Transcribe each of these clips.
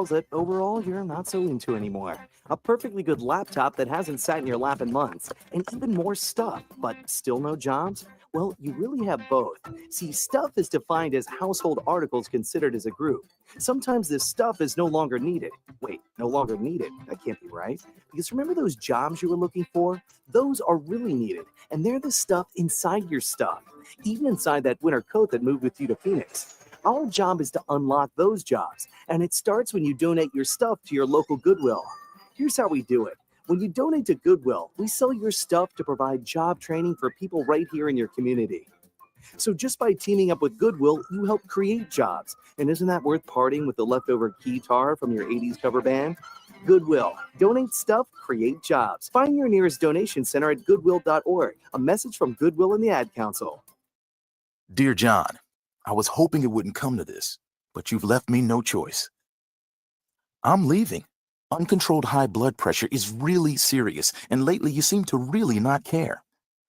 models that overall you're not so into anymore. A perfectly good laptop that hasn't sat in your lap in months, and even more stuff, but still no jobs? Well, you really have both. See, stuff is defined as household articles considered as a group. Sometimes this stuff is no longer needed. Wait, no longer needed? That can't be right. Because remember those jobs you were looking for? Those are really needed, and they're the stuff inside your stuff, even inside that winter coat that moved with you to Phoenix. Our job is to unlock those jobs, and it starts when you donate your stuff to your local Goodwill. Here's how we do it. When you donate to Goodwill, we sell your stuff to provide job training for people right here in your community. So just by teaming up with Goodwill, you help create jobs. And isn't that worth parting with the leftover guitar from your 80s cover band? Goodwill. Donate stuff, create jobs. Find your nearest donation center at goodwill.org. A message from Goodwill and the Ad Council. Dear John, I was hoping it wouldn't come to this, but you've left me no choice. I'm leaving. Uncontrolled high blood pressure is really serious, and lately you seem to really not care.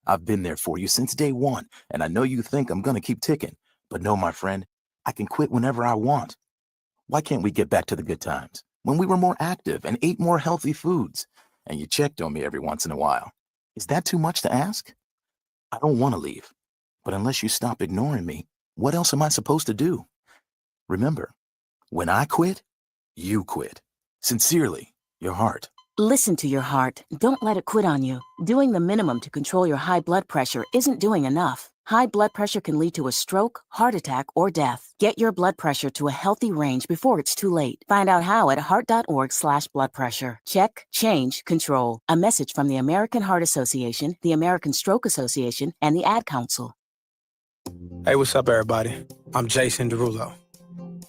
I've been there for you since day one, and I know you think I'm going to keep ticking. But no, my friend, I can quit whenever I want. Why can't we get back to the good times, when we were more active and ate more healthy foods, and you checked on me every once in a while? Is that too much to ask? I don't want to leave, but unless you stop ignoring me, what else am I supposed to do? Remember, when I quit, you quit. Sincerely, your heart. Listen to your heart. Don't let it quit on you. Doing the minimum to control your high blood pressure isn't doing enough. High blood pressure can lead to a stroke, heart attack, or death. Get your blood pressure to a healthy range before it's too late. Find out how at heart.org/blood pressure. Check, change, control. A message from the American Heart Association, the American Stroke Association, and the Ad Council. Hey, what's up, everybody? I'm Jason Derulo.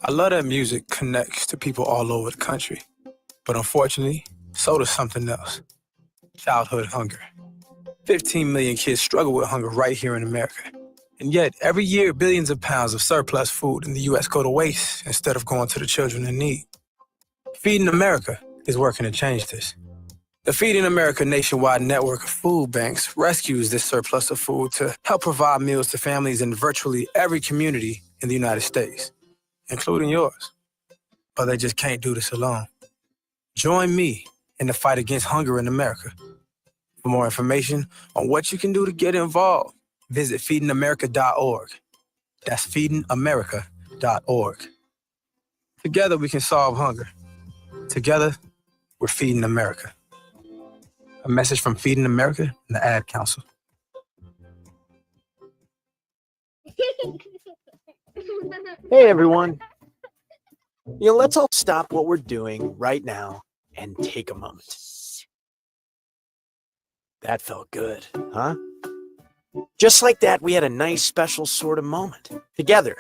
I love that music connects to people all over the country. But unfortunately, so does something else. Childhood hunger. 15 million kids struggle with hunger right here in America. And yet, every year, billions of pounds of surplus food in the U.S. go to waste instead of going to the children in need. Feeding America is working to change this. The Feeding America nationwide network of food banks rescues this surplus of food to help provide meals to families in virtually every community in the United States, including yours. But they just can't do this alone. Join me in the fight against hunger in America. For more information on what you can do to get involved, visit feedingamerica.org. That's feedingamerica.org. Together we can solve hunger. Together, we're feeding America. A message from Feeding America and the Ad Council. Hey, everyone. Let's all stop what we're doing right now and take a moment. That felt good, huh? Just like that, we had a nice, special sort of moment together.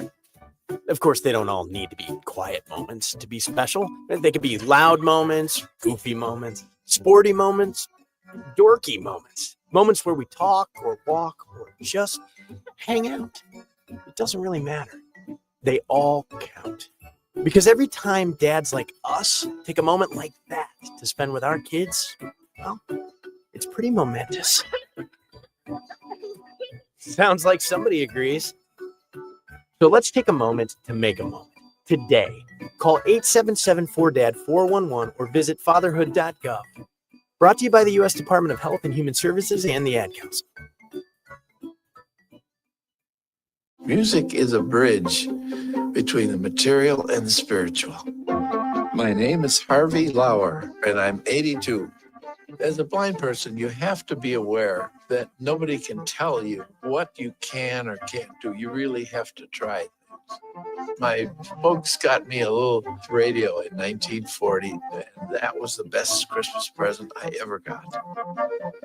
Of course, they don't all need to be quiet moments to be special. They could be loud moments, goofy moments, sporty moments, dorky moments. Moments where we talk or walk or just hang out. It doesn't really matter. They all count. Because every time dads like us take a moment like that to spend with our kids, well, it's pretty momentous. Sounds like somebody agrees. So let's take a moment to make a moment. Today, call 877-4DAD-411 or visit fatherhood.gov. Brought to you by the U.S. Department of Health and Human Services and the Ad Council. Music is a bridge between the material and the spiritual. My name is Harvey Lauer, and I'm 82. As a blind person, you have to be aware that nobody can tell you what you can or can't do. You really have to try things. My folks got me a little radio in 1940, and that was the best Christmas present I ever got.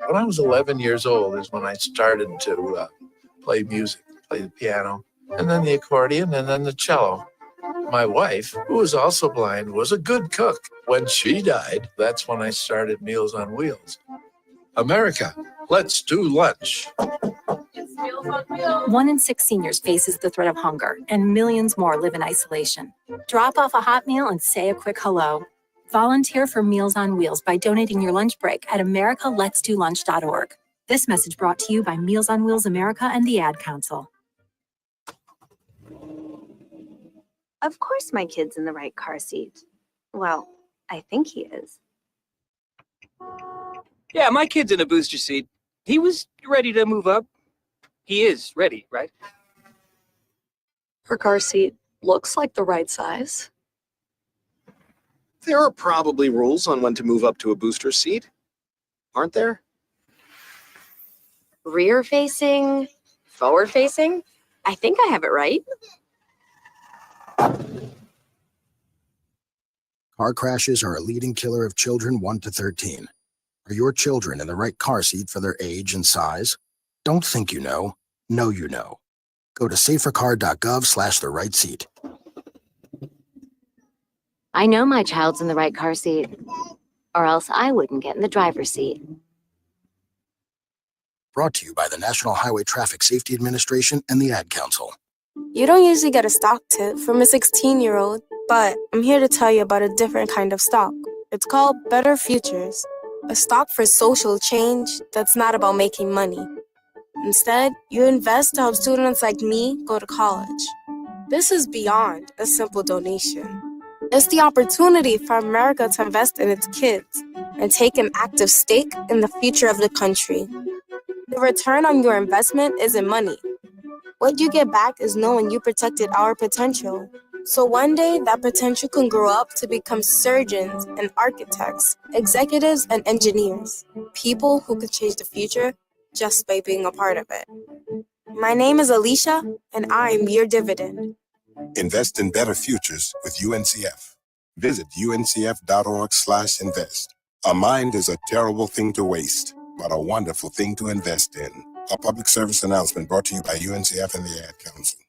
When I was 11 years old is when I started to play music, play the piano, and then the accordion, and then the cello. My wife, who was also blind, was a good cook. When she died, that's when I started Meals on Wheels. America, let's do lunch. It's Meals on Wheels. 1 in 6 seniors faces the threat of hunger, and millions more live in isolation. Drop off a hot meal and say a quick hello. Volunteer for Meals on Wheels by donating your lunch break at americaletsdolunch.org. This message brought to you by Meals on Wheels America and the Ad Council. Of course my kid's in the right car seat. Well, I think he is. Yeah, my kid's in a booster seat. He was ready to move up. He is ready, right? Her car seat looks like the right size. There are probably rules on when to move up to a booster seat, aren't there? Rear facing, forward facing? I think I have it right. Car crashes are a leading killer of children 1 to 13. Are your children in the right car seat for their age and size? Don't think you know. Know you know. Go to safercar.gov/the-right seat. I know my child's in the right car seat, or else I wouldn't get in the driver's seat. Brought to you by the National Highway Traffic Safety Administration and the Ad Council. You don't usually get a stock tip from a 16-year-old, but I'm here to tell you about a different kind of stock. It's called Better Futures, a stock for social change that's not about making money. Instead, you invest to help students like me go to college. This is beyond a simple donation. It's the opportunity for America to invest in its kids and take an active stake in the future of the country. The return on your investment isn't money. What you get back is knowing you protected our potential. So one day, that potential can grow up to become surgeons and architects, executives and engineers, people who could change the future just by being a part of it. My name is Alicia, and I'm your dividend. Invest in better futures with UNCF. Visit uncf.org/invest. A mind is a terrible thing to waste, but a wonderful thing to invest in. A public service announcement brought to you by UNCF and the Ad Council.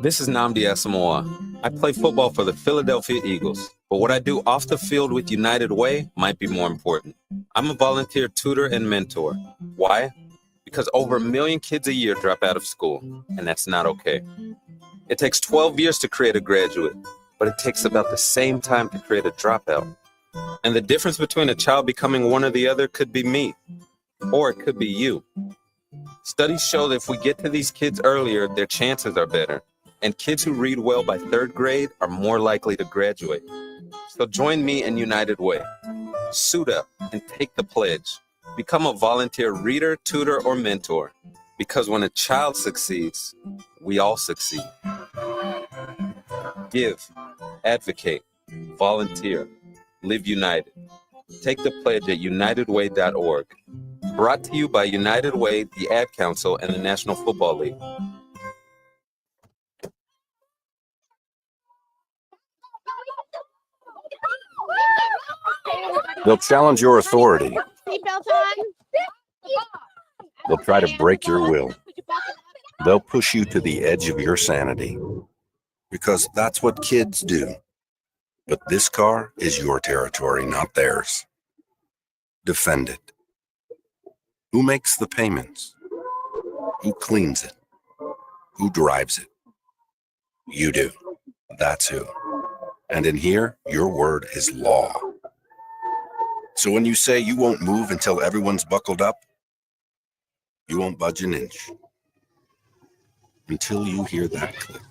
This is Nnamdi Asamoah. I play football for the Philadelphia Eagles, but what I do off the field with United Way might be more important. I'm a volunteer tutor and mentor. Why? Because over 1 million kids a year drop out of school, and that's not okay. It takes 12 years to create a graduate, but it takes about the same time to create a dropout. And the difference between a child becoming one or the other could be me, or it could be you. Studies show that if we get to these kids earlier, their chances are better. And kids who read well by 3rd grade are more likely to graduate. So join me in United Way. Suit up and take the pledge. Become a volunteer reader, tutor, or mentor. Because when a child succeeds, we all succeed. Give, advocate, volunteer, live united. Take the pledge at unitedway.org. Brought to you by United Way, the Ad Council, and the National Football League. They'll challenge your authority. They'll try to break your will. They'll push you to the edge of your sanity. Because that's what kids do. But this car is your territory, not theirs. Defend it. Who makes the payments? Who cleans it? Who drives it? You do. That's who. And in here, your word is law. So when you say you won't move until everyone's buckled up, you won't budge an inch. Until you hear that click.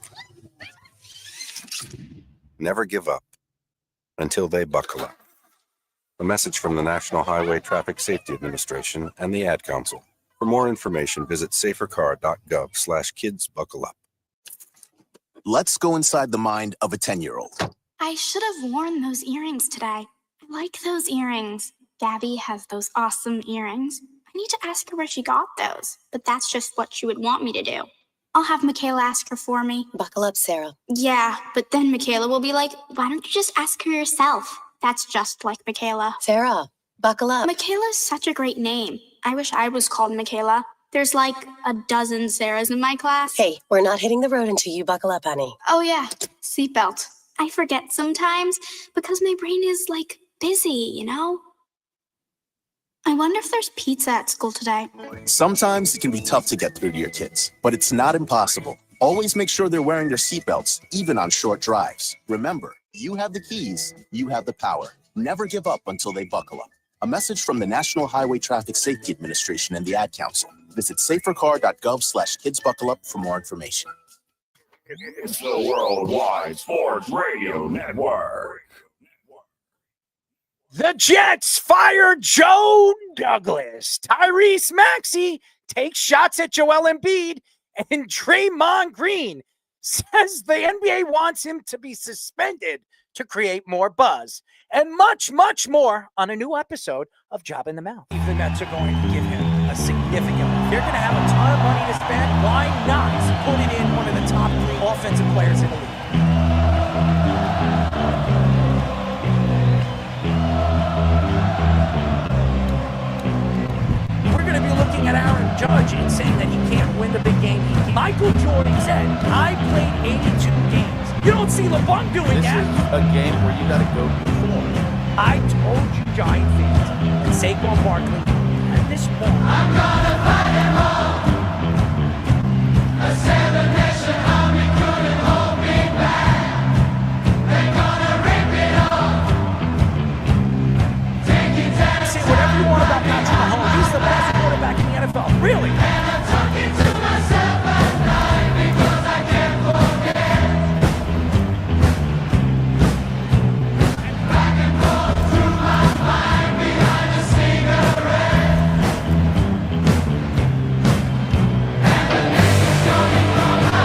Never give up until they buckle up. A message from the National Highway Traffic Safety Administration and the Ad Council. For more information, visit safercar.gov/kidsbuckleup. Let's go inside the mind of a 10-year-old. I should have worn those earrings today. I like those earrings. Gabby has those awesome earrings. I need to ask her where she got those, but that's just what she would want me to do. I'll have Michaela ask her for me. Buckle up, Sarah. Yeah, but then Michaela will be like, why don't you just ask her yourself? That's just like Michaela. Sarah, buckle up. Michaela's such a great name. I wish I was called Michaela. There's like a dozen Sarahs in my class. Hey, we're not hitting the road until you buckle up, honey. Oh yeah, seatbelt. I forget sometimes because my brain is like busy, you know? I wonder if there's pizza at school today. Sometimes it can be tough to get through to your kids, but it's not impossible. Always make sure they're wearing their seatbelts, even on short drives. Remember, you have the keys, you have the power. Never give up until they buckle up. A message from the National Highway Traffic Safety Administration and the Ad Council. Visit safercar.gov/kidsbuckleup for more information. It's the Worldwide Sports Radio Network. The Jets fire Joe Douglas. Tyrese Maxey takes shots at Joel Embiid. And Draymond Green says the NBA wants him to be suspended to create more buzz. And much, much more on a new episode of Job in the Mouth. The Nets are going to give him a significant one. They're going to have a ton of money to spend. Why not put it in one of the top 3 offensive players in the league? We're going to be looking at Aaron Judge and saying that he can't win the big game. Michael Jordan said, I played 82 games. You don't see LeBron doing that. This is a game where you got to go perform. I told you, Giant fans, and Saquon Barkley, and this morning. I'm gonna fight them all. The 7-Nation Army couldn't hold me back. They're gonna rip it off. Take it down. Say whatever you want about Patrick Mahomes. He's the best quarterback in the NFL. Really? And I'm talking to myself at night because I can't forget. Back and forth through my mind behind a cigarette. And the nation's coming from my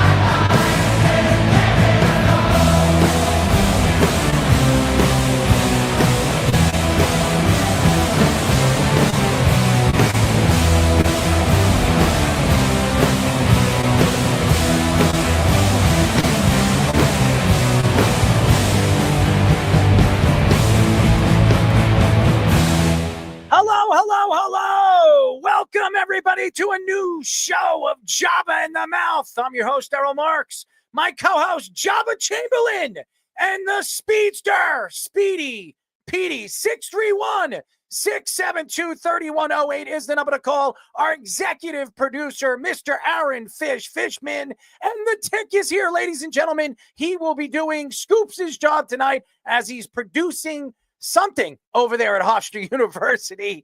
Hello. Welcome, everybody, to a new show of Jabba in the Mouth. I'm your host, Errol Marks. My co-host, Jabba Chamberlain, and the speedster, Speedy Petey, 631-672-3108 is the number to call. Our executive producer, Mr. Aaron Fishman, and the Tick is here, ladies and gentlemen. He will be doing Scoops' job tonight as he's producing something over there at Hofstra University.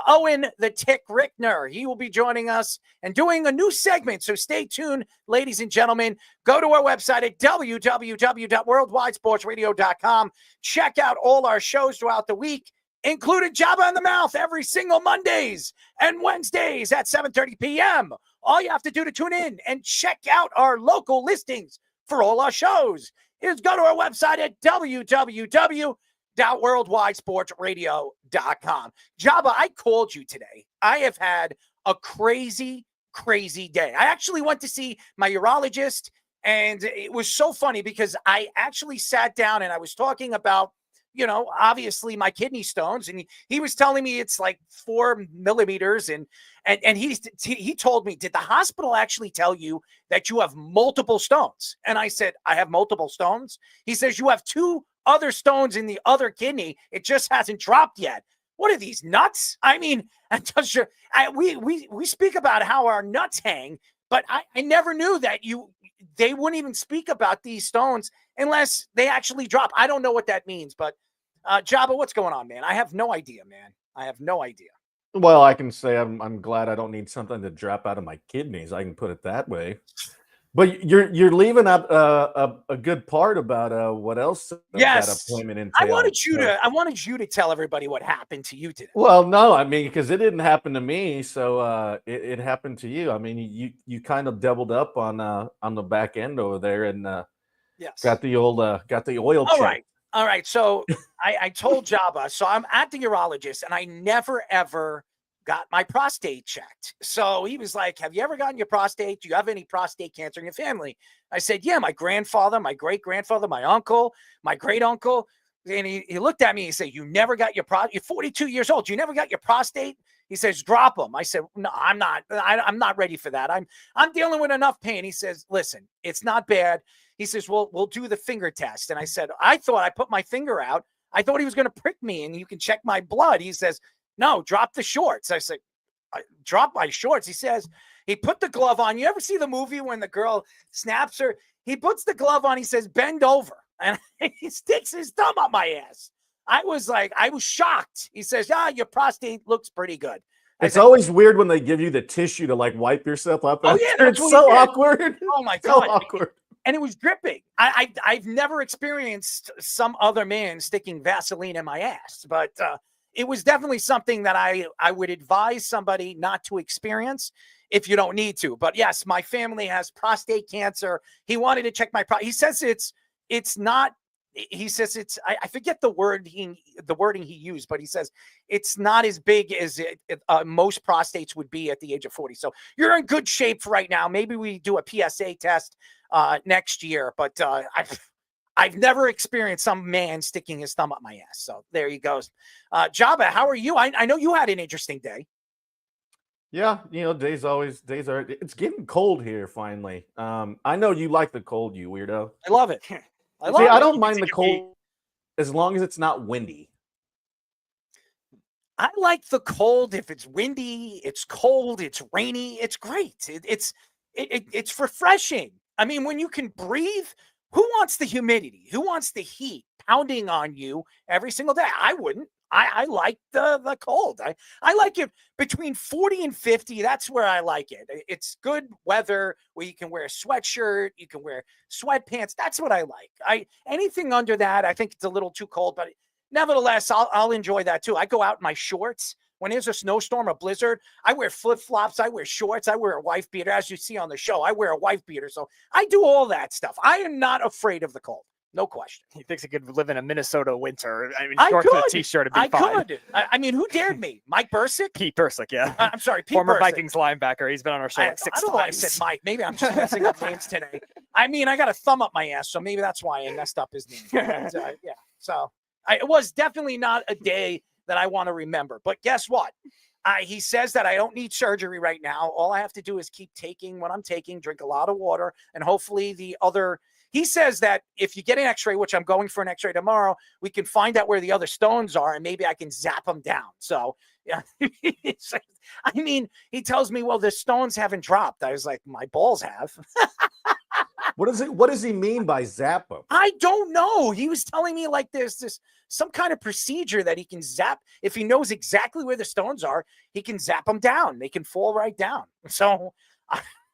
Owen the Tick Rickner, he will be joining us and doing a new segment. So stay tuned, ladies and gentlemen. Go to our website at www.worldwidesportsradio.com. Check out all our shows throughout the week, including Jabba in the Mouth every single Mondays and Wednesdays at 7:30 p.m. All you have to do to tune in and check out our local listings for all our shows is go to our website at www.worldwidesportsradio.com. Jabba, I called you today. I have had a crazy day. I actually went to see my urologist, and it was so funny because I actually sat down and I was talking about, obviously my kidney stones, and he was telling me it's like 4 millimeters, and he told me, did the hospital actually tell you that you have multiple stones? And I said, I have multiple stones? He says, you have 2 other stones in the other kidney. It just hasn't dropped yet. What are these, nuts? I mean, we speak about how our nuts hang, but I never knew that they wouldn't even speak about these stones unless they actually drop. I don't know what that means, but Jabba, what's going on, man? I have no idea, man. I have no idea. Well, I can say I'm glad I don't need something to drop out of my kidneys. I can put it that way. But you're leaving out a good part about what else yes. that appointment entailed. I wanted you to tell everybody what happened to you today. Well, no, I mean, because it didn't happen to me, so it happened to you. I mean, you kind of doubled up on the back end over there, and yes, got the oil check. All right. So I told Jabba. So I'm at the urologist, and I never ever got my prostate checked. So he was like, have you ever gotten your prostate? Do you have any prostate cancer in your family? I said, yeah, my grandfather, my great-grandfather, my uncle, my great-uncle. And he looked at me and he said, you never got your prostate? You're 42 years old. You never got your prostate? He says, drop them. I said, no, I'm not ready for that. I'm dealing with enough pain. He says, listen, it's not bad. He says, well, we'll do the finger test. And I said, I thought I put my finger out. I thought he was going to prick me and you can check my blood. He says, no, drop the shorts. I said, drop my shorts. He says, he put the glove on. You ever see the movie when the girl snaps her? He puts the glove on. He says, bend over. And he sticks his thumb up my ass. I was shocked. He says, your prostate looks pretty good. It's always weird when they give you the tissue to like wipe yourself up. Oh, yeah. It's so awkward. Oh, my So God. awkward. and it was dripping. I've never experienced some other man sticking Vaseline in my ass, but it was definitely something that I would advise somebody not to experience if you don't need to. But yes, my family has prostate cancer. He wanted to check my he says it's not. He says it's I forget the wording he used, but he says it's not as big as most prostates would be at the age of 40. So you're in good shape right now. Maybe we do a PSA test next year, but I've never experienced some man sticking his thumb up my ass. So there he goes. Jabba, how are you? I know you had an interesting day. Yeah, days are. It's getting cold here finally. I know you like the cold, you weirdo. I love it. I don't mind the cold as long as it's not windy. I like the cold if it's windy, it's cold, it's rainy, it's great. It's refreshing. I mean, when you can breathe, who wants the humidity? Who wants the heat pounding on you every single day? I wouldn't. I like the cold. I like it between 40 and 50. That's where I like it. It's good weather where you can wear a sweatshirt, you can wear sweatpants. That's what I like. Anything under that, I think it's a little too cold, but nevertheless, I'll enjoy that too. I go out in my shorts. When there's a snowstorm, a blizzard, I wear flip-flops, I wear shorts, I wear a wife beater. As you see on the show, I wear a wife beater. So I do all that stuff. I am not afraid of the cold. No question. He thinks he could live in a Minnesota winter. I mean, I shorts and a could. t-shirt would be I fine. could. I mean, who dared me? Mike Bursick? Pete Bursick, yeah. I'm sorry, Pete Former Bursick. Vikings linebacker. He's been on our show like 6 I don't know why I times. said Mike. Maybe I'm just messing up names today. I mean, I got a thumb up my ass, so maybe that's why I messed up his name. But, yeah. So it was definitely not a day that I want to remember. But guess what? He says that I don't need surgery right now. All I have to do is keep taking what I'm taking, drink a lot of water, and hopefully he says that if you get an x-ray, which I'm going for an x-ray tomorrow, we can find out where the other stones are and maybe I can zap them down. So, yeah. I mean, he tells me, well, the stones haven't dropped. I was like, my balls have. What does he mean by zap them? I don't know. He was telling me like there's some kind of procedure that he can zap. If he knows exactly where the stones are, he can zap them down. They can fall right down. So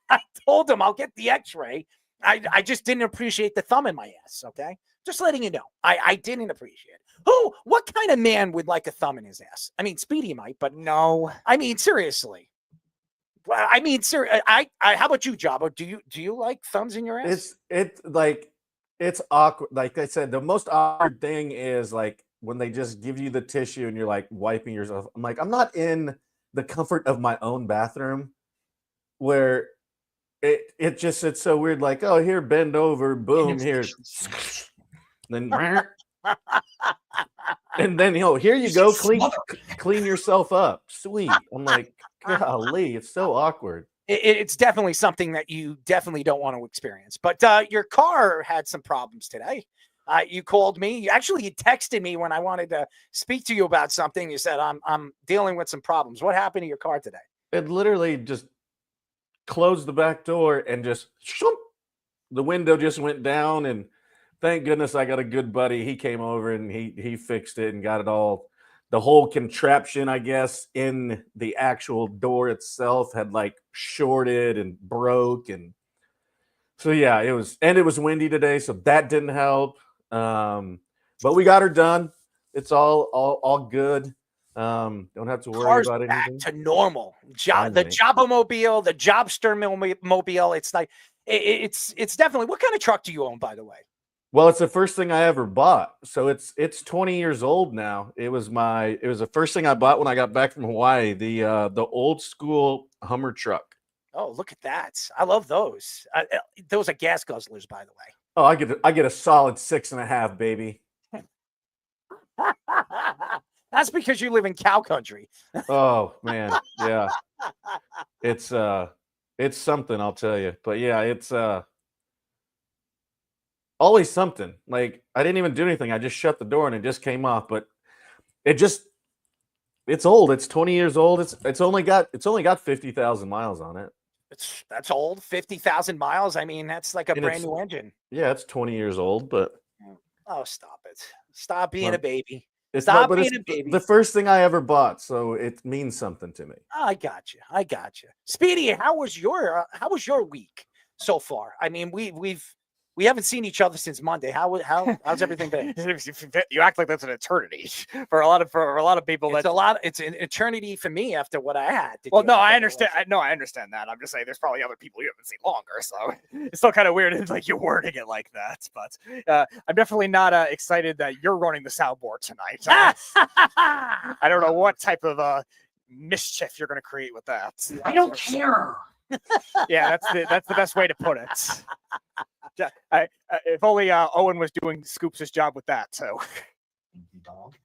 I told him I'll get the x-ray. I just didn't appreciate the thumb in my ass, okay? Just letting you know. I didn't appreciate it. What kind of man would like a thumb in his ass? I mean, Speedy might, but no. I mean, seriously. Well, I mean, sir, how about you, Jabba? Do you like thumbs in your ass? It's awkward. Like I said, the most awkward thing is like when they just give you the tissue and you're like wiping yourself. I'm like, I'm not in the comfort of my own bathroom where it's so weird. Like, oh, here, bend over, boom, here, then, and then here you go, clean yourself up, sweet. I'm like, golly, it's so awkward. It's definitely something that you definitely don't want to experience. But your car had some problems today. You called me. You texted me when I wanted to speak to you about something. You said, I'm dealing with some problems. What happened to your car today? It literally just closed the back door and just the window just went down, and thank goodness I got a good buddy. He came over and he fixed it and got it all. The whole contraption, I guess, in the actual door itself had like shorted and broke, and so yeah, it was windy today, so that didn't help. But we got her done. It's all good. Don't have to worry Car's about anything. Back to normal. The Jobomobile, the Jobster mobile. It's like it's definitely. What kind of truck do you own, by the way? Well, it's the first thing I ever bought. So it's 20 years old now. It was the first thing I bought when I got back from Hawaii. The old school Hummer truck. Oh, look at that! I love those. Those are gas guzzlers, by the way. Oh, I get a solid 6.5, baby. That's because you live in cow country. Oh man, yeah. It's something, I'll tell you. But yeah, it's always something. Like I didn't even do anything. I just shut the door and it just came off. But it's old. It's 20 years old. It's only got 50,000 miles on it. That's old. 50,000 miles. I mean, that's like a brand new engine. Yeah, it's 20 years old, but oh, stop it. Stop being a baby. It's the first thing I ever bought, so it means something to me. I got you. Speedy, how was your week so far? I mean, we've We haven't seen each other since Monday. How's everything been? You act like that's an eternity for a lot of people. It's an eternity for me after what I had. Well, no, I understand. I understand that. I'm just saying there's probably other people you haven't seen longer, so it's still kind of weird like you're wording it like that. But I'm definitely not excited that you're running the soundboard tonight. I don't know what type of mischief you're going to create with that. I don't care. Yeah, that's the best way to put it. If only Owen was doing Scoops' job with that. So, dog.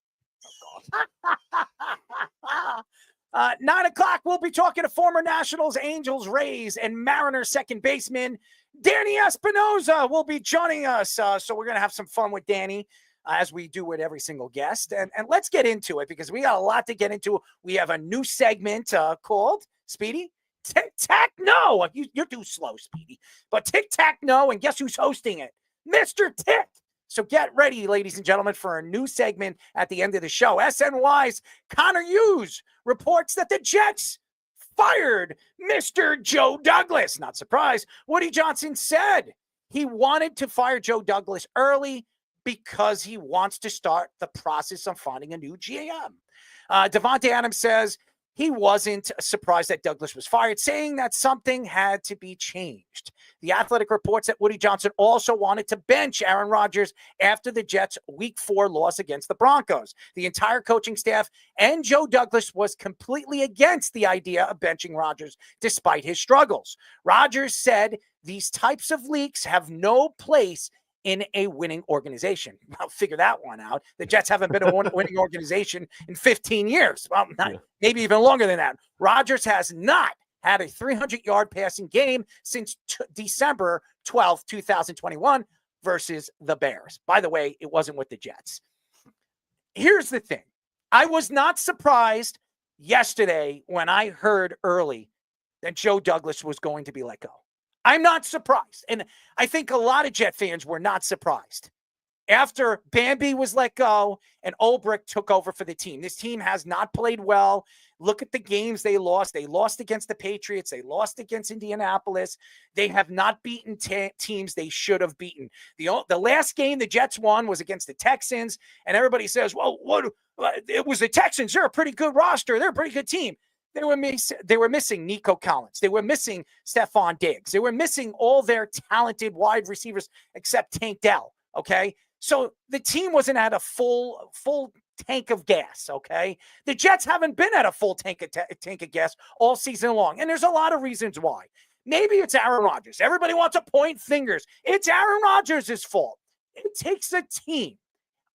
9 o'clock, we'll be talking to former Nationals, Angels, Rays, and Mariners second baseman Danny Espinosa will be joining us. So we're going to have some fun with Danny as we do with every single guest. And let's get into it because we got a lot to get into. We have a new segment called Speedy Tic-Tac-No. You're too slow, Speedy. But Tic-Tac-No, and guess who's hosting it? Mr. Tick. So get ready, ladies and gentlemen, for a new segment at the end of the show. SNY's Connor Hughes reports that the Jets fired Mr. Joe Douglas. Not surprised. Woody Johnson said he wanted to fire Joe Douglas early because he wants to start the process of finding a new GM. Devontae Adams says he wasn't surprised that Douglas was fired, saying that something had to be changed. The Athletic reports that Woody Johnson also wanted to bench Aaron Rodgers after the Jets' Week 4 loss against the Broncos. The entire coaching staff and Joe Douglas was completely against the idea of benching Rodgers despite his struggles. Rodgers said these types of leaks have no place in a winning organization. I'll figure that one out. The Jets haven't been a winning organization in 15 years. Well, maybe even longer than that. Rodgers has not had a 300-yard passing game since December 12th, 2021 versus the Bears. By the way, it wasn't with the Jets. Here's the thing. I was not surprised yesterday when I heard early that Joe Douglas was going to be let go. I'm not surprised. And I think a lot of Jet fans were not surprised. After Bambi was let go and Ulbrich took over for the team, this team has not played well. Look at the games they lost. They lost against the Patriots. They lost against Indianapolis. They have not beaten teams they should have beaten. The last game the Jets won was against the Texans, and everybody says, well, it was the Texans. They're a pretty good roster. They're a pretty good team. They were missing Nico Collins. They were missing Stephon Diggs. They were missing all their talented wide receivers except Tank Dell, okay? So the team wasn't at a full tank of gas, okay? The Jets haven't been at a full tank of gas all season long, and there's a lot of reasons why. Maybe it's Aaron Rodgers. Everybody wants to point fingers. It's Aaron Rodgers' fault. It takes a team.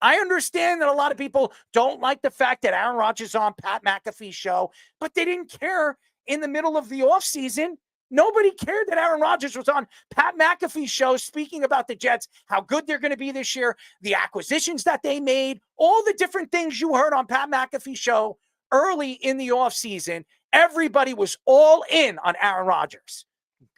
I understand that a lot of people don't like the fact that Aaron Rodgers is on Pat McAfee's show, but they didn't care in the middle of the offseason. Nobody cared that Aaron Rodgers was on Pat McAfee's show speaking about the Jets, how good they're going to be this year, the acquisitions that they made, all the different things you heard on Pat McAfee's show early in the offseason. Everybody was all in on Aaron Rodgers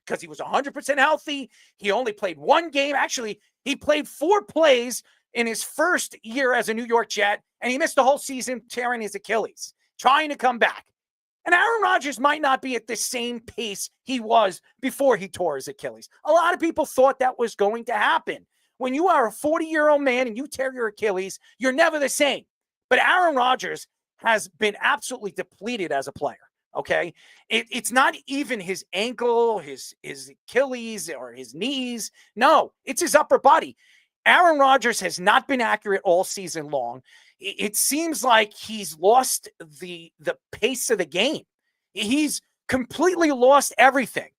because he was 100% healthy. He only played one game. Actually, he played 4 plays in his first year as a New York Jet, and he missed the whole season tearing his Achilles, trying to come back. And Aaron Rodgers might not be at the same pace he was before he tore his Achilles. A lot of people thought that was going to happen. When you are a 40-year-old man and you tear your Achilles, you're never the same. But Aaron Rodgers has been absolutely depleted as a player, okay? It's not even his ankle, his Achilles, or his knees. No, it's his upper body. Aaron Rodgers has not been accurate all season long. It seems like he's lost the pace of the game. He's completely lost everything.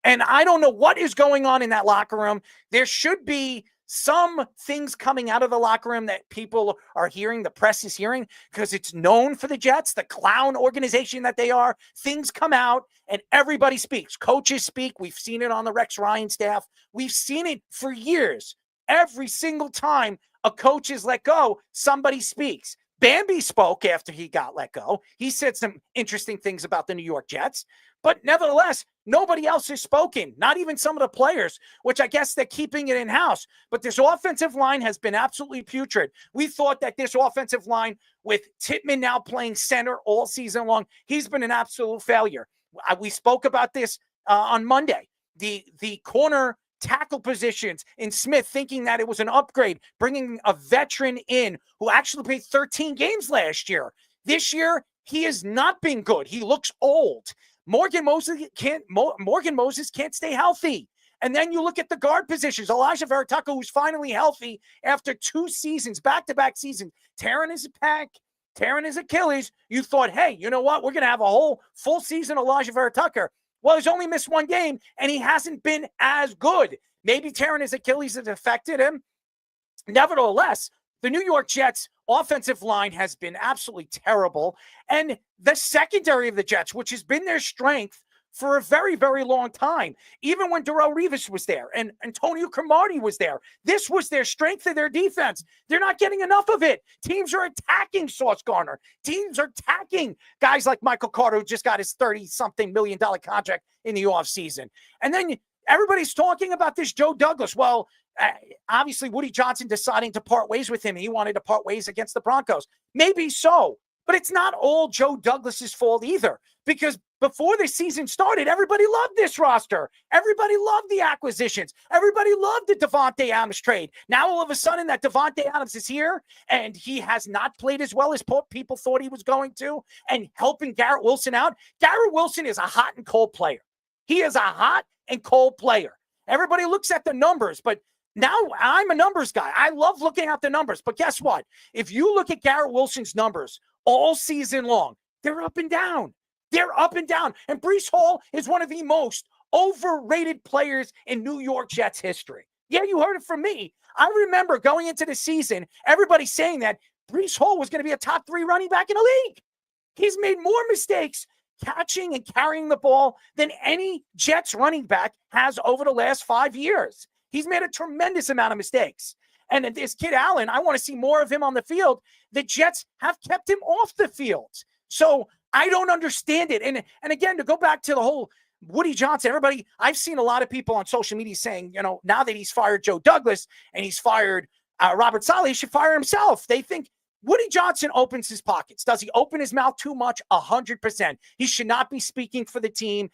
And I don't know what is going on in that locker room. There should be some things coming out of the locker room that people are hearing, the press is hearing, because it's known for the Jets, the clown organization that they are. Things come out and everybody speaks. Coaches speak. We've seen it on the Rex Ryan staff. We've seen it for years. Every single time a coach is let go, somebody speaks. Bambi spoke after he got let go. He said some interesting things about the New York Jets, but nevertheless, nobody else has spoken, not even some of the players, which I guess they're keeping it in-house. But this offensive line has been absolutely putrid. We thought that this offensive line, with Tittman now playing center all season long, he's been an absolute failure. We spoke about this on Monday. The corner tackle positions in Smith, thinking that it was an upgrade, bringing a veteran in who actually played 13 games last year. This year, he has not been good. He looks old. Morgan Moses can't stay healthy. And then you look at the guard positions. Elijah Vera-Tucker, who's finally healthy after 2 seasons, back-to-back seasons, tearing his pec, tearing his Achilles. You thought, hey, you know what? We're going to have a whole full season Elijah Vera-Tucker. Well, he's only missed 1 game, and he hasn't been as good. Maybe tearing his Achilles has affected him. Nevertheless, the New York Jets offensive line has been absolutely terrible. And the secondary of the Jets, which has been their strength for a very, very long time, even when Darrelle Revis was there and Antonio Cromartie was there, this was their strength of their defense. They're not getting enough of it. Teams are attacking Sauce Gardner. Teams are attacking guys like Michael Carter, who just got his $30-something million contract in the offseason. And then everybody's talking about this Joe Douglas. Well, obviously, Woody Johnson deciding to part ways with him. He wanted to part ways against the Broncos. Maybe so, but it's not all Joe Douglas's fault either, because before the season started, everybody loved this roster. Everybody loved the acquisitions. Everybody loved the Devontae Adams trade. Now, all of a sudden, that Devontae Adams is here, and he has not played as well as people thought he was going to, and helping Garrett Wilson out. Garrett Wilson is a hot and cold player. He is a hot and cold player. Everybody looks at the numbers, but now I'm a numbers guy. I love looking at the numbers. But guess what? If you look at Garrett Wilson's numbers all season long, they're up and down. They're up and down. And Breece Hall is one of the most overrated players in New York Jets history. Yeah, you heard it from me. I remember going into the season, everybody saying that Breece Hall was going to be a top 3 running back in the league. He's made more mistakes catching and carrying the ball than any Jets running back has over the last 5 years. He's made a tremendous amount of mistakes. And this kid Allen, I want to see more of him on the field. The Jets have kept him off the field. So I don't understand it. And again, to go back to the whole Woody Johnson, everybody, I've seen a lot of people on social media saying, you know, now that he's fired Joe Douglas and he's fired Robert Saleh, he should fire himself. They think Woody Johnson opens his pockets. Does he open his mouth too much? 100%. He should not be speaking for the team.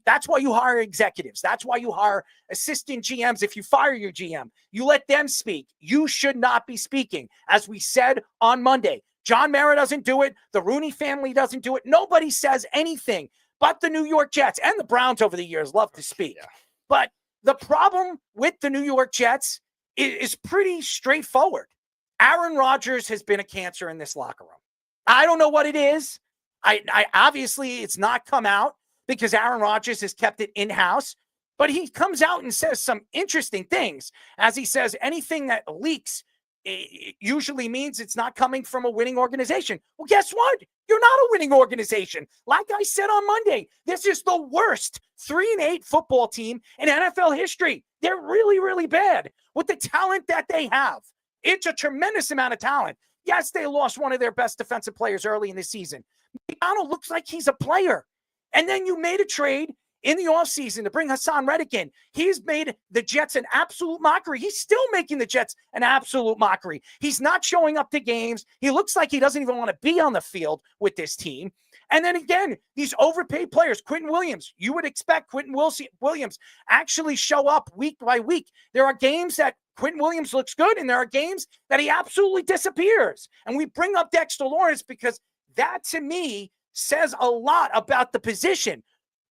That's why you hire executives. That's why you hire assistant GMs. If you fire your GM, you let them speak. You should not be speaking. As we said on Monday, John Mara doesn't do it. The Rooney family doesn't do it. Nobody says anything, but the New York Jets and the Browns over the years love to speak. Yeah. But the problem with the New York Jets is pretty straightforward. Aaron Rodgers has been a cancer in this locker room. I don't know what it is. I obviously it's not come out because Aaron Rodgers has kept it in-house, but he comes out and says some interesting things. As he says, anything that leaks it usually means it's not coming from a winning organization. Well, guess what? You're not a winning organization. Like I said on Monday, this is the worst 3-8 football team in NFL history. They're really, really bad with the talent that they have. It's a tremendous amount of talent. Yes, they lost one of their best defensive players early in the season. McDonald looks like he's a player. And then you made a trade in the offseason to bring Hassan Reddick in. He's made the Jets an absolute mockery. He's still making the Jets an absolute mockery. He's not showing up to games. He looks like he doesn't even want to be on the field with this team. And then again, these overpaid players, Quentin Williams, you would expect Quentin Williams actually show up week by week. There are games that Quentin Williams looks good, and there are games that he absolutely disappears. And we bring up Dexter Lawrence because that, to me, says a lot about the position.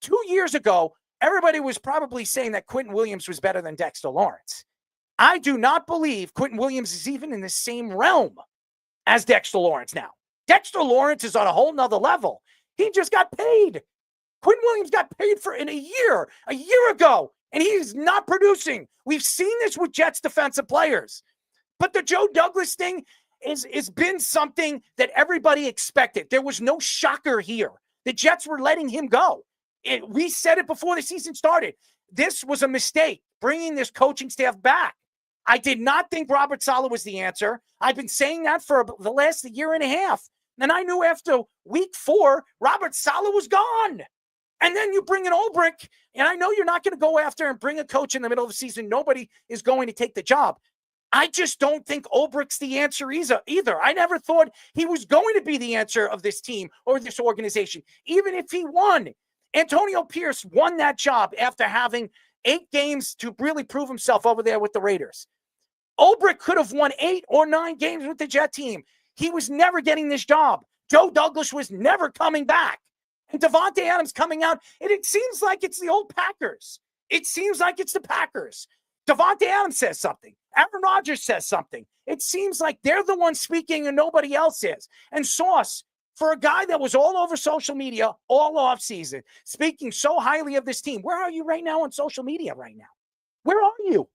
2 years ago, everybody was probably saying that Quentin Williams was better than Dexter Lawrence. I do not believe Quentin Williams is even in the same realm as Dexter Lawrence now. Dexter Lawrence is on a whole nother level. He just got paid. Quentin Williams got paid for in a year ago, and he's not producing. We've seen this with Jets defensive players. But the Joe Douglas thing has been something that everybody expected. There was no shocker here. The Jets were letting him go. We said it before the season started. This was a mistake, bringing this coaching staff back. I did not think Robert Saleh was the answer. I've been saying that for the last year and a half. And I knew after week 4, Robert Saleh was gone. And then you bring in Ulbrich, and I know you're not going to go after and bring a coach in the middle of the season. Nobody is going to take the job. I just don't think Ulbrich's the answer either. I never thought he was going to be the answer of this team or this organization, even if he won. Antonio Pierce won that job after having 8 games to really prove himself over there with the Raiders. Ulbrich could have won 8 or 9 games with the Jet team. He was never getting this job. Joe Douglas was never coming back. And Davante Adams coming out, and it seems like it's the old Packers. It seems like it's the Packers. Davante Adams says something. Aaron Rodgers says something. It seems like they're the ones speaking and nobody else is. And Sauce, for a guy that was all over social media all offseason, speaking so highly of this team, where are you right now on social media right now? Where are you?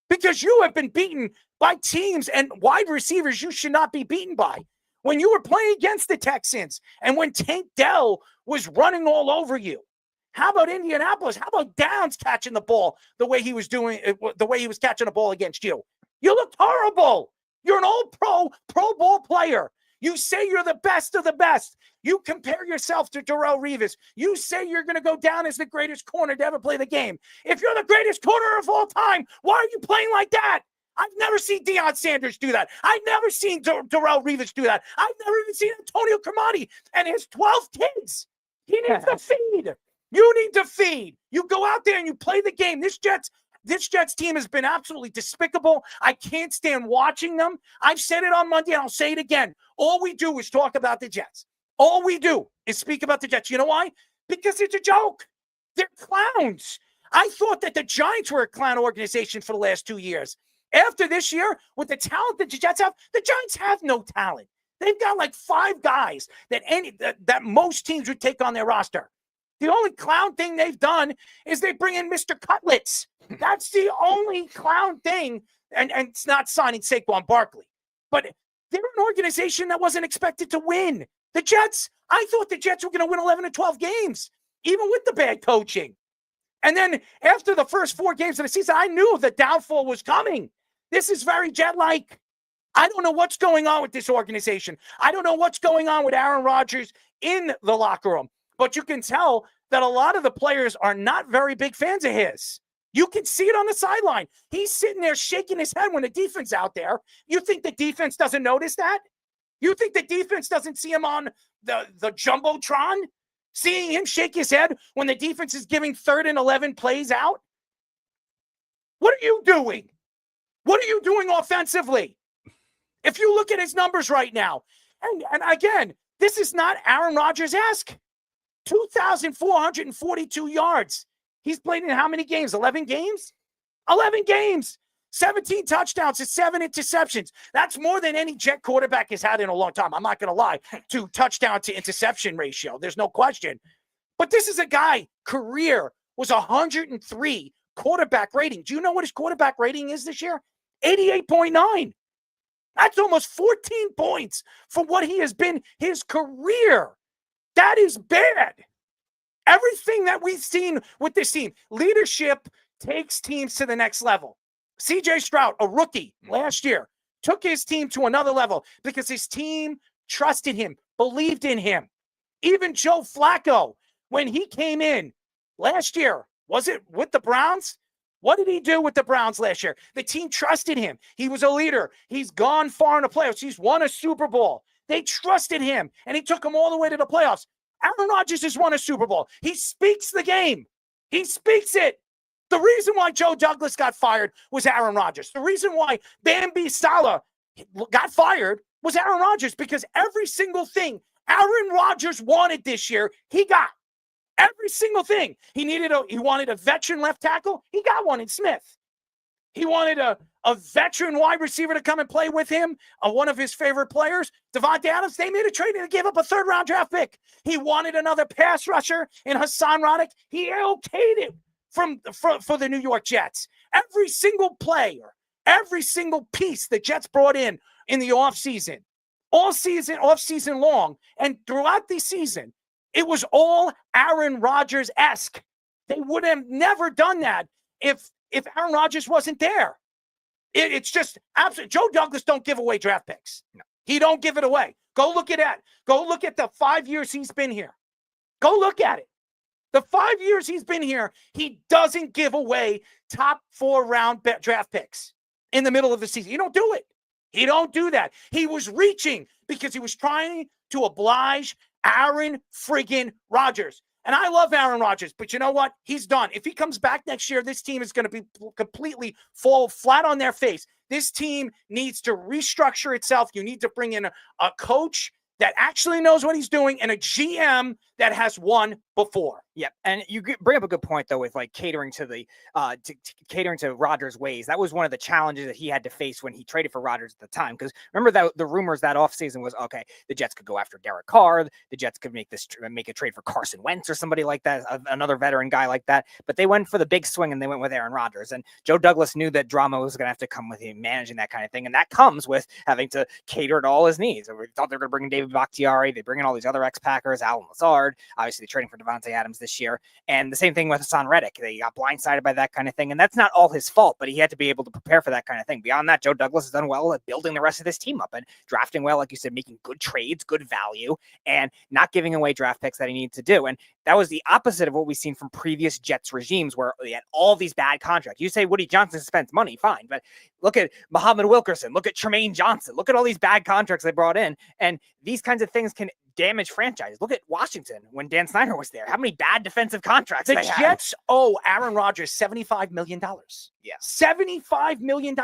Because you have been beaten by teams and wide receivers you should not be beaten by. When you were playing against the Texans and when Tank Dell was running all over you. How about Indianapolis? How about Downs catching the ball the way he was doing, the way he was catching the ball against you? You looked horrible. You're an old pro ball player. You say you're the best of the best. You compare yourself to Darrelle Revis. You say you're going to go down as the greatest corner to ever play the game. If you're the greatest corner of all time, why are you playing like that? I've never seen Deion Sanders do that. I've never seen Darrelle Revis do that. I've never even seen Antonio Cromartie and his 12 kids. He needs to feed. You need to feed. You go out there and you play the game. This Jets team has been absolutely despicable. I can't stand watching them. I've said it on Monday and I'll say it again. All we do is talk about the Jets. All we do is speak about the Jets. You know why? Because it's a joke. They're clowns. I thought that the Giants were a clown organization for the last 2 years. After this year, with the talent that the Jets have, the Giants have no talent. They've got like 5 guys that most teams would take on their roster. The only clown thing they've done is they bring in Mr. Cutlets. That's the only clown thing, and it's not signing Saquon Barkley. But they're an organization that wasn't expected to win. The Jets, I thought the Jets were going to win 11 or 12 games, even with the bad coaching. And then after the first 4 games of the season, I knew the downfall was coming. This is very Jet-like. I don't know what's going on with this organization. I don't know what's going on with Aaron Rodgers in the locker room. But you can tell that a lot of the players are not very big fans of his. You can see it on the sideline. He's sitting there shaking his head when the defense out there. You think the defense doesn't notice that? You think the defense doesn't see him on the Jumbotron? Seeing him shake his head when the defense is giving 3rd and 11 plays out? What are you doing? What are you doing offensively? If you look at his numbers right now, and again, this is not Aaron Rodgers-esque. 2,442 yards. He's played in how many games? 11 games? 11 games. 17 touchdowns and 7 interceptions. That's more than any Jet quarterback has had in a long time. I'm not going to lie. To touchdown to interception ratio. There's no question. But this is a guy, career was 103 quarterback rating. Do you know what his quarterback rating is this year? 88.9. That's almost 14 points for what he has been his career. That is bad. Everything that we've seen with this team, leadership takes teams to the next level. C.J. Stroud, a rookie last year, took his team to another level because his team trusted him, believed in him. Even Joe Flacco, when he came in last year, was it with the Browns? What did he do with the Browns last year? The team trusted him. He was a leader. He's gone far in the playoffs. He's won a Super Bowl. They trusted him, and he took them all the way to the playoffs. Aaron Rodgers has won a Super Bowl. He speaks the game. He speaks it. The reason why Joe Douglas got fired was Aaron Rodgers. The reason why Bambi Salah got fired was Aaron Rodgers, because every single thing Aaron Rodgers wanted this year, he got. Every single thing. He wanted a veteran left tackle. He got one in Smith. He wanted a veteran wide receiver to come and play with him, one of his favorite players, Davante Adams. They made a trade and gave up a 3rd-round draft pick. He wanted another pass rusher in Hassan Reddick. He okayed it for the New York Jets. Every single player, every single piece the Jets brought in the offseason, off-season long, and throughout the season, it was all Aaron Rodgers-esque. They would have never done that if Aaron Rodgers wasn't there. It's just absolute. Joe Douglas don't give away draft picks. No. He don't give it away. Go look at that. Go look at the 5 years he's been here. Go look at it. The 5 years he's been here, he doesn't give away top 4-round draft picks in the middle of the season. He don't do it. He don't do that. He was reaching because he was trying to oblige Aaron friggin' Rodgers. And I love Aaron Rodgers, but you know what? He's done. If he comes back next year, this team is going to be completely fall flat on their face. This team needs to restructure itself. You need to bring in a coach that actually knows what he's doing and a GM that has won before. Yep, and you bring up a good point though with like catering to the catering to Rodgers' ways. That was one of the challenges that he had to face when he traded for Rodgers at the time. Because remember that the rumors that offseason was okay, the Jets could go after Derek Carr, the Jets could make a trade for Carson Wentz or somebody like that, another veteran guy like that. But they went for the big swing and they went with Aaron Rodgers. And Joe Douglas knew that drama was going to have to come with him managing that kind of thing, and that comes with having to cater to all his needs. We thought they were going to bring in David Bakhtiari, they bring in all these other ex-Packers, Alan Lazard, obviously they're trading for Devontae Adams this year. And the same thing with Hassan Reddick. They got blindsided by that kind of thing. And that's not all his fault, but he had to be able to prepare for that kind of thing. Beyond that, Joe Douglas has done well at building the rest of this team up and drafting well, like you said, making good trades, good value, and not giving away draft picks that he needs to do. And that was the opposite of what we've seen from previous Jets regimes where they had all these bad contracts. You say Woody Johnson spends money, fine. But look at Muhammad Wilkerson. Look at Tremaine Johnson. Look at all these bad contracts they brought in. And these kinds of things can damage franchises. Look at Washington when Dan Snyder was there. How many bad defensive contracts The they had? Jets owe Aaron Rodgers $75 million. Yeah. $75 million.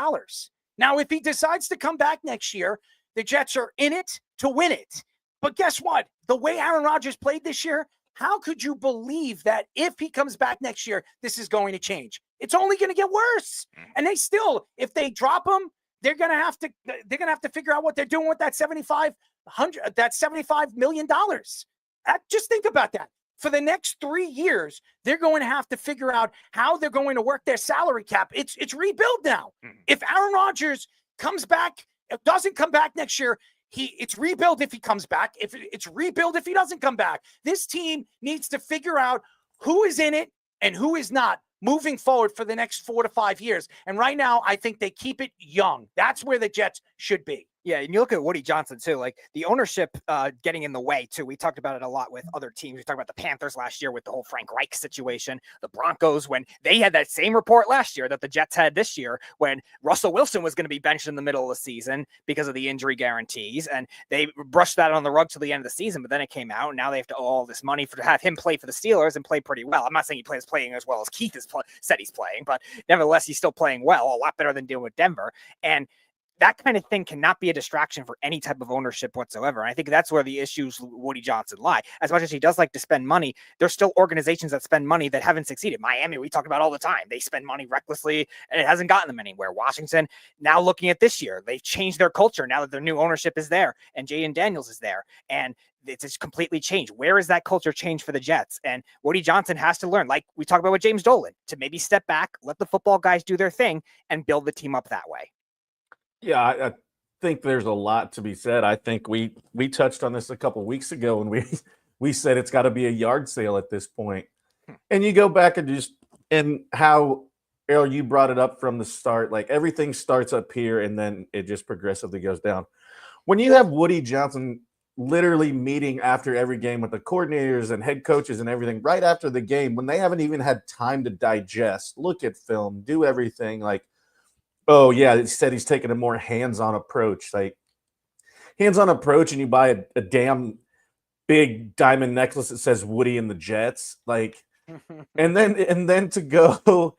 Now, if he decides to come back next year, the Jets are in it to win it. But guess what? The way Aaron Rodgers played this year, how could you believe that if he comes back next year, this is going to change? It's only going to get worse. And they still, if they drop him, they're going to have to figure out what they're doing with that $75 million. Just think about that. For the next 3 years, they're going to have to figure out how they're going to work their salary cap. It's rebuild now. If Aaron Rodgers comes back, doesn't come back next year, it's rebuild if he comes back. If it's rebuild if he doesn't come back. This team needs to figure out who is in it and who is not moving forward for the next 4 to 5 years. And right now, I think they keep it young. That's where the Jets should be. Yeah, and you look at Woody Johnson, too, like the ownership getting in the way, too. We talked about it a lot with other teams. We talked about the Panthers last year with the whole Frank Reich situation, the Broncos, when they had that same report last year that the Jets had this year when Russell Wilson was going to be benched in the middle of the season because of the injury guarantees, and they brushed that on the rug till the end of the season, but then it came out, and now they have to owe all this money to have him play for the Steelers and play pretty well. I'm not saying he playing as well as Keith said he's playing, but nevertheless, he's still playing well, a lot better than dealing with Denver, and that kind of thing cannot be a distraction for any type of ownership whatsoever. And I think that's where the issues with Woody Johnson lie. As much as he does like to spend money, there's still organizations that spend money that haven't succeeded. Miami, we talk about all the time. They spend money recklessly and it hasn't gotten them anywhere. Washington, now looking at this year, they've changed their culture now that their new ownership is there and Jaden Daniels is there. And it's just completely changed. Where is that culture change for the Jets? And Woody Johnson has to learn, like we talked about with James Dolan, to maybe step back, let the football guys do their thing and build the team up that way. Yeah, I think there's a lot to be said. I think we touched on this a couple weeks ago, and we said it's got to be a yard sale at this point. And you go back and how, Errol, you brought it up from the start. Like everything starts up here, and then it just progressively goes down. When you have Woody Johnson literally meeting after every game with the coordinators and head coaches and everything right after the game, when they haven't even had time to digest, look at film, do everything, like, oh, yeah, it said he's taking a more hands-on approach. Like, hands-on approach, and you buy a damn big diamond necklace that says Woody and the Jets. Like, and then to go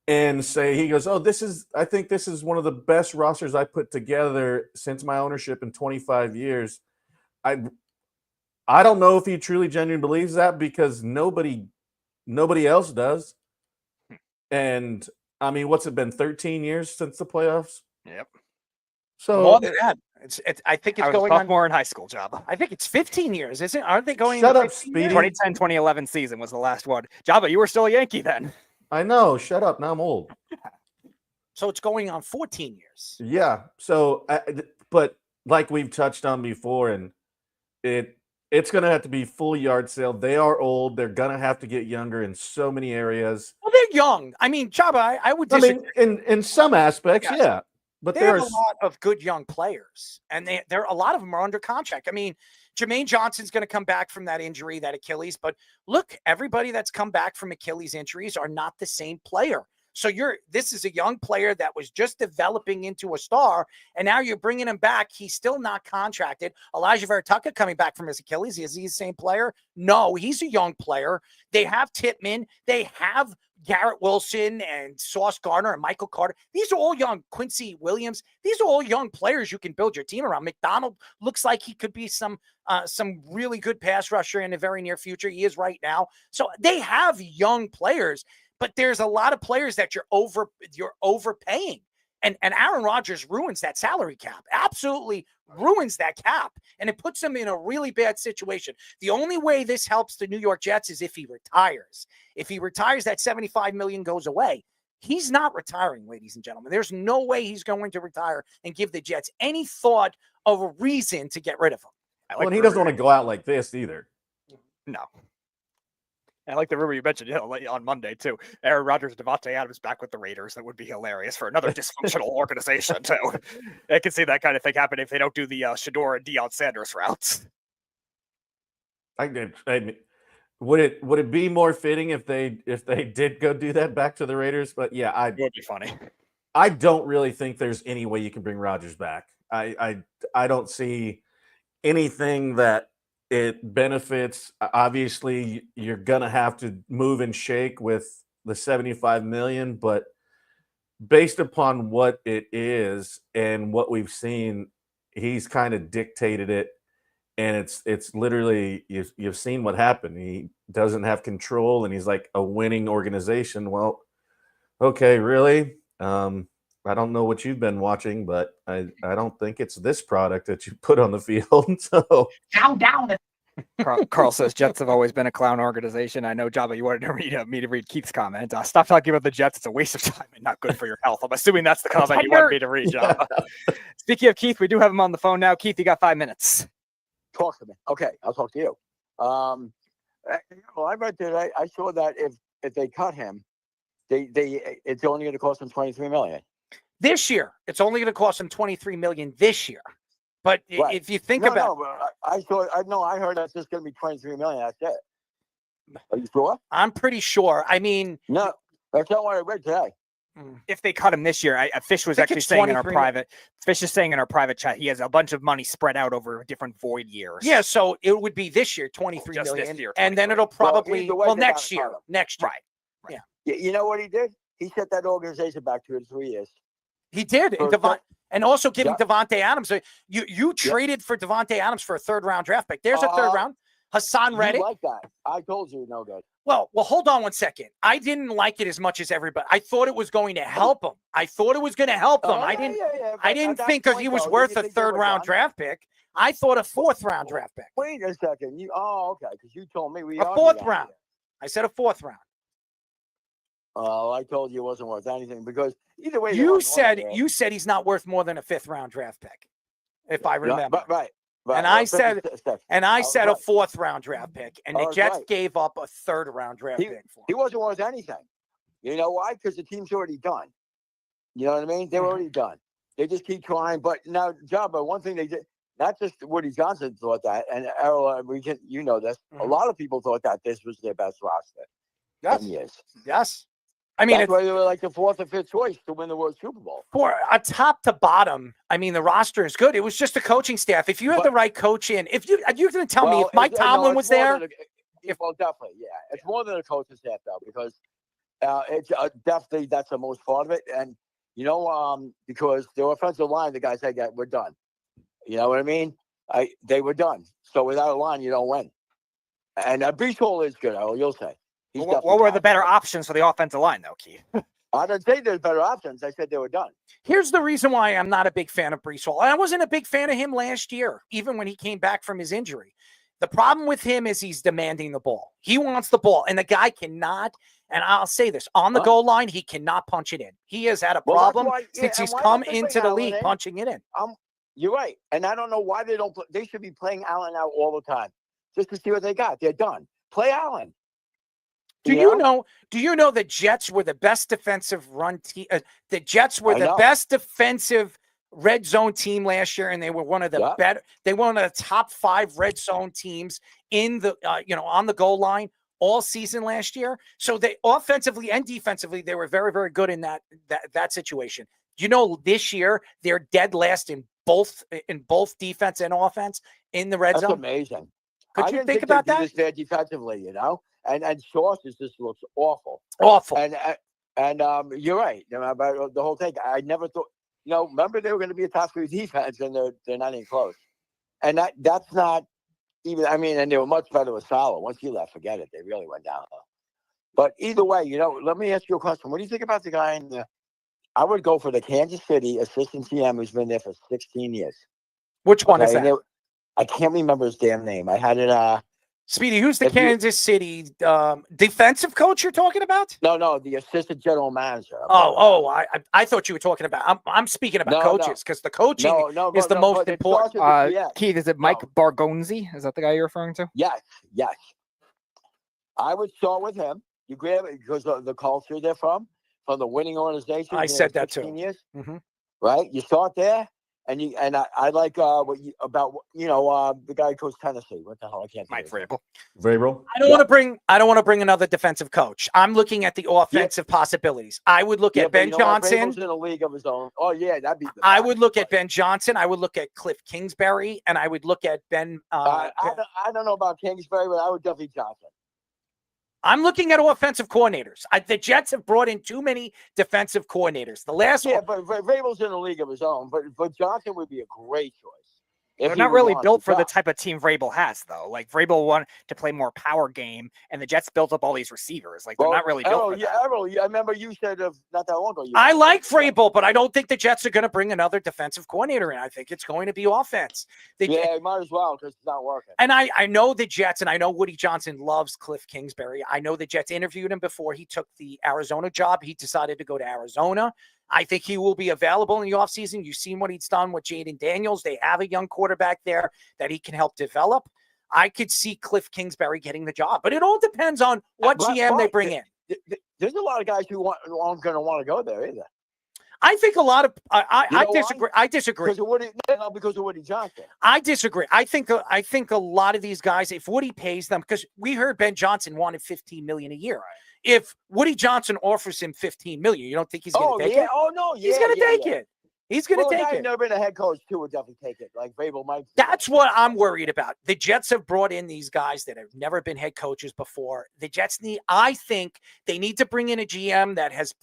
and say, he goes, oh, I think this is one of the best rosters I put together since my ownership in 25 years. I don't know if he truly genuinely believes that because nobody else does. And I mean, what's it been, 13 years since the playoffs? Yep. So more than that. I think it's going on more in high school, Jabba. I think it's 15 years, isn't it? Aren't they going? Shut up, 15 Speedy. years? 2010-2011 season was the last one. Jabba, you were still a Yankee then. I know. Shut up. Now I'm old. So it's going on 14 years. Yeah. So, but like we've touched on before, and it's going to have to be full yard sale. They are old. They're going to have to get younger in so many areas. Well, they're young. I mean, Chaba, I would disagree. I mean, in some aspects, Yes. yeah. But They have there's a lot of good young players, and a lot of them are under contract. I mean, Jermaine Johnson's going to come back from that injury, that Achilles. But look, everybody that's come back from Achilles injuries are not the same player. So this is a young player that was just developing into a star, and now you're bringing him back. He's still not contracted. Elijah Vera-Tucker coming back from his Achilles. Is he the same player? No, he's a young player. They have Tippmann. They have Garrett Wilson and Sauce Gardner and Michael Carter. These are all young. Quincy Williams. These are all young players you can build your team around. McDonald looks like he could be some really good pass rusher in the very near future. He is right now. So they have young players, but there's a lot of players that you're overpaying. And Aaron Rodgers ruins that salary cap, absolutely ruins that cap, and it puts him in a really bad situation. The only way this helps the New York Jets is if he retires. If he retires, that $75 million goes away. He's not retiring, ladies and gentlemen. There's no way he's going to retire and give the Jets any thought of a reason to get rid of him. Well, and he doesn't want to go out like this either. No. I like the rumor you mentioned on Monday, too. Aaron Rodgers, Devontae Adams back with the Raiders. That would be hilarious for another dysfunctional organization, too. I can see that kind of thing happen if they don't do the Shador and Deion Sanders routes. Would it be more fitting if they did go do that back to the Raiders? But yeah, it would be funny. I don't really think there's any way you can bring Rodgers back. I don't see anything that it benefits. Obviously, you're gonna have to move and shake with the $75 million, but based upon what it is and what we've seen, he's kind of dictated it, and it's literally you've seen what happened. He doesn't have control, and he's like a winning organization. Well, okay, really? I don't know what you've been watching, but I don't think it's this product that you put on the field. So calm down. Carl says Jets have always been a clown organization. I know, Jabba, you wanted to read me to read Keith's comment. Stop talking about the Jets. It's a waste of time and not good for your health. I'm assuming that's the comment you wanted me to read, Jabba. Speaking of Keith, we do have him on the phone now. Keith, you got 5 minutes. Talk to me. Okay, I'll talk to you. Well, I read that I saw that if they cut him, it's only going to cost them $23 million. This year, it's only going to cost them $23 million this year. But right. If you think about it, I heard that's just going to be $23 million. That's it. Are you sure? I'm pretty sure. I mean, no, that's not what I read today. If they cut him this year, Fish was actually saying in our private. Fish is saying in our private chat he has a bunch of money spread out over different void years. Yeah, so it would be this year $23 million, this year, and then it'll probably next year. Right. Yeah. You know what he did? He set that organization back 2 to 3 years. He did, and also giving Devontae Adams. You traded for Devontae Adams for a 3rd-round draft pick. There's a 3rd round. Hassan Reddick. Like that? I told you no good. Well, hold on 1 second. I didn't like it as much as everybody. I thought it was going to help him. I didn't think he was worth a 3rd-round draft pick. I thought a 4th-round draft pick. Wait a second. Okay, because you told me a 4th round. I said a 4th round. Oh, I told you it wasn't worth anything because either way. You said he's not worth more than a 5th-round draft pick, if I remember. Right. And I said a 4th-round draft pick, and the Jets gave up a 3rd-round draft pick for him. He wasn't worth anything. You know why? Because the team's already done. You know what I mean? They're already done. They just keep trying. But now, Jabba, one thing they did, not just Woody Johnson thought that, and Errol, you know this. A lot of people thought that this was their best roster. Yes. I mean, that's why they were like the 4th or 5th choice to win the World Super Bowl. For a top to bottom, I mean, the roster is good. It was just the coaching staff. If you had the right coach in, you're going to tell me if Mike Tomlin was there. Well, definitely, yeah. It's more than a coaching staff, though, because it's definitely that's the most part of it. And, because the offensive line, the guys said, we're done. You know what I mean? They were done. So without a line, you don't win. And Breece Hall is good, you'll say. What were the better options for the offensive line, though, Keith? I didn't say there's better options. I said they were done. Here's the reason why I'm not a big fan of Breece Hall. I wasn't a big fan of him last year, even when he came back from his injury. The problem with him is he's demanding the ball. He wants the ball, and the guy cannot, and I'll say this, on the goal line, he cannot punch it in. He has had a problem since he's come into the league punching it in. You're right. And I don't know why they don't. They should be playing Allen out all the time just to see what they got. They're done. Play Allen. Do you know the Jets were the best defensive run team? The Jets were the best defensive red zone team last year, and they were one of the better. They were one of the top 5 red zone teams in the on the goal line all season last year. So they offensively and defensively, they were very, very good in that situation. You know, this year they're dead last in both defense and offense in the red That's zone. amazing. Could I you didn't think about they'd do that? this there defensively, you know, and Sauces just looks awful. Awful. And you're right about the whole thing. I never thought, you know, remember they were going to be a top 3 defense, and they're not even close. And that's not even. I mean, and they were much better with Salah. Once he left, forget it. They really went down. But either way, you know, let me ask you a question. What do you think about the guy in the? I would go for the Kansas City assistant GM who's been there for 16 years. Which one is that? I can't remember his damn name. I had it. Speedy, who's the Kansas City defensive coach you're talking about? No, the assistant general manager. I thought you were talking about. I'm speaking about coaches because the coaching is the most important. Keith, is it Mike Bargonzi? Is that the guy you're referring to? Yes. I would start with him. You grab it because of the culture they're from the winning organization. I said that too. Years, mm-hmm. Right? You start there, and I like the guy who coached Tennessee. What the hell? I can't. Mike Vrabel. Vrabel. I don't want to bring another defensive coach. I'm looking at the offensive possibilities. I would look at Ben Johnson. Vrabel's in a league of his own. Oh yeah, that'd be. I would look at Ben Johnson. I would look at Cliff Kingsbury, and I would look at Ben. I don't know about Kingsbury, but I would definitely Johnson. I'm looking at offensive coordinators. The Jets have brought in too many defensive coordinators. The last one. But Vrabel's in a league of his own. But Johnson would be a great choice. They're not really built for the type of team Vrabel has, though. Like, Vrabel wanted to play more power game, and the Jets built up all these receivers. Like, they're not really built for that. Errol, I remember you said not that long ago. I like Vrabel, but I don't think the Jets are going to bring another defensive coordinator in. I think it's going to be offense. Might as well because it's not working. And I know the Jets, and I know Woody Johnson loves Cliff Kingsbury. I know the Jets interviewed him before he took the Arizona job. He decided to go to Arizona. I think he will be available in the offseason. You've seen what he's done with Jaden Daniels. They have a young quarterback there that he can help develop. I could see Cliff Kingsbury getting the job, but it all depends on what GM they bring in. There's a lot of guys who aren't going to want to go there either. I think a lot of I disagree. I disagree because of Woody Johnson. I disagree. I think a lot of these guys, if Woody pays them, because we heard Ben Johnson wanted $15 million a year. If Woody Johnson offers him $15 million, you don't think he's going to take it? Oh no, he's going to take it. He's going to take it. Never been a head coach too would definitely take it. Like Vrabel might. That's what I'm worried about. The Jets have brought in these guys that have never been head coaches before. The Jets I think they need to bring in a GM that has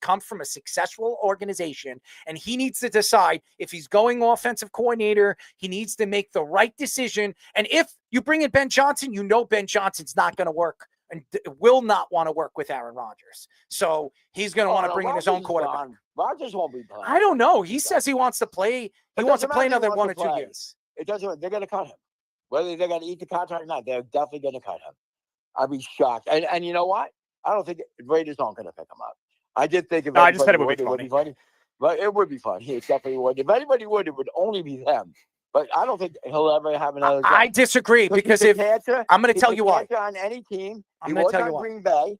come from a successful organization, and he needs to decide if he's going offensive coordinator. He needs to make the right decision. And if you bring in Ben Johnson, you know Ben Johnson's not going to work and will not want to work with Aaron Rodgers. So he's going to want to bring in his own quarterback. Rodgers won't be playing. I don't know. He says he wants to play. He wants to play another 1 or 2 years. It doesn't. They're going to cut him. Whether they're going to eat the contract or not, they're definitely going to cut him. I'd be shocked. And you know what? I don't think Raiders aren't going to pick him up. I did think if I just said it would be funny. But it would be fun. It definitely would. If anybody would, it would only be them. But I don't think he'll ever have another job. I disagree because I'm going to tell you why. On any team, I'm going to tell you why. Green Bay,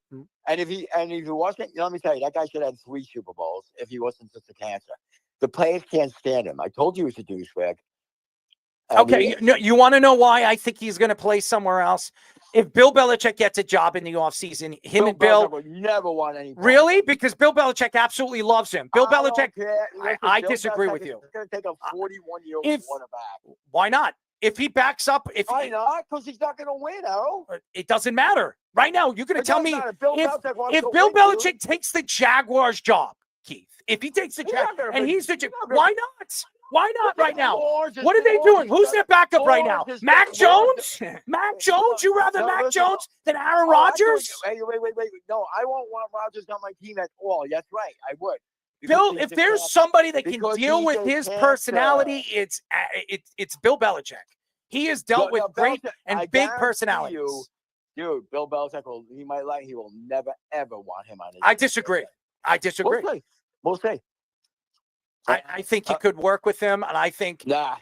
and if he wasn't, let me tell you, that guy should have 3 Super Bowls if he wasn't such a cancer. The players can't stand him. I told you he was a douchebag. Okay, you want to know why I think he's going to play somewhere else? If Bill Belichick gets a job in the offseason, Bill would never want any. Really? Because Bill Belichick absolutely loves him. Bill Belichick. I disagree with you. It's going to take a 41-year-old quarterback. Why not? If he backs up, why not? Because he's not going to win, Errol. It doesn't matter. Right now, you're going to tell me if Bill Belichick takes the Jaguars job, Keith. If he takes the Jaguars and he's the why not? Why not right now? What are they doing? Who's their backup right now? Mac Jones? Mac Jones? You rather Mac Jones than Aaron Rodgers? Wait. No, I won't want Rodgers on my team at all. That's right. I would. Bill, if there's somebody that can deal with his personality, it's Bill Belichick. He has dealt with great and big personalities. Dude, Bill Belichick he will never ever want him on his team. I disagree. We'll see. I think he could work with him, and I think I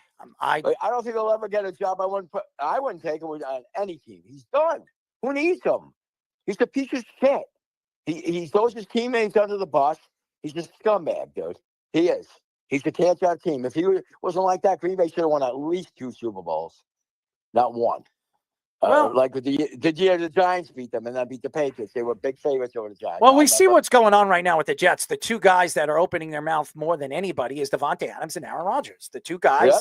don't think he'll ever get a job. I wouldn't take him on any team. He's done. Who needs him? He's a piece of shit. He throws his teammates under the bus. He's a scumbag, dude. He is. He's the cancer team. If he wasn't like that, Green Bay should have won at least 2 Super Bowls, not 1. Like the year the Giants beat them and then beat the Patriots. They were big favorites over the Giants. Well, we see what's going on right now with the Jets. The two guys that are opening their mouth more than anybody is Davante Adams and Aaron Rodgers. The two guys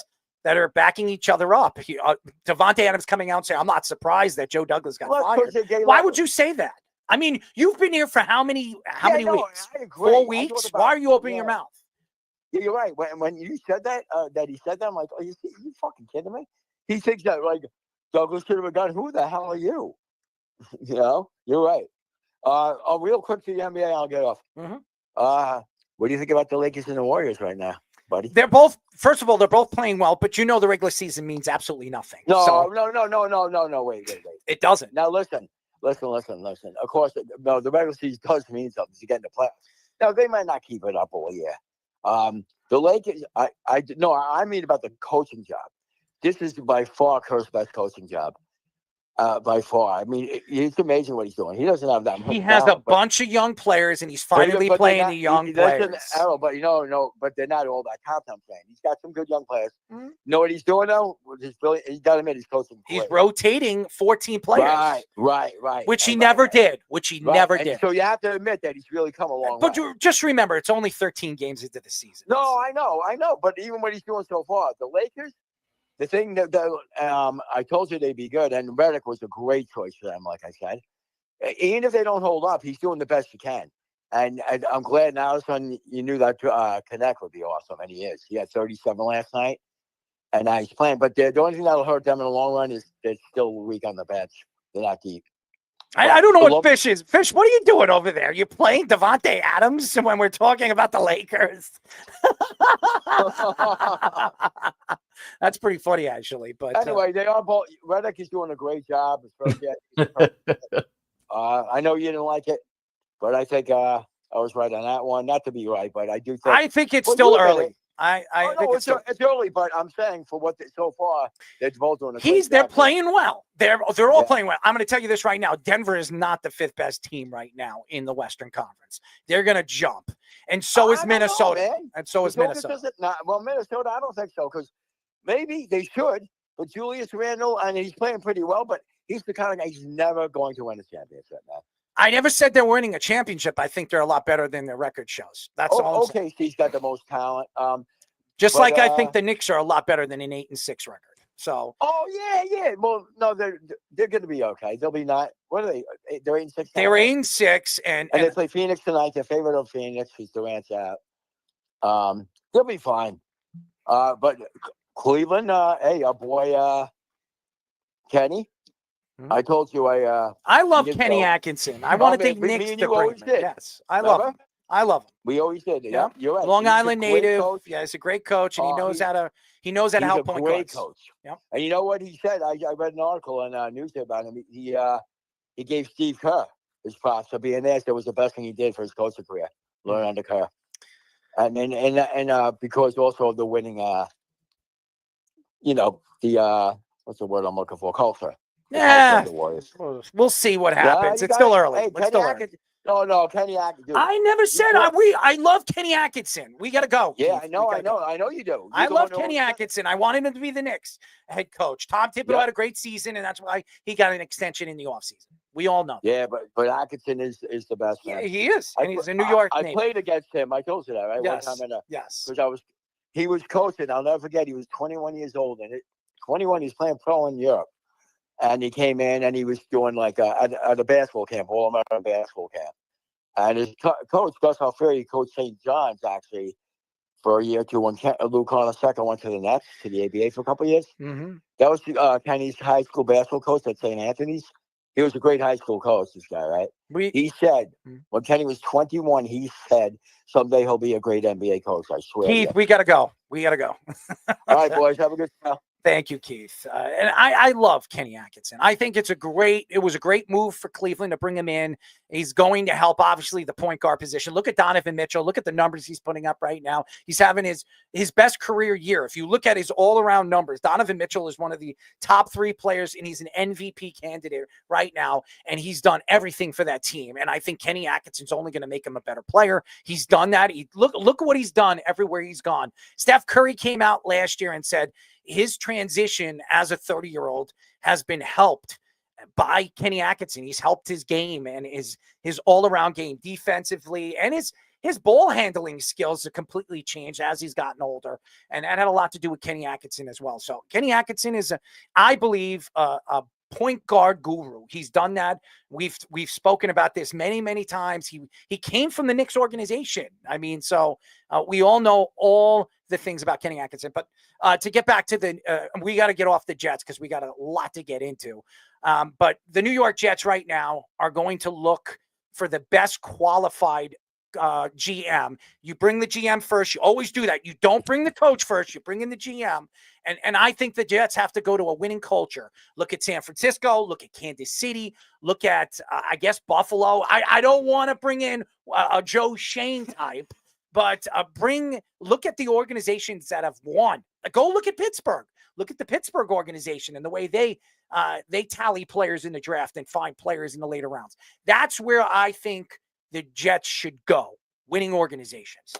that are backing each other up. Davante Adams coming out and saying, I'm not surprised that Joe Douglas got fired. Why would you say that? I mean, you've been here for how many weeks? 4 weeks? Why are you opening your mouth? Yeah, you're right. When you said that, he said that, I'm like, you fucking kidding me? He thinks that, like, Douglas should have gone, who the hell are you? You know, you're right. Real quick to the NBA, I'll get off. What do you think about the Lakers and the Warriors right now, buddy? They're both, first of all, they're both playing well, but you know the regular season means absolutely nothing. No, wait. It doesn't. Now, listen. Of course, no, the regular season does mean something to get in the playoffs. Now, they might not keep it up all year. The Lakers, I mean about the coaching job. This is by far Kerr's best coaching job. By far. I mean, it's amazing what he's doing. He doesn't have that much. He has a bunch of young players, and he's finally playing the young players. But but they're not all that top. I'm saying he's got some good young players. You know what he's doing though? He's got to admit he's coaching. He's rotating 14 players. Right. Which he never did. Never did. So you have to admit that he's really come a long way. But just remember, it's only 13 games into the season. No, I know. But even what he's doing so far, the Lakers. The thing that I told you they'd be good, and Redick was a great choice for them, like I said. Even if they don't hold up, he's doing the best he can. And I'm glad now, son, you knew that Connect would be awesome, and he is. He had 37 last night, and now he's playing. But the only thing that'll hurt them in the long run is they're still weak on the bench. They're not deep. I don't know what Fish is. Fish, what are you doing over there? You're playing Davante Adams when we're talking about the Lakers. That's pretty funny, actually. But anyway, they are both. Redick is doing a great job. I know you didn't like it, but I think I was right on that one. Not to be right, but I do think. I think it's still early. I think it's early, but I'm saying for what so far they're both doing. They're playing well. They're all playing well. I'm going to tell you this right now. Denver is not the 5th best team right now in the Western Conference. They're going to jump, and so is Minnesota. And so is Minnesota. Minnesota, I don't think so because maybe they should. But Julius Randle, and he's playing pretty well, but he's the kind of guy he's never going to win a championship, man. I never said they're winning a championship. I think they're a lot better than their record shows. That's all I'm saying. He's got the most talent. I think the Knicks are a lot better than an 8-6 record. So. Oh yeah. Well, no, they're going to be okay. They'll be not. What are they? They're 8-6. They were 8-6, and they play Phoenix tonight. They're favorite of Phoenix because Durant's out. They'll be fine. But Cleveland, hey, our boy Kenny. I told you I love Kenny Atkinson. I want to think Knicks to bring him. Yes, I love him. We always did. Yeah, you're right. Long Island native. Yeah, he's a great coach, and he knows how to help point guards. Great coach. Yeah. And you know what he said? I read an article in Newsday about him. He gave Steve Kerr his props for being there. That was the best thing he did for his coaching career. Learn under Kerr, and because also of the winning. What's the word I'm looking for? Culture. Yeah, we'll see what happens. It's still early. Hey, No, Kenny Atkinson. I never said I love Kenny Atkinson. We got to go. Yeah, Keith. I know you do. I love Kenny Atkinson. I wanted him to be the Knicks head coach. Tom Thibodeau had a great season, and that's why he got an extension in the offseason. We all know. Yeah, but Atkinson is the best. Yeah, he is. And he's a New York I played against him. I told you that, right? Yes. One time yes. Because he was coaching. I'll never forget. He was 21 years old, and 21, he's playing pro in Europe. And he came in and he was doing like at a basketball camp, All-American basketball camp. And his coach, Gus Alfieri, coached St. John's actually for a year or two when Lou Carnesecca went to the Nets, to the ABA for a couple of years. Mm-hmm. That was Kenny's high school basketball coach at St. Anthony's. He was a great high school coach, this guy, right? He said, when Kenny was 21, he said, someday he'll be a great NBA coach, I swear. Keith, we got to go. All right, boys, have a good time. Thank you, Keith. And I love Kenny Atkinson. I think it was a great move for Cleveland to bring him in. He's going to help, obviously, the point guard position. Look at Donovan Mitchell. Look at the numbers he's putting up right now. He's having his best career year. If you look at his all-around numbers, Donovan Mitchell is one of the top 3 players, and he's an MVP candidate right now, and he's done everything for that team. And I think Kenny Atkinson's only going to make him a better player. He's done that. Look at what he's done everywhere he's gone. Steph Curry came out last year and said his transition as a 30-year-old has been helped by Kenny Atkinson. He's helped his game and his all-around game defensively, and his ball handling skills have completely changed as he's gotten older, and that had a lot to do with Kenny Atkinson as well. So Kenny Atkinson is, I believe, a point guard guru. He's done that. We've spoken about this many times. He came from the Knicks organization. I mean, so we all know all the things about Kenny Atkinson. But to get back to we got to get off the Jets because we got a lot to get into. But the New York Jets right now are going to look for the best qualified GM. You bring the GM first. You always do that. You don't bring the coach first. You bring in the GM. And I think the Jets have to go to a winning culture. Look at San Francisco. Look at Kansas City. Look at, I guess, Buffalo. I don't want to bring in a Joe Shane type, but look at the organizations that have won. Go look at Pittsburgh. Look at the Pittsburgh organization and the way they tally players in the draft and find players in the later rounds. That's where I think the Jets should go, winning organizations.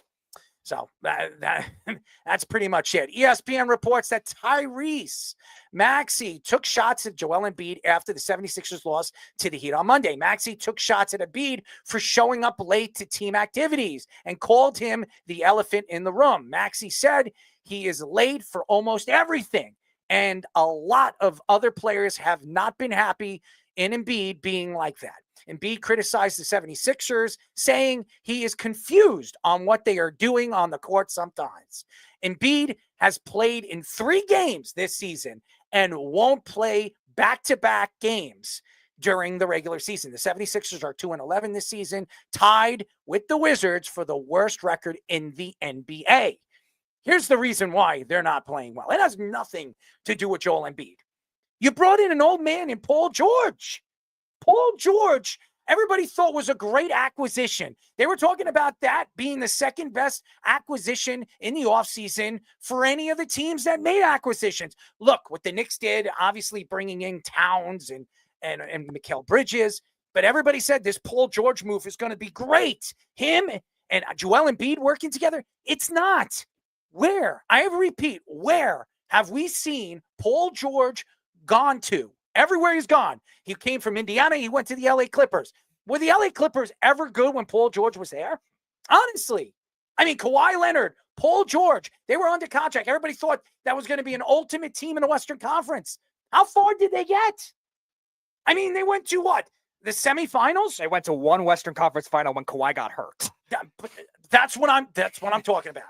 So that's pretty much it. ESPN reports that Tyrese Maxey took shots at Joel Embiid after the 76ers lost to the Heat on Monday. Maxey took shots at Embiid for showing up late to team activities and called him the elephant in the room. Maxey said he is late for almost everything, and a lot of other players have not been happy in Embiid being like that. Embiid criticized the 76ers, saying he is confused on what they are doing on the court sometimes. Embiid has played in 3 games this season and won't play back-to-back games during the regular season. The 76ers are 2-11 this season, tied with the Wizards for the worst record in the NBA. Here's the reason why they're not playing well. It has nothing to do with Joel Embiid. You brought in an old man in Paul George. Paul George, everybody thought was a great acquisition. They were talking about that being the second best acquisition in the offseason for any of the teams that made acquisitions. Look, what the Knicks did, obviously bringing in Towns and Mikal Bridges, but everybody said this Paul George move is going to be great. Him and Joel Embiid working together, it's not. Where? I repeat, where have we seen Paul George gone to? Everywhere he's gone. He came from Indiana. He went to the LA Clippers. Were the LA Clippers ever good when Paul George was there? Honestly. I mean, Kawhi Leonard, Paul George, they were under contract. Everybody thought that was going to be an ultimate team in the Western Conference. How far did they get? I mean, they went to what? The semifinals? They went to one Western Conference final when Kawhi got hurt. That's what I'm talking about.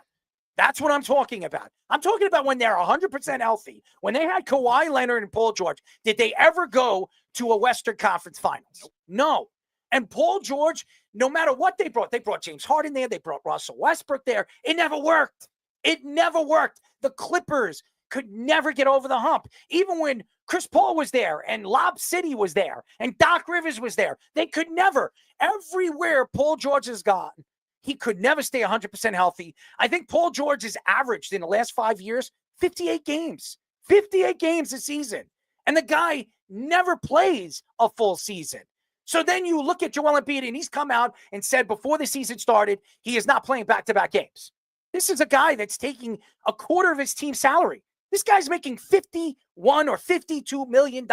That's what I'm talking about. I'm talking about when they're 100% healthy. When they had Kawhi Leonard and Paul George, did they ever go to a Western Conference Finals? No. And Paul George, no matter what they brought James Harden there, they brought Russell Westbrook there. It never worked. It never worked. The Clippers could never get over the hump. Even when Chris Paul was there and Lob City was there and Doc Rivers was there, they could never. Everywhere Paul George has gone, he could never stay 100% healthy. I think Paul George has averaged in the last 5 years 58 games. 58 games a season. And the guy never plays a full season. So then you look at Joel Embiid, and he's come out and said before the season started, he is not playing back-to-back games. This is a guy that's taking a quarter of his team's salary. This guy's making $51 or $52 million.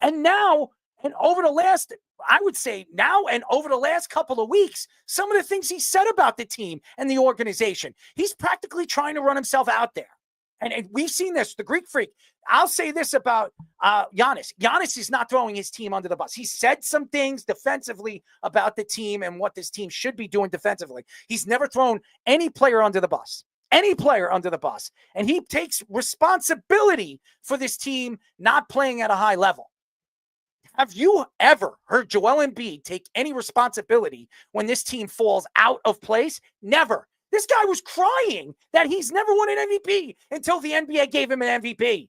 And now, and over the last, I would say now and over the last couple of weeks, some of the things he said about the team and the organization, he's practically trying to run himself out there. And we've seen this, the Greek Freak. I'll say this about Giannis. Giannis is not throwing his team under the bus. He said some things defensively about the team and what this team should be doing defensively. He's never thrown any player under the bus. Any player under the bus. And he takes responsibility for this team not playing at a high level. Have you ever heard Joel Embiid take any responsibility when this team falls out of place? Never. This guy was crying that he's never won an MVP until the NBA gave him an MVP.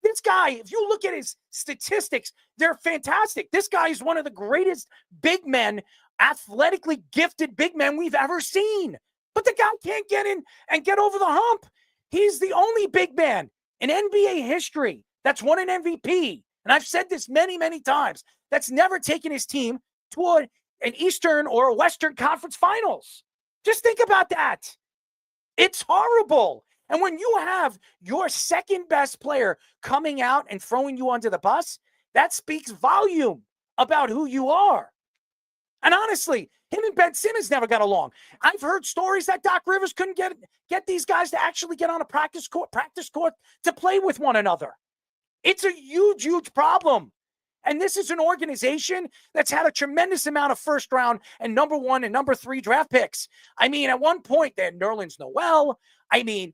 This guy, if you look at his statistics, they're fantastic. This guy is one of the greatest big men, athletically gifted big men we've ever seen. But the guy can't get in and get over the hump. He's the only big man in NBA history that's won an MVP. And I've said this many, many times, that's never taken his team to an Eastern or a Western Conference Finals. Just think about that. It's horrible. And when you have your second best player coming out and throwing you under the bus, That speaks volume about who you are. And honestly, him and Ben Simmons never got along. I've heard stories that Doc Rivers couldn't get these guys to actually get on a practice court to play with one another. It's a huge, huge problem. And this is an organization that's had a tremendous amount of first round and number 1 and number 3 draft picks. I mean, at one point, they had Nerlens Noel. I mean,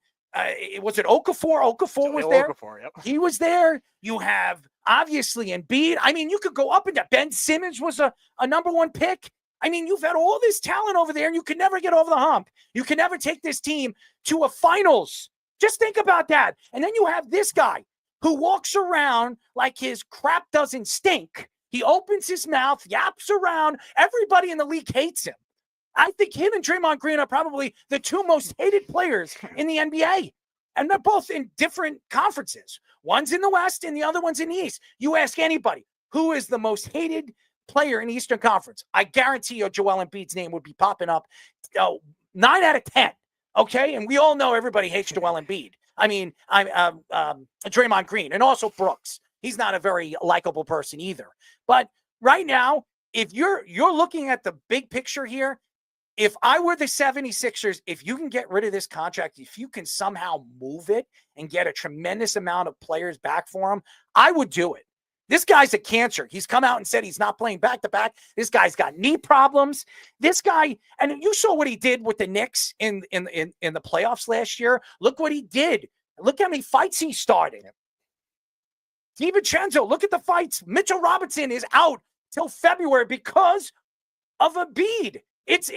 was it Okafor? Okafor was there. Okafor, yep. He was there. You have, obviously, Embiid. I mean, you could go up and down. Ben Simmons was a number 1 pick. I mean, you've had all this talent over there, and you can never get over the hump. You can never take this team to a finals. Just think about that. And then you have this guy who walks around like his crap doesn't stink. He opens his mouth, yaps around. Everybody in the league hates him. I think him and Draymond Green are probably the 2 most hated players in the NBA. And they're both in different conferences. One's in the West and the other one's in the East. You ask anybody, who is the most hated player in the Eastern Conference? I guarantee you Joel Embiid's name would be popping up 9 out of 10. Okay? And we all know everybody hates Joel Embiid. I mean, Draymond Green and also Brooks. He's not a very likable person either. But right now, if you're looking at the big picture here, if I were the 76ers, if you can get rid of this contract, if you can somehow move it and get a tremendous amount of players back for him, I would do it. This guy's a cancer. He's come out and said he's not playing back-to-back. This guy's got knee problems. This guy, and you saw what he did with the Knicks in the playoffs last year. Look what he did. Look how many fights he started. DiVincenzo, look at the fights. Mitchell Robinson is out till February because of Embiid. It's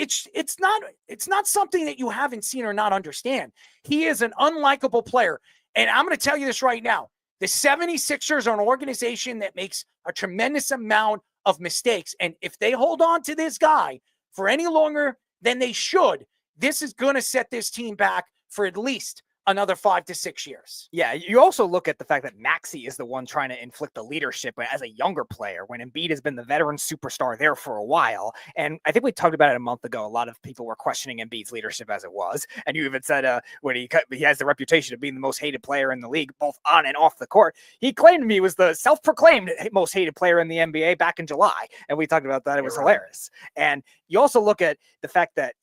not something that you haven't seen or not understand. He is an unlikable player. And I'm going to tell you this right now. The 76ers are an organization that makes a tremendous amount of mistakes. And if they hold on to this guy for any longer than they should, this is going to set this team back for at least another 5 to 6 years. Yeah, you also look at the fact that Maxey is the one trying to inflict the leadership as a younger player when Embiid has been the veteran superstar there for a while. And I think we talked about it a month ago. A lot of people were questioning Embiid's leadership as it was. And you even said when he has the reputation of being the most hated player in the league, both on and off the court. He claimed he was the self-proclaimed most hated player in the NBA back in July. And we talked about that. It was hilarious. And you also look at the fact that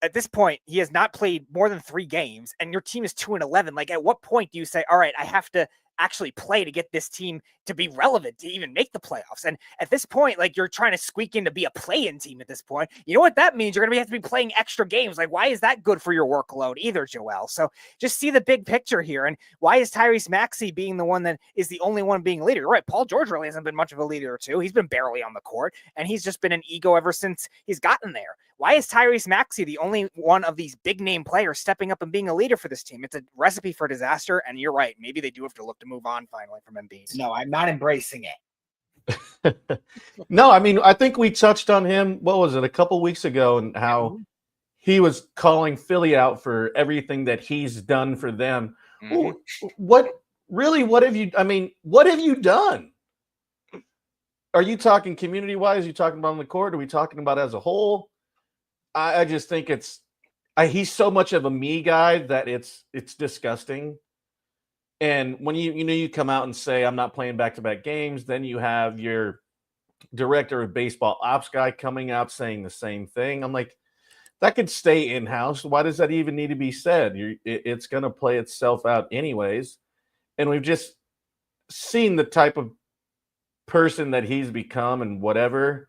at this point, he has not played more than 3 games, and your team is 2-11. Like, at what point do you say, all right, I have to actually play to get this team to be relevant, to even make the playoffs? And at this point, like, you're trying to squeak in to be a play-in team at this point. You know what that means? You're going to have to be playing extra games. Like, why is that good for your workload either, Joel? So just see the big picture here. And why is Tyrese Maxey being the one that is the only one being a leader? You're right, Paul George really hasn't been much of a leader too. He's been barely on the court, and he's just been an ego ever since he's gotten there. Why is Tyrese Maxey the only one of these big-name players stepping up and being a leader for this team? It's a recipe for disaster, and you're right. Maybe they do have to look to move on finally from Embiid. No, I'm not embracing it. No, I mean, I think we touched on him, what was it, a couple weeks ago, and how he was calling Philly out for everything that he's done for them. What have you done? Are you talking community-wise? Are you talking about on the court? Are we talking about as a whole? I just think he's so much of a me guy that it's disgusting. And when you come out and say, I'm not playing back-to-back games, then you have your director of baseball ops guy coming out saying the same thing. I'm like, that could stay in-house. Why does that even need to be said? It's going to play itself out anyways. And we've just seen the type of person that he's become and whatever.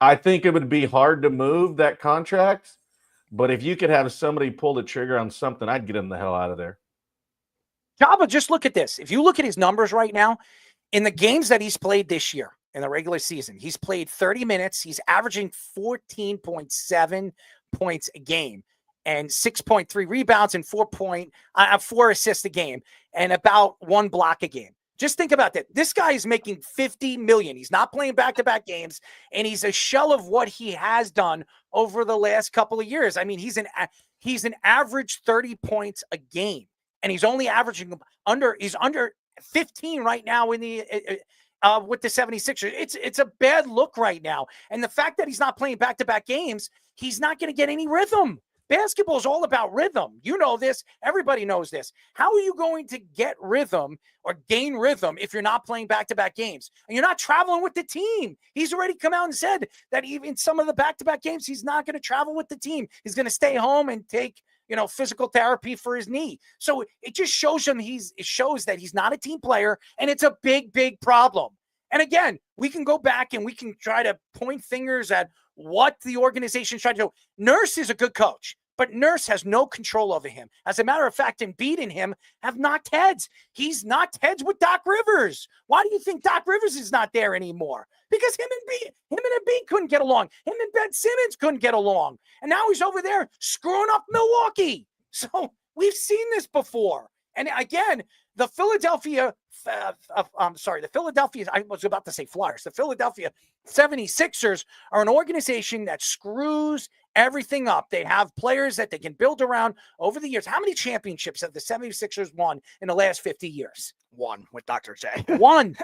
I think it would be hard to move that contract, but if you could have somebody pull the trigger on something, I'd get him the hell out of there. Jabba, just look at this. If you look at his numbers right now, in the games that he's played this year in the regular season, he's played 30 minutes. He's averaging 14.7 points a game and 6.3 rebounds and 4 assists a game and about 1 block a game. Just think about that. This guy is making $50 million. He's not playing back-to-back games, and he's a shell of what he has done over the last couple of years. I mean, he's an average 30 points a game, and he's only averaging under 15 right now in the with the 76ers. It's a bad look right now, and the fact that he's not playing back-to-back games, he's not going to get any rhythm. Basketball is all about rhythm. You know this. Everybody knows this. How are you going to get rhythm or gain rhythm if you're not playing back-to-back games? And you're not traveling with the team. He's already come out and said that even some of the back-to-back games, he's not going to travel with the team. He's going to stay home and take, physical therapy for his knee. So it just shows it shows that he's not a team player, and it's a big, big problem. And again, we can go back and we can try to point fingers at what the organization's trying to do. Nurse is a good coach, but Nurse has no control over him. As a matter of fact, Embiid and him have knocked heads. He's knocked heads with Doc Rivers. Why do you think Doc Rivers is not there anymore? Because him and Embiid couldn't get along. Him and Ben Simmons couldn't get along. And now he's over there screwing up Milwaukee. So we've seen this before. And again, the Philadelphia, I was about to say Flyers. The Philadelphia 76ers are an organization that screws everything up. They have players that they can build around over the years. How many championships have the 76ers won in the last 50 years? One with Dr. J. One.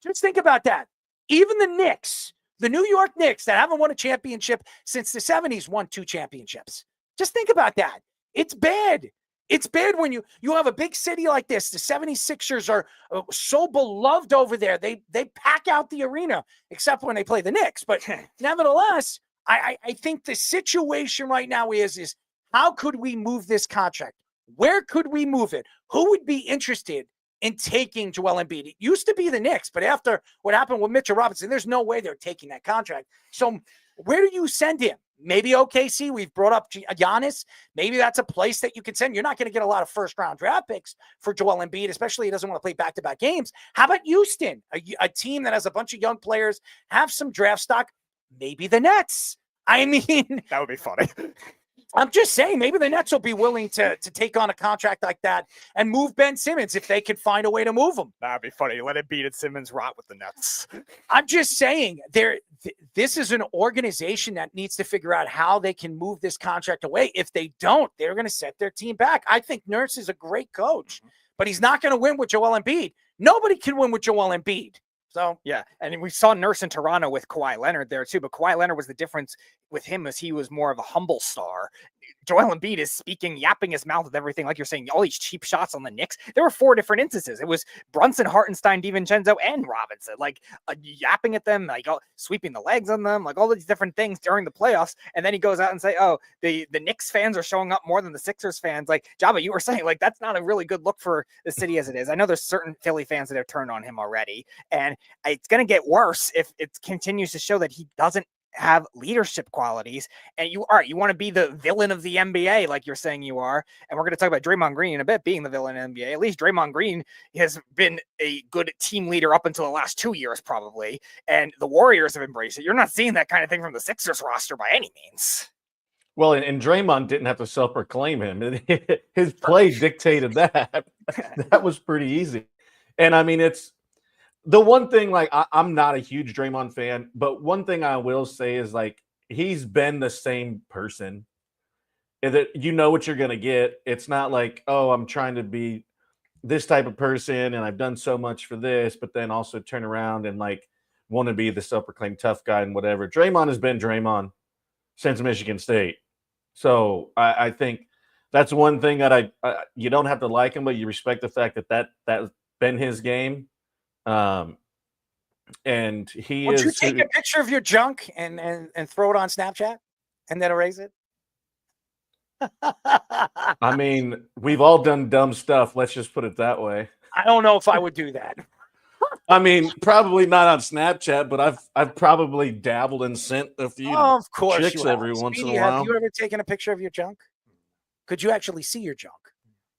Just think about that. Even the Knicks, the New York Knicks that haven't won a championship since the 70s, won 2 championships. Just think about that. It's bad. It's bad when you have a big city like this. The 76ers are so beloved over there. They pack out the arena, except when they play the Knicks. But nevertheless, I think the situation right now is how could we move this contract? Where could we move it? Who would be interested in taking Joel Embiid? It used to be the Knicks, but after what happened with Mitchell Robinson, there's no way they're taking that contract. So where do you send him? Maybe OKC. We've brought up Giannis. Maybe that's a place that you could send. You're not going to get a lot of first-round draft picks for Joel Embiid, especially he doesn't want to play back-to-back games. How about Houston, a team that has a bunch of young players, have some draft stock? Maybe the Nets. I mean, that would be funny. I'm just saying, maybe the Nets will be willing to take on a contract like that and move Ben Simmons if they could find a way to move him. That'd be funny. Let it beat it. Simmons rot with the Nets. I'm just saying, this is an organization that needs to figure out how they can move this contract away. If they don't, they're going to set their team back. I think Nurse is a great coach, but he's not going to win with Joel Embiid. Nobody can win with Joel Embiid. So yeah, and we saw Nurse in Toronto with Kawhi Leonard there too, but Kawhi Leonard was the difference with him as he was more of a humble star. Joel Embiid is yapping his mouth with everything, like you're saying, all these cheap shots on the Knicks. There were 4 different instances. It was Brunson, Hartenstein, DiVincenzo, and Robinson, yapping at them, sweeping the legs on them, all these different things during the playoffs. And then he goes out and say, "Oh, the Knicks fans are showing up more than the Sixers fans." Like Jabba, you were saying, that's not a really good look for the city as it is. I know there's certain Philly fans that have turned on him already, and it's going to get worse if it continues to show that he doesn't have leadership qualities. And you want to be the villain of the NBA, like you're saying you are. And we're going to talk about Draymond Green in a bit being the villain in the NBA. At least Draymond Green has been a good team leader up until the last 2 years, probably. And the Warriors have embraced it. You're not seeing that kind of thing from the Sixers roster by any means. Well, and Draymond didn't have to self-proclaim him. His play dictated that. That was pretty easy. And I mean, it's the one thing, I'm not a huge Draymond fan, but one thing I will say is he's been the same person. That you know what you're going to get. It's not like, oh, I'm trying to be this type of person and I've done so much for this, but then also turn around and want to be the self-proclaimed tough guy and whatever. Draymond has been Draymond since Michigan State. So I think that's one thing that you don't have to like him, but you respect the fact that's been his game. And he Would you take a picture of your junk and throw it on Snapchat and then erase it? I mean, we've all done dumb stuff. Let's just put it that way. I don't know if I would do that. I mean, probably not on Snapchat, but I've probably dabbled and sent a few of course chicks every once in a while. Have you ever taken a picture of your junk? Could you actually see your junk?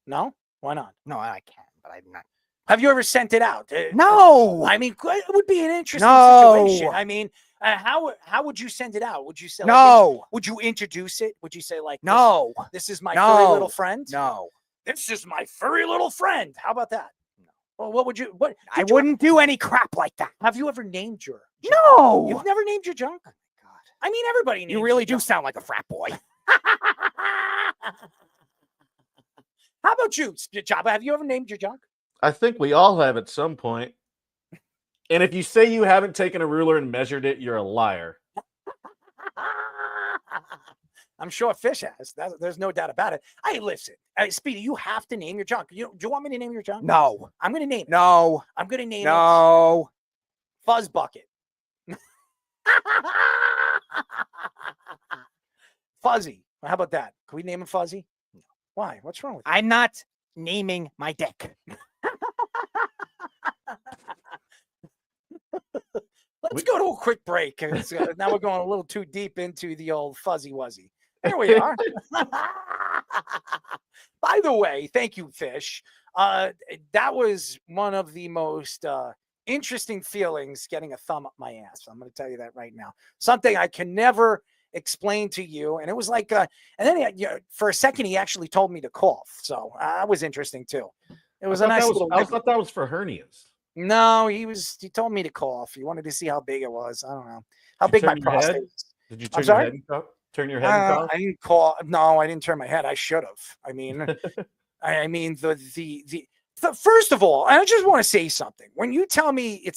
No? Why not? No, I can, but I'm not. Have you ever sent it out? No. I mean, it would be an interesting situation. I mean, how would you send it out? Would you say no? Would you introduce it? Would you say no? This is my furry little friend. No. This is my furry little friend. How about that? No. Well, what would you? I wouldn't do any crap like that. Have you ever named your junk? No. You've never named your junk? Oh my God. I mean, everybody names. You really do sound like a frat boy. How about you, Jabba? Have you ever named your junk? I think we all have at some point. And if you say you haven't taken a ruler and measured it, you're a liar. I'm sure Fish has. There's no doubt about it. Hey, listen, Speedy, you have to name your junk. Do you want me to name your junk? No. I'm going to name it. No. I'm going to name No. it Fuzz Bucket. Fuzzy. How about that? Can we name him Fuzzy? No. Why? What's wrong with you? I'm not naming my dick. Let's go to a quick break. Now we're going a little too deep into the old Fuzzy Wuzzy. There we are. By the way, thank you, Fish. That was one of the most interesting feelings, getting a thumb up my ass. I'm going to tell you that right now. Something I can never explain to you. And it was like, and then for a second, he actually told me to cough. So that was interesting too. It was a nice little. I thought that was for hernias. No, he told me to cough. He wanted to see how big it was. I don't know how big my prostate is. Did you turn your head and cough? Turn your head and cough? I didn't cough. No, I didn't turn my head. I should have. I mean, the first of all, I just want to say something. When you tell me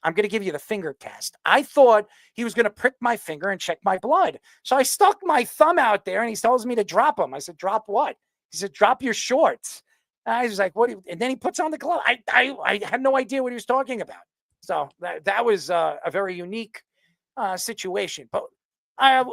I'm gonna give you the finger test, I thought he was gonna prick my finger and check my blood. So I stuck my thumb out there, and he tells me to drop them. I said, "Drop what?" He said, "Drop your shorts." And I was like, "What?" And then he puts on the glove. I had no idea what he was talking about. So that was a very unique situation. But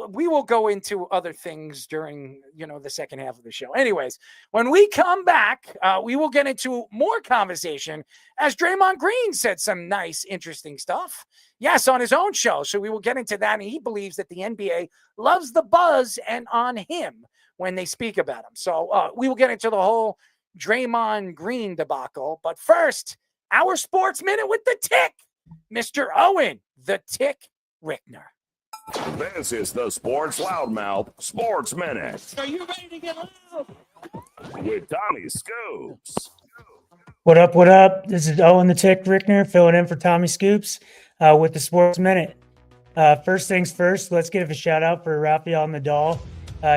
we will go into other things during, the second half of the show. Anyways, when we come back, we will get into more conversation as Draymond Green said some nice, interesting stuff. Yes, on his own show. So we will get into that. And he believes that the NBA loves the buzz and on him when they speak about him. So we will get into the whole Draymond Green debacle. But first, our Sports Minute with the Tick, Mr. Owen, the Tick Rickner. This is the Sports Loudmouth Sports Minute. Are you ready to get loud? With Tommy Scoops. What up, what up? This is Owen the Tick Rickner filling in for Tommy Scoops with the Sports Minute. First things first, let's give a shout out for Rafael Nadal.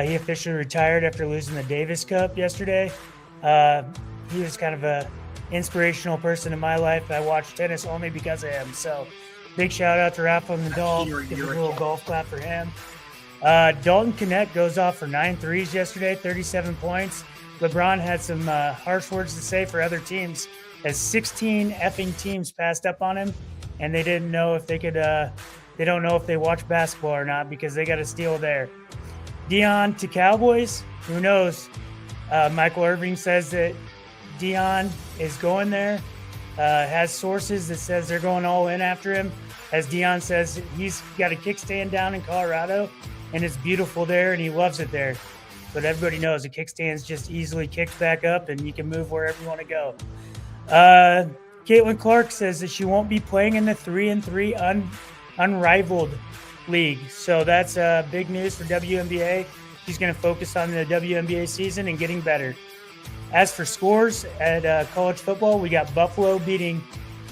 He officially retired after losing the Davis Cup yesterday. He was kind of a inspirational person in my life. I watched tennis only because of him. So big shout out to Rafael Nadal. Give a little golf clap for him. Dalton Knecht goes off for 9 threes yesterday, 37 points. LeBron had some harsh words to say for other teams as 16 effing teams passed up on him, and they didn't know if they could. They don't know if they watch basketball or not because they got a steal there. Dion to Cowboys. Who knows? Michael Irving says that Dion is going there. Has sources that says they're going all in after him. As Dion says, he's got a kickstand down in Colorado, and it's beautiful there, and he loves it there. But everybody knows a kickstand's just easily kicked back up, and you can move wherever you want to go. Caitlin Clark says that she won't be playing in the 3-3 unrivaled league. So that's big news for WNBA. She's going to focus on the WNBA season and getting better. As for scores at college football, we got Buffalo beating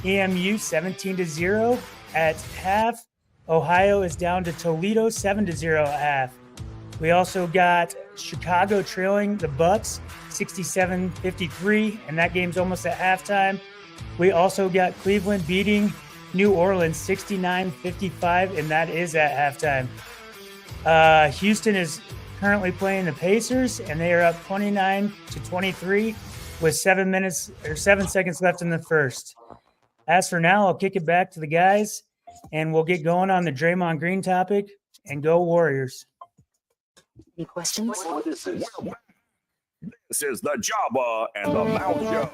EMU 17-0 at half. Ohio is down to Toledo 7-0 at half. We also got Chicago trailing the Bucks 67-53, and that game's almost at halftime. We also got Cleveland beating New Orleans 69-55, and that is at halftime. Houston is currently playing the Pacers, and they are up 29-23 with 7 seconds left in the first. As for now, I'll kick it back to the guys, and we'll get going on the Draymond Green topic, and go Warriors. Any questions? This is the Jabba and the Mouth Show.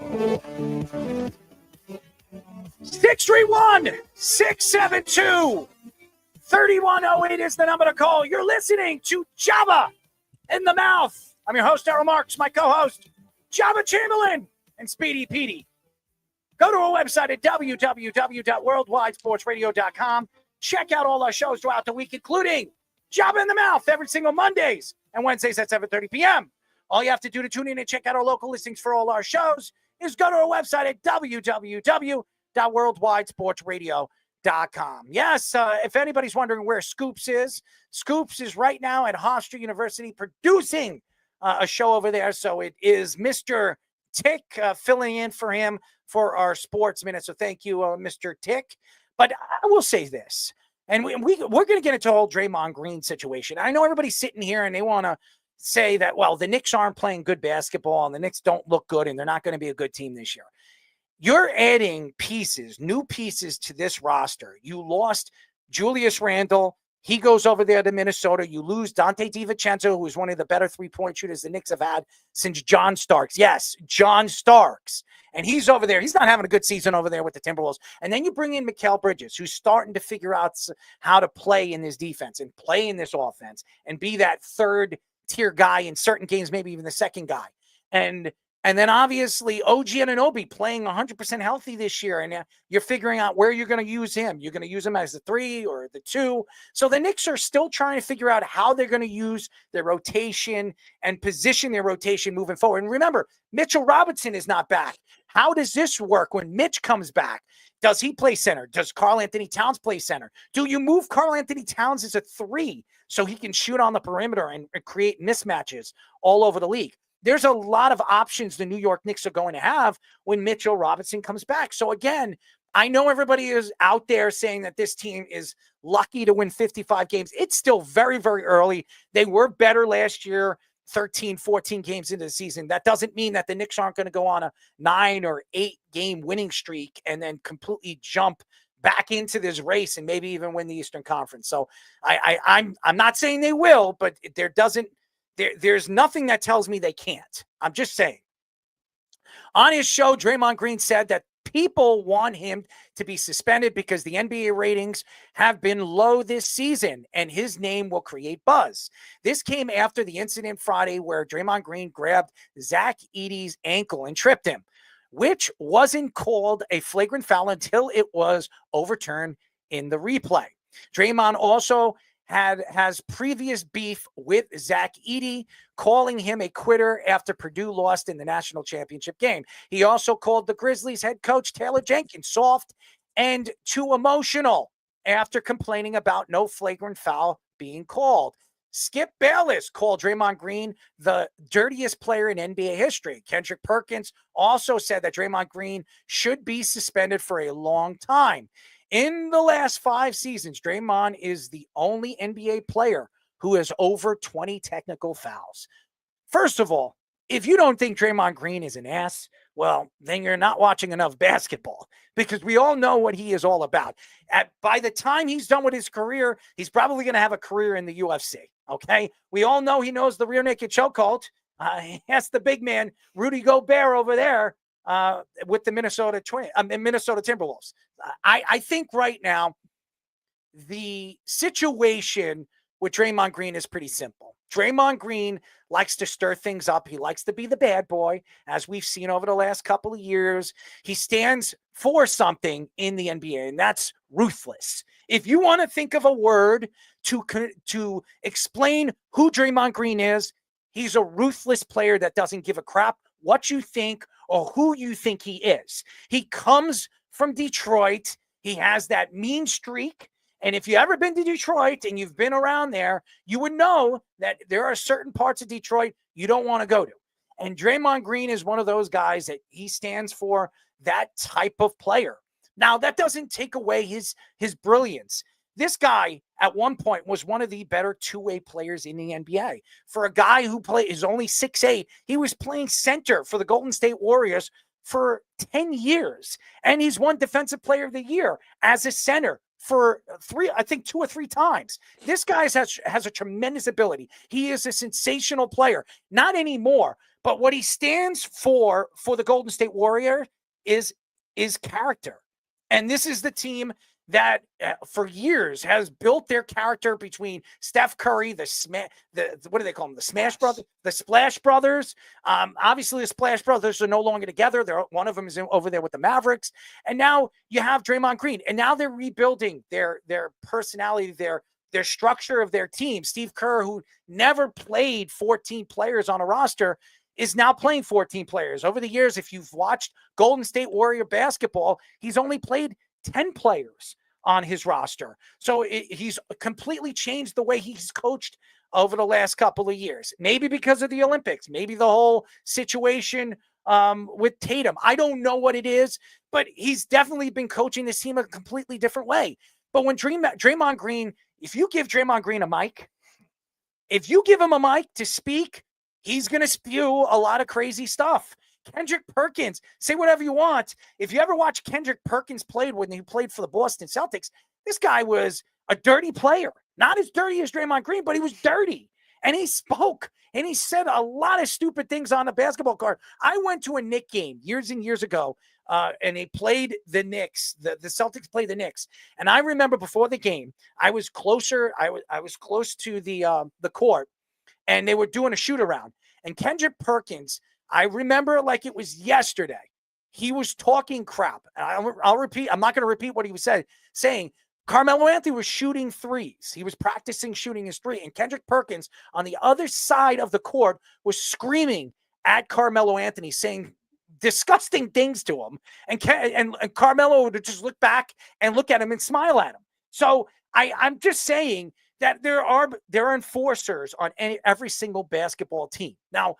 631-672-3108 is the number to call. You're listening to Jabba in the Mouth. I'm your host, Errol Marks, my co-host, Jabba Chamberlain and Speedy Petey. Go to our website at www.worldwidesportsradio.com. Check out all our shows throughout the week, including Jabba in the Mouth every single Mondays and Wednesdays at 7:30 p.m. All you have to do to tune in and check out our local listings for all our shows is go to our website at www.worldwidesportsradio.com. Yes, if anybody's wondering where Scoops is right now at Hofstra University producing a show over there. So it is Mr. Tick filling in for him for our Sports Minute. So thank you, Mr. Tick. But I will say this. And we're going to get into the whole Draymond Green situation. I know everybody's sitting here and they want to say that, well, the Knicks aren't playing good basketball and the Knicks don't look good and they're not going to be a good team this year. You're adding pieces, new pieces to this roster. You lost Julius Randle. He goes over there to Minnesota. You lose Dante DiVincenzo, who is one of the better three-point shooters the Knicks have had since John Starks. Yes, John Starks. And he's over there. He's not having a good season over there with the Timberwolves. And then you bring in Mikal Bridges, who's starting to figure out how to play in this defense and play in this offense and be that third-tier guy in certain games, maybe even the second guy. And then obviously OG Anunoby playing 100% healthy this year. And you're figuring out where you're going to use him. You're going to use him as the 3 or the 2. So the Knicks are still trying to figure out how they're going to use their rotation and position their rotation moving forward. And remember, Mitchell Robinson is not back. How does this work when Mitch comes back? Does he play center? Does Karl Anthony Towns play center? Do you move Karl Anthony Towns as a 3 so he can shoot on the perimeter and create mismatches all over the league? There's a lot of options the New York Knicks are going to have when Mitchell Robinson comes back. So again, I know everybody is out there saying that this team is lucky to win 55 games. It's still very, very early. They were better last year, 13, 14 games into the season. That doesn't mean that the Knicks aren't going to go on a 9 or 8 game winning streak and then completely jump back into this race and maybe even win the Eastern Conference. So I'm not saying they will, but there's nothing that tells me they can't. I'm just saying. On his show, Draymond Green said that people want him to be suspended because the NBA ratings have been low this season and his name will create buzz. This came after the incident Friday where Draymond Green grabbed Zach Edey's ankle and tripped him, which wasn't called a flagrant foul until it was overturned in the replay. Draymond also has previous beef with Zach Edey, calling him a quitter after Purdue lost in the national championship game. He also called the Grizzlies head coach Taylor Jenkins soft and too emotional after complaining about no flagrant foul being called. Skip Bayless called Draymond Green the dirtiest player in NBA history. Kendrick Perkins also said that Draymond Green should be suspended for a long time. In the last 5 seasons, Draymond is the only NBA player who has over 20 technical fouls. First of all, if you don't think Draymond Green is an ass, well, then you're not watching enough basketball because we all know what he is all about. By the time he's done with his career, he's probably going to have a career in the UFC, okay? We all know he knows the rear naked chokehold. That's the big man, Rudy Gobert over there. With the Minnesota Timberwolves. I think right now the situation with Draymond Green is pretty simple. Draymond Green likes to stir things up. He likes to be the bad boy, as we've seen over the last couple of years. He stands for something in the NBA, and that's ruthless. If you want to think of a word to explain who Draymond Green is, he's a ruthless player that doesn't give a crap what you think or who you think he is. He comes from Detroit. He has that mean streak. And if you've ever been to Detroit and you've been around there, you would know that there are certain parts of Detroit you don't want to go to. And Draymond Green is one of those guys that he stands for that type of player. Now, that doesn't take away his brilliance. This guy at one point was one of the better two-way players in the NBA. For a guy who is only 6'8", he was playing center for the Golden State Warriors for 10 years. And he's won Defensive Player of the Year as a center for 2 or 3 times. This guy has a tremendous ability. He is a sensational player. Not anymore, but what he stands for the Golden State Warrior is character. And this is the team that for years has built their character between Steph Curry, what do they call them? The Smash Brothers, the Splash Brothers. Obviously, the Splash Brothers are no longer together. One of them is over there with the Mavericks. And now you have Draymond Green. And now they're rebuilding their personality, their structure of their team. Steve Kerr, who never played 14 players on a roster, is now playing 14 players. Over the years, if you've watched Golden State Warrior basketball, he's only played 10 players on his roster. So he's completely changed the way he's coached over the last couple of years. Maybe because of the Olympics, maybe the whole situation with Tatum. I don't know what it is, but he's definitely been coaching this team a completely different way. But when Draymond Green, if you give Draymond Green a mic, if you give him a mic to speak, he's going to spew a lot of crazy stuff. Kendrick Perkins, say whatever you want. If you ever watch Kendrick Perkins played when he played for the Boston Celtics, this guy was a dirty player. Not as dirty as Draymond Green, but he was dirty. And he spoke and he said a lot of stupid things on the basketball court. I went to a Knicks game years and years ago, and they played the Knicks. The Celtics played the Knicks. And I remember before the game, I was closer. I was close to the court, and they were doing a shoot around. And Kendrick Perkins, I remember like it was yesterday. He was talking crap. I'll repeat. I'm not going to repeat what he was saying. Carmelo Anthony was shooting threes. He was practicing shooting his three. And Kendrick Perkins on the other side of the court was screaming at Carmelo Anthony, saying disgusting things to him. And Carmelo would just look back and look at him and smile at him. So I'm just saying that there are enforcers on every single basketball team. Now,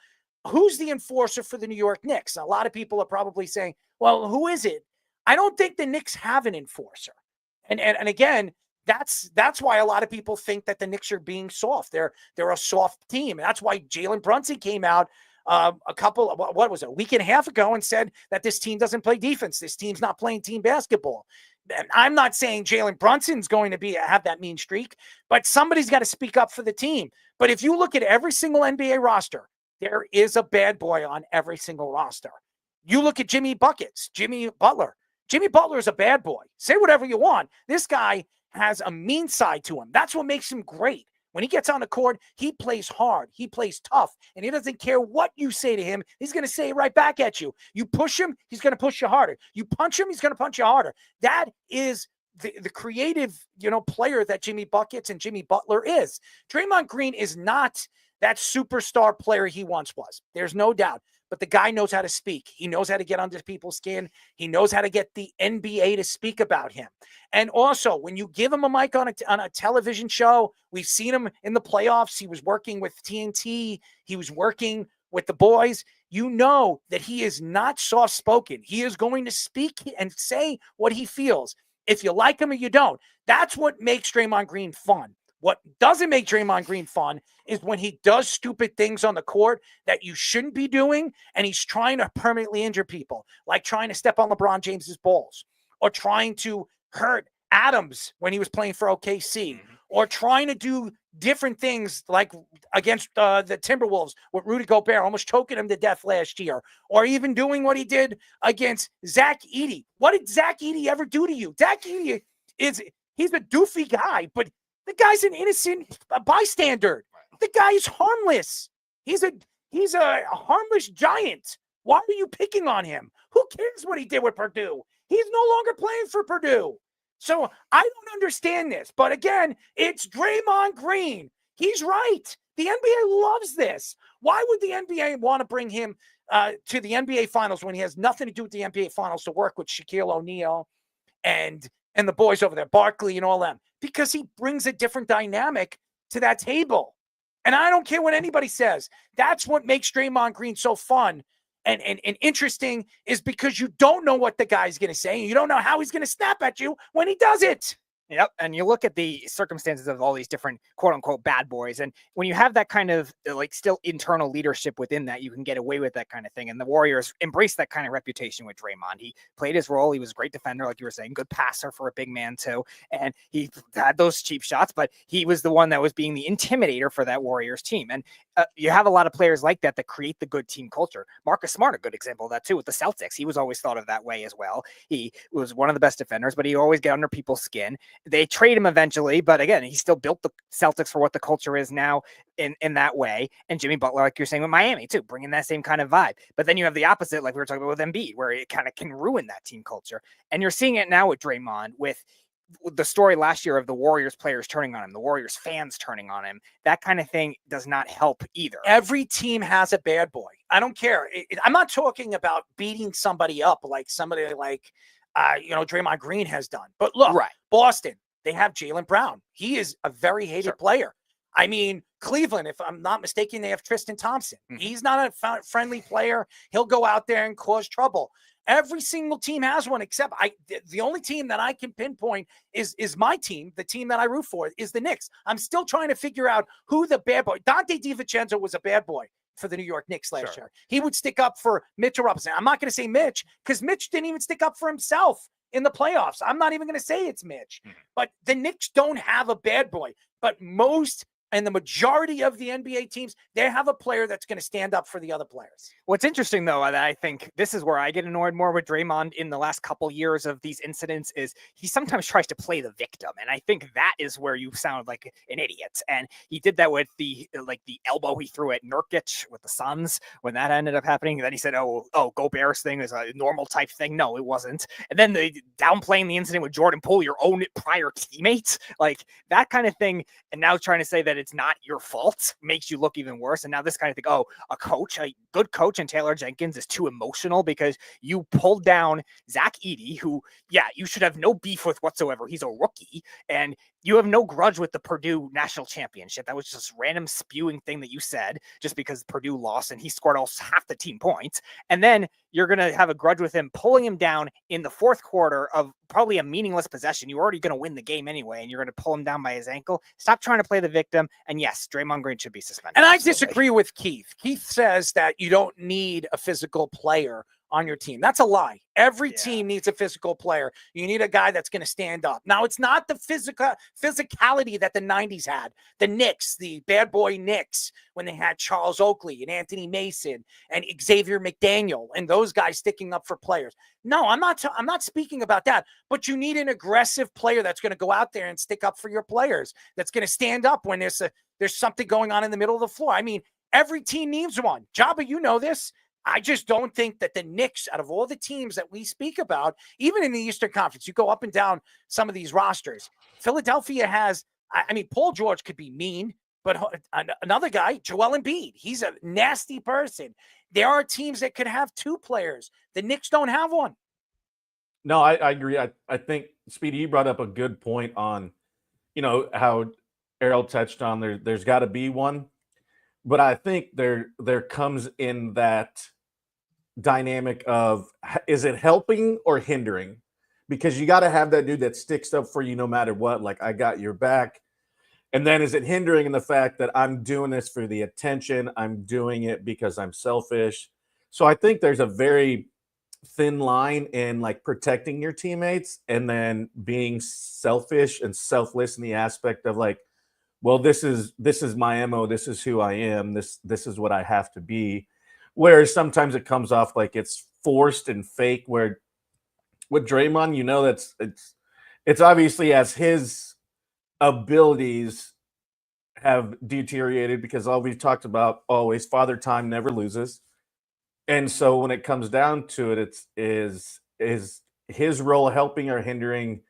who's the enforcer for the New York Knicks? A lot of people are probably saying, well, who is it? I don't think the Knicks have an enforcer. And again, that's why a lot of people think that the Knicks are being soft. They're a soft team. And that's why Jalen Brunson came out a week and a half ago and said that this team doesn't play defense. This team's not playing team basketball. And I'm not saying Jalen Brunson's going to have that mean streak, but somebody's got to speak up for the team. But if you look at every single NBA roster, there is a bad boy on every single roster. You look at Jimmy Butler. Jimmy Butler is a bad boy. Say whatever you want. This guy has a mean side to him. That's what makes him great. When he gets on the court, he plays hard. He plays tough. And he doesn't care what you say to him. He's going to say it right back at you. You push him, he's going to push you harder. You punch him, he's going to punch you harder. That is the creative, player that Jimmy Buckets and Jimmy Butler is. Draymond Green is not that superstar player he once was. There's no doubt. But the guy knows how to speak. He knows how to get under people's skin. He knows how to get the NBA to speak about him. And also, when you give him a mic on a television show, we've seen him in the playoffs. He was working with TNT. He was working with the boys. You know that he is not soft-spoken. He is going to speak and say what he feels. If you like him or you don't. That's what makes Draymond Green fun. What doesn't make Draymond Green fun is when he does stupid things on the court that you shouldn't be doing, and he's trying to permanently injure people, like trying to step on LeBron James's balls, or trying to hurt Adams when he was playing for OKC, or trying to do different things like against the Timberwolves with Rudy Gobert, almost choking him to death last year, or even doing what he did against Zach Edey. What did Zach Edey ever do to you? Zach Edey he's a doofy guy, but the guy's an innocent bystander. The guy is harmless. He's a harmless giant. Why are you picking on him? Who cares what he did with Purdue? He's no longer playing for Purdue. So I don't understand this. But again, it's Draymond Green. He's right. The NBA loves this. Why would the NBA want to bring him to the NBA Finals when he has nothing to do with the NBA Finals to work with Shaquille O'Neal and the boys over there, Barkley and all them? Because he brings a different dynamic to that table. And I don't care what anybody says. That's what makes Draymond Green so fun and interesting, is because you don't know what the guy's going to say. And you don't know how he's going to snap at you when he does it. Yep. And you look at the circumstances of all these different quote unquote bad boys. And when you have that kind of still internal leadership within that, you can get away with that kind of thing. And the Warriors embraced that kind of reputation with Draymond. He played his role. He was a great defender, like you were saying, good passer for a big man too. And he had those cheap shots, but he was the one that was being the intimidator for that Warriors team. And you have a lot of players like that create the good team culture. Marcus Smart, a good example of that too, with the Celtics. He was always thought of that way as well. He was one of the best defenders, but he always get under people's skin. They trade him eventually, but again, he still built the Celtics for what the culture is now in that way. And Jimmy Butler, like you're saying with Miami too, bringing that same kind of vibe. But then you have the opposite, like we were talking about with Embiid, where it kind of can ruin that team culture. And you're seeing it now with Draymond, with the story last year of the Warriors players turning on him, the Warriors fans turning on him. That kind of thing does not help either. Every team has a bad boy. I don't care. I'm not talking about beating somebody up like somebody like Draymond Green has done. But look, right. Boston, they have Jaylen Brown. He is a very hated player. I mean, Cleveland, if I'm not mistaken, they have Tristan Thompson. He's not a friendly player. He'll go out there and cause trouble. Every single team has one, except the only team that I can pinpoint is my team. The team that I root for is the Knicks. I'm still trying to figure out who the bad boy. Dante DiVincenzo was a bad boy for the New York Knicks last year. He would stick up for Mitchell Robinson. I'm not going to say Mitch because Mitch didn't even stick up for himself in the playoffs. I'm not even going to say it's Mitch. But the Knicks don't have a bad boy. But most and the majority of the NBA teams, they have a player that's going to stand up for the other players. What's interesting, though, that I think this is where I get annoyed more with Draymond in the last couple years of these incidents is he sometimes tries to play the victim. And I think that is where you sound like an idiot. And he did that with the elbow he threw at Nurkic with the Suns when that ended up happening. And then he said, oh, Gobert's thing is a normal type thing. No, it wasn't. And then the downplaying the incident with Jordan Poole, your own prior teammates, like that kind of thing. And now trying to say that it's not your fault makes you look even worse. And now this kind of thing, a good coach and Taylor Jenkins is too emotional because you pulled down Zach Edey, who, you should have no beef with whatsoever. He's a rookie, and you have no grudge with the Purdue national championship. That was just a random spewing thing that you said just because Purdue lost and he scored almost half the team points. And then you're going to have a grudge with him pulling him down in the fourth quarter of probably a meaningless possession. You're already going to win the game anyway, and you're going to pull him down by his ankle. Stop trying to play the victim. And yes, Draymond Green should be suspended. And I disagree with Keith. Keith says that you don't need a physical player on your team. That's a lie. Every team needs a physical player. You need a guy that's going to stand up. Now, it's not the physicality that the 90s had. The Knicks, the bad boy Knicks, when they had Charles Oakley and Anthony Mason and Xavier McDaniel and those guys sticking up for players. No, I'm not speaking about that. But you need an aggressive player that's going to go out there and stick up for your players. That's going to stand up when there's something going on in the middle of the floor. I mean, every team needs one. Jabba, you know this. I just don't think that the Knicks, out of all the teams that we speak about, even in the Eastern Conference, you go up and down some of these rosters. Philadelphia has, Paul George could be mean, but another guy, Joel Embiid, he's a nasty person. There are teams that could have two players. The Knicks don't have one. No, I agree. I think, Speedy, you brought up a good point on, how Errol touched on there's got to be one. But I think there comes in that dynamic of, is it helping or hindering? Because you got to have that dude that sticks up for you no matter what. Like, I got your back. And then is it hindering in the fact that I'm doing this for the attention? I'm doing it because I'm selfish. So I think there's a very thin line in like protecting your teammates and then being selfish and selfless in the aspect of like, well, this is my MO. This is who I am. This is what I have to be. Whereas sometimes it comes off like it's forced and fake. Where with Draymond, it's obviously as his abilities have deteriorated, because all we've talked about always, Father Time never loses. And so when it comes down to it, is his role helping or hindering?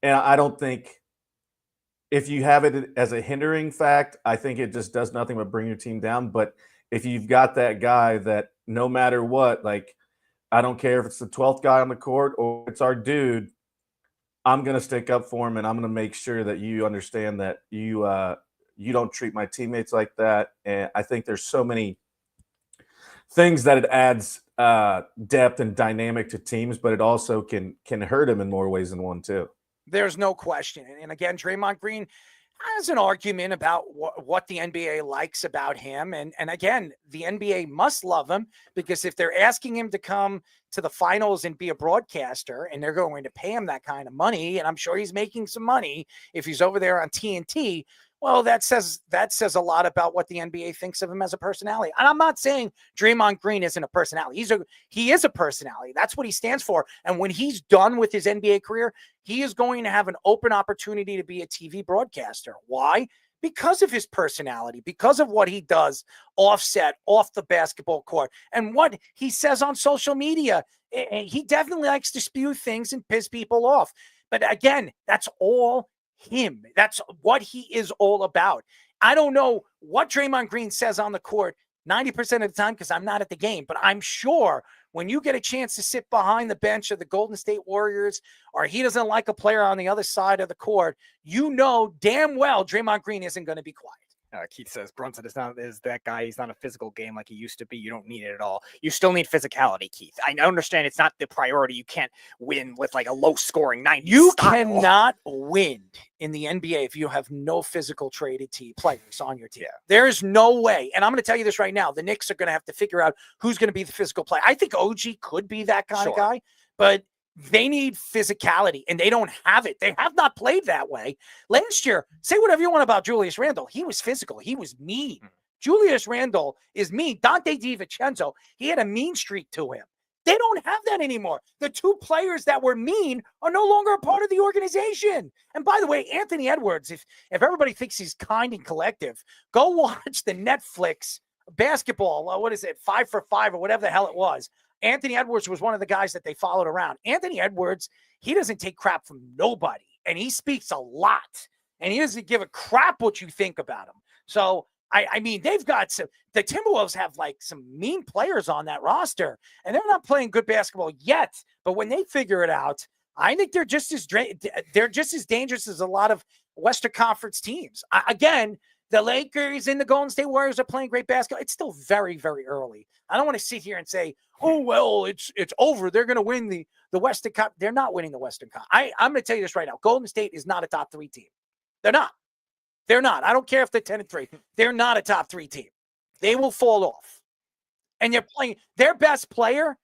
And I don't think, if you have it as a hindering fact, I think it just does nothing but bring your team down. But if you've got that guy that no matter what, like, I don't care if it's the 12th guy on the court or it's our dude, I'm going to stick up for him, and I'm going to make sure that you understand that you don't treat my teammates like that. And I think there's so many things that it adds depth and dynamic to teams, but it also can hurt them in more ways than one too. There's no question. And again, Draymond Green has an argument about what the NBA likes about him. And again, the NBA must love him, because if they're asking him to come to the finals and be a broadcaster and they're going to pay him that kind of money, and I'm sure he's making some money if he's over there on TNT, well, that says a lot about what the NBA thinks of him as a personality. And I'm not saying Draymond Green isn't a personality. He is a personality. That's what he stands for. And when he's done with his NBA career, he is going to have an open opportunity to be a TV broadcaster. Why? Because of his personality, because of what he does off the basketball court, and what he says on social media. He definitely likes to spew things and piss people off. But again, that's all him. That's what he is all about. I don't know what Draymond Green says on the court 90% of the time, because I'm not at the game, but I'm sure when you get a chance to sit behind the bench of the Golden State Warriors, or he doesn't like a player on the other side of the court, you know damn well Draymond Green isn't going to be quiet. Keith says Brunson is that guy. He's not a physical game like he used to be. You don't need it at all. You still need physicality, Keith. I understand it's not the priority. You can't win with like a low scoring 90. You style. cannot win in the NBA if you have no physical traded players on your team. Yeah. There's no way. And I'm going to tell you this right now. The Knicks are going to have to figure out who's going to be the physical player. I think OG could be that kind of guy, but they need physicality, and they don't have it. They have not played that way. Last year, say whatever you want about Julius Randle. He was physical. He was mean. Julius Randle is mean. Dante DiVincenzo, he had a mean streak to him. They don't have that anymore. The two players that were mean are no longer a part of the organization. And by the way, Anthony Edwards, if everybody thinks he's kind and collective, go watch the Netflix basketball, what is it, 5 for 5 or whatever the hell it was. Anthony Edwards was one of the guys that they followed around. Anthony Edwards, he doesn't take crap from nobody, and he speaks a lot, and he doesn't give a crap what you think about him. So, I mean, they've got the Timberwolves have like some mean players on that roster, and they're not playing good basketball yet. But when they figure it out, I think they're just as dangerous as a lot of Western Conference teams. Again, the Lakers and the Golden State Warriors are playing great basketball. It's still very, very early. I don't want to sit here and say, oh, well, it's over. They're going to win the Western Cup. They're not winning the Western Cup. I'm going to tell you this right now. Golden State is not a top 3 team. They're not. They're not. I don't care if they're 10-3. They're not a top 3 team. They will fall off. And they're playing. Their best player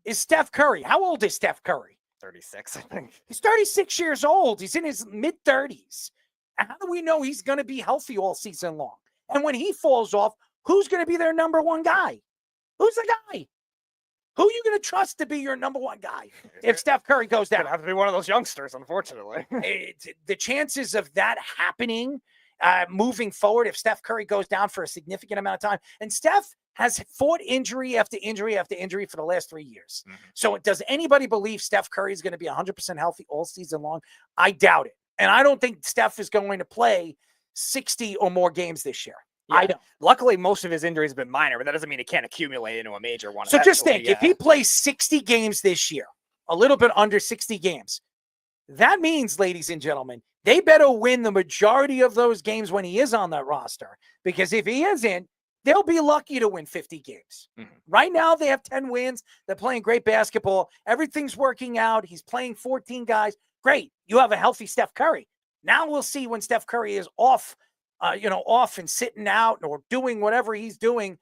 is Steph Curry. How old is Steph Curry? 36, I think. He's 36 years old. He's in his mid-30s. And how do we know he's going to be healthy all season long? And when he falls off, who's going to be their number one guy? Who's the guy? Who are you going to trust to be your number one guy if Steph Curry goes down? It's going to have to be one of those youngsters, unfortunately. The chances of that happening moving forward, if Steph Curry goes down for a significant amount of time, and Steph has fought injury after injury after injury for the last 3 years. So does anybody believe Steph Curry is going to be 100% healthy all season long? I doubt it. And I don't think Steph is going to play 60 or more games this year. Yeah. I don't. Luckily, most of his injuries have been minor, but that doesn't mean it can't accumulate into a major one. So just think, if he plays 60 games this year, a little bit under 60 games, that means, ladies and gentlemen, they better win the majority of those games when he is on that roster. Because if he isn't, they'll be lucky to win 50 games. Right now, they have 10 wins. They're playing great basketball. Everything's working out. He's playing 14 guys. Great. You have a healthy Steph Curry. Now we'll see when Steph Curry is off, off and sitting out or doing whatever he's doing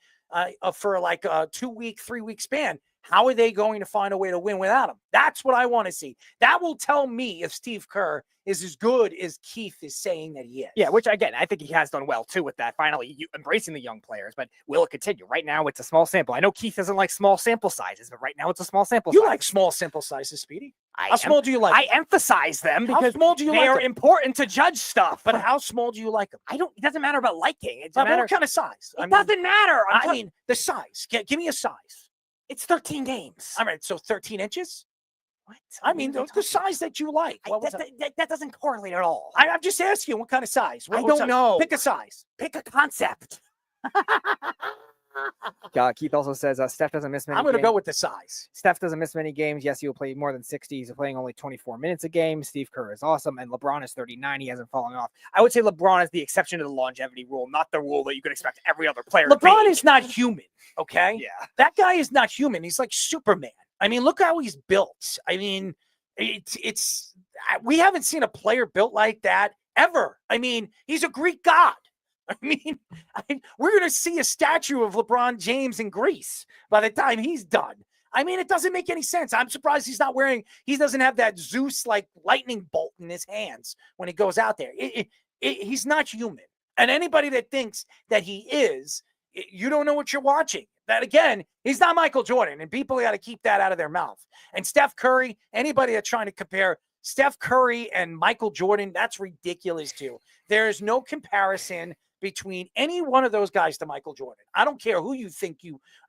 for like a 2-week, 3-week span. How are they going to find a way to win without him? That's what I want to see. That will tell me if Steve Kerr is as good as Keith is saying that he is. Yeah, which, again, I think he has done well, too, with that. Finally, embracing the young players. But will it continue? Right now, it's a small sample. I know Keith doesn't like small sample sizes, but right now it's a small sample size. You like small sample sizes, Speedy? How small do you like I emphasize them because how small do you they like are them? important to judge stuff. But how small do you like them? It doesn't matter about liking. It's a But matter what kind of size? It doesn't matter. I mean, the size. Give me a size. It's 13 games. All right, so 13 inches? What? I mean, the size that you like. That doesn't correlate at all. I'm just asking you what kind of size. I don't know. Pick a size. Pick a concept. Keith also says Steph doesn't miss many I'm going to games. go with the size. Steph doesn't miss many games. Yes, he will play more than 60. He's playing only 24 minutes a game. Steve Kerr is awesome. And LeBron is 39. He hasn't fallen off. I would say LeBron is the exception to the longevity rule, not the rule that you could expect every other player to LeBron be. is not human, okay? Yeah. That guy is not human. He's like Superman. I mean, look how he's built. I mean, we haven't seen a player built like that ever. I mean, he's a Greek god. I mean, we're going to see a statue of LeBron James in Greece by the time he's done. I mean, it doesn't make any sense. I'm surprised he doesn't have that Zeus-like lightning bolt in his hands when he goes out there. He's not human. And anybody that thinks that he is, you don't know what you're watching. That, again, he's not Michael Jordan, and people got to keep that out of their mouth. And Steph Curry, anybody that's trying to compare Steph Curry and Michael Jordan, that's ridiculous too. There is no comparison between any one of those guys to Michael Jordan. I don't care who you think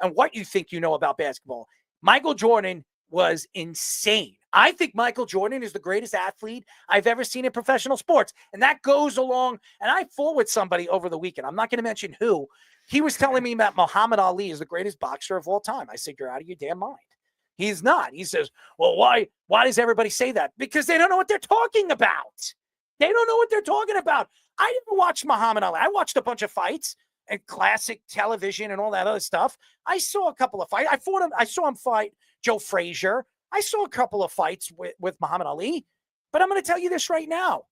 and what you think you know about basketball. Michael Jordan was insane. I think Michael Jordan is the greatest athlete I've ever seen in professional sports. And that goes along, and I fought with somebody over the weekend. I'm not going to mention who. He was telling me that Muhammad Ali is the greatest boxer of all time. I said, you're out of your damn mind. He's not. He says, well, why does everybody say that? Because they don't know what they're talking about. They don't know what they're talking about. I never watched Muhammad Ali. I watched a bunch of fights and classic television and all that other stuff. I saw a couple of fights. I saw him fight Joe Frazier. I saw a couple of fights with Muhammad Ali. But I'm going to tell you this right now.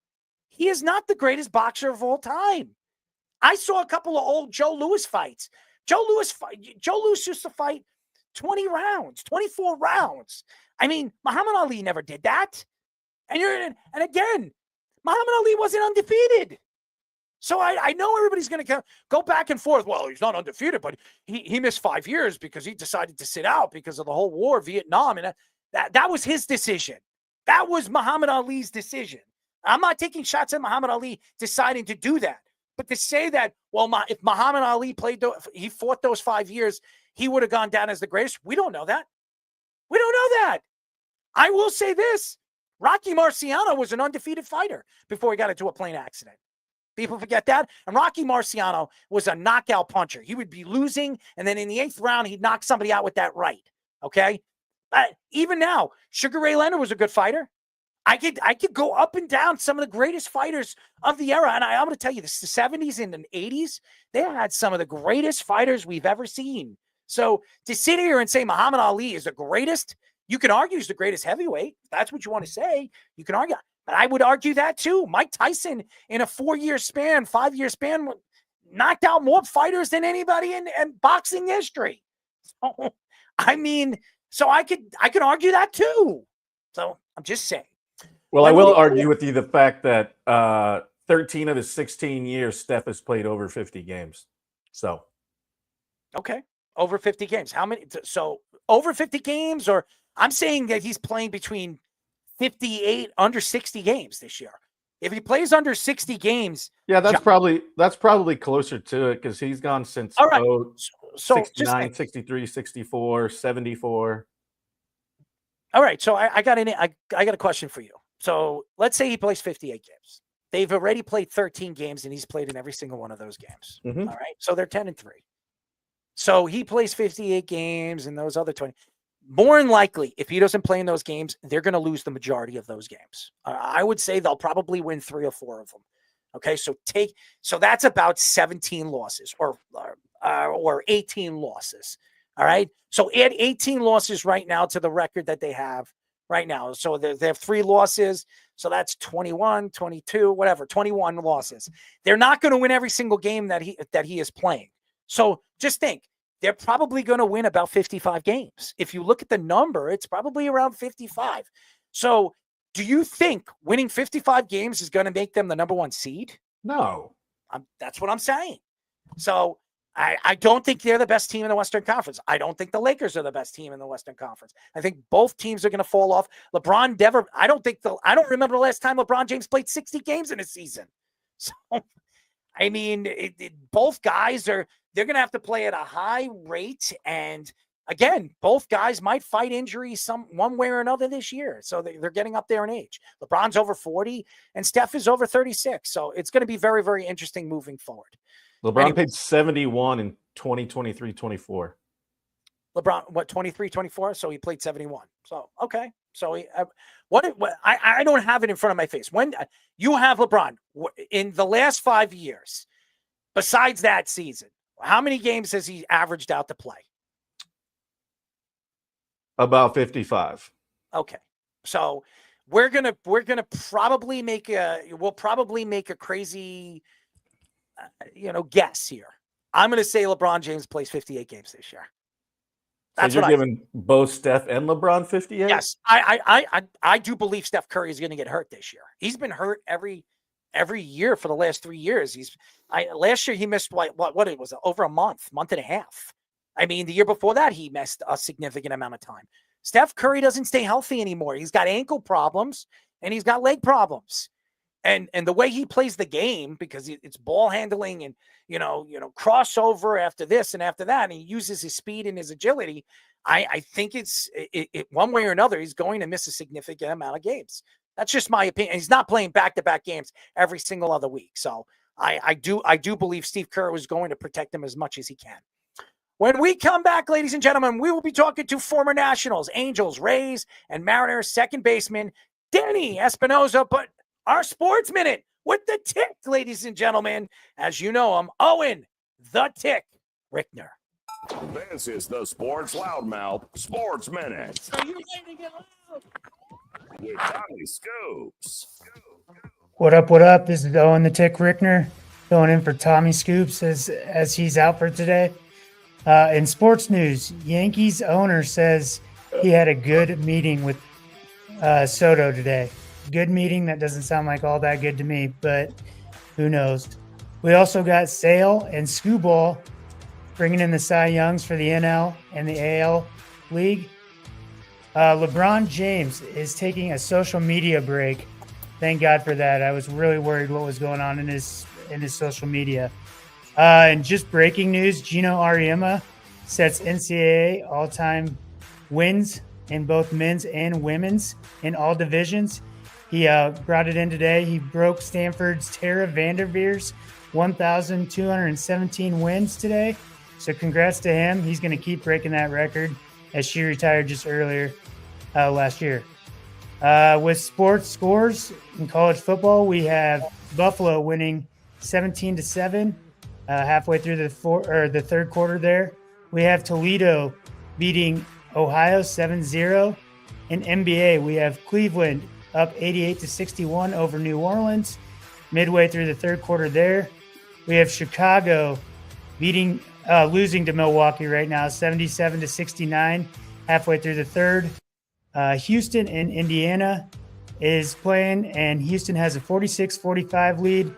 He is not the greatest boxer of all time. I saw a couple of old Joe Louis fights. Joe Louis used to fight 20 rounds, 24 rounds. I mean, Muhammad Ali never did that. And again, Muhammad Ali wasn't undefeated. So I know everybody's going to go back and forth. Well, he's not undefeated, but he missed 5 years because he decided to sit out because of the whole war, Vietnam. And that was his decision. That was Muhammad Ali's decision. I'm not taking shots at Muhammad Ali deciding to do that. But to say that, well, if Muhammad Ali he fought those 5 years, he would have gone down as the greatest. We don't know that. We don't know that. I will say this. Rocky Marciano was an undefeated fighter before he got into a plane accident. People forget that. And Rocky Marciano was a knockout puncher. He would be losing, and then in the 8th round, he'd knock somebody out with that right. Okay? Even now, Sugar Ray Leonard was a good fighter. I could go up and down some of the greatest fighters of the era. And I'm going to tell you this, the 70s and the 80s, they had some of the greatest fighters we've ever seen. So to sit here and say Muhammad Ali is the greatest, you can argue he's the greatest heavyweight. If that's what you want to say. You can argue. But I would argue that too. Mike Tyson, in a 4-year span, 5-year span, knocked out more fighters than anybody in boxing history. So, I mean, so I could argue that too. So I'm just saying. Well, I will argue with you the fact that 13 of his 16 years, Steph has played over 50 games. So, okay, over 50 games. How many? So over 50 games, or I'm saying that he's playing between 58 under 60 games this year. If he plays under 60 games, yeah, that's probably closer to it because he's gone since all right. So 69, 63, 64, 74. All right, so I got a question for you. So let's say he plays 58 games. They've already played 13 games, and he's played in every single one of those games. Mm-hmm. All right, so they're 10-3. So he plays 58 games, and those other 20. More than likely, if he doesn't play in those games, they're going to lose the majority of those games. I would say they'll probably win 3 or 4 of them. Okay, so that's about 17 losses or 18 losses. All right, so add 18 losses right now to the record that they have right now. So they have 3 losses. So that's 21, 22, whatever, 21 losses. They're not going to win every single game that he is playing. So just think, they're probably going to win about 55 games. If you look at the number, it's probably around 55. So do you think winning 55 games is going to make them the number 1 seed? No. That's what I'm saying. So I don't think they're the best team in the Western Conference. I don't think the Lakers are the best team in the Western Conference. I think both teams are going to fall off. LeBron never. I don't remember the last time LeBron James played 60 games in a season. So, I mean, both guys they're going to have to play at a high rate. And again, both guys might fight injuries one way or another this year. So they're getting up there in age. LeBron's over 40 and Steph is over 36. So it's going to be very, very interesting moving forward. LeBron paid 71 in 2023-24. LeBron, what, 23-24? So he played 71. So, okay. So I don't have it in front of my face. When you have LeBron in the last 5 years, besides that season, how many games has he averaged out to play? About 55. Okay. So we're gonna probably make a crazy guess here. I'm going to say LeBron James plays 58 games this year. That's so you're giving both Steph and LeBron 58? Yes. I do believe Steph Curry is going to get hurt this year. He's been hurt every year for the last 3 years. Last year he missed what it was, over a month and a half. I mean, the year before that he missed a significant amount of time. Steph Curry doesn't stay healthy anymore. He's got ankle problems and he's got leg problems. And the way he plays the game, because it's ball handling and, crossover after this and after that, and he uses his speed and his agility, I think it's one way or another, he's going to miss a significant amount of games. That's just my opinion. He's not playing back-to-back games every single other week. So I do believe Steve Kerr is going to protect him as much as he can. When we come back, ladies and gentlemen, we will be talking to former Nationals, Angels, Rays, and Mariners second baseman Danny Espinosa. But our Sports Minute with the tick, ladies and gentlemen. As you know, I'm Owen the Tick Rickner. This is the Sports Loudmouth Sports Minute. Are you ready to get loud? With Tommy Scoops. What up? What up? This is Owen the Tick Rickner filling in for Tommy Scoops as he's out for today. In sports news, Yankees owner says he had a good meeting with Soto today. Good meeting. That doesn't sound like all that good to me, but who knows? We also got Sale and Scooball bringing in the Cy Youngs for the NL and the AL League. LeBron James is taking a social media break. Thank God for that. I was really worried what was going on in his social media. And just breaking news, Gino Auriemma sets NCAA all-time wins in both men's and women's in all divisions. He brought it in today. He broke Stanford's Tara Vanderveer's 1,217 wins today. So congrats to him. He's going to keep breaking that record as she retired just earlier last year. With sports scores in college football, we have Buffalo winning 17-7 halfway through the third quarter there. We have Toledo beating Ohio 7-0. In NBA, we have Cleveland up 88-61 over New Orleans midway through the third quarter there. We have Chicago losing to Milwaukee right now 77-69 halfway through the third. Houston and Indiana is playing, and Houston has a 46-45 lead.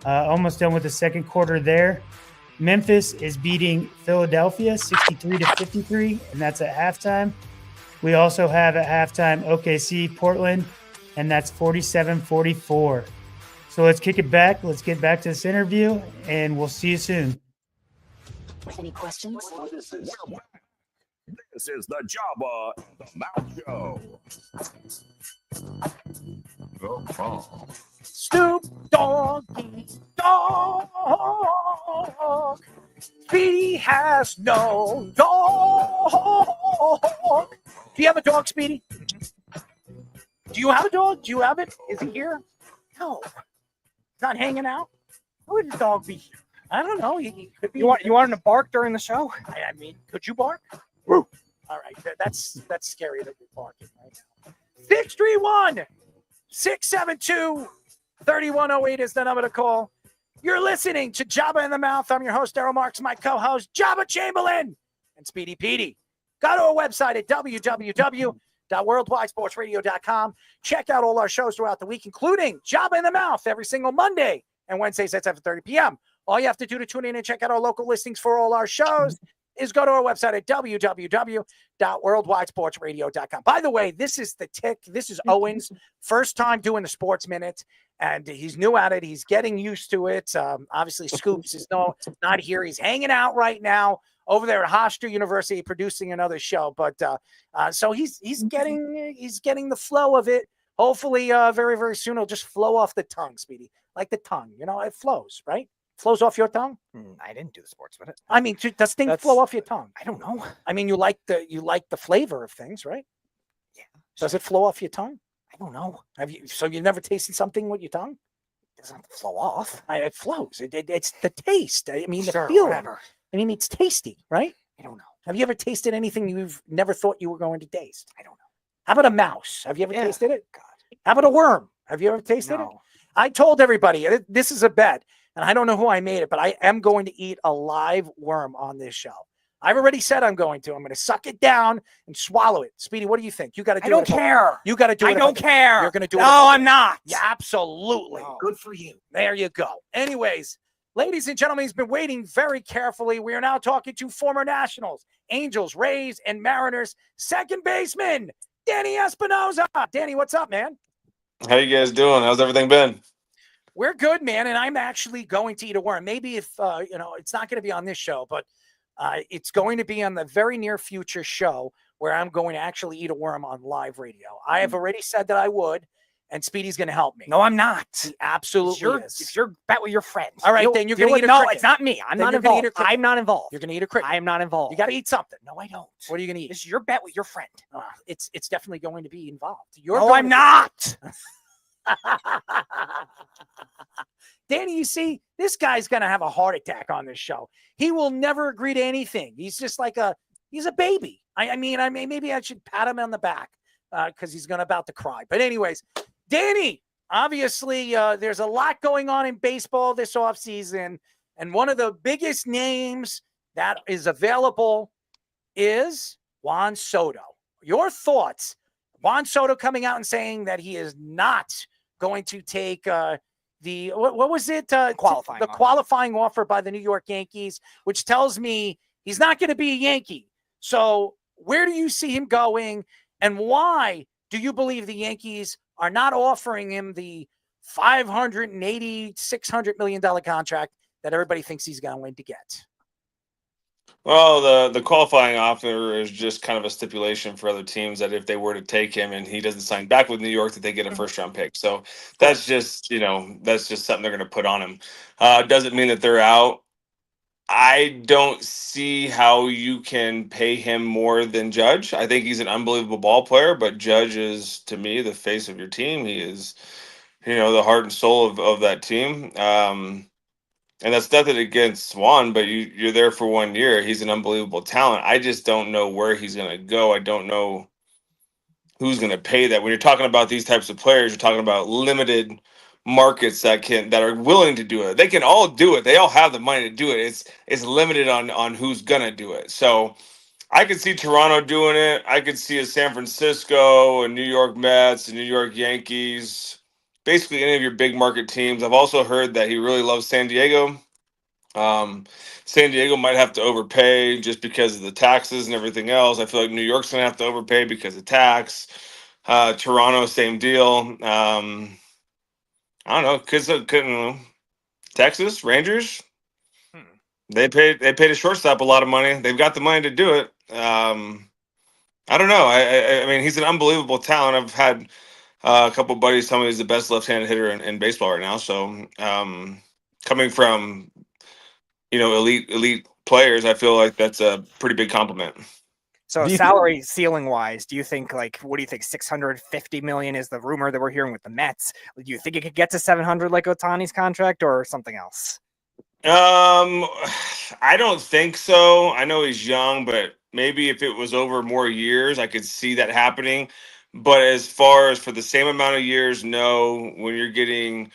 Almost done with the second quarter there. Memphis is beating Philadelphia 63-53, and that's at halftime. We also have at halftime OKC Portland, and that's 47-44. So let's kick it back. Let's get back to this interview, and we'll see you soon. Any questions? This is the Jabba and the Mouth Show. Snoop Doggy Dog. Speedy has no dog. Do you have a dog, Speedy? Do you have a dog? Do you have it? Is he here? No. He's not hanging out? Why would the dog be here? I don't know. He could be. You want him to bark during the show? I mean, could you bark? Woo. All right. That's scary that you're barking right now. 631-672-3108 is the number to call. You're listening to Jabba in the Mouth. I'm your host, Daryl Marks, my co-host, Jabba Chamberlain and Speedy Petey. Go to our website at www.worldwidesportsradio.com. Check out all our shows throughout the week, including Jabba in the Mouth every single Monday and Wednesdays at 7:30 p.m. All you have to do to tune in and check out our local listings for all our shows is go to our website at www.worldwidesportsradio.com. By the way, this is the Tick. This is Owen's first time doing the Sports Minute, and he's new at it. He's getting used to it. Obviously, Scoops is not here. He's hanging out right now over there at Hofstra University producing another show. But so he's getting the flow of it. Hopefully, very, very soon, it'll just flow off the tongue, Speedy. Like the tongue, it flows, right? Flows off your tongue? I didn't do the Sports Minute. I mean, does things flow off your tongue? I don't know. I mean, you like the flavor of things, right? Yeah. Does it flow off your tongue? I don't know. So you've never tasted something with your tongue? It doesn't flow off. It flows. It's the taste. I mean, Sure, the feeling. whatever. I mean, it's tasty, right? I don't know. Have you ever tasted anything you've never thought you were going to taste? I don't know. How about a mouse? Have you ever tasted it? God. How about a worm? Have you ever tasted it? I told everybody, this is a bet, and I don't know who I made it, but I am going to eat a live worm on this show. I've already said I'm going to. I'm going to suck it down and swallow it. Speedy, what do you think? You got to do it. I don't care. You got to do it. I don't care. You're going to do it. No, I'm not. Yeah, absolutely. No. Good for you. There you go. Anyways, ladies and gentlemen, he's been waiting very carefully. We are now talking to former Nationals, Angels, Rays, and Mariners second baseman, Danny Espinosa. Danny, what's up, man? How you guys doing? How's everything been? We're good, man, and I'm actually going to eat a worm. Maybe if, it's not going to be on this show, but it's going to be on the very near future show where I'm going to actually eat a worm on live radio. I have already said that I would, and Speedy's going to help me. No, I'm not. He absolutely is. If you're bet with your friends. All right, then you're going to eat a cricket. No, it's not me. I'm Then not you're gonna involved. eat a cricket. I'm not involved. You're going to eat a cricket. I am not involved. You got to eat something. No, I don't. What are you going to eat? This is your bet with your friend. It's definitely going to be involved. No, I'm not. Danny, you see, this guy's going to have a heart attack on this show. He will never agree to anything. He's just like he's a baby. I mean, maybe I should pat him on the back because he's about to cry. But anyways, Danny, obviously there's a lot going on in baseball this offseason. And one of the biggest names that is available is Juan Soto. Your thoughts? Juan Soto coming out and saying that he is not going to take what was it? Qualifying offer by the New York Yankees, which tells me he's not going to be a Yankee. So where do you see him going? And why do you believe the Yankees are not offering him the $600 million contract that everybody thinks he's going to get? Well, the qualifying offer is just kind of a stipulation for other teams that if they were to take him and he doesn't sign back with New York, that they get a first round pick. So that's just, that's just something they're going to put on him. Doesn't mean that they're out. I don't see how you can pay him more than Judge. I think he's an unbelievable ball player, but Judge is, to me, the face of your team. He is, the heart and soul of that team. And that's nothing against Juan, but you're there for 1 year. He's an unbelievable talent. I just don't know where he's going to go. I don't know who's going to pay that. When you're talking about these types of players, you're talking about limited markets that are willing to do it. They can all do it. They all have the money to do it. It's limited on who's going to do it. So I could see Toronto doing it. I could see a San Francisco, a New York Mets, a New York Yankees, basically any of your big market teams. I've also heard that he really loves San Diego. San Diego might have to overpay just because of the taxes and everything else. I feel like New York's going to have to overpay because of tax. Toronto, same deal. I don't know. Texas Rangers. They paid a shortstop a lot of money. They've got the money to do it. I don't know. I mean, he's an unbelievable talent. I've had a couple buddies tell me he's the best left-handed hitter in baseball right now. So coming from, elite players, I feel like that's a pretty big compliment. So salary ceiling wise, do you think what do you think? 650 million is the rumor that we're hearing with the Mets. Do you think it could get to 700 like Ohtani's contract or something else? I don't think so. I know he's young, but maybe if it was over more years, I could see that happening. But as far as for the same amount of years, no. When you're getting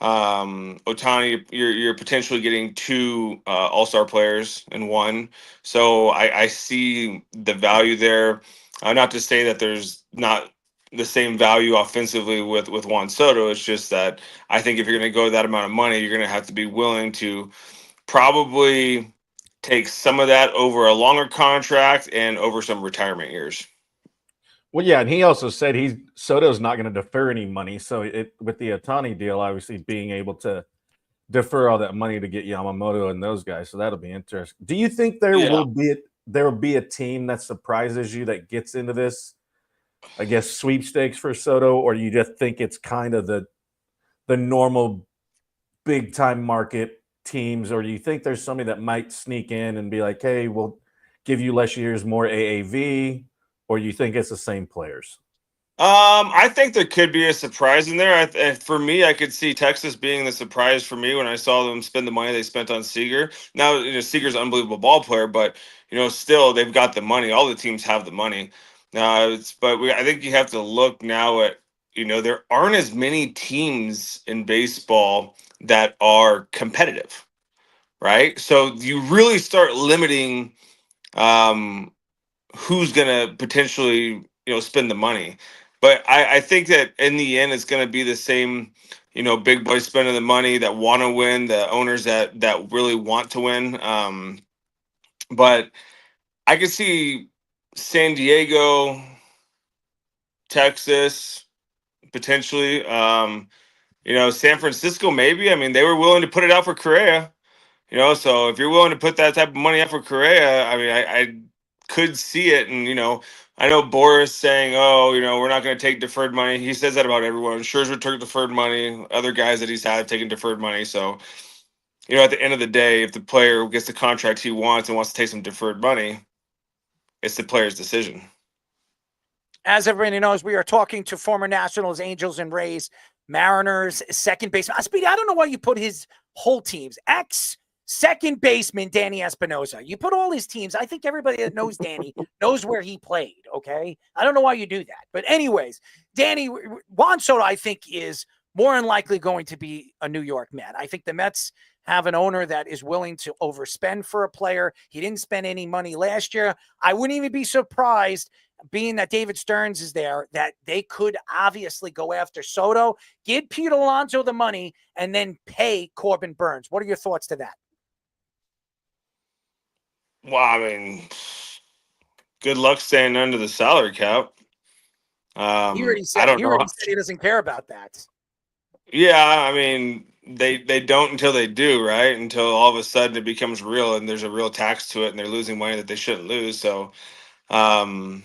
Ohtani, you're potentially getting two all-star players in one. So I see the value there. Not to say that there's not the same value offensively with Juan Soto. It's just that I think if you're going to go that amount of money, you're going to have to be willing to probably take some of that over a longer contract and over some retirement years. Well, yeah, and he also said Soto's not going to defer any money. So with the Ohtani deal, obviously being able to defer all that money to get Yamamoto and those guys, so that'll be interesting. Do you think there will be a team that surprises you that gets into this, I guess, sweepstakes for Soto, or you just think it's kind of the normal big time market teams, or do you think there's somebody that might sneak in and be like, hey, we'll give you less years, more AAV? Or you think it's the same players? I think there could be a surprise in there. For me, I could see Texas being the surprise for me when I saw them spend the money they spent on Seager. Now, Seager's an unbelievable ball player, but still they've got the money. All the teams have the money. I think you have to look now at there aren't as many teams in baseball that are competitive, right? So you really start limiting who's going to potentially, spend the money. But I think that in the end, it's going to be the same, big boys spending the money that want to win, the owners that really want to win. But I could see San Diego, Texas, potentially, San Francisco, maybe. I mean, they were willing to put it out for Correa, so if you're willing to put that type of money out for Correa, I mean, I could see it. And, I know Boris saying, oh, we're not going to take deferred money. He says that about everyone. Scherzer took deferred money. Other guys that he's had have taken deferred money. So, at the end of the day, if the player gets the contract he wants and wants to take some deferred money, it's the player's decision. As everybody knows, we are talking to former Nationals, Angels, and Rays Mariners, second baseman. Speedy, I don't know why you put his whole teams. Second baseman, Danny Espinosa. You put all his teams. I think everybody that knows Danny knows where he played, okay? I don't know why you do that. But anyways, Juan Soto, I think, is more than likely going to be a New York Met. I think the Mets have an owner that is willing to overspend for a player. He didn't spend any money last year. I wouldn't even be surprised, being that David Stearns is there, that they could obviously go after Soto, give Pete Alonso the money, and then pay Corbin Burns. What are your thoughts to that? Well, I mean, good luck staying under the salary cap. He already said he doesn't care about that. Yeah, I mean, they don't until they do, right? Until all of a sudden it becomes real and there's a real tax to it and they're losing money that they shouldn't lose. So, everyone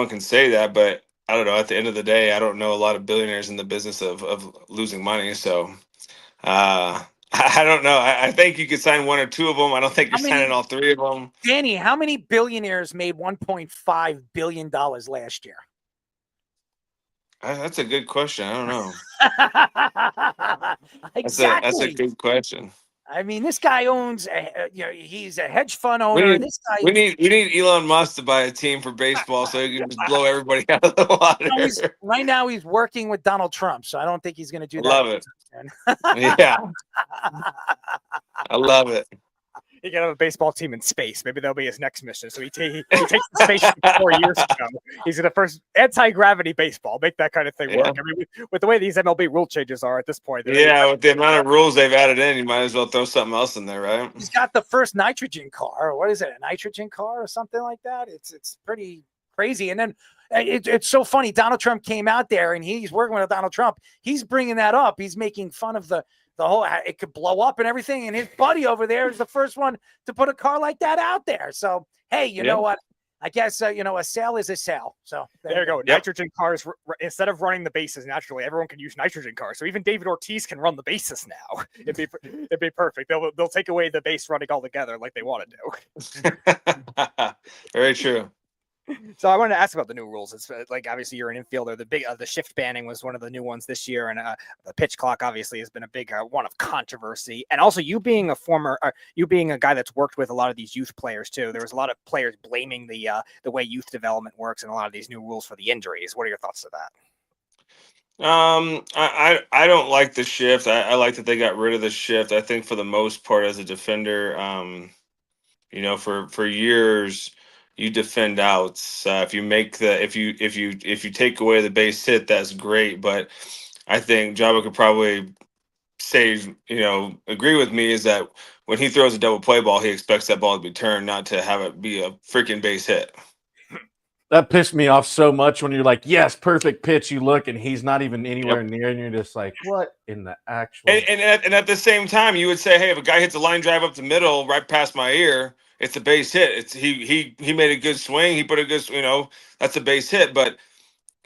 can say that, but I don't know. At the end of the day, I don't know a lot of billionaires in the business of losing money. So, I don't know. I think you could sign one or two of them. I don't think you're signing all three of them. Danny, how many billionaires made $1.5 billion last year? That's a good question. I don't know. Exactly. That's a good question. I mean, this guy owns, he's a hedge fund owner. We need Elon Musk to buy a team for baseball so he can just blow everybody out of the water. Right now, he's working with Donald Trump, so I don't think he's going to do that. Love it. Yeah, I love it. He can have a baseball team in space. Maybe that'll be his next mission. So he takes the spaceship 4 years ago. He's going to first anti-gravity baseball, make that kind of thing work. I mean, with the way these MLB rule changes are at this point. Yeah, with the amount of rules they've added in, you might as well throw something else in there, right? He's got the first nitrogen car. What is it, a nitrogen car or something like that? It's pretty crazy. And then it's so funny. Donald Trump came out there, and he's working with Donald Trump. He's bringing that up. He's making fun of the whole, it could blow up and everything. And his buddy over there is the first one to put a car like that out there. So, hey, you know what? I guess, a sale is a sale. So there you go. Yep. Nitrogen cars, instead of running the bases naturally, everyone can use nitrogen cars. So even David Ortiz can run the bases now. It'd be perfect. They'll take away the base running altogether like they want to do. Very true. So I wanted to ask about the new rules. It's like, obviously you're an infielder. The shift banning was one of the new ones this year, and the pitch clock obviously has been a big one of controversy. And also, you being a guy that's worked with a lot of these youth players too. There was a lot of players blaming the way youth development works and a lot of these new rules for the injuries. What are your thoughts to that? I don't like the shift. I like that they got rid of the shift. I think for the most part, as a defender, for years, you defend outs. If you take away the base hit, that's great. But I think Jabba could probably say, agree with me, is that when he throws a double play ball, he expects that ball to be turned, not to have it be a freaking base hit. That pissed me off so much when you're like, yes, perfect pitch. You look and he's not even anywhere near, and you're just like, what in the actual? And at the same time, you would say, hey, if a guy hits a line drive up the middle, right past my ear, it's a base hit. He made a good swing. He put a good, that's a base hit. But,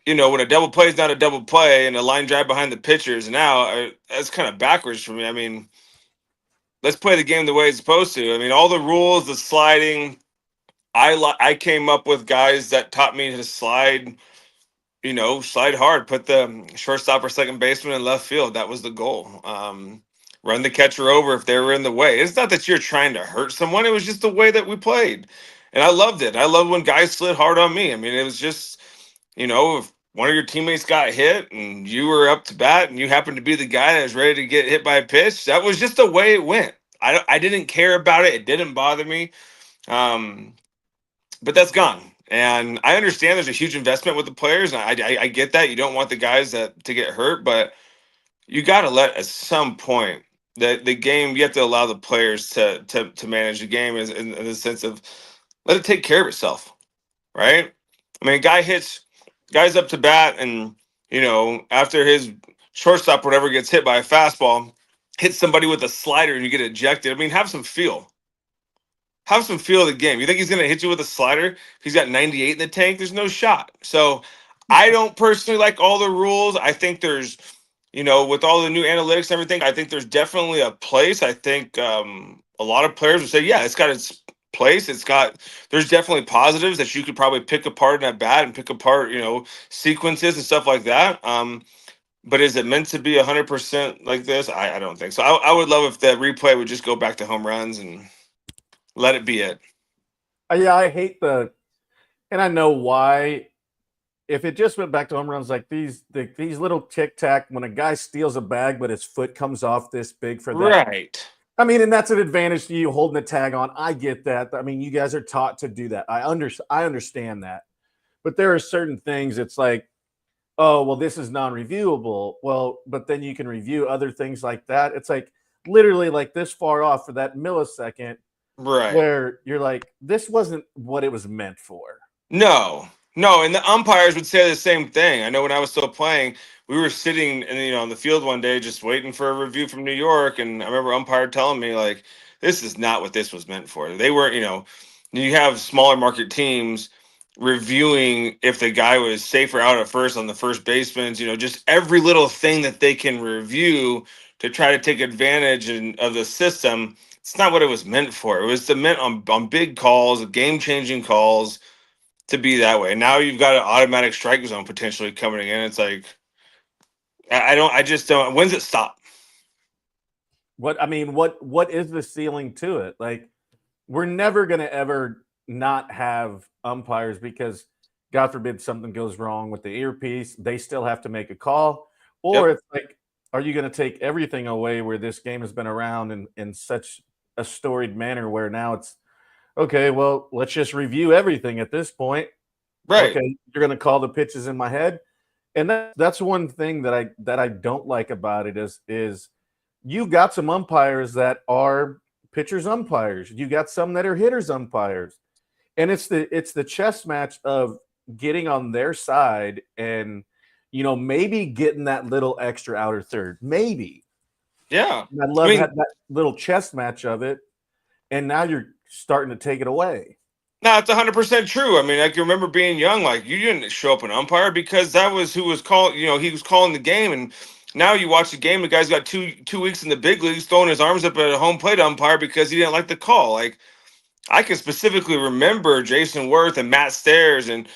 when a double play is not a double play and a line drive behind the pitcher is now, that's kind of backwards for me. I mean, let's play the game the way it's supposed to. I mean, all the rules, the sliding, I came up with guys that taught me to slide, slide hard, put the shortstop or second baseman in left field. That was the goal. Run the catcher over if they were in the way. It's not that you're trying to hurt someone. It was just the way that we played. And I loved it. I loved when guys slid hard on me. I mean, it was just, if one of your teammates got hit and you were up to bat and you happened to be the guy that was ready to get hit by a pitch, that was just the way it went. I didn't care about it. It didn't bother me. But that's gone. And I understand there's a huge investment with the players. And I get that. You don't want the guys to get hurt, but you got to let, at some point, the game, you have to allow the players to manage the game in the sense of let it take care of itself, right? I mean, guy's up to bat and, after his shortstop or whatever gets hit by a fastball, hits somebody with a slider and you get ejected. I mean, have some feel. Have some feel of the game. You think he's going to hit you with a slider? He's got 98 in the tank. There's no shot. So I don't personally like all the rules. I think there's, with all the new analytics and everything, I think there's definitely a place. I think a lot of players would say, yeah, it's got its place. There's definitely positives that you could probably pick apart in that bat and pick apart, sequences and stuff like that. But is it meant to be 100% like this? I don't think so. I would love if that replay would just go back to home runs and let it be it. Yeah, I hate and I know why. If it just went back to home runs like these little tic tac, when a guy steals a bag but his foot comes off this big for that, right? I mean, and that's an advantage to you holding the tag on. I get that. I mean, you guys are taught to do that. I understand that, but there are certain things. It's like, oh, well, this is non-reviewable. Well, but then you can review other things like that. It's like literally like this far off for that millisecond, right? Where you're like, this wasn't what it was meant for. No, and the umpires would say the same thing. I know when I was still playing, we were sitting on the field one day just waiting for a review from New York, and I remember umpire telling me like, this is not what this was meant for. They weren't, you have smaller market teams reviewing if the guy was safer out at first on the first baseman, just every little thing that they can review to try to take advantage of the system. It's not what it was meant for. It was meant on big calls, game-changing calls, to be that way. Now you've got an automatic strike zone potentially coming in. It's like, I just don't. When's it stop? What is the ceiling to it? Like, we're never going to ever not have umpires because, God forbid, something goes wrong with the earpiece. They still have to make a call. Or It's like, are you going to take everything away where this game has been around in such a storied manner where now it's, okay, well, let's just review everything at this point. Right. Okay, you're going to call the pitches in my head. And that's one thing that I don't like about it is you got some umpires that are pitchers umpires. You got some that are hitters umpires. And it's the chess match of getting on their side and, maybe getting that little extra outer third. Maybe. Yeah. And I love that little chess match of it. And now you're starting to take it away. No, it's 100% true. I mean, I can remember being young, like you didn't show up an umpire because that was who was calling, he was calling the game. And now you watch the game, the guy's got two weeks in the big leagues throwing his arms up at a home plate umpire because he didn't like the call. Like, I can specifically remember Jason Worth and Matt Stairs and,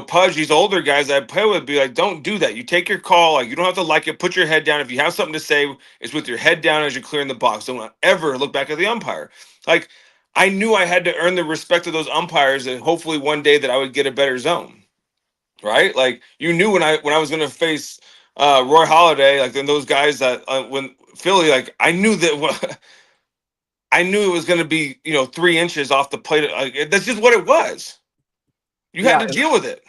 Pudge, these older guys that I play with, be like, don't do that. You take your call. Like, you don't have to like it. Put your head down. If you have something to say, it's with your head down as you're clearing the box. Don't ever look back at the umpire. Like, I knew I had to earn the respect of those umpires and hopefully one day that I would get a better zone. Right? Like, you knew when I was going to face Roy Halladay, like then those guys that when Philly, like I knew that I knew it was going to be 3 inches off the plate. Like, that's just what it was. You had to deal with it,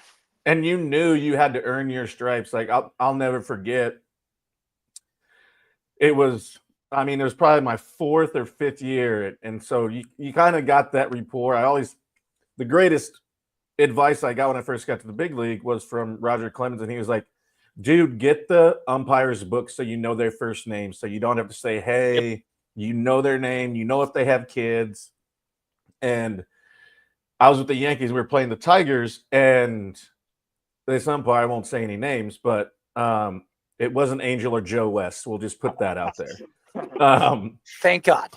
and you knew you had to earn your stripes. Like I'll never forget. It was probably my 4th or 5th year, and so you kind of got that rapport. The greatest advice I got when I first got to the big league was from Roger Clemens, and he was like, dude, get the umpire's book so you know their first name, so you don't have to say, hey, yep. You know their name, you know if they have kids. And I was with the Yankees, we were playing the Tigers, and this umpire, I won't say any names, but it wasn't Angel or Joe West. We'll just put that out there. Thank God.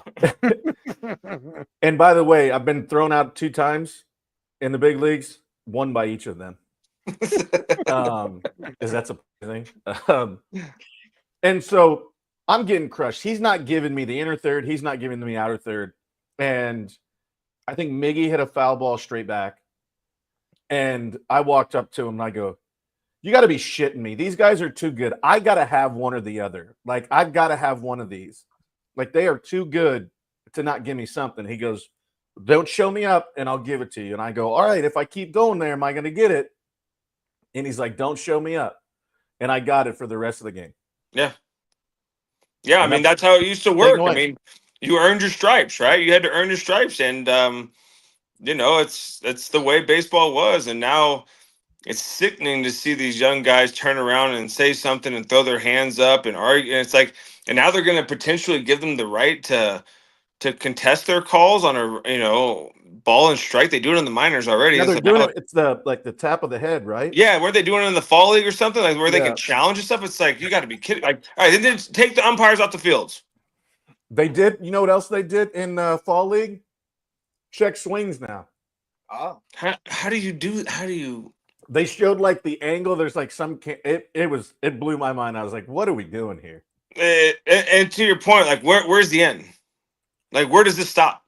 And by the way, I've been thrown out 2 times in the big leagues, one by each of them. Is that surprising? And so I'm getting crushed. He's not giving me the inner third. He's not giving me the outer third. And I think Miggy hit a foul ball straight back. And I walked up to him and I go, you got to be shitting me. These guys are too good. I got to have one or the other. Like, I've got to have one of these. Like, they are too good to not give me something. He goes, don't show me up and I'll give it to you. And I go, all right, if I keep going there, am I going to get it? And he's like, don't show me up. And I got it for the rest of the game. Yeah. Yeah, I mean, that's how it used to work. I mean, you earned your stripes, right? You had to earn your stripes. And, it's the way baseball was. And now it's sickening to see these young guys turn around and say something and throw their hands up and argue. And it's like, and now they're going to potentially give them the right to contest their calls on a, ball and strike. They do it in the minors already. Yeah, they're doing it. It's the tap of the head, right? Yeah, were they doing it in the fall league or something like where they can challenge and stuff? It's like, you got to be kidding. Like, all right, they didn't take the umpires off the fields. They did. You know what else they did in fall league? check swings now. Oh, how do you? They showed like the angle. There's like some. It blew my mind. I was like, what are we doing here? And to your point, like where's the end? Like where does this stop?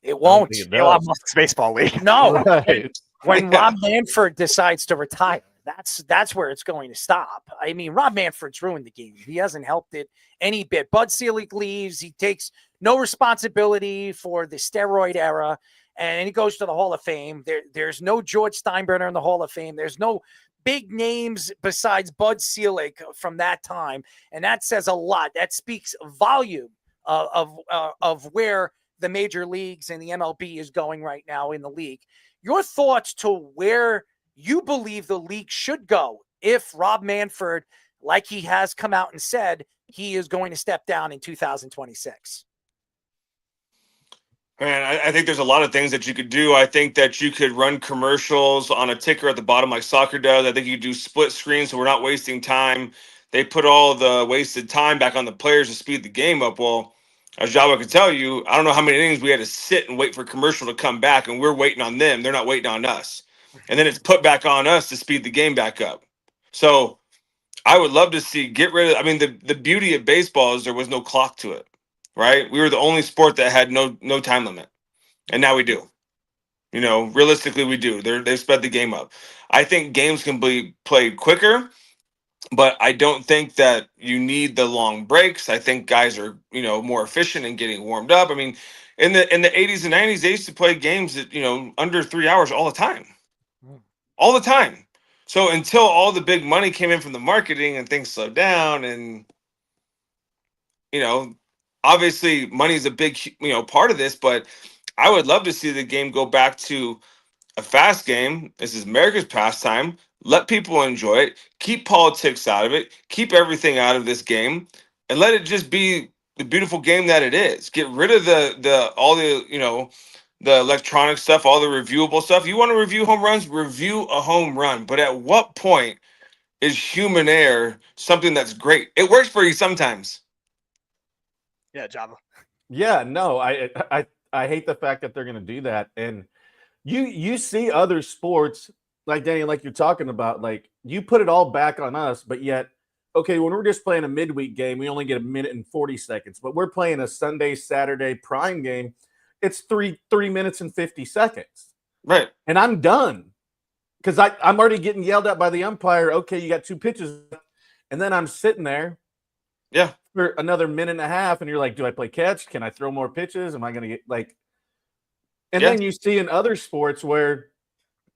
it won't. think it Elon does. Musk's baseball league. No, Right. when Rob Manfred decides to retire, that's where it's going to stop. I mean, Rob Manfred's ruined the game. He hasn't helped it any bit. Bud Selig leaves. He takes no responsibility for the steroid era, and he goes to the Hall of Fame. There's no George Steinbrenner in the Hall of Fame. There's no big names besides Bud Selig from that time, and that says a lot. That speaks volume of where the major leagues and the MLB is going right now in the league. Your thoughts to where you believe the league should go if Rob Manfred, like he has come out and said, he is going to step down in 2026? Man, I think there's a lot of things that you could do. I think that you could run commercials on a ticker at the bottom like soccer does. I think you could do split screen so we're not wasting time. They put all the wasted time back on the players to speed the game up. Well, as Java could tell you, I don't know how many innings we had to sit and wait for commercial to come back, and we're waiting on them. They're not waiting on us. And then it's put back on us to speed the game back up. So I would love to see get rid of. I mean, the beauty of baseball is there was no clock to it, right? We were the only sport that had no time limit, and now we do. You know, realistically, we do. They've sped the game up. I think games can be played quicker, but I don't think that you need the long breaks. I think guys are, more efficient in getting warmed up. I mean, in the 80s and 90s, they used to play games that, under 3 hours all the time. All the time. So until all the big money came in from the marketing and things slowed down, and obviously money is a big part of this, but I would love to see the game go back to a fast game. This is America's pastime. Let people enjoy it. Keep politics out of it. Keep everything out of this game, and let it just be the beautiful game that it is. Get rid of the electronic stuff, all the reviewable stuff. You want to review home runs? Review a home run. But at what point is human error something that's great? It works for you sometimes. Yeah, Java. Yeah, no, I hate the fact that they're going to do that. And you see other sports, like Danny, like you're talking about, like you put it all back on us, but yet, okay, when we're just playing a midweek game, we only get 1 minute and 40 seconds. But we're playing a Sunday, Saturday prime game. It's 3 minutes and 50 seconds. Right. And I'm done because I'm already getting yelled at by the umpire. Okay, you got 2 pitches. And then I'm sitting there. Yeah. For another minute and a half. And you're like, do I play catch? Can I throw more pitches? Am I going to get like. And then you see in other sports where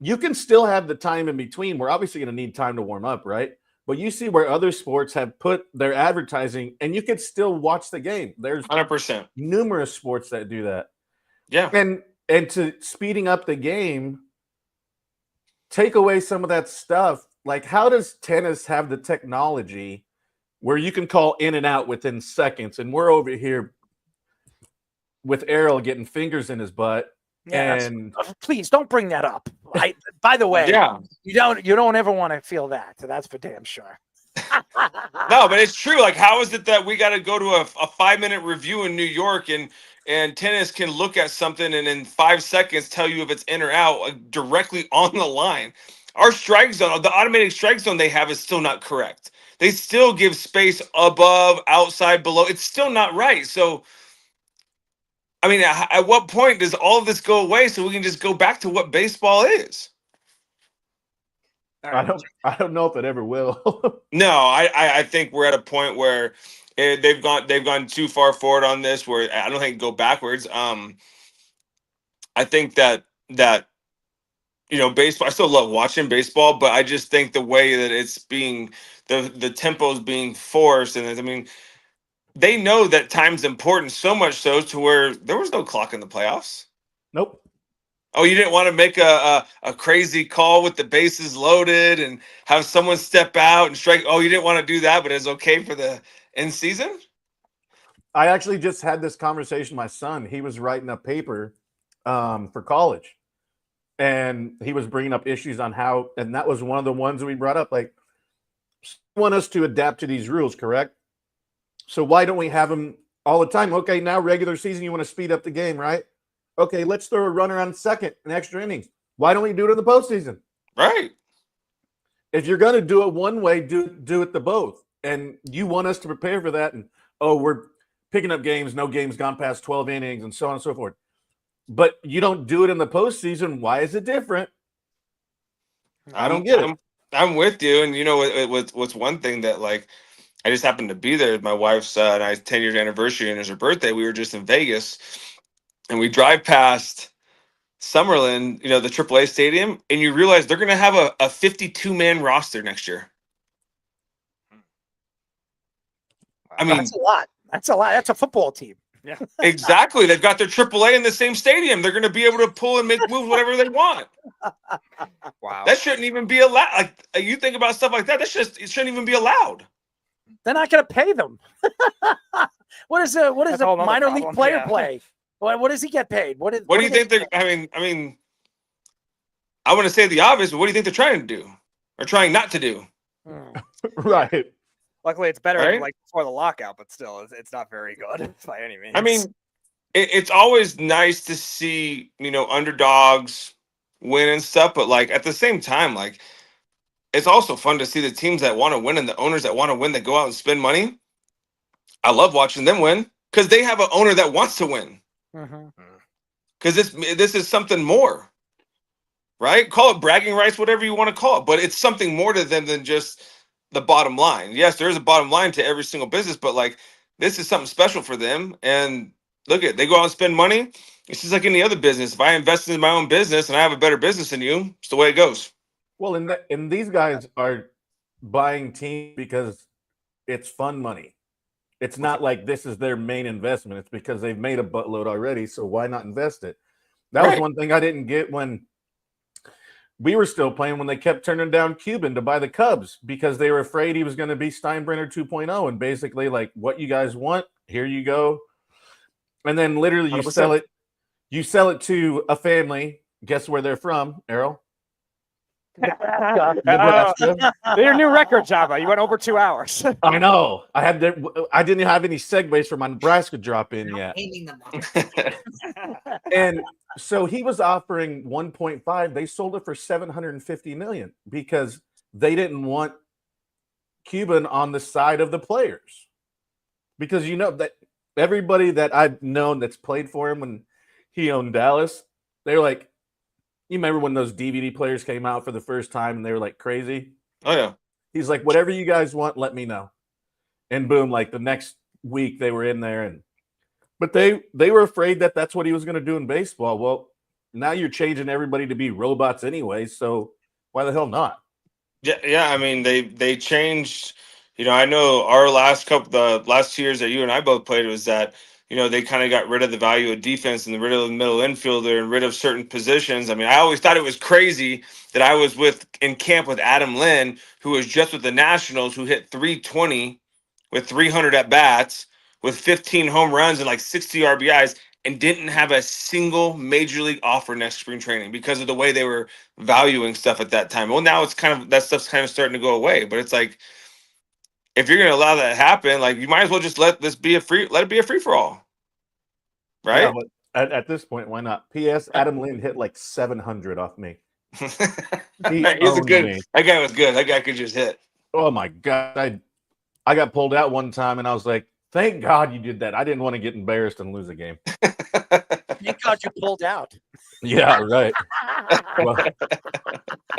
you can still have the time in between. We're obviously going to need time to warm up, right? But you see where other sports have put their advertising and you can still watch the game. There's 100% numerous sports that do that. Yeah. And to speeding up the game, take away some of that stuff. Like, how does tennis have the technology where you can call in and out within seconds? And we're over here with Errol getting fingers in his butt. Yes. And please don't bring that up. By the way, you don't ever want to feel that. So that's for damn sure. No, but it's true. Like, how is it that we got to go to a 5-minute review in New York and tennis can look at something and in 5 seconds tell you if it's in or out, like, directly on the line? Our strike zone, the automated strike zone they have, is still not correct. They still give space above, outside, below. It's still not right. So, I mean, at what point does all of this go away so we can just go back to what baseball is? I don't know if it ever will. No, I think we're at a point where they've gone too far forward on this, where I don't think go backwards. I think that baseball, I still love watching baseball, but I just think the way that it's being the tempo is being forced, and I mean, they know that time's important, so much so to where there was no clock in the playoffs. Nope. Oh, you didn't want to make a crazy call with the bases loaded and have someone step out and strike. Oh, you didn't want to do that, but it's okay for the end season? I actually just had this conversation with my son. He was writing a paper for college, and he was bringing up issues on how, and that was one of the ones we brought up. Like, you want us to adapt to these rules, correct? So why don't we have them all the time? Okay, now regular season, you want to speed up the game, right? Okay, let's throw a runner on second in extra innings. Why don't we do it in the postseason? Right. If you're going to do it one way, do it the both. And you want us to prepare for that. And, we're picking up games, no games gone past 12 innings and so on and so forth. But you don't do it in the postseason. Why is it different? I don't get it. I'm with you. And, what's one thing that, like, I just happened to be there. My wife's and I's 10-year anniversary, and it was her birthday. We were just in Vegas, and we drive past Summerlin, the AAA stadium, and you realize they're going to have a 52-man roster next year. I mean, that's a lot. That's a lot. That's a football team. Yeah, exactly. They've got their AAA in the same stadium. They're going to be able to pull and make moves whatever they want. Wow. That shouldn't even be allowed. Like, you think about stuff like that. It shouldn't even be allowed. They're not going to pay them. What is a minor league player play? What does he get paid? What do you think they're? I mean, I want to say the obvious, but what do you think they're trying to do or trying not to do? Right. Luckily, it's better Right? like before the lockout, but still, it's not very good by any means. I mean, it's always nice to see underdogs win and stuff, but like at the same time, like it's also fun to see the teams that want to win and the owners that want to win that go out and spend money. I love watching them win because they have an owner that wants to win. Because this is something more, right? Call it bragging rights, whatever you want to call it, but it's something more to them than just the bottom line. Yes, there is a bottom line to every single business, but like this is something special for them. And look they go out and spend money. It's just like any other business. If I invest in my own business and I have a better business than you, it's the way it goes. Well, and these guys are buying teams because it's fun money. It's not like this is their main investment. It's because they've made a buttload already, so why not invest it? That was one thing I didn't get when we were still playing, when they kept turning down Cuban to buy the Cubs because they were afraid he was going to be Steinbrenner 2.0 and basically like, what you guys want, here you go. And then literally you 100%. sell it to a family. Guess where they're from, Errol? Their new record, Java. You went over 2 hours. I know. I didn't have any segues for my Nebraska drop in yet. And so he was offering 1.5. They sold it for $750 million because they didn't want Cuban on the side of the players. Because that everybody that I've known that's played for him when he owned Dallas, they were like, you remember when those DVD players came out for the first time and they were like crazy? Oh, yeah. He's like, whatever you guys want, let me know. And boom, like the next week they were in there. But they were afraid that that's what he was going to do in baseball. Well, now you're changing everybody to be robots anyway, so why the hell not? Yeah. I mean, they changed. I know the last 2 years that you and I both played was that they kind of got rid of the value of defense and rid of the middle infielder and rid of certain positions. I mean, I always thought it was crazy that I was in camp with Adam Lynn, who was just with the Nationals, who hit 320 with 300 at bats, with 15 home runs and like 60 RBIs, and didn't have a single major league offer next spring training because of the way they were valuing stuff at that time. Well, now it's that stuff's kind of starting to go away, but it's like, if you're going to allow that to happen, like you might as well just let it be a free for all, right? Yeah, but at this point, why not? P.S. Adam Lynn hit like 700 off me. That guy was good. That guy could just hit. Oh my God, I got pulled out one time, and I was like, thank God you did that. I didn't want to get embarrassed and lose a game. Thank God you pulled out. Yeah, right. Well,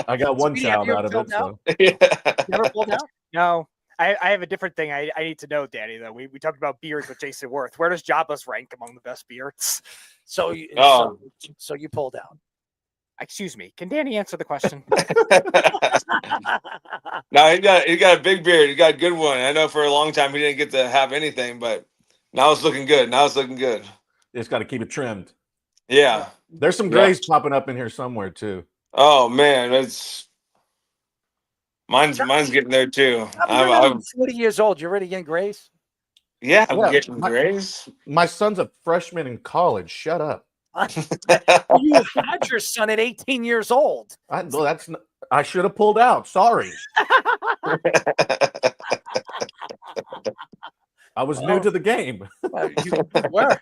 I got one child out of it. So. You ever pulled out? No. I have a different thing I need to know, Danny, though. We talked about beards with Jason Worth. Where does Jabba's rank among the best beards? So you pulled out. Excuse me. Can Danny answer the question? No, he got a big beard. He got a good one. I know for a long time he didn't get to have anything, but now it's looking good. Just got to keep it trimmed. Yeah. There's some grays popping up in here somewhere too. Oh man, mine's getting there too. I'm 40 years old. You're already getting grays? Yeah, I'm getting grays. My son's a freshman in college. Shut up. You had your son at 18 years old. I should have pulled out. Sorry. I was new to the game. You were.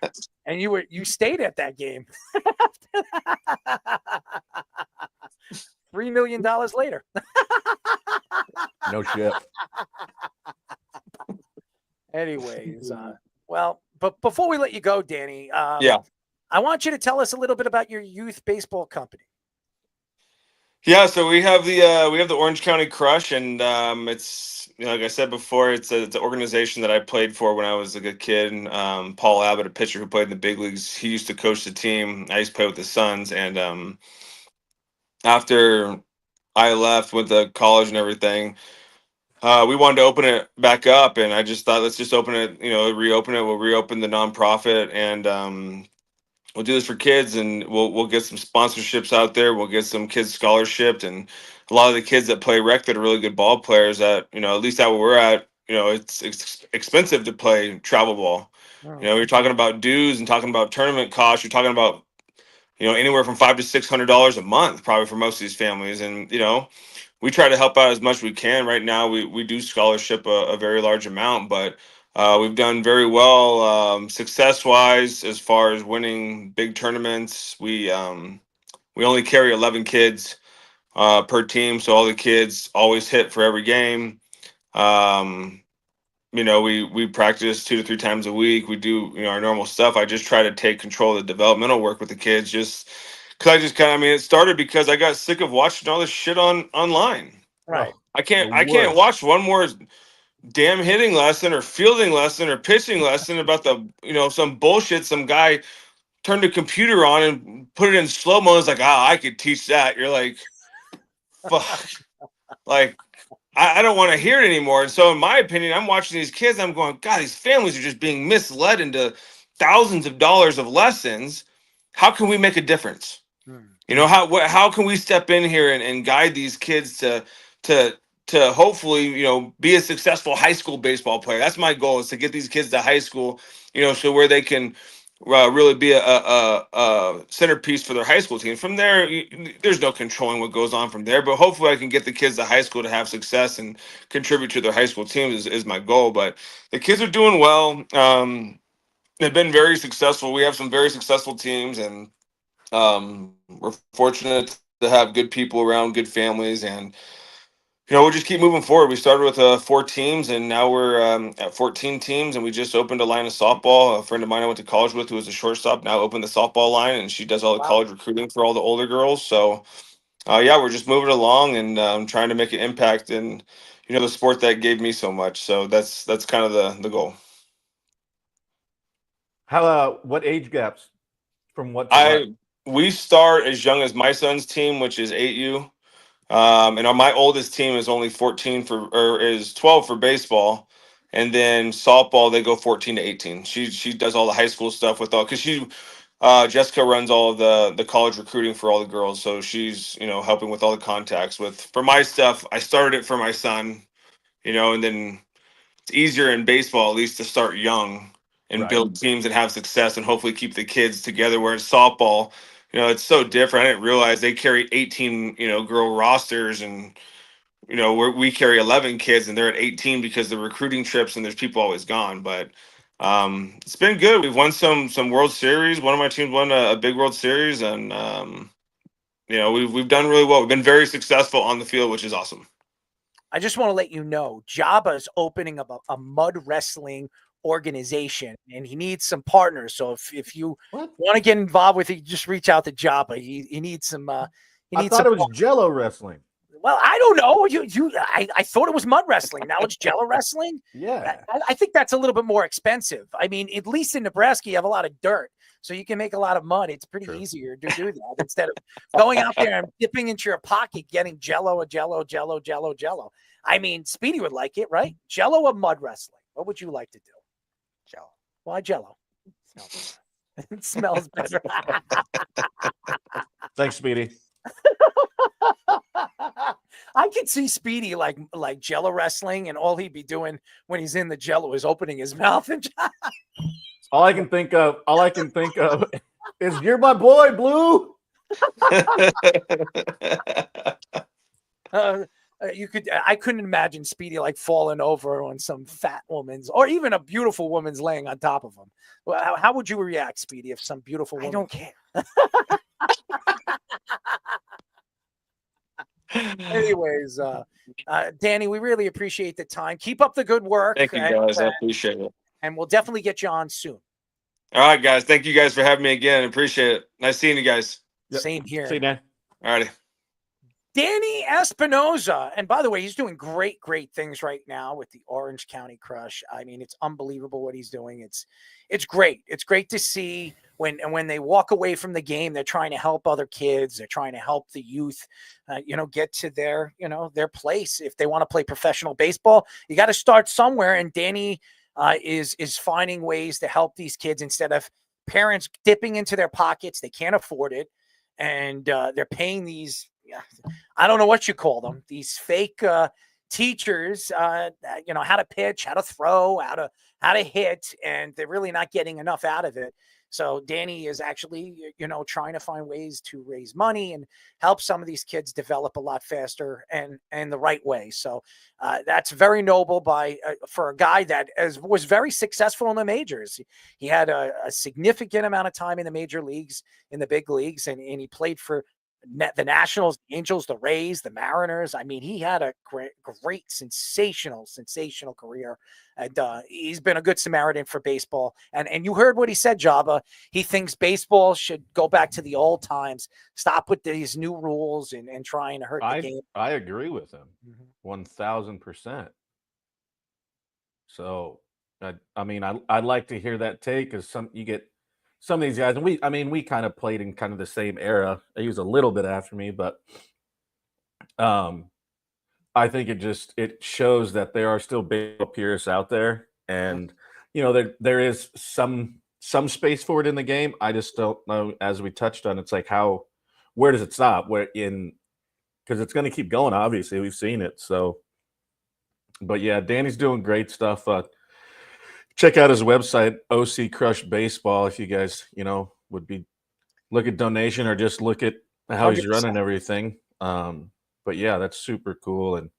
And you stayed at that game. $3 million later. No shit. Anyways, well, but before we let you go, Danny, Yeah. I want you to tell us a little bit about your youth baseball company. Yeah, so we have the Orange County Crush, and it's like I said before, it's an organization that I played for when I was a good kid. Paul Abbott, a pitcher who played in the big leagues, he used to coach the team. I used to play with the Suns, and after I left, went to college and everything, we wanted to open it back up, and I just thought, let's just open it, reopen it. We'll reopen the nonprofit, and we'll do this for kids, and we'll get some sponsorships out there. We'll get some kids scholarship, and a lot of the kids that play rec that are really good ball players that, at least out where we're at, it's expensive to play travel ball. You're talking about dues and talking about tournament costs. You're talking about, anywhere from $500 to $600 a month, probably for most of these families. And, we try to help out as much as we can. Right now, we do scholarship a very large amount, but we've done very well success-wise as far as winning big tournaments. We only carry 11 kids per team, so all the kids always hit for every game. We practice 2 to 3 times a week. We do our normal stuff. I just try to take control of the developmental work with the kids, just because it started because I got sick of watching all this shit online. Right. I can't watch one more damn hitting lesson or fielding lesson or pitching lesson about some bullshit some guy turned a computer on and put it in slow-mo. It's like, I could teach that. You're like, fuck. Like, I don't want to hear it anymore. And so in my opinion, I'm watching these kids, I'm going, God, these families are just being misled into thousands of dollars of lessons. How can we make a difference? How can we step in here and guide these kids to hopefully, be a successful high school baseball player? That's my goal, is to get these kids to high school, so where they can really be a centerpiece for their high school team. From there, there's no controlling what goes on from there, but hopefully I can get the kids to high school to have success and contribute to their high school teams is my goal. But the kids are doing well. They've been very successful. We have some very successful teams, and we're fortunate to have good people around, good families, and we'll just keep moving forward. We started with 4 teams, and now we're at 14 teams, and we just opened a line of softball. A friend of mine I went to college with, who was a shortstop, now opened the softball line, and she does all the college recruiting for all the older girls. So, we're just moving along and trying to make an impact in, the sport that gave me so much. So that's kind of the goal. How what age gaps from what? To We start as young as my son's team, which is 8U. And my oldest team is only is 12 for baseball, and then softball they go 14 to 18. She does all the high school stuff because Jessica runs all of the college recruiting for all the girls, so she's helping with all the contacts for my stuff. I started it for my son, and then it's easier in baseball at least to start young and build teams and have success and hopefully keep the kids together. Whereas softball, it's so different. I didn't realize they carry 18, girl rosters, and, we carry 11 kids and they're at 18 because the recruiting trips and there's people always gone. But it's been good. We've won some World Series. One of my teams won a big World Series, and, we've done really well. We've been very successful on the field, which is awesome. I just want to let you know, Jabba is opening up a mud wrestling organization, and he needs some partners. So if you want to get involved with it, just reach out to Jabba. He needs some. I thought it was Jello wrestling. Well, I don't know. I thought it was mud wrestling. Now it's Jello wrestling. Yeah, I think that's a little bit more expensive. I mean, at least in Nebraska, you have a lot of dirt, so you can make a lot of mud. It's pretty easier to do that instead of going out there and dipping into your pocket, getting Jello. I mean, Speedy would like it, right? Jello or mud wrestling? What would you like to do? Jello. Why Jello? It smells better. Thanks, Speedy. I could see Speedy like Jello wrestling, and all he'd be doing when he's in the Jello is opening his mouth and all I can think of is "You're my boy, Blue." I couldn't imagine Speedy like falling over on some fat woman's, or even a beautiful woman's laying on top of him. Well, how would you react, Speedy, if some beautiful woman? I don't care. Anyways, Danny, we really appreciate the time. Keep up the good work. Thank you, guys. I appreciate it. And we'll definitely get you on soon. All right, guys. Thank you guys for having me again. Appreciate it. Nice seeing you guys. Same here. See you, Dan. All righty. Danny Espinosa. And by the way, he's doing great things right now with the Orange County Crush. I mean, it's unbelievable what he's doing. It's great. It's great to see when they walk away from the game, they're trying to help other kids. They're trying to help the youth, get to their place. If they want to play professional baseball, you got to start somewhere. And Danny is finding ways to help these kids instead of parents dipping into their pockets. They can't afford it. And they're paying these, I don't know what you call them, these fake teachers, how to pitch, how to throw, how to hit, and they're really not getting enough out of it. So Danny is actually, trying to find ways to raise money and help some of these kids develop a lot faster and the right way. So that's very noble for a guy that was very successful in the majors. He had a significant amount of time in the major leagues, in the big leagues, and he played for the Nationals, the Angels, the Rays, the Mariners. I mean, he had a great, sensational career. And he's been a good Samaritan for baseball. And you heard what he said, Jabba. He thinks baseball should go back to the old times, stop with these new rules and trying to hurt the game. I agree with him 1,000%. So, I'd like to hear that take, because you get some of these guys, and we kind of played in kind of the same era. He was a little bit after me, but I think it shows that there are still baseball purists out there, and there is some space for it in the game. I just don't know, as we touched on, it's like where does it stop? Because it's going to keep going. Obviously, we've seen it. So, but yeah, Danny's doing great stuff. Check out his website, OC Crush Baseball, if you guys, would be look at donation or just look at how he's running everything. But yeah, that's super cool. And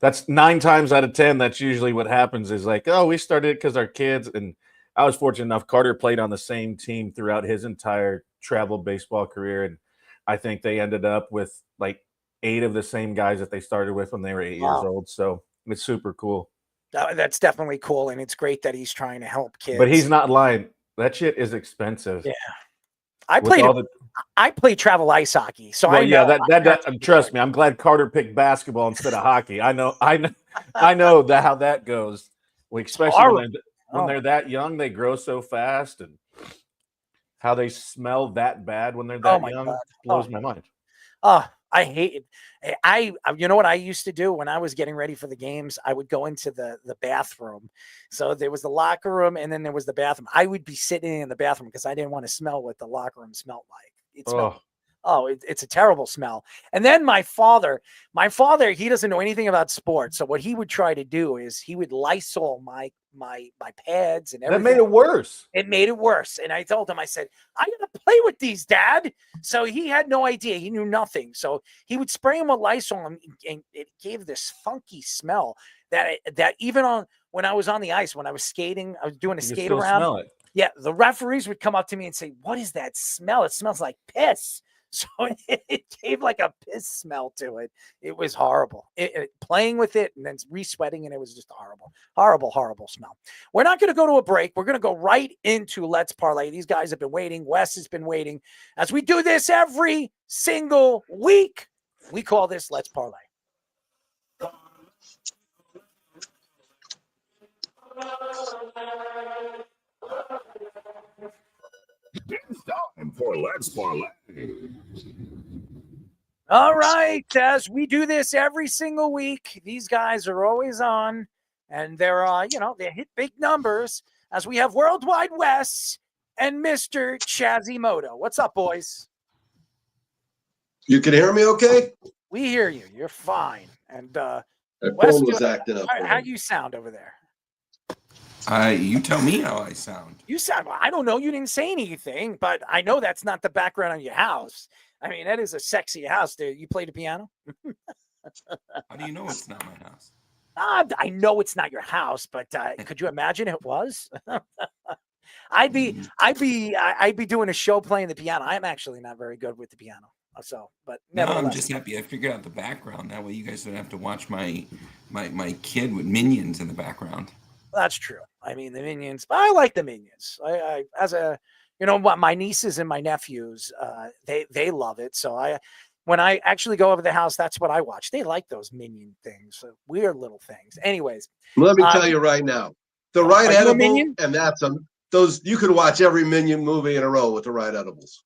that's 9 times out of 10. That's usually what happens is like, oh, we started it because our kids. And I was fortunate enough. Carter played on the same team throughout his entire travel baseball career. And I think they ended up with like 8 of the same guys that they started with when they were 8 years old. So it's super cool. That's definitely cool, and it's great that he's trying to help kids. But he's not lying. That shit is expensive. Yeah, I played travel ice hockey, so I know. Yeah, that trust me. I'm glad Carter picked basketball instead of hockey. I know how that goes. Especially when they're that young, they grow so fast, and how they smell that bad when they're that young blows my mind. I hate it. You know what I used to do when I was getting ready for the games? I would go into the bathroom. So there was the locker room, and then there was the bathroom. I would be sitting in the bathroom because I didn't want to smell what the locker room smelled like. It smelled. It's a terrible smell. And then my father, he doesn't know anything about sports. So what he would try to do is he would Lysol my pads and everything. That made it worse. It made it worse. And I told him, I said, I gotta play with these, Dad. So he had no idea. He knew nothing. So he would spray him with Lysol, and it gave this funky smell that even when I was on the ice, when I was skating, I was doing a skate around. Smell it. Yeah, the referees would come up to me and say, "What is that smell? It smells like piss." So it gave like a piss smell to it. It was horrible. Playing with it and then re-sweating, and it was just horrible smell. We're not going to go to a break. We're going to go right into Let's Parlay. These guys have been waiting. Wes has been waiting. As we do this every single week, we call this Let's Parlay. It's time for Let's Parlay. All right, as we do this every single week, these guys are always on, and they're they hit big numbers. As we have Worldwide Wes and Mr. Chazimoto. What's up, boys? You can hear me okay? We hear you. You're fine. And That Wes, phone was acting up. how you sound over there? You tell me how I sound. You sound, I don't know. You didn't say anything, but I know that's not the background on your house. I mean, that is a sexy house. You play the piano? How do you know it's not my house? I know it's not your house, but could you imagine it was? I'd be doing a show playing the piano. I'm actually not very good with the piano. So, but No, nevertheless. I'm just happy I figured out the background. That way you guys don't have to watch my kid with Minions in the background. That's true. I mean, the Minions, I like the Minions. I as a, you know what, my nieces and my nephews, they love it. So when I actually go over the house, that's what I watch. They like those Minion things, weird little things. Anyways. Let me tell you right now, the right Are you a edible, Minion? and those, you could watch every Minion movie in a row with the right edibles.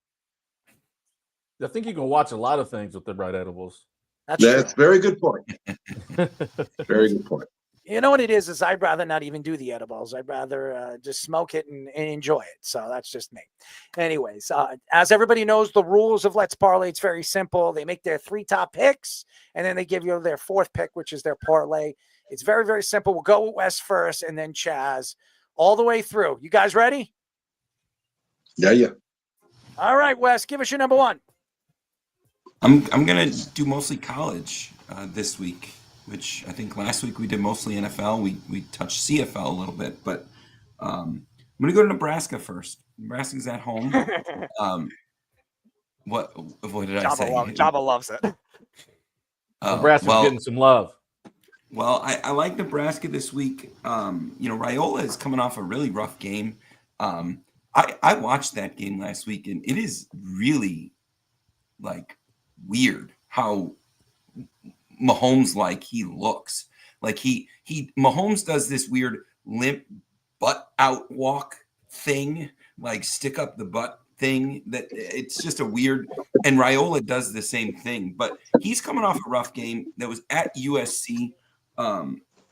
I think you can watch a lot of things with the right edibles. That's very good point. Very good point. You know what it is I'd rather not even do the edibles. I'd rather just smoke it and enjoy it. So that's just me. Anyways, as everybody knows, the rules of Let's Parlay, it's very simple. They make their 3 top picks, and then they give you their 4th pick, which is their parlay. It's very, very simple. We'll go with Wes first and then Chaz all the way through. You guys ready? Yeah. All right, Wes, give us your number 1. I'm gonna do mostly college this week, which I think last week we did mostly NFL. We touched CFL a little bit, but I'm gonna go to Nebraska first. Nebraska's at home. What did I say? Jabba loves it. Nebraska's getting some love. Well, I like Nebraska this week. Raiola is coming off a really rough game. I watched that game last week, and it is really weird how Mahomes he looks. Mahomes does this weird limp butt out walk thing, stick up the butt thing, that it's just a weird, and Raiola does the same thing, but he's coming off a rough game that was at USC.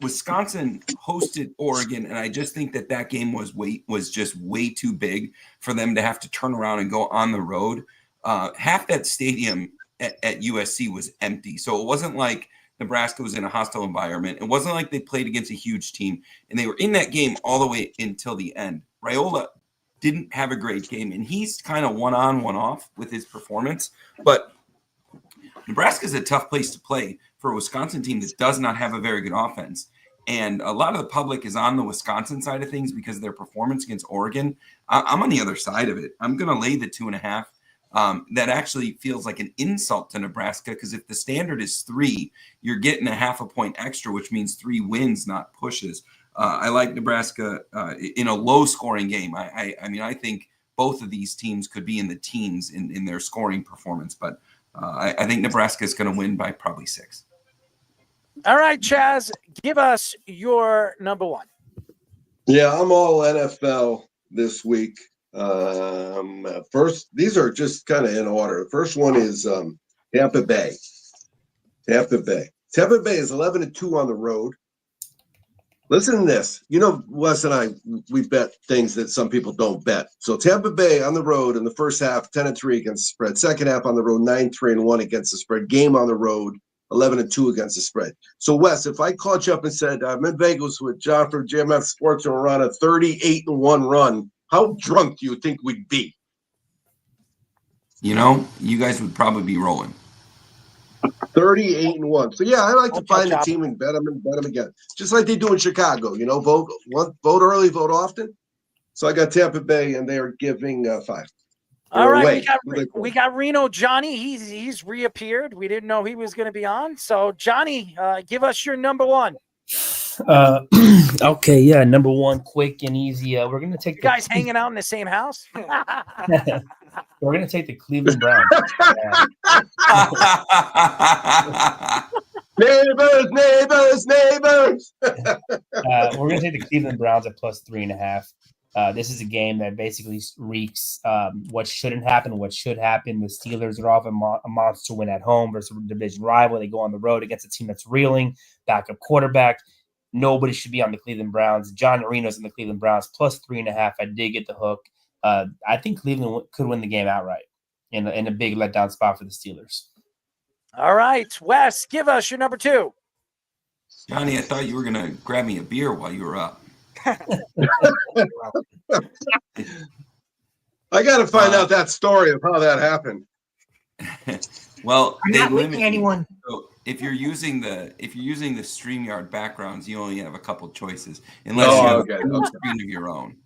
Wisconsin hosted Oregon, and I just think that game was just way too big for them to have to turn around and go on the road. Half that stadium at USC was empty. So it wasn't like Nebraska was in a hostile environment. It wasn't like they played against a huge team, and they were in that game all the way until the end. Raiola didn't have a great game, and he's kind of one on, one off with his performance. But Nebraska is a tough place to play for a Wisconsin team that does not have a very good offense. And a lot of the public is on the Wisconsin side of things because of their performance against Oregon. I'm on the other side of it. I'm going to lay the 2.5. That actually feels like an insult to Nebraska, because if the standard is 3, you're getting a 0.5 point extra, which means 3 wins, not pushes. I like Nebraska in a low-scoring game. I think both of these teams could be in the teens in their scoring performance, but I think Nebraska is going to win by probably 6. All right, Chaz, give us your number 1. Yeah, I'm all NFL this week. First, these are just kind of in order. The first one is Tampa Bay. Tampa Bay is 11-2 on the road. Listen to this. Wes and I, we bet things that some people don't bet. So Tampa Bay on the road in the first half, 10-3 against the spread. Second half on the road, 9-3-1 against the spread. Game on the road, 11-2 against the spread. So Wes, if I called you up and said I'm in Vegas with John from JMF Sports and we're on a 38-1 run, how drunk do you think we'd be? You guys would probably be rolling. 38-1. So yeah, I like to find the team and bet them again, just like they do in Chicago. Vote early, vote often. So I got Tampa Bay, and they are giving 5. All right, we got Reno Johnny. He's reappeared. We didn't know he was going to be on. So Johnny, give us your number 1. Okay, yeah, number 1, quick and easy. We're gonna take you guys hanging out in the same house. We're gonna take the Cleveland Browns. Neighbors. We're gonna take the Cleveland Browns at plus 3.5. This is a game that basically reeks what shouldn't happen, what should happen. The Steelers are off a monster win at home versus a division rival. They go on the road against a team that's reeling, backup quarterback. Nobody should be on the Cleveland Browns. John Marino's in the Cleveland Browns plus 3.5. I did get the hook. I think Cleveland could win the game outright in a big letdown spot for the Steelers. All right, Wes, give us your number 2. Johnny, I thought you were going to grab me a beer while you were up. I got to find out that story of how that happened. Well, I'm not making anyone. if you're using the StreamYard backgrounds, you only have a couple choices unless you have a full screen of your own.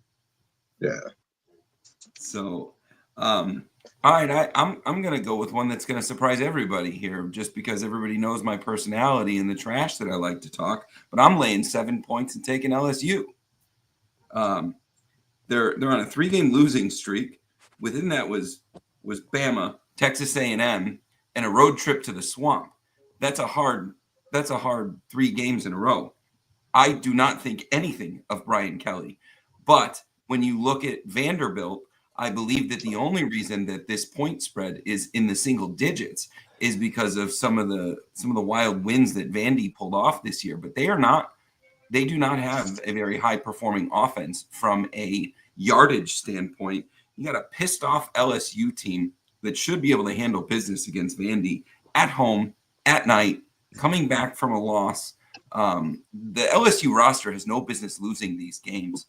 Yeah. So, all right, I'm gonna go with one that's gonna surprise everybody here, just because everybody knows my personality and the trash that I like to talk. But I'm laying 7 points and taking LSU. They're on a 3-game losing streak. Within that was Bama, Texas A&M, and a road trip to the Swamp. That's a hard 3 games in a row. I do not think anything of Brian Kelly, but when you look at Vanderbilt, I believe that the only reason that this point spread is in the single digits is because of some of the wild wins that Vandy pulled off this year. But they do not have a very high performing offense from a yardage standpoint. You got a pissed off LSU team that should be able to handle business against Vandy at home, at night, coming back from a loss. The LSU roster has no business losing these games.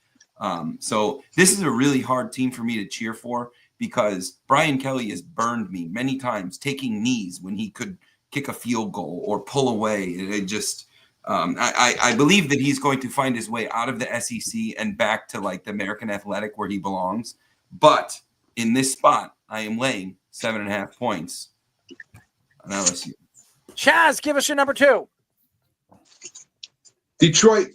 So this is a really hard team for me to cheer for because Brian Kelly has burned me many times taking knees when he could kick a field goal or pull away. It just I believe that he's going to find his way out of the SEC and back to like the American Athletic where he belongs. But in this spot, I am laying 7.5 points on LSU. Chaz, give us your number 2. Detroit.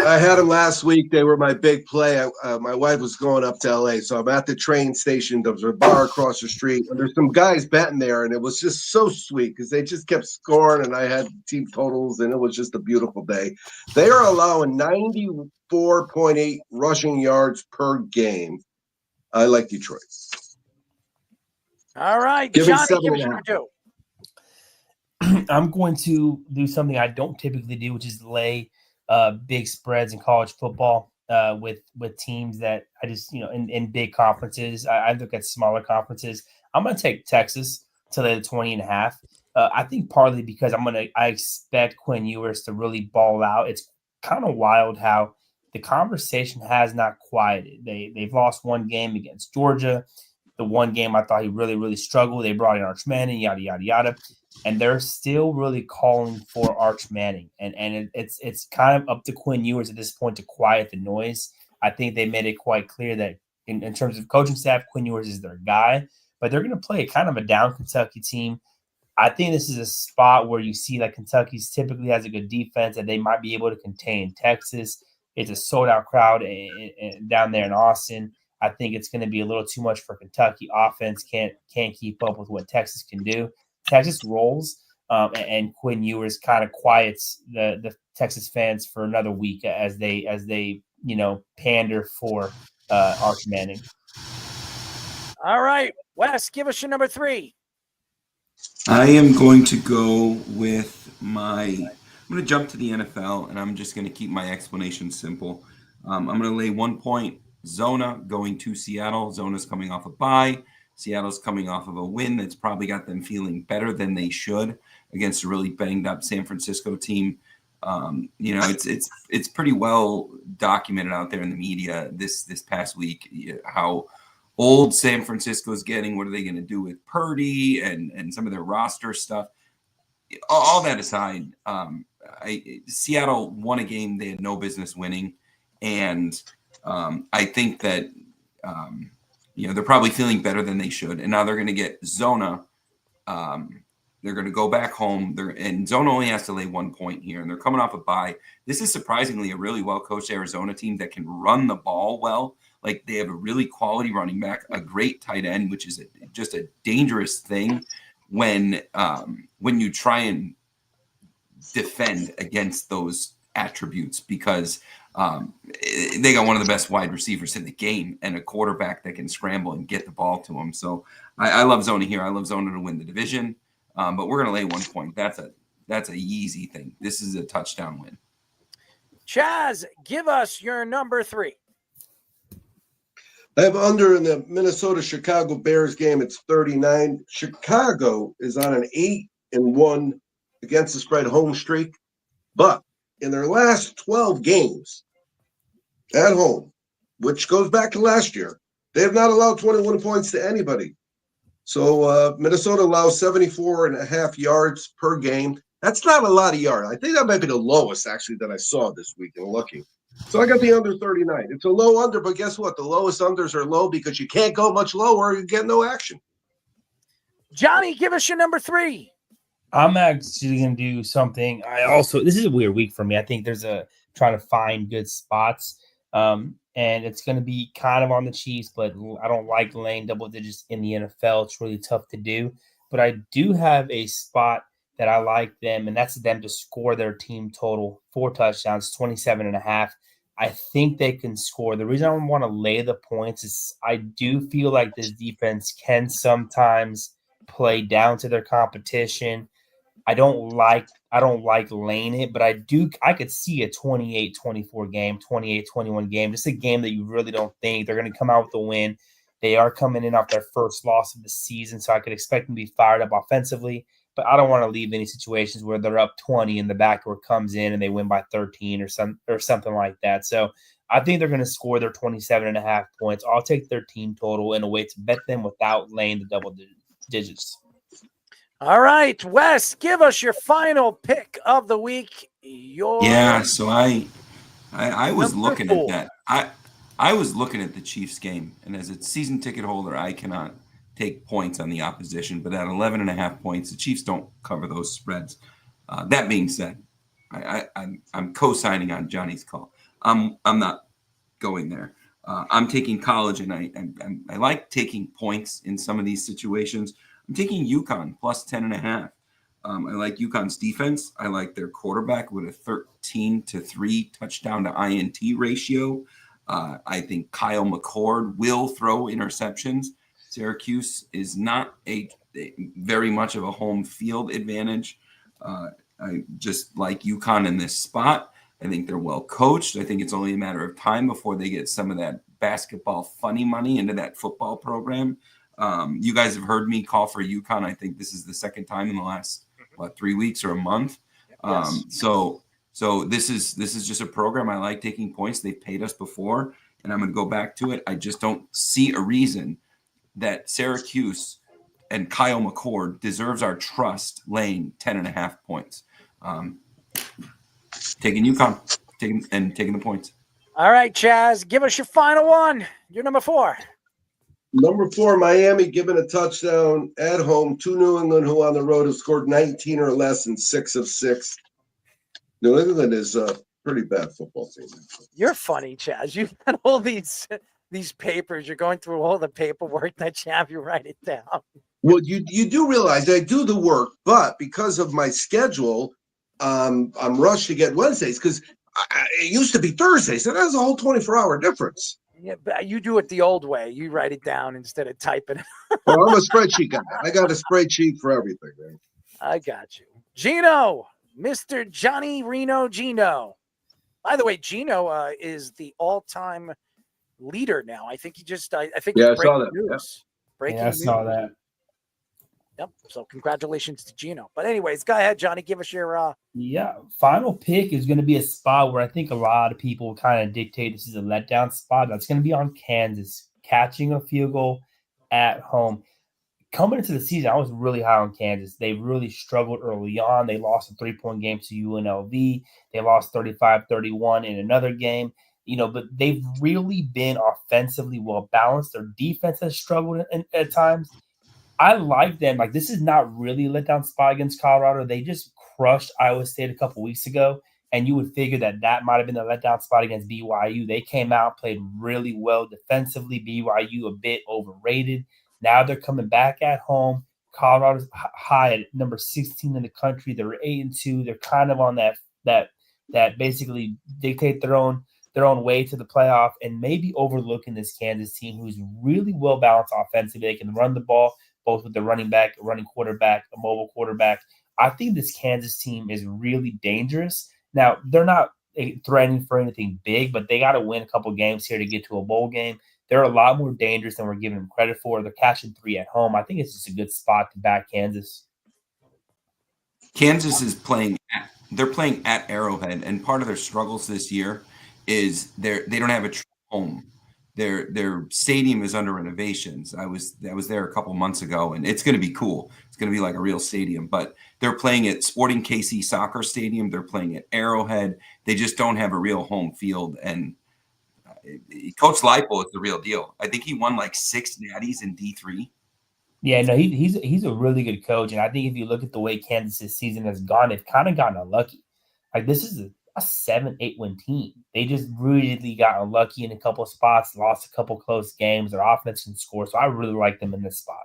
I had them last week. They were my big play. My wife was going up to LA, so I'm at the train station. There was a bar across the street, and there's some guys betting there, and it was just so sweet because they just kept scoring, and I had team totals, and it was just a beautiful day. They are allowing 94.8 rushing yards per game. I like Detroit. All right, Give me Johnny, give us 7.5. your number 2. I'm going to do something I don't typically do, which is lay big spreads in college football with teams that I just, in big conferences. I look at smaller conferences. I'm going to take Texas to lay the 20.5. I think partly because I expect Quinn Ewers to really ball out. It's kind of wild how the conversation has not quieted. They've lost one game against Georgia. The one game I thought he really, really struggled. They brought in Arch Manning, yada, yada, yada. And they're still really calling for Arch Manning. And it's kind of up to Quinn Ewers at this point to quiet the noise. I think they made it quite clear that in terms of coaching staff, Quinn Ewers is their guy. But they're going to play kind of a down Kentucky team. I think this is a spot where you see that Kentucky typically has a good defense and they might be able to contain Texas. It's a sold-out crowd down there in Austin. I think it's going to be a little too much for Kentucky. Offense can't keep up with what Texas can do. Texas rolls, and Quinn Ewers kind of quiets the Texas fans for another week as they pander for Arch Manning. All right, Wes, give us your number 3. I am going to go with I'm going to jump to the NFL, and I'm just going to keep my explanation simple. I'm going to lay 1 point. Zona going to Seattle. Zona's coming off a bye. Seattle's coming off of a win that's probably got them feeling better than they should against a really banged up San Francisco team. It's pretty well documented out there in the media this past week how old San Francisco is getting. What are they going to do with Purdy and some of their roster stuff? All that aside, Seattle won a game they had no business winning, and I think that they're probably feeling better than they should, and now they're going to get Zona. They're going to go back home. And Zona only has to lay 1 point here, and they're coming off a bye. This is surprisingly a really well-coached Arizona team that can run the ball well. Like, they have a really quality running back, a great tight end, which is just a dangerous thing when you try and defend against those attributes, because they got one of the best wide receivers in the game and a quarterback that can scramble and get the ball to him. So I love Zona here. I love Zona to win the division, but we're going to lay 1 point. That's a easy thing. This is a touchdown win. Chaz, give us your number 3. I have under in the Minnesota-Chicago Bears game. It's 39. Chicago is on an 8-1 against the spread home streak, but in their last 12 games at home, which goes back to last year, they have not allowed 21 points to anybody. So Minnesota allows 74.5 yards per game. That's not a lot of yards. I think that might be the lowest, actually, that I saw this week in looking. So I got the under 39. It's a low under, but guess what? The lowest unders are low because you can't go much lower and get no action. Johnny, give us your number 3. I'm actually going to do something. This is a weird week for me. I think there's trying to find good spots. And it's going to be kind of on the Chiefs, but I don't like laying double digits in the NFL. It's really tough to do. But I do have a spot that I like them, and that's them to score their team total 4 touchdowns, 27.5. I think they can score. The reason I want to lay the points is I do feel like this defense can sometimes play down to their competition. I don't like laying it, but I could see a 28-24 game, 28-21 game, just a game that you really don't think they're going to come out with a win. They are coming in off their first loss of the season, so I could expect them to be fired up offensively, but I don't want to leave any situations where they're up 20 and the backdoor comes in and they win by 13 or something like that. So I think they're going to score their 27.5 points. I'll take their team total in a way to bet them without laying the double digits. All right, Wes, give us your final pick of the week. So I was looking at that. I was looking at the Chiefs game, and as a season ticket holder, I cannot take points on the opposition, but at 11.5 points, the Chiefs don't cover those spreads. That being said, I'm co-signing on Johnny's call. I'm not going there. I'm taking college, and I like taking points in some of these situations. I'm taking UConn plus 10.5. I like UConn's defense. I like their quarterback with a 13-3 touchdown to INT ratio. I think Kyle McCord will throw interceptions. Syracuse is not a very much of a home field advantage. I just like UConn in this spot. I think they're well coached. I think it's only a matter of time before they get some of that basketball funny money into that football program. You guys have heard me call for UConn. I think this is the second time in the last 3 weeks or a month. So this is just a program I like taking points. They've paid us before, and I'm going to go back to it. I just don't see a reason that Syracuse and Kyle McCord deserves our trust laying 10.5 points. Taking UConn, taking the points. All right, Chaz, give us your final one. Your number 4. Number 4, Miami giving a touchdown at home to New England, who on the road have scored 19 or less in 6 of 6. New England is a pretty bad football team. You're funny, Chaz. You've got all these papers. You're going through all the paperwork that you have. You write it down. Well, you do realize I do the work, but because of my schedule, I'm rushed to get Wednesdays because it used to be Thursdays, and that's a whole 24-hour difference. Yeah, but you do it the old way. You write it down instead of typing it. Well, I'm a spreadsheet guy. I got a spreadsheet for everything, man. I got you. Gino, Mr. Johnny Reno Gino. By the way, Gino is the all-time leader now. I think he just I think I it's saw breaking that. news. Breaking I news. saw that. Yep. So congratulations to Gino. But anyways, go ahead, Johnny. Give us your final pick is going to be a spot where I think a lot of people kind of dictate this is a letdown spot. That's going to be on Kansas, catching a field goal at home. Coming into the season, I was really high on Kansas. They really struggled early on. They lost a 3-point game to UNLV. They lost 35-31 in another game. But they've really been offensively well balanced. Their defense has struggled at times. I like them. Like, this is not really a letdown spot against Colorado. They just crushed Iowa State a couple weeks ago, and you would figure that might have been the letdown spot against BYU. They came out, played really well defensively. BYU a bit overrated. Now they're coming back at home. Colorado's high at number 16 in the country. They're 8-2. They're kind of on that basically dictate their own way to the playoff, and maybe overlooking this Kansas team who's really well balanced offensively. They can run the ball both with the running back, a running quarterback, a mobile quarterback. I think this Kansas team is really dangerous. Now, they're not threatening for anything big, but they got to win a couple games here to get to a bowl game. They're a lot more dangerous than we're giving them credit for. They're catching 3 at home. I think it's just a good spot to back Kansas. Kansas is playing at Arrowhead, and part of their struggles this year is they don't have a true home. their stadium is under renovations. I was there a couple months ago, and it's going to be cool. It's going to be like a real stadium. But they're playing at Sporting KC Soccer Stadium. They're playing at Arrowhead. They just don't have a real home field. And Coach Leipold is the real deal. I think he won like 6 natties in D3. Yeah, no, he's a really good coach, and I think if you look at the way Kansas' season has gone, they've kind of gotten unlucky. Like this is a 7-8 win team. They just really got unlucky in a couple of spots, lost a couple close games. Their offense can score, so I really like them in this spot.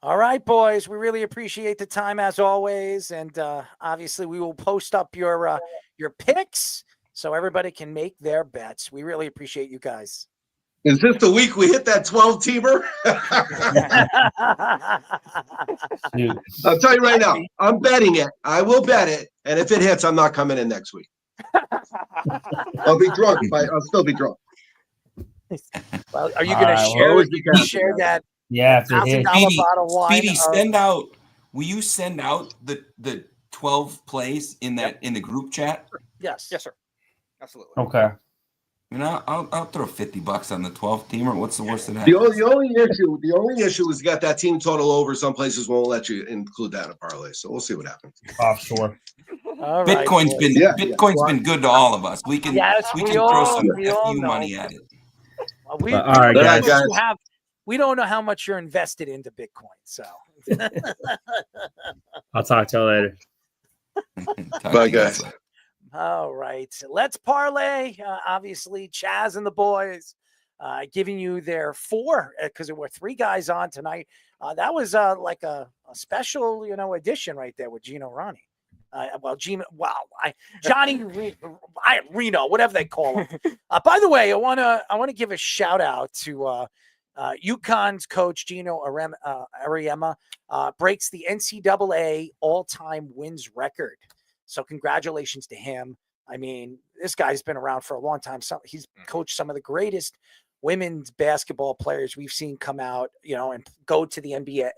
All right, boys. We really appreciate the time as always, and obviously we will post up your picks so everybody can make their bets. We really appreciate you guys. Is this the week we hit that 12-teamer? I'll tell you right now, I'm betting it. I will bet it, and if it hits, I'm not coming in next week. I'll be drunk, but I'll still be drunk. Well, are you going to share that? Yeah, $1,000 bottle of wine. Speedy, will you send out the 12 plays in the group chat? Yes, sir. Absolutely. Okay. You know, I'll throw $50 on the 12 teamer. What's the worst that The happens? only issue is you got that team total over. Some places won't let you include that in a parlay, so we'll see what happens. Offshore. All right, Bitcoin's been good to all of us. We can throw some FU money at it. Well, we don't know how much you're invested into Bitcoin, so I'll talk to you later. Bye, guys. All right, let's parlay. Obviously, Chaz and the boys giving you their 4 because there were 3 guys on tonight. That was like a special, edition right there with Gino Ronnie. Johnny Reno, whatever they call him. By the way, I want to give a shout out to UConn's coach Gino Ariema. Breaks the NCAA all-time wins record. So congratulations to him. I mean, this guy's been around for a long time. He's coached some of the greatest women's basketball players we've seen come out, and go to the NBA,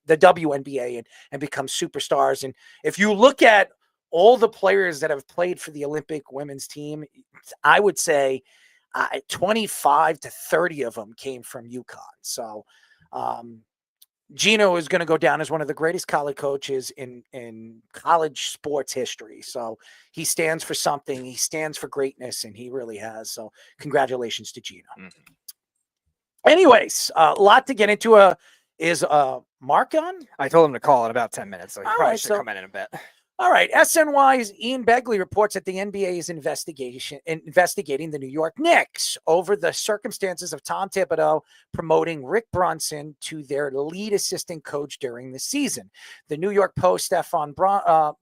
the WNBA, and become superstars. And if you look at all the players that have played for the Olympic women's team, I would say 25 to 30 of them came from UConn. So, Gino is going to go down as one of the greatest college coaches in college sports history. So he stands for something. He stands for greatness, and he really has. So congratulations to Gino. Anyways, a lot to get into. Is Mark on? I told him to call in about 10 minutes, so he probably right, should so- come in a bit. All right. SNY's Ian Begley reports that the NBA is investigating the New York Knicks over the circumstances of Tom Thibodeau promoting Rick Brunson to their lead assistant coach during the season. The New York Post, Stefan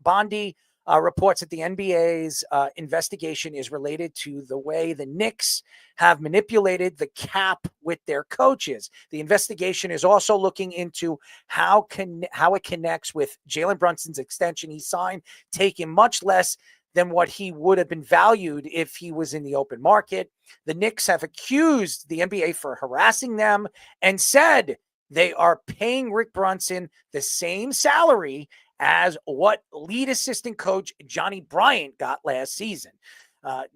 Bondi, reports that the NBA's investigation is related to the way the Knicks have manipulated the cap with their coaches. The investigation is also looking into how it connects with Jalen Brunson's extension he signed, taking much less than what he would have been valued if he was in the open market. The Knicks have accused the NBA for harassing them and said they are paying Rick Brunson the same salary as what lead assistant coach Johnny Bryant got last season.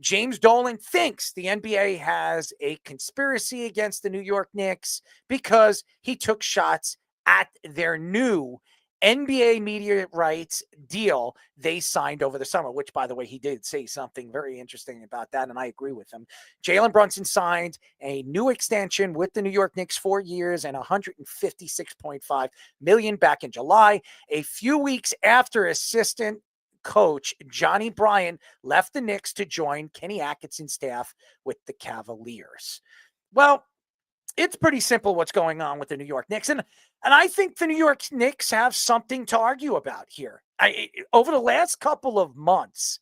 James Dolan thinks the NBA has a conspiracy against the New York Knicks because he took shots at their new NBA media rights deal they signed over the summer, which, by the way, he did say something very interesting about that, and I agree with him. Jalen Brunson signed a new extension with the New York Knicks, 4 years and $156.5 million back in July, a few weeks after assistant coach Johnny Bryant left the Knicks to join Kenny Atkinson's staff with the Cavaliers. Well, it's pretty simple what's going on with the New York Knicks. And I think the New York Knicks have something to argue about here. Over the last couple of months,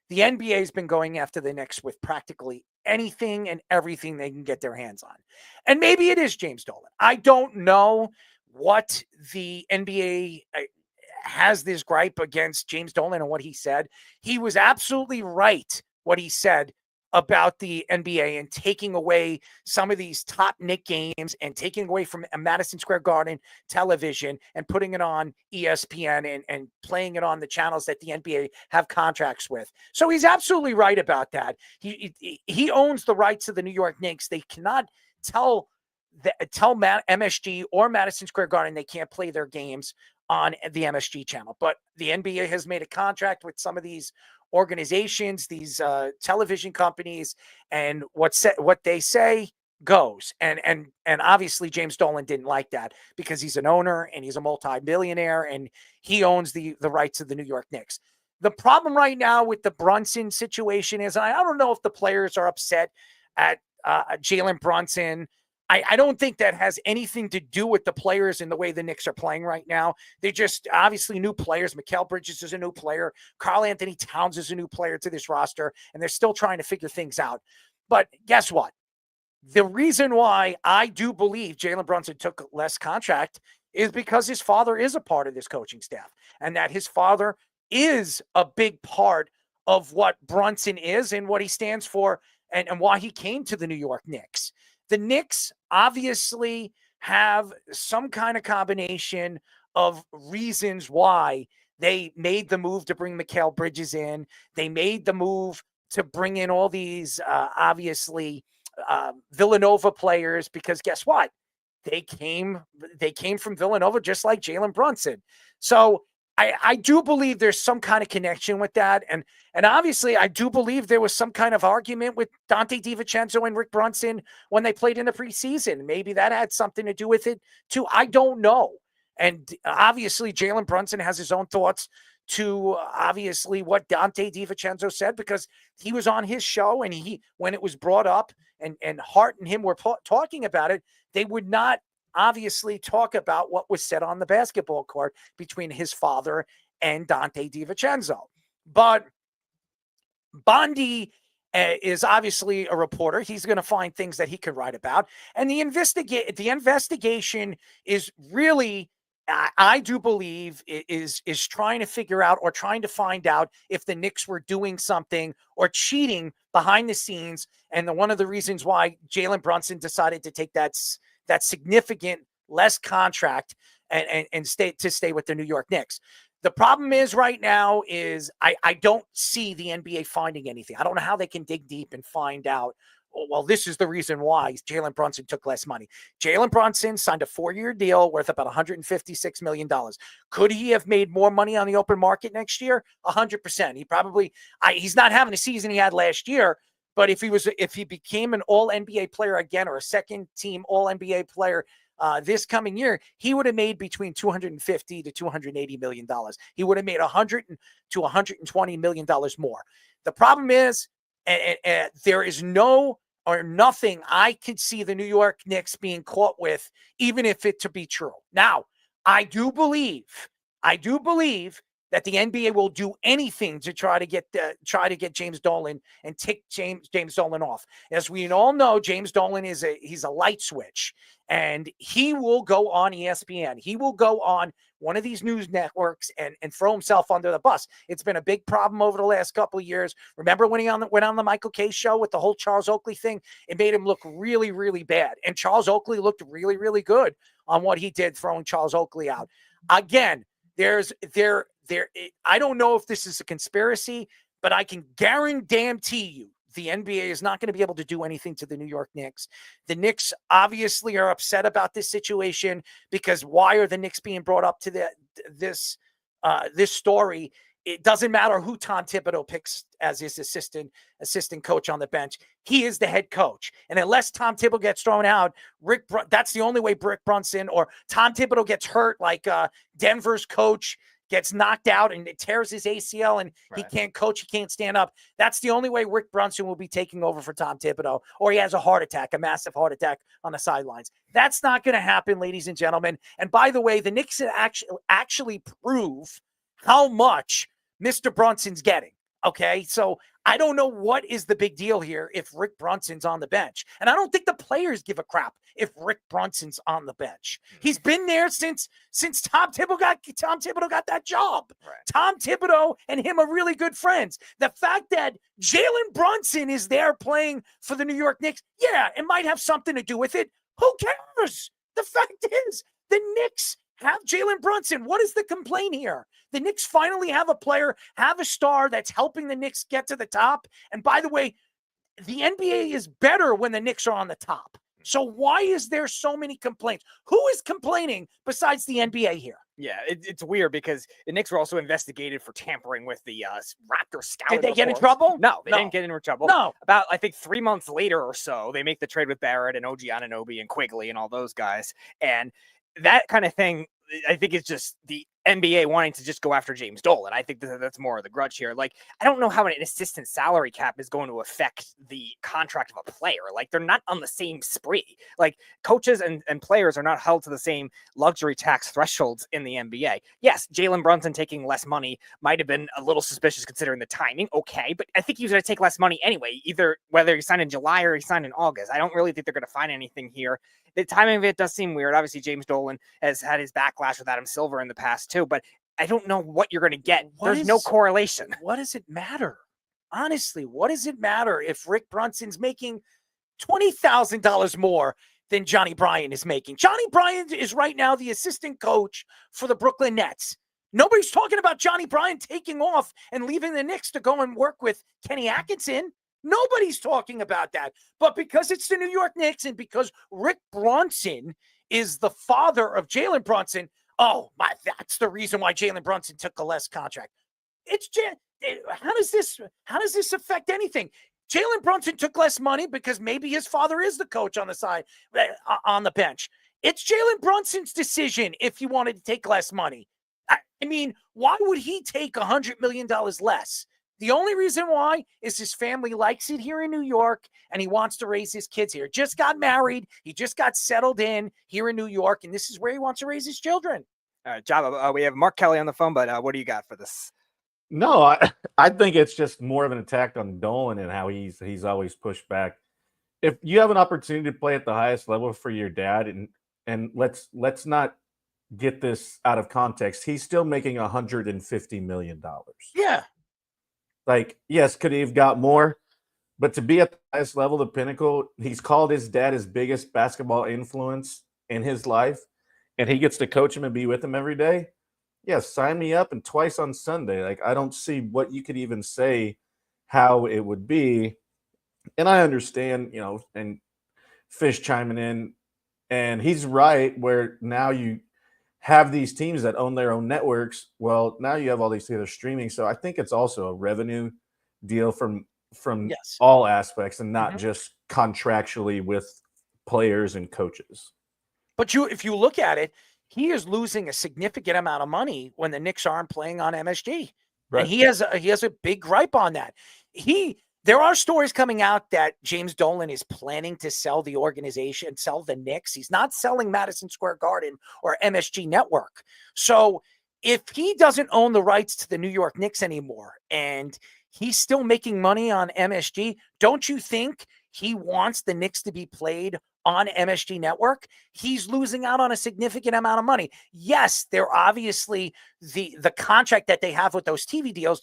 the NBA has been going after the Knicks with practically anything and everything they can get their hands on. And maybe it is James Dolan. I don't know what the NBA has this gripe against James Dolan and what he said. He was absolutely right what he said about the NBA and taking away some of these top Knick games and taking away from Madison Square Garden television and putting it on ESPN and playing it on the channels that the NBA have contracts with. So he's absolutely right about that. He owns the rights to the New York Knicks. They cannot tell MSG or Madison Square Garden they can't play their games on the MSG channel. But the NBA has made a contract with some of these organizations, these television companies, and what they say goes. And obviously James Dolan didn't like that because he's an owner and he's a multi-billionaire and he owns the rights to the New York Knicks. The problem right now with the Brunson situation is, and I don't know if the players are upset at Jalen Brunson. I don't think that has anything to do with the players and the way the Knicks are playing right now. They just obviously new players. Mikal Bridges is a new player. Karl Anthony Towns is a new player to this roster, and they're still trying to figure things out. But guess what? The reason why I do believe Jalen Brunson took less contract is because his father is a part of this coaching staff, and that his father is a big part of what Brunson is and what he stands for and why he came to the New York Knicks. The Knicks obviously have some kind of combination of reasons why they made the move to bring Mikal Bridges in. They made the move to bring in all these, Villanova players, because guess what? They came from Villanova just like Jalen Brunson. So I do believe there's some kind of connection with that. And obviously, I do believe there was some kind of argument with Dante DiVincenzo and Rick Brunson when they played in the preseason. Maybe that had something to do with it, too. I don't know. And obviously, Jalen Brunson has his own thoughts to obviously what Dante DiVincenzo said, because he was on his show and when it was brought up and Hart and him were talking about it, they would not obviously talk about what was said on the basketball court between his father and Dante DiVincenzo. But Bondi is obviously a reporter. He's going to find things that he could write about. And the investigation is really, I do believe, is trying to figure out or trying to find out if the Knicks were doing something or cheating behind the scenes. And one of the reasons why Jalen Brunson decided to take that significant less contract and stay with the New York Knicks. The problem is right now is I don't see the NBA finding anything. I don't know how they can dig deep and find out, well, this is the reason why Jalen Brunson took less money. Jalen Brunson signed a 4-year deal worth about $156 million. Could he have made more money on the open market next year? 100%. He probably, he's not having the season he had last year, but if he became an all-NBA player again, or a second-team all-NBA player this coming year, he would have made between $250 to $280 million. He would have made $100 to $120 million more. The problem is, there is nothing I could see the New York Knicks being caught with, even if it to be true. Now, I do believe that the NBA will do anything to try to get James Dolan and tick James Dolan off. As we all know, James Dolan he's a light switch, and he will go on ESPN. He will go on one of these news networks and throw himself under the bus. It's been a big problem over the last couple of years. Remember when he went on the Michael Kay show with the whole Charles Oakley thing? It made him look really, really bad. And Charles Oakley looked really, really good on what he did, throwing Charles Oakley out. Again, I don't know if this is a conspiracy, but I can guarantee you the NBA is not going to be able to do anything to the New York Knicks. The Knicks obviously are upset about this situation, because why are the Knicks being brought up to this story? It doesn't matter who Tom Thibodeau picks as his assistant coach on the bench. He is the head coach. And unless Tom Thibodeau gets thrown out, that's the only way Rick Brunson or Tom Thibodeau gets hurt, like Denver's coach gets knocked out and it tears his ACL and he can't coach, he can't stand up. That's the only way Rick Brunson will be taking over for Tom Thibodeau, or he has a heart attack, a massive heart attack on the sidelines. That's not going to happen, ladies and gentlemen. And by the way, the Knicks actually prove how much Mr. Brunson's getting. Okay, so I don't know what is the big deal here if Rick Brunson's on the bench. And I don't think the players give a crap if Rick Brunson's on the bench. He's been there since Tom Thibodeau got that job. Right. Tom Thibodeau and him are really good friends. The fact that Jalen Brunson is there playing for the New York Knicks, yeah, it might have something to do with it. Who cares? The fact is, the Knicks have Jalen Brunson. What is the complaint here? The Knicks finally have a player, have a star that's helping the Knicks get to the top. And by the way, the NBA is better when the Knicks are on the top. So why is there so many complaints? Who is complaining besides the NBA here? Yeah, it's weird because the Knicks were also investigated for tampering with the Raptor scout. Did they get in reports. trouble? No, they didn't get in trouble. No. About, I think, 3 months later or so, they make the trade with Barrett and OG Anunoby and Quigley and all those guys. And that kind of thing, I think it's just the NBA wanting to just go after James Dolan. I think that's more of the grudge here. Like, I don't know how an assistant salary cap is going to affect the contract of a player. Like, they're not on the same spree. Like, coaches and players are not held to the same luxury tax thresholds in the NBA. Yes, Jalen Brunson taking less money might have been a little suspicious considering the timing. Okay, but I think he was going to take less money anyway, either whether he signed in July or he signed in August. I don't really think they're going to find anything here. The timing of it does seem weird. Obviously, James Dolan has had his backlash with Adam Silver in the past too, but I don't know what you're going to get. There's no correlation. What does it matter? Honestly, what does it matter if Rick Brunson's making $20,000 more than Johnny Bryant is making? Johnny Bryant is right now the assistant coach for the Brooklyn Nets. Nobody's talking about Johnny Bryant taking off and leaving the Knicks to go and work with Kenny Atkinson. Nobody's talking about that. But because it's the New York Knicks and because Rick Brunson is the father of Jalen Brunson, that's the reason why Jalen Brunson took a less contract. How does this affect anything? Jalen Brunson took less money because maybe his father is the coach on the side, on the bench. It's Jalen Brunson's decision if he wanted to take less money. I mean, why would he take $100 million less? The only reason why is his family likes it here in New York and he wants to raise his kids here. Just got married. He just got settled in here in New York, and this is where he wants to raise his children. All right, Java, we have Mark Kelly on the phone, but what do you got for this? No, I think it's just more of an attack on Dolan and how he's always pushed back. If you have an opportunity to play at the highest level for your dad, and let's not get this out of context, he's still making $150 million. Yeah. Like, yes, could he have got more? But to be at the highest level, the pinnacle, he's called his dad his biggest basketball influence in his life, and he gets to coach him and be with him every day. Yes, sign me up, and twice on Sunday. Like, I don't see what you could even say how it would be. And I understand, and Fish chiming in, and he's right, where now you have these teams that own their own networks. Well, now you have all these other streaming. So I think it's also a revenue deal from all aspects and not just contractually with players and coaches. But if you look at it, he is losing a significant amount of money when the Knicks aren't playing on MSG. Right. And he has a big gripe on that. There are stories coming out that James Dolan is planning to sell the organization, sell the Knicks. He's not selling Madison Square Garden or MSG Network. So if he doesn't own the rights to the New York Knicks anymore and he's still making money on MSG, don't you think he wants the Knicks to be played on MSG Network? He's losing out on a significant amount of money. Yes, they're obviously the contract that they have with those TV deals,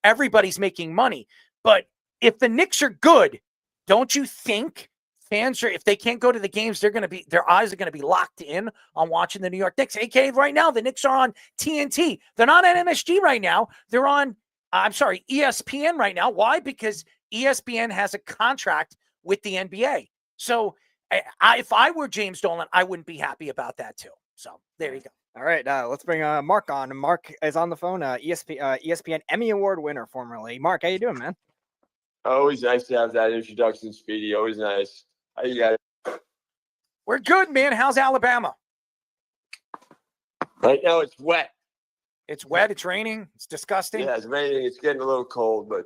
everybody's making money. But if the Knicks are good, don't you think fans if they can't go to the games, their eyes are going to be locked in on watching the New York Knicks? AKA right now, the Knicks are on TNT. They're not on MSG right now. They're on, ESPN right now. Why? Because ESPN has a contract with the NBA. So if I were James Dolan, I wouldn't be happy about that too. So there you go. All right, let's bring Mark on. Mark is on the phone. ESPN Emmy Award winner formerly. Mark, how you doing, man? Always nice to have that introduction, Speedy. Always nice. How you guys? We're good, man. How's Alabama? Right now it's wet. It's wet. It's raining. It's disgusting. Yeah, it's raining. It's getting a little cold, but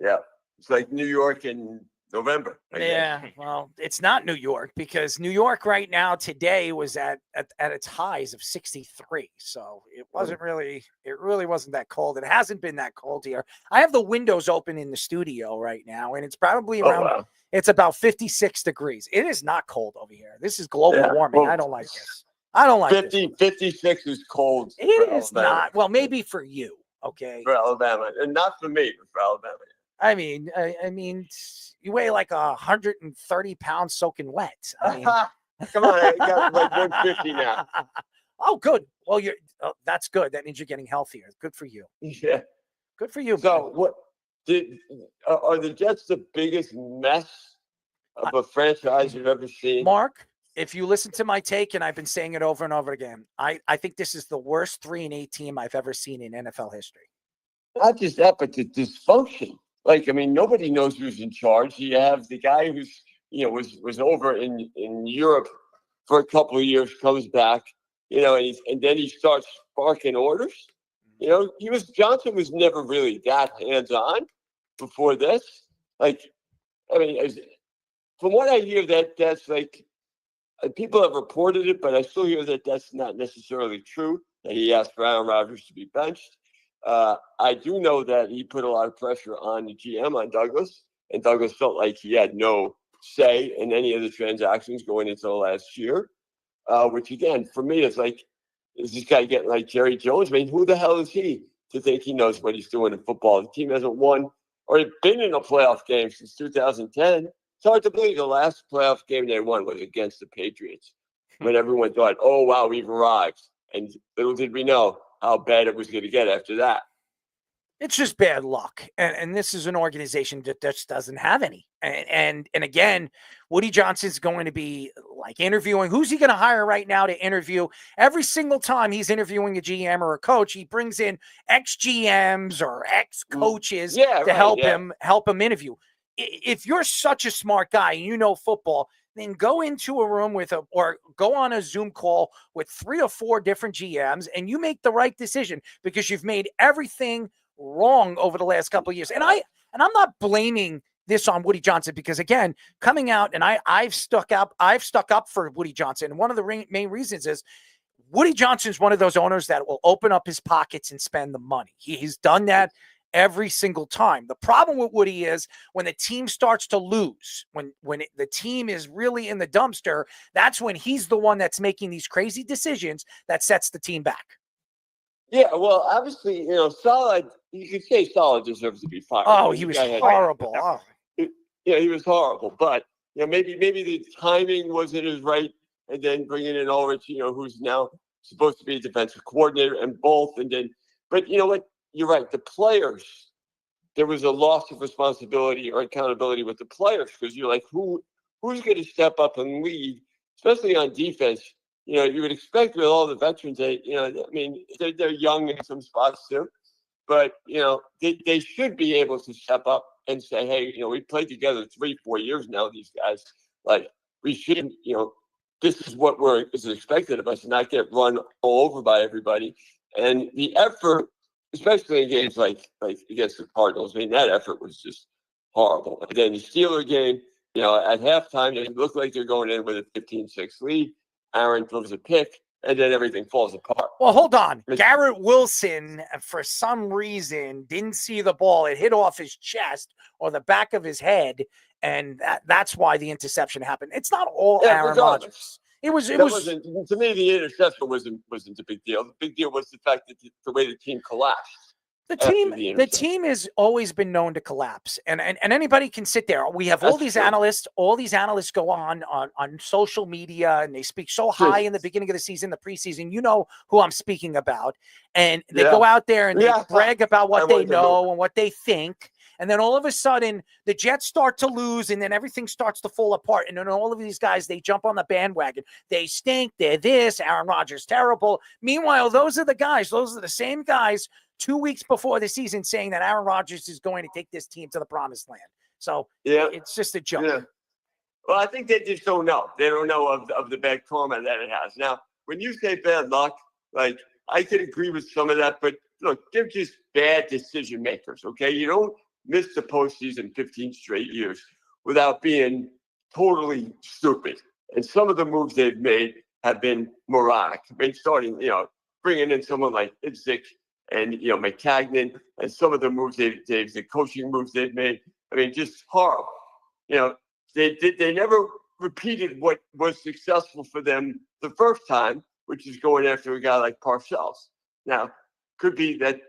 yeah, it's like New York in November. I guess. Yeah, well, it's not New York because New York right now today was at its highs of 63. So it really wasn't that cold. It hasn't been that cold here. I have the windows open in the studio right now, and it's probably around it's about 56 degrees. It is not cold over here. This is global warming. Well, I don't like this. I don't like 56 is cold. it for is Alabama. not. Well, maybe for you, okay? For Alabama, and not for me, but for Alabama. I mean, you weigh like 130 pounds soaking wet. I mean, Come on, I got like 150 now. Oh, good. Well, that's good. That means you're getting healthier. Good for you. Yeah. Good for you. So, what are the Jets the biggest mess of a franchise you've ever seen? Mark, if you listen to my take, and I've been saying it over and over again, I think this is the worst 3-8 team I've ever seen in NFL history. Not just that, but the dysfunction. Like, I mean, nobody knows who's in charge. You have the guy who's, was over in Europe for a couple of years, comes back, and then he starts barking orders. Johnson was never really that hands-on before this. Like, I mean, from what I hear, that's like, people have reported it, but I still hear that that's not necessarily true, that he asked for Aaron Rodgers to be benched. I do know that he put a lot of pressure on the GM, on Douglas, and Douglas felt like he had no say in any of the transactions going into the last year, which again, for me, is like, is this guy getting like Jerry Jones? I mean, who the hell is he to think he knows what he's doing in football? The team hasn't won or been in a playoff game since 2010. It's hard to believe the last playoff game they won was against the Patriots, when everyone thought, oh, wow, we've arrived. And little did we know how bad it was going to get after that. It's just bad luck. And this is an organization that just doesn't have any. And again, Woody Johnson's going to be like interviewing. Who's he going to hire right now to interview? Every single time he's interviewing a GM or a coach, he brings in ex-GMs or ex-coaches to help him interview. If you're such a smart guy and you know football, then go into a room or go on a Zoom call with 3 or 4 different GMs, and you make the right decision because you've made everything wrong over the last couple of years. And I'm not blaming this on Woody Johnson because, again, coming out and I've stuck up for Woody Johnson. And one of the main reasons is Woody Johnson's one of those owners that will open up his pockets and spend the money. He's done that every single time. The problem with Woody is when the team starts to lose, when the team is really in the dumpster, that's when he's the one that's making these crazy decisions that sets the team back. Yeah, well, obviously, Solid, you could say Solid deserves to be fired. Oh, he was horrible. He was horrible. But, maybe the timing wasn't as right. And then bringing in Ulrich, who's now supposed to be a defensive coordinator, and both. And then, but you know what? You're right. The players, there was a loss of responsibility or accountability with the players because you're like, who's going to step up and lead, especially on defense? You would expect with all the veterans, they're young in some spots too, but they should be able to step up and say, hey, we played together 3-4 years now. These guys, like, we shouldn't, this is what is expected of us, and not get run all over by everybody. And the effort, especially in games like against the Cardinals, that effort was just horrible. And then the Steeler game, at halftime, they look like they're going in with a 15-6 lead. Aaron throws a pick, and then everything falls apart. Well, hold on. Garrett Wilson, for some reason, didn't see the ball. It hit off his chest or the back of his head, and that's why the interception happened. It's not all Aaron Rodgers. It was to me, the interception wasn't a big deal. The big deal was the fact that the way the team collapsed. The team has always been known to collapse, and anybody can sit there. We have all these analysts. All these analysts go on social media, and they speak so high in the beginning of the season, the preseason. You know who I'm speaking about, and they go out there and they brag about what they know and what they think. And then all of a sudden, the Jets start to lose, and then everything starts to fall apart. And then all of these guys, they jump on the bandwagon. They stink. They're this. Aaron Rodgers, terrible. Meanwhile, those are the same guys 2 weeks before the season saying that Aaron Rodgers is going to take this team to the promised land. So it's just a joke. Yeah. Well, I think they just don't know. They don't know of the bad karma that it has. Now, when you say bad luck, like, I could agree with some of that, but look, they're just bad decision makers, okay? You don't miss the postseason 15 straight years without being totally stupid. And some of the moves they've made have been moronic. I mean, starting, bringing in someone like Idzik and, McCagnon, and some of the moves the coaching moves they've made. I mean, just horrible. They never repeated what was successful for them the first time, which is going after a guy like Parcells. Now, could be that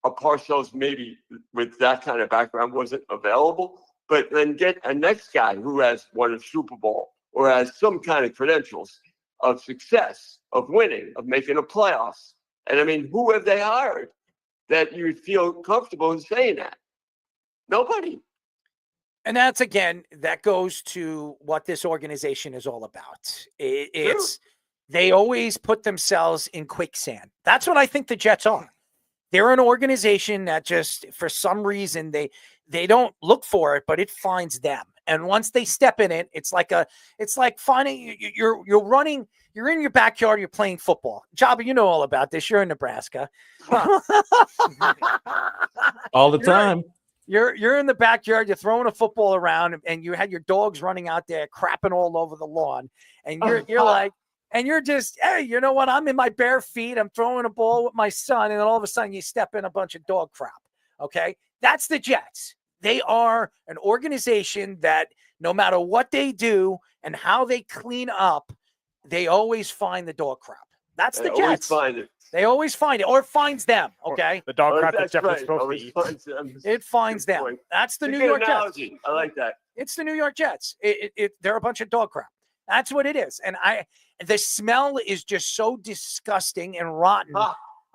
a Parcells maybe with that kind of background wasn't available, but then get a next guy who has won a Super Bowl or has some kind of credentials of success, of winning, of making a playoffs. And I mean, who have they hired that you would feel comfortable in saying that? Nobody. And that's, again, that goes to what this organization is all about. It's they always put themselves in quicksand. That's what I think the Jets are. They're an organization that just, for some reason, they don't look for it, but it finds them. And once they step in it, it's like finding you're running, you're in your backyard, you're playing football. Jabba, you know all about this. You're in Nebraska. All the time. You're in the backyard, you're throwing a football around, and you had your dogs running out there crapping all over the lawn. And you're like, and you're just, hey, you know what? I'm in my bare feet. I'm throwing a ball with my son. And then all of a sudden you step in a bunch of dog crap. Okay. That's the Jets. They are an organization that no matter what they do and how they clean up, they always find the dog crap. That's the Jets. They always find it, or it finds them. Okay. The dog crap that's definitely supposed to eat. It finds them. That's the New York Jets. I like that. It's the New York Jets. They're a bunch of dog crap. That's what it is. And the smell is just so disgusting and rotten.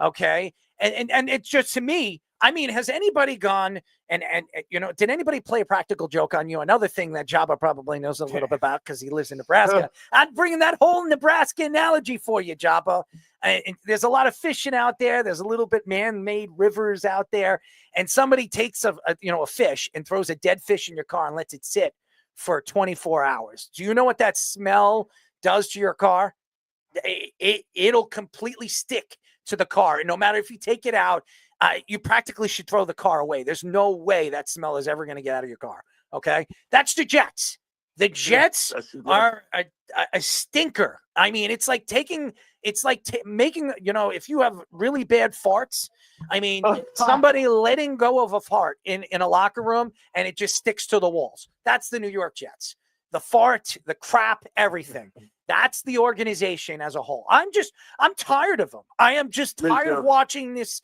Okay. And it's just, to me, I mean, has anybody gone and did anybody play a practical joke on you? Another thing that Jabba probably knows a little bit about because he lives in Nebraska. I'm bringing that whole Nebraska analogy for you, Jabba. And there's a lot of fishing out there. There's a little bit man-made rivers out there. And somebody takes a fish and throws a dead fish in your car and lets it sit for 24 hours. Do you know what that smell does to your car? It'll completely stick to the car. And no matter if you take it out, you practically should throw the car away. There's no way that smell is ever going to get out of your car. Okay. That's the Jets. The Jets are a stinker. I mean, it's like making, if you have really bad farts, I mean, somebody letting go of a fart in a locker room and it just sticks to the walls. That's the New York Jets. The fart, the crap, everything. That's the organization as a whole. I'm tired of them. I am just tired of watching this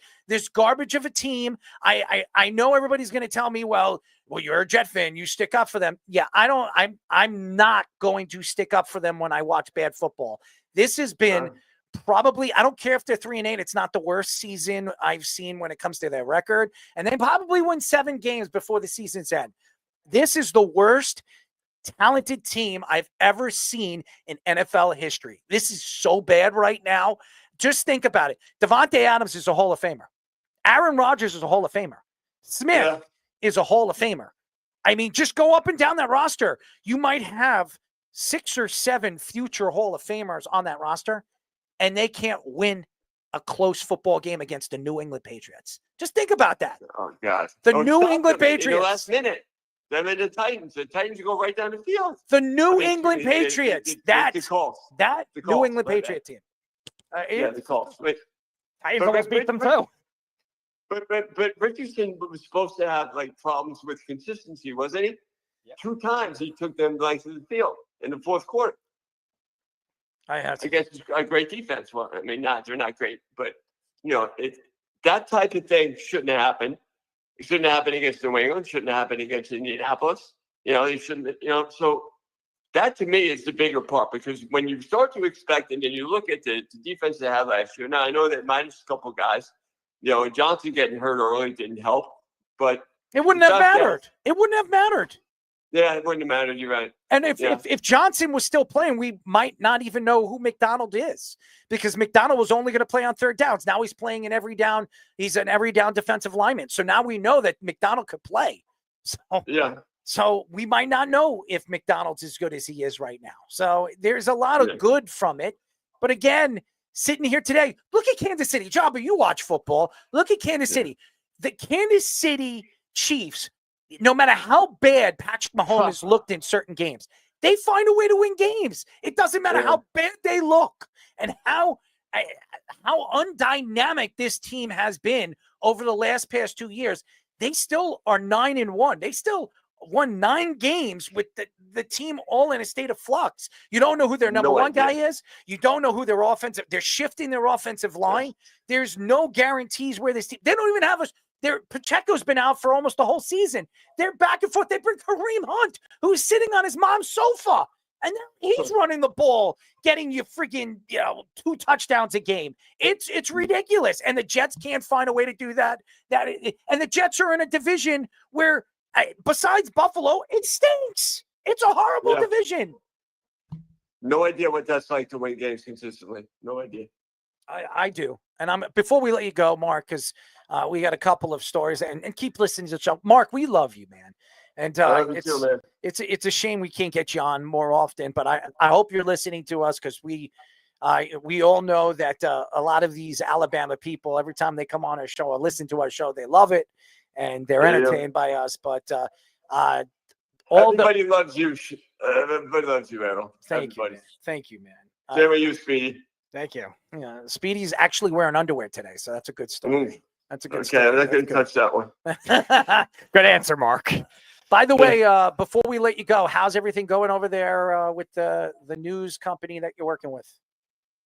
garbage of a team. I know everybody's going to tell me, well, you're a Jet fan. You stick up for them. Yeah, I'm not going to stick up for them when I watch bad football. This has been probably, I don't care if they're 3-8. It's not the worst season I've seen when it comes to their record. And they probably win 7 games before the season's end. This is the worst talented team I've ever seen in NFL history. This is so bad right now. Just think about it. Devontae Adams is a Hall of Famer. Aaron Rodgers is a Hall of Famer. Smith is a Hall of Famer. I mean, just go up and down that roster. You might have 6 or 7 future Hall of Famers on that roster, and they can't win a close football game against the New England Patriots. Just think about that. Oh, God. The New England Patriots. In the last minute. Them and the Titans. The Titans go right down the field. The New England Patriots. That New England Patriot team. The Colts. Titans almost beat them too. But Richardson was supposed to have problems with consistency, wasn't he? Yeah. 2 times he took them to the field in the fourth quarter. I guess it's a great defense. Well, I mean, they're not great, but that type of thing shouldn't have happened. It shouldn't happen against New England. Shouldn't happen against Indianapolis. They shouldn't. So that to me is the bigger part, because when you start to expect, and then you look at the defense they had last year. Now I know that minus a couple of guys. Johnson getting hurt early didn't help, but it wouldn't have mattered. It wouldn't have mattered. Yeah, it wouldn't have mattered. You're right. And if Johnson was still playing, we might not even know who McDonald is, because McDonald was only going to play on 3rd downs. Now he's playing in every down. He's an every down defensive lineman. So now we know that McDonald could play. So we might not know if McDonald's as good as he is right now. So there's a lot of good from it. But again, sitting here today, look at Kansas City. Jabba, you watch football. Look at Kansas City. The Kansas City Chiefs no matter how bad Patrick Mahomes looked in certain games, they find a way to win games. It doesn't matter how bad they look and how undynamic this team has been over the past 2 years. They still are 9-1. They still won 9 games with the team all in a state of flux. You don't know who their number one guy is. You don't know who their offensive. They're shifting their offensive line. There's no guarantees where this team. They don't even have a. Pacheco's been out for almost the whole season. They're back and forth. They bring Kareem Hunt, who's sitting on his mom's sofa, and he's running the ball, getting you freaking 2 touchdowns a game. It's ridiculous, and the Jets can't find a way to do that. And the Jets are in a division where, besides Buffalo, it stinks. It's a horrible division. No idea what that's like to win games consistently. No idea. I do. And before we let you go, Mark, because we got a couple of stories, and keep listening to the show. Mark, we love you, man. And it's a shame we can't get you on more often, but I hope you're listening to us, because we all know that a lot of these Alabama people, every time they come on our show or listen to our show, they love it and they're entertained by us. But everybody loves you. Everybody loves you, Errol. Thank you, man. Same with you, Speedy. Thank you. Yeah, Speedy's actually wearing underwear today, so that's a good story. That's a good story. Okay, I'm not going to touch that one. Good answer, Mark. By the way, before we let you go, how's everything going over there with the news company that you're working with?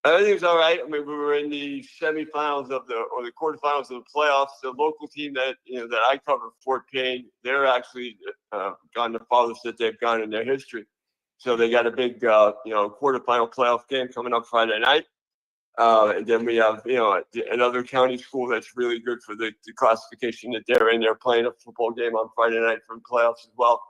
Everything's all right. I mean, we were in the semifinals or the quarterfinals of the playoffs. The local team that I cover, Fort Payne, they're actually gone the farthest that they've gone in their history. So they got a big quarterfinal playoff game coming up Friday night. And then we have, another county school that's really good for the classification that they're in. They're playing a football game on Friday night for the playoffs as well.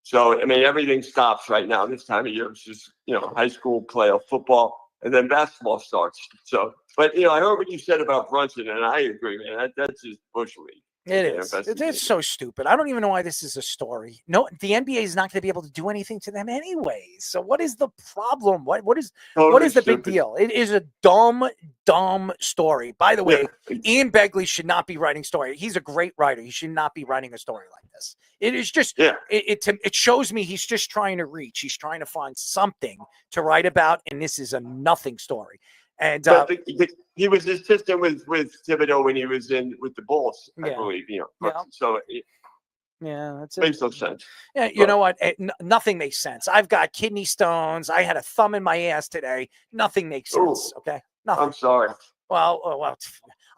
So, I mean, everything stops right now this time of year. It's just, high school playoff football, and then basketball starts. So, but, I heard what you said about Brunson, and I agree, man. That's just bush league. It is. It's so stupid. I don't even know why this is a story. No, the NBA is not going to be able to do anything to them anyways. So what is the problem? What is the big deal? It is a dumb story. By the way, Ian Begley should not be writing story. He's a great writer. He should not be writing a story like this. It is just it shows me he's just trying to reach. He's trying to find something to write about, and this is a nothing story. And he was assistant with Thibodeau when he was with the Bulls, I believe. So that's makes no sense. Yeah, you know what? Nothing makes sense. I've got kidney stones. I had a thumb in my ass today. Nothing makes sense. Okay, nothing. I'm sorry. Well,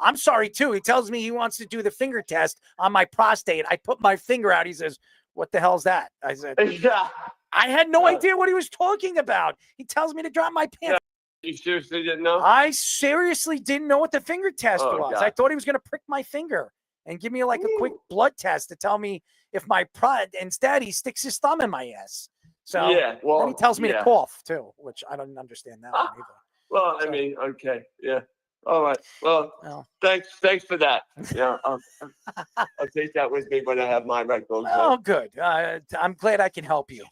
I'm sorry too. He tells me he wants to do the finger test on my prostate. I put my finger out. He says, "What the hell's that?" I said, I had no idea what he was talking about. He tells me to drop my pants. You seriously didn't know? I seriously didn't know what the finger test was. God. I thought he was going to prick my finger and give me like a quick blood test to tell me if my pride. Instead, he sticks his thumb in my ass. So then he tells me to cough too, which I don't understand that one either. Well, I mean, okay, yeah. All right. Well, thanks for that. Yeah, I'll take that with me when I have my records. Oh, good. I'm glad I can help you.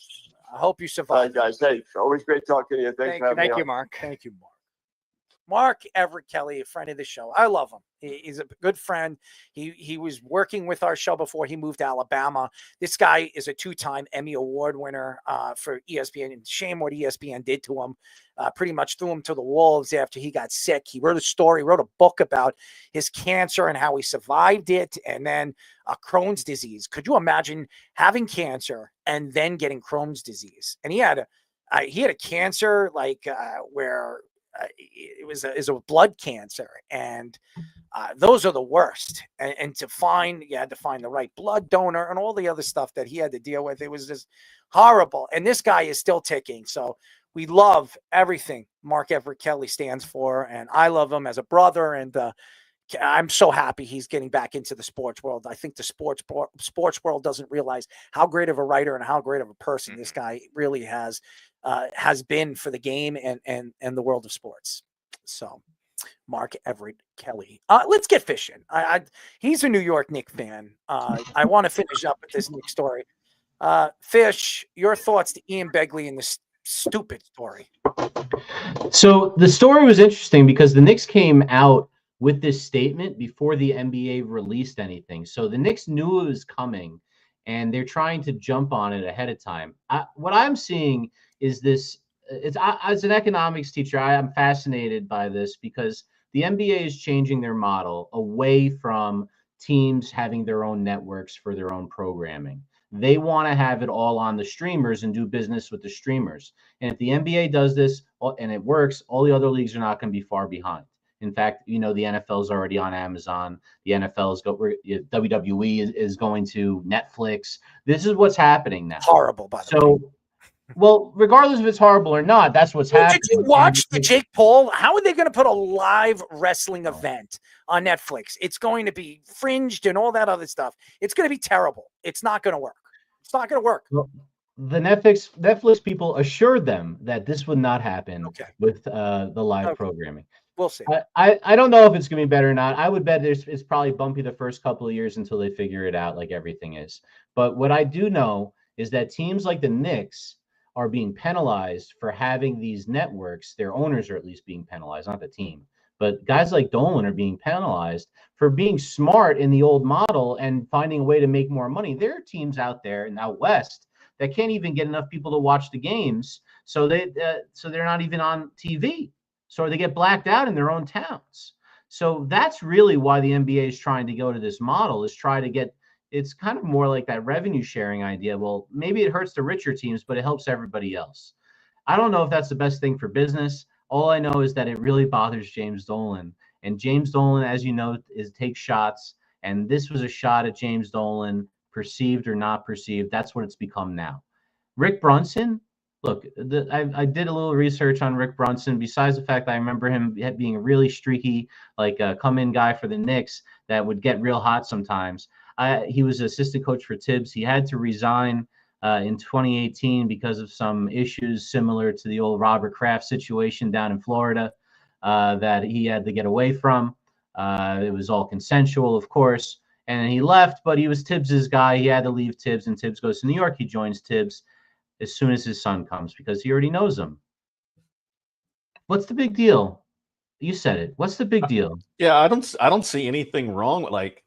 I hope you survive. All right, guys. Hey, always great talking to you. Thanks for having me. Thank you, Mark. Thank you, Mark. Mark Everett Kelly, a friend of the show. I love him. He's a good friend. He was working with our show before he moved to Alabama. This guy is a 2-time Emmy Award winner for ESPN. And shame what ESPN did to him. Pretty much threw him to the wolves after he got sick. He wrote a book about his cancer and how he survived it, and then Crohn's disease. Could you imagine having cancer and then getting Crohn's disease? And he had a cancer where it was a blood cancer, and those are the worst. And you had to find the right blood donor and all the other stuff that he had to deal with. It was just horrible. And this guy is still ticking. So we love everything Mark Everett Kelly stands for, and I love him as a brother. And I'm so happy he's getting back into the sports world. I think the sports world doesn't realize how great of a writer and how great of a person this guy really has been for the game and the world of sports. So Mark Everett Kelly. Let's get fishing. He's a New York Knicks fan. I want to finish up with this Knicks story. Fish, your thoughts to Ian Begley and this stupid story. So the story was interesting because the Knicks came out with this statement before the NBA released anything. So the Knicks knew it was coming, and they're trying to jump on it ahead of time. What I'm seeing is this. As an economics teacher, I am fascinated by this because the NBA is changing their model away from teams having their own networks for their own programming. They want to have it all on the streamers and do business with the streamers. And if the NBA does this and it works, all the other leagues are not going to be far behind. In fact, the NFL is already on Amazon. The NFL WWE is going to Netflix. This is what's happening now. Horrible, by the way. Well, regardless if it's horrible or not, that's what's happening. Did you watch the Jake Paul? How are they going to put a live wrestling event on Netflix? It's going to be fringed and all that other stuff. It's going to be terrible. It's not going to work. It's not going to work. Well, the Netflix people assured them that this would not happen with the live programming. We'll see. I don't know if it's going to be better or not. I would bet it's probably bumpy the first couple of years until they figure it out like everything is. But what I do know is that teams like the Knicks are being penalized for having these networks. Their owners are at least being penalized, not the team. But guys like Dolan are being penalized for being smart in the old model and finding a way to make more money. There are teams out there and out west that can't even get enough people to watch the games, so they're not even on TV. So they get blacked out in their own towns. So that's really why the NBA is trying to go to this model, is try to get. It's kind of more like that revenue sharing idea. Well, maybe it hurts the richer teams, but it helps everybody else. I don't know if that's the best thing for business. All I know is that it really bothers James Dolan. And James Dolan, as you know, takes shots. And this was a shot at James Dolan, perceived or not perceived. That's what it's become now. Rick Brunson, look, I did a little research on Rick Brunson. Besides the fact that I remember him being a really streaky, like come-in guy for the Knicks that would get real hot sometimes. He was assistant coach for Tibbs. He had to resign in 2018 because of some issues similar to the old Robert Kraft situation down in Florida that he had to get away from. It was all consensual, of course. And he left, but he was Tibbs's guy. He had to leave Tibbs, and Tibbs goes to New York. He joins Tibbs as soon as his son comes because he already knows him. What's the big deal? You said it. What's the big deal? Yeah, I don't see anything wrong with, like,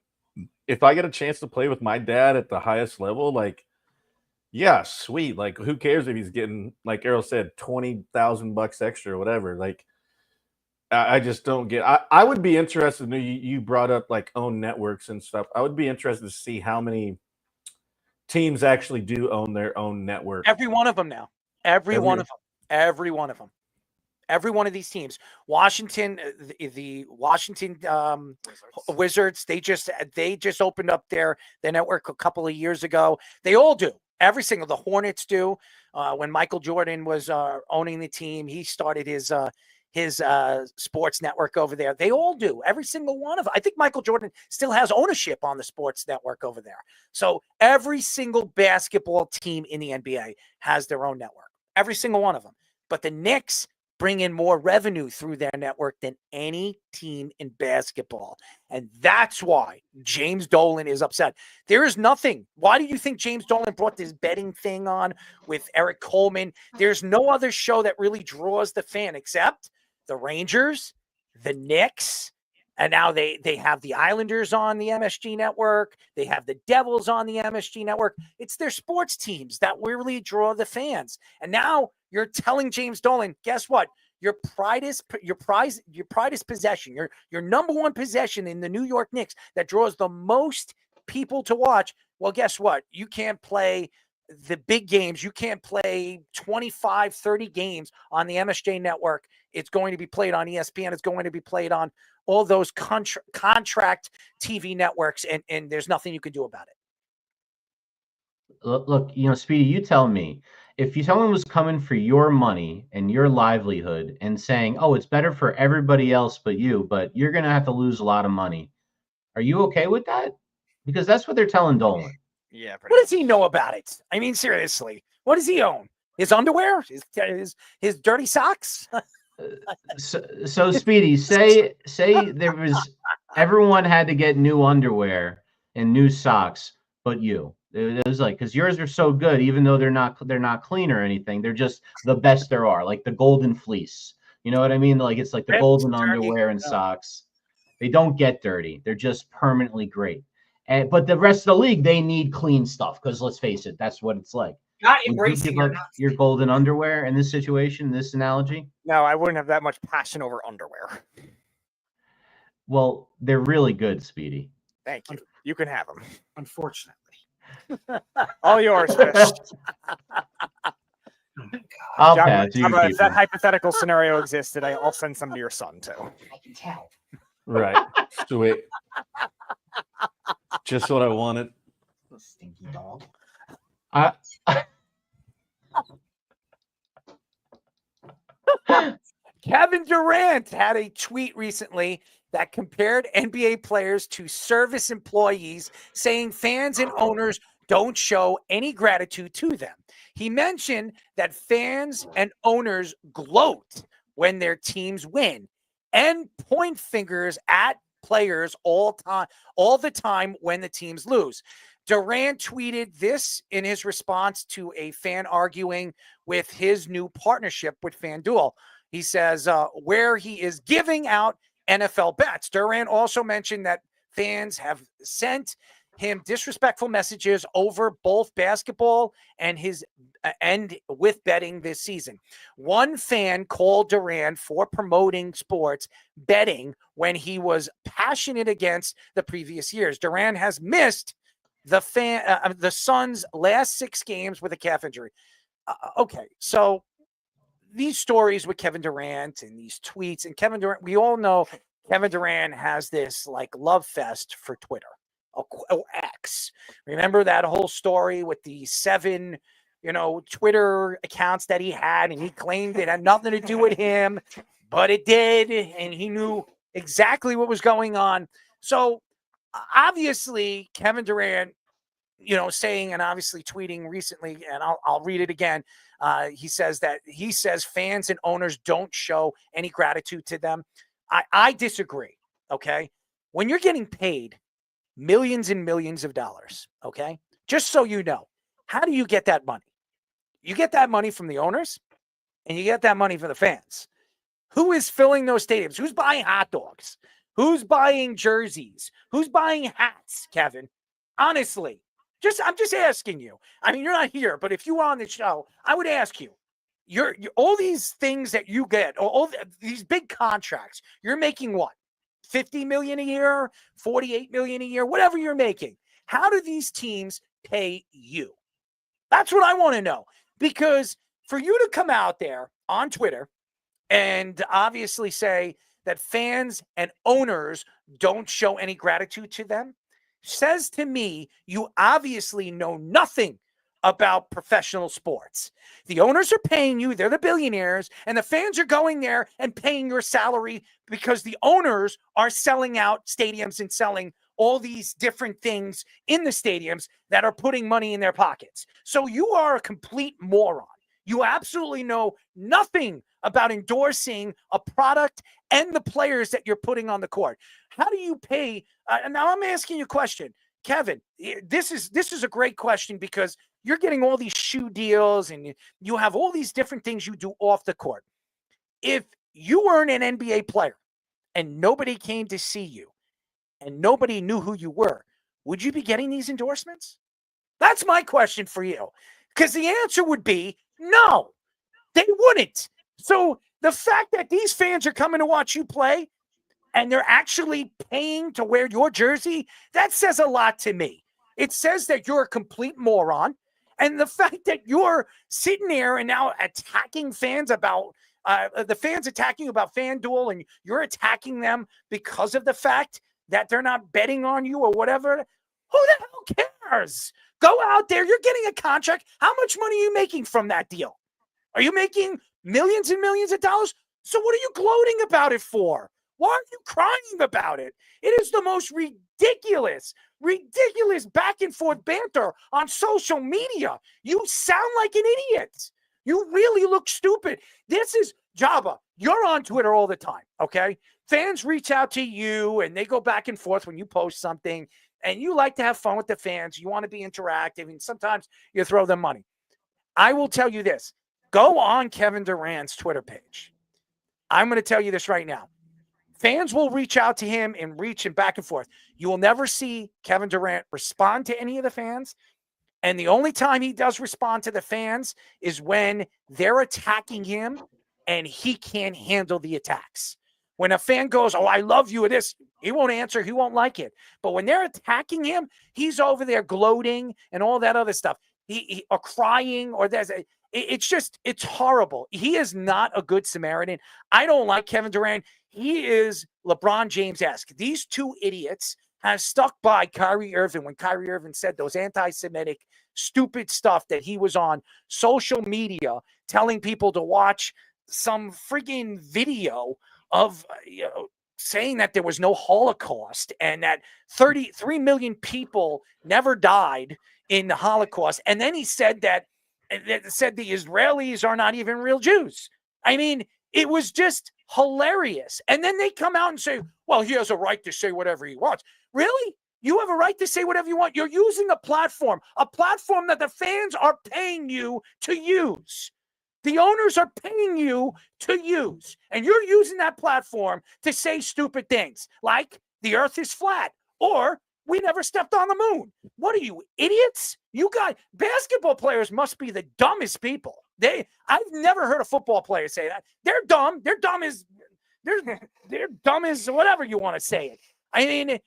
if I get a chance to play with my dad at the highest level, like, yeah, sweet. Like, who cares if he's getting, like Errol said, $20,000 extra or whatever? Like, I just don't get. I would be interested. You brought up like own networks and stuff. I would be interested to see how many teams actually do own their own network. Every one of them now. Every one of them. Every one of them. Every one of these teams. Washington, the Washington Wizards, they just opened up their network a couple of years ago. They all do. Every single. The Hornets do. When Michael Jordan was owning the team, he started his sports network over there. They all do. Every single one of them. I think Michael Jordan still has ownership on the sports network over there. So every single basketball team in the NBA has their own network. Every single one of them. But the Knicks bring in more revenue through their network than any team in basketball. And that's why James Dolan is upset. There is nothing. Why do you think James Dolan brought this betting thing on with Eric Coleman? There's no other show that really draws the fan except the Rangers, the Knicks, and now they have the Islanders on the MSG network. They have the Devils on the MSG network. It's their sports teams that really draw the fans. And now you're telling James Dolan, guess what? Your prized possession, your number one possession in the New York Knicks that draws the most people to watch. Well, guess what? You can't play the big games. You can't play 25, 30 games on the MSJ network. It's going to be played on ESPN. It's going to be played on all those contract TV networks, and there's nothing you can do about it. Look, Speedy, you tell me, if someone was coming for your money and your livelihood and saying, oh, it's better for everybody else but you, but you're going to have to lose a lot of money, are you okay with that? Because that's what they're telling Dolan. Yeah. What does he know about it? I mean, seriously, what does he own? His underwear? His dirty socks? So Speedy, say there was everyone had to get new underwear and new socks, but you. It was like, because yours are so good, even though they're not clean or anything. They're just the best there are, like the golden fleece. You know what I mean? Like it's like the golden underwear and socks. They don't get dirty. They're just permanently great. But the rest of the league, they need clean stuff because let's face it, that's what it's like. Not Would you embracing give up it. your golden underwear in this situation, this analogy? No, I wouldn't have that much passion over underwear. Well, they're really good, Speedy. Thank you. You can have them. Unfortunately. All yours, Fish. I'll Jabba, pass. You Jabba, keep if that them. hypothetical scenario existed, I'll send some to your son too. I can tell. Right. Sweet. Just what I wanted. Stinky dog. Kevin Durant had a tweet recently that compared NBA players to service employees, saying fans and owners don't show any gratitude to them. He mentioned that fans and owners gloat when their teams win and point fingers at players all the time when the teams lose. Durant tweeted this in his response to a fan arguing with his new partnership with FanDuel. He says where he is giving out NFL bets. Durant also mentioned that fans have sent him disrespectful messages over both basketball and with betting this season. One fan called Durant for promoting sports betting when he was passionate against the previous years. Durant has missed the Suns' last 6 games with a calf injury. Okay, so these stories with Kevin Durant and these tweets and Kevin Durant, we all know Kevin Durant has this like love fest for Twitter. X. Remember that whole story with the 7, Twitter accounts that he had, and he claimed it had nothing to do with him, but it did, and he knew exactly what was going on. So obviously, Kevin Durant, saying and obviously tweeting recently, and I'll read it again. He says fans and owners don't show any gratitude to them. I disagree. Okay, when you're getting paid millions and millions of dollars, okay, just so you know, how do you get that money? You get that money from the owners, and you get that money from the fans. Who is filling those stadiums? Who's buying hot dogs? Who's buying jerseys? Who's buying hats, Kevin? Honestly, I'm just asking you. I mean, you're not here, but if you were on the show, I would ask you. You're all these things that you get, all these big contracts, you're making what? 50 million a year, 48 million a year, whatever you're making. How do these teams pay you? That's what I want to know. Because for you to come out there on Twitter and obviously say that fans and owners don't show any gratitude to them says to me, you obviously know nothing about professional sports. The owners are paying you, they're the billionaires, and the fans are going there and paying your salary because the owners are selling out stadiums and selling all these different things in the stadiums that are putting money in their pockets. So you are a complete moron. You absolutely know nothing about endorsing a product and the players that you're putting on the court. How do you pay? Now I'm asking you a question, Kevin. This is a great question because you're getting all these shoe deals and you have all these different things you do off the court. If you weren't an NBA player and nobody came to see you and nobody knew who you were, would you be getting these endorsements? That's my question for you. Because the answer would be no, they wouldn't. So the fact that these fans are coming to watch you play and they're actually paying to wear your jersey, that says a lot to me. It says that you're a complete moron. And the fact that you're sitting there and now attacking fans about the fans attacking about FanDuel and you're attacking them because of the fact that they're not betting on you or whatever. Who the hell cares? Go out there. You're getting a contract. How much money are you making from that deal? Are you making millions and millions of dollars? So what are you gloating about it for? Why are you crying about it? It is the most ridiculous back and forth banter on social media. You sound like an idiot. You really look stupid. This is Jabba. You're on Twitter all the time, okay? Fans reach out to you and they go back and forth when you post something and you like to have fun with the fans. You want to be interactive and sometimes you throw them money. I will tell you this. Go on Kevin Durant's Twitter page. I'm going to tell you this right now. Fans will reach out to him and reach him back and forth. You will never see Kevin Durant respond to any of the fans. And the only time he does respond to the fans is when they're attacking him and he can't handle the attacks. When a fan goes, "Oh, I love you," he won't answer. He won't like it. But when they're attacking him, he's over there gloating and all that other stuff. Or crying, or it's horrible. He is not a good Samaritan. I don't like Kevin Durant. He is LeBron James-esque. These two idiots have stuck by Kyrie Irving when Kyrie Irving said those anti-Semitic, stupid stuff that he was on social media telling people to watch some freaking video of saying that there was no Holocaust and that 33 million people never died in the Holocaust. And then he said that the Israelis are not even real Jews. I mean, it was just hilarious. And then they come out and say, well, he has a right to say whatever he wants. Really? You have a right to say whatever you want. You're using a platform that the fans are paying you to use. The owners are paying you to use. And you're using that platform to say stupid things like the earth is flat or we never stepped on the moon. What are you, idiots? You guys, basketball players must be the dumbest people. I've never heard a football player say that. They're dumb. They're dumb as whatever you want to say it. I mean,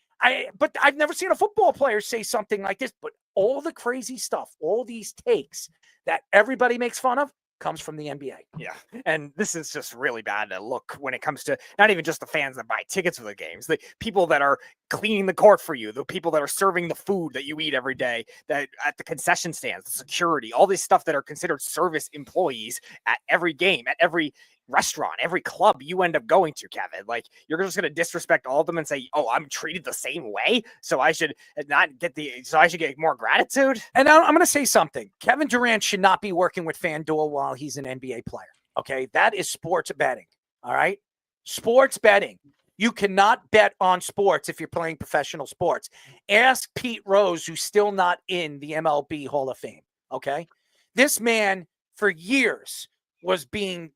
but I've never seen a football player say something like this. But all the crazy stuff, all these takes that everybody makes fun of, comes from the NBA. Yeah. And this is just really bad to look when it comes to not even just the fans that buy tickets for the games, the people that are cleaning the court for you, the people that are serving the food that you eat every day, that at the concession stands, the security, all this stuff that are considered service employees at every game, at every restaurant, every club you end up going to, Kevin. Like, you're just going to disrespect all of them and say, oh, I'm treated the same way, so I should get more gratitude. And I'm going to say something. Kevin Durant should not be working with FanDuel while he's an NBA player. Okay, that is sports betting. All right, sports betting. You cannot bet on sports if you're playing professional sports. Ask Pete Rose, who's still not in the MLB Hall of Fame. Okay, this man for years was being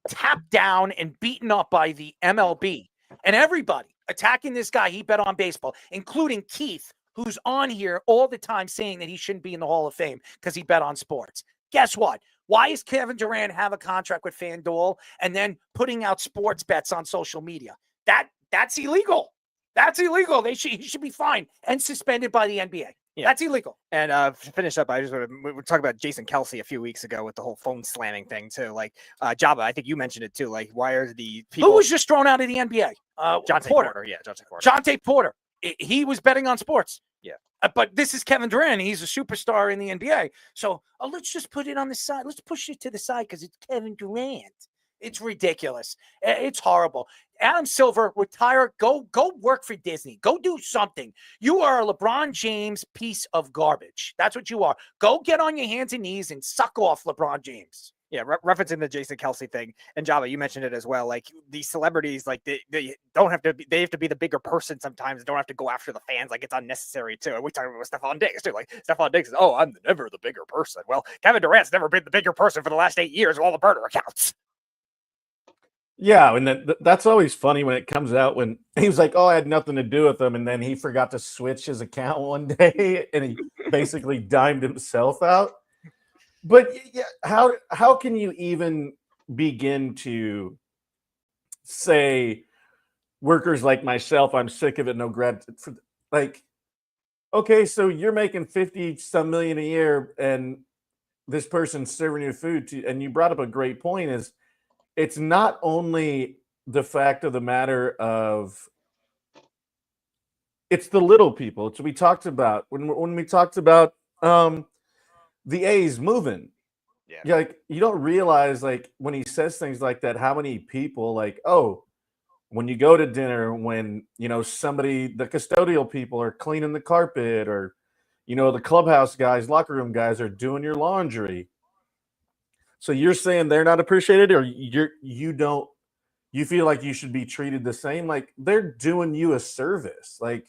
tapped down and beaten up by the MLB and everybody attacking this guy. He bet on baseball, including Keith, who's on here all the time saying that he shouldn't be in the Hall of Fame because he bet on sports. Guess what? Why does Kevin Durant have a contract with FanDuel and then putting out sports bets on social media? That's illegal. That's illegal. He should be fined and suspended by the NBA. Yeah. That's illegal. And to finish up, we were talking about Jason Kelsey a few weeks ago with the whole phone slamming thing too. Like Jabba, I think you mentioned it too. Like, why are the people? Who was just thrown out of the NBA? Jonte Porter. Yeah, Jonte Porter. Jonte Porter. He was betting on sports. Yeah. But this is Kevin Durant. He's a superstar in the NBA. So let's just put it on the side. Let's push it to the side because it's Kevin Durant. It's ridiculous. It's horrible. Adam Silver, retire. Go work for Disney. Go do something. You are a LeBron James piece of garbage. That's what you are. Go get on your hands and knees and suck off LeBron James. Yeah, referencing the Jason Kelsey thing, and Java, you mentioned it as well. Like, these celebrities, like they don't have to be, they have to be the bigger person sometimes. Don't have to go after the fans. Like, it's unnecessary too. And we talked about Stephon Diggs too. Like, Stephon Diggs is, oh, I'm never the bigger person. Well, Kevin Durant's never been the bigger person for the last 8 years of all the burner accounts. Yeah, and that's always funny when it comes out when he was like, oh, I had nothing to do with them, and then he forgot to switch his account one day, and he basically dimed himself out. But yeah, how can you even begin to say workers like myself, I'm sick of it, no gratitude? Like, okay, so you're making 50-some million a year, and this person's serving you food, and you brought up a great point, is it's not only the fact of the matter of it's the little people. It's we talked about when we talked about the A's moving. Yeah, like you don't realize, like, when he says things like that, how many people, like, oh, when you go to dinner, when somebody, the custodial people are cleaning the carpet, or the clubhouse guys, locker room guys are doing your laundry. So you're saying they're not appreciated, or you feel like you should be treated the same? Like, they're doing you a service. Like,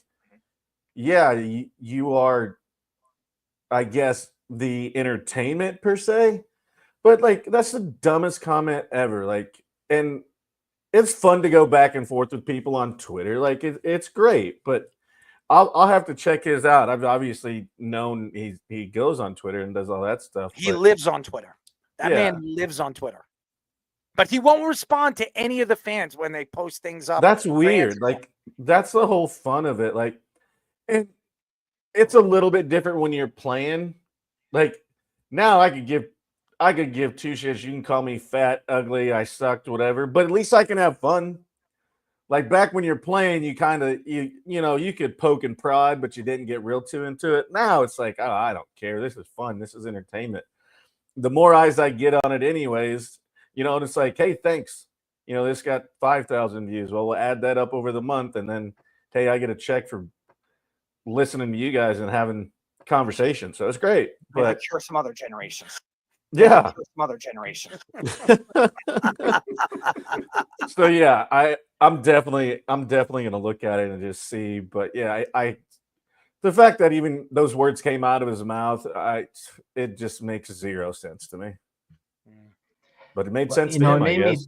yeah, you are, I guess, the entertainment per se, but like, that's the dumbest comment ever. Like, and it's fun to go back and forth with people on Twitter. Like it's great, but I'll have to check his out. I've obviously known he goes on Twitter and does all that stuff. He but lives on Twitter. That Yeah. man lives on Twitter. But he won't respond to any of the fans when they post things up. That's Fans- weird. Like that's the whole fun of it. Like, and it's a little bit different when you're playing. Like now, I could give two shits. You can call me fat, ugly, I sucked, whatever. But at least I can have fun. Like back when you're playing, you kind of you could poke and prod, but you didn't get real too into it. Now it's like, oh, I don't care. This is fun. This is entertainment. The more eyes I get on it, anyways, and it's like, hey, thanks. This got 5,000 views. Well, we'll add that up over the month, and then hey, I get a check for listening to you guys and having conversation. So it's great. I'm But sure some other generations. yeah. I'm sure some other generations. So yeah, I'm definitely gonna look at it and just see. But yeah, I the fact that even those words came out of his mouth, it just makes zero sense to me. But it made sense to him, I guess.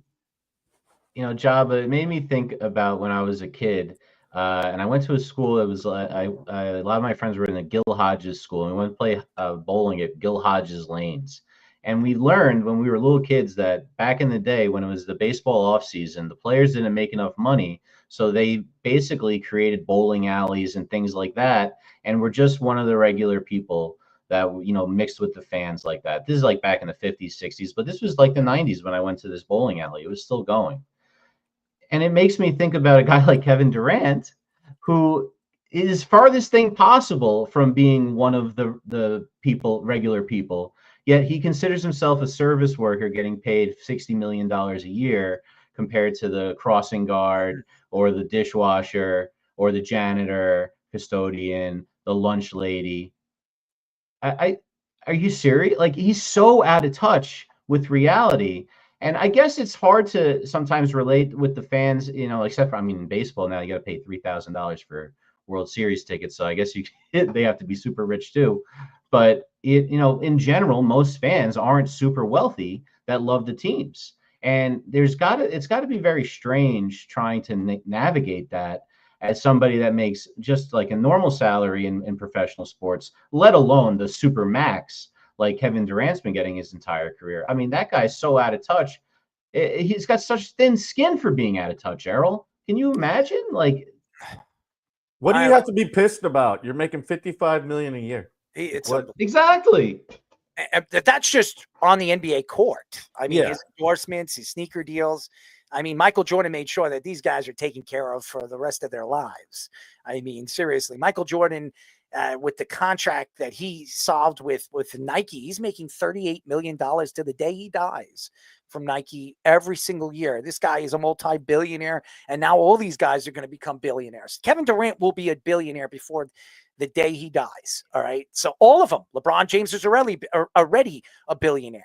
Jabba, it made me think about when I was a kid. And I went to a school that was a lot of my friends were in the Gil Hodges school, and we went to play bowling at Gil Hodges lanes. And we learned when we were little kids that back in the day, when it was the baseball off season, the players didn't make enough money, so they basically created bowling alleys and things like that, and were just one of the regular people that mixed with the fans like that. This is like back in the 50s, 60s, but this was like the 90s when I went to this bowling alley. It was still going. And it makes me think about a guy like Kevin Durant, who is farthest thing possible from being one of the people, regular people, yet he considers himself a service worker getting paid $60 million a year compared to the crossing guard or the dishwasher or the janitor, custodian, the lunch lady. Are you serious? Like, he's so out of touch with reality. And I guess it's hard to sometimes relate with the fans, except for, in baseball now, you got to pay $3,000 for World Series tickets. So I guess they have to be super rich too. But in general, most fans aren't super wealthy that love the teams. And it's got to be very strange trying to navigate that as somebody that makes just like a normal salary in professional sports, let alone the super max like Kevin Durant's been getting his entire career. That guy's so out of touch. He's got such thin skin for being out of touch, Errol. Can you imagine? Like, what do you have to be pissed about? You're making $55 million a year. Exactly. That's just on the NBA court. Yeah. His endorsements, his sneaker deals. Michael Jordan made sure that these guys are taken care of for the rest of their lives. Seriously, Michael Jordan, with the contract that he solved with Nike, he's making $38 million to the day he dies from Nike every single year. This guy is a multi-billionaire, and now all these guys are going to become billionaires. Kevin Durant will be a billionaire before the day he dies. All right. So all of them. LeBron James is already a billionaire.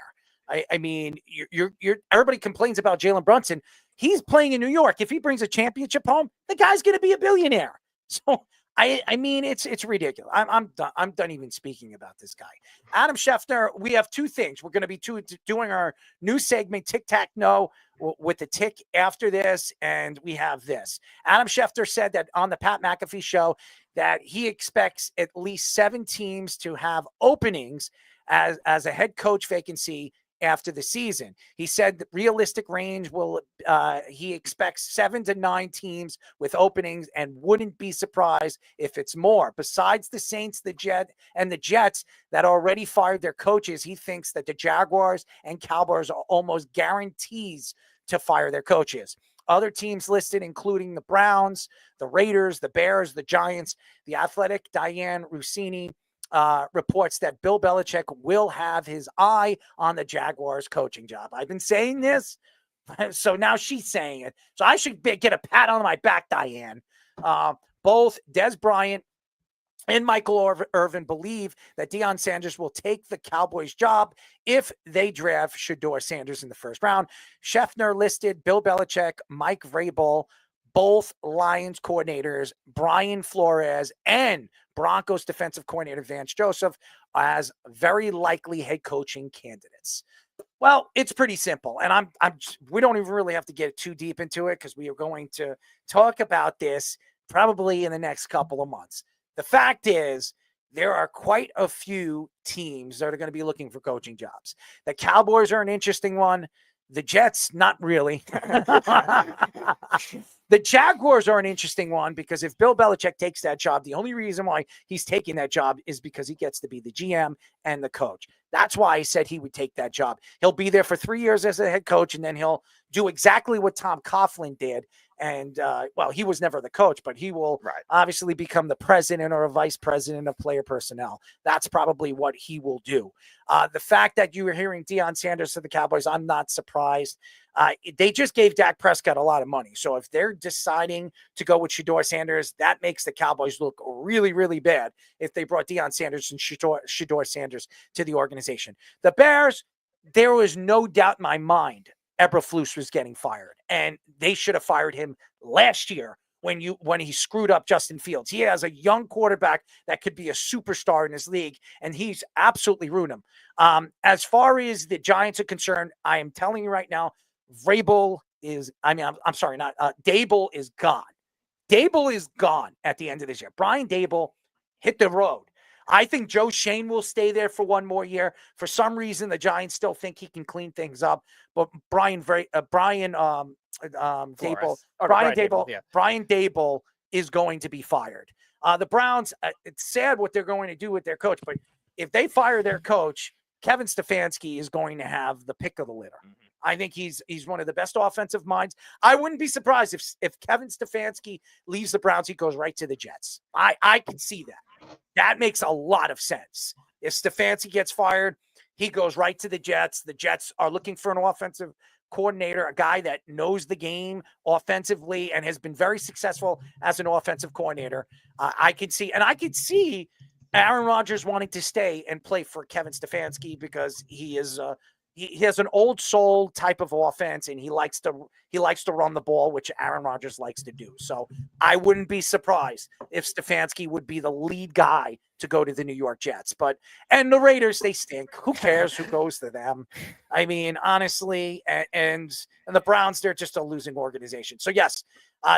You're everybody complains about Jalen Brunson. He's playing in New York. If he brings a championship home, the guy's going to be a billionaire. So it's ridiculous. I'm done even speaking about this guy. Adam Schefter, we have two things. We're going to be doing our new segment, Tic Tac No, with the tick after this, and we have this. Adam Schefter said that on the Pat McAfee show that he expects at least 7 teams to have openings as a head coach vacancy after the season. He said the realistic range he expects 7 to 9 teams with openings and wouldn't be surprised if it's more. Besides the Saints, the Jets that already fired their coaches, he thinks that the Jaguars and Cowboys are almost guarantees to fire their coaches. Other teams listed, including the Browns, the Raiders, the Bears, the Giants. The Athletic, Diane Rossini, reports that Bill Belichick will have his eye on the Jaguars coaching job. I've been saying this, so now she's saying it. So I should get a pat on my back, Diane. Both Des Bryant and Michael Irvin believe that Deion Sanders will take the Cowboys job if they draft Shedeur Sanders in the first round. Schefter listed Bill Belichick, Mike Vrabel, both Lions coordinators, Brian Flores, and Broncos defensive coordinator Vance Joseph as very likely head coaching candidates. Well, it's pretty simple, and we don't even really have to get too deep into it because we are going to talk about this probably in the next couple of months. The fact is, there are quite a few teams that are going to be looking for coaching jobs. The Cowboys are an interesting one. The Jets, not really. The Jaguars are an interesting one because if Bill Belichick takes that job, the only reason why he's taking that job is because he gets to be the GM and the coach. That's why I said he would take that job. He'll be there for 3 years as a head coach, and then he'll do exactly what Tom Coughlin did. And, well, he was never the coach, but he will obviously become the president or a vice president of player personnel. That's probably what he will do. The fact that you were hearing Deion Sanders to the Cowboys, I'm not surprised. They just gave Dak Prescott a lot of money. So if they're deciding to go with Shedeur Sanders, that makes the Cowboys look really, really bad if they brought Deion Sanders and Shedeur Sanders to the organization. The Bears, there was no doubt in my mind Eberflus was getting fired, and they should have fired him last year when he screwed up Justin Fields. He has a young quarterback that could be a superstar in this league, and he's absolutely ruined him. As far as the Giants are concerned, I am telling you right now, Dable is gone. Dable is gone at the end of this year. Brian Dable hit the road. I think Joe Shane will stay there for one more year. For some reason, the Giants still think he can clean things up. But Brian Dable is going to be fired. The Browns, it's sad what they're going to do with their coach, but if they fire their coach, Kevin Stefanski is going to have the pick of the litter. I think he's one of the best offensive minds. I wouldn't be surprised if Kevin Stefanski leaves the Browns, he goes right to the Jets. I can see that. That makes a lot of sense. If Stefanski gets fired, he goes right to the Jets. The Jets are looking for an offensive coordinator, a guy that knows the game offensively and has been very successful as an offensive coordinator. I could see Aaron Rodgers wanting to stay and play for Kevin Stefanski because he has an old soul type of offense, and he likes to run the ball, which Aaron Rodgers likes to do. So I wouldn't be surprised if Stefanski would be the lead guy to go to the New York Jets. And the Raiders, they stink. Who cares who goes to them? I mean, honestly, and the Browns, they're just a losing organization. So yes,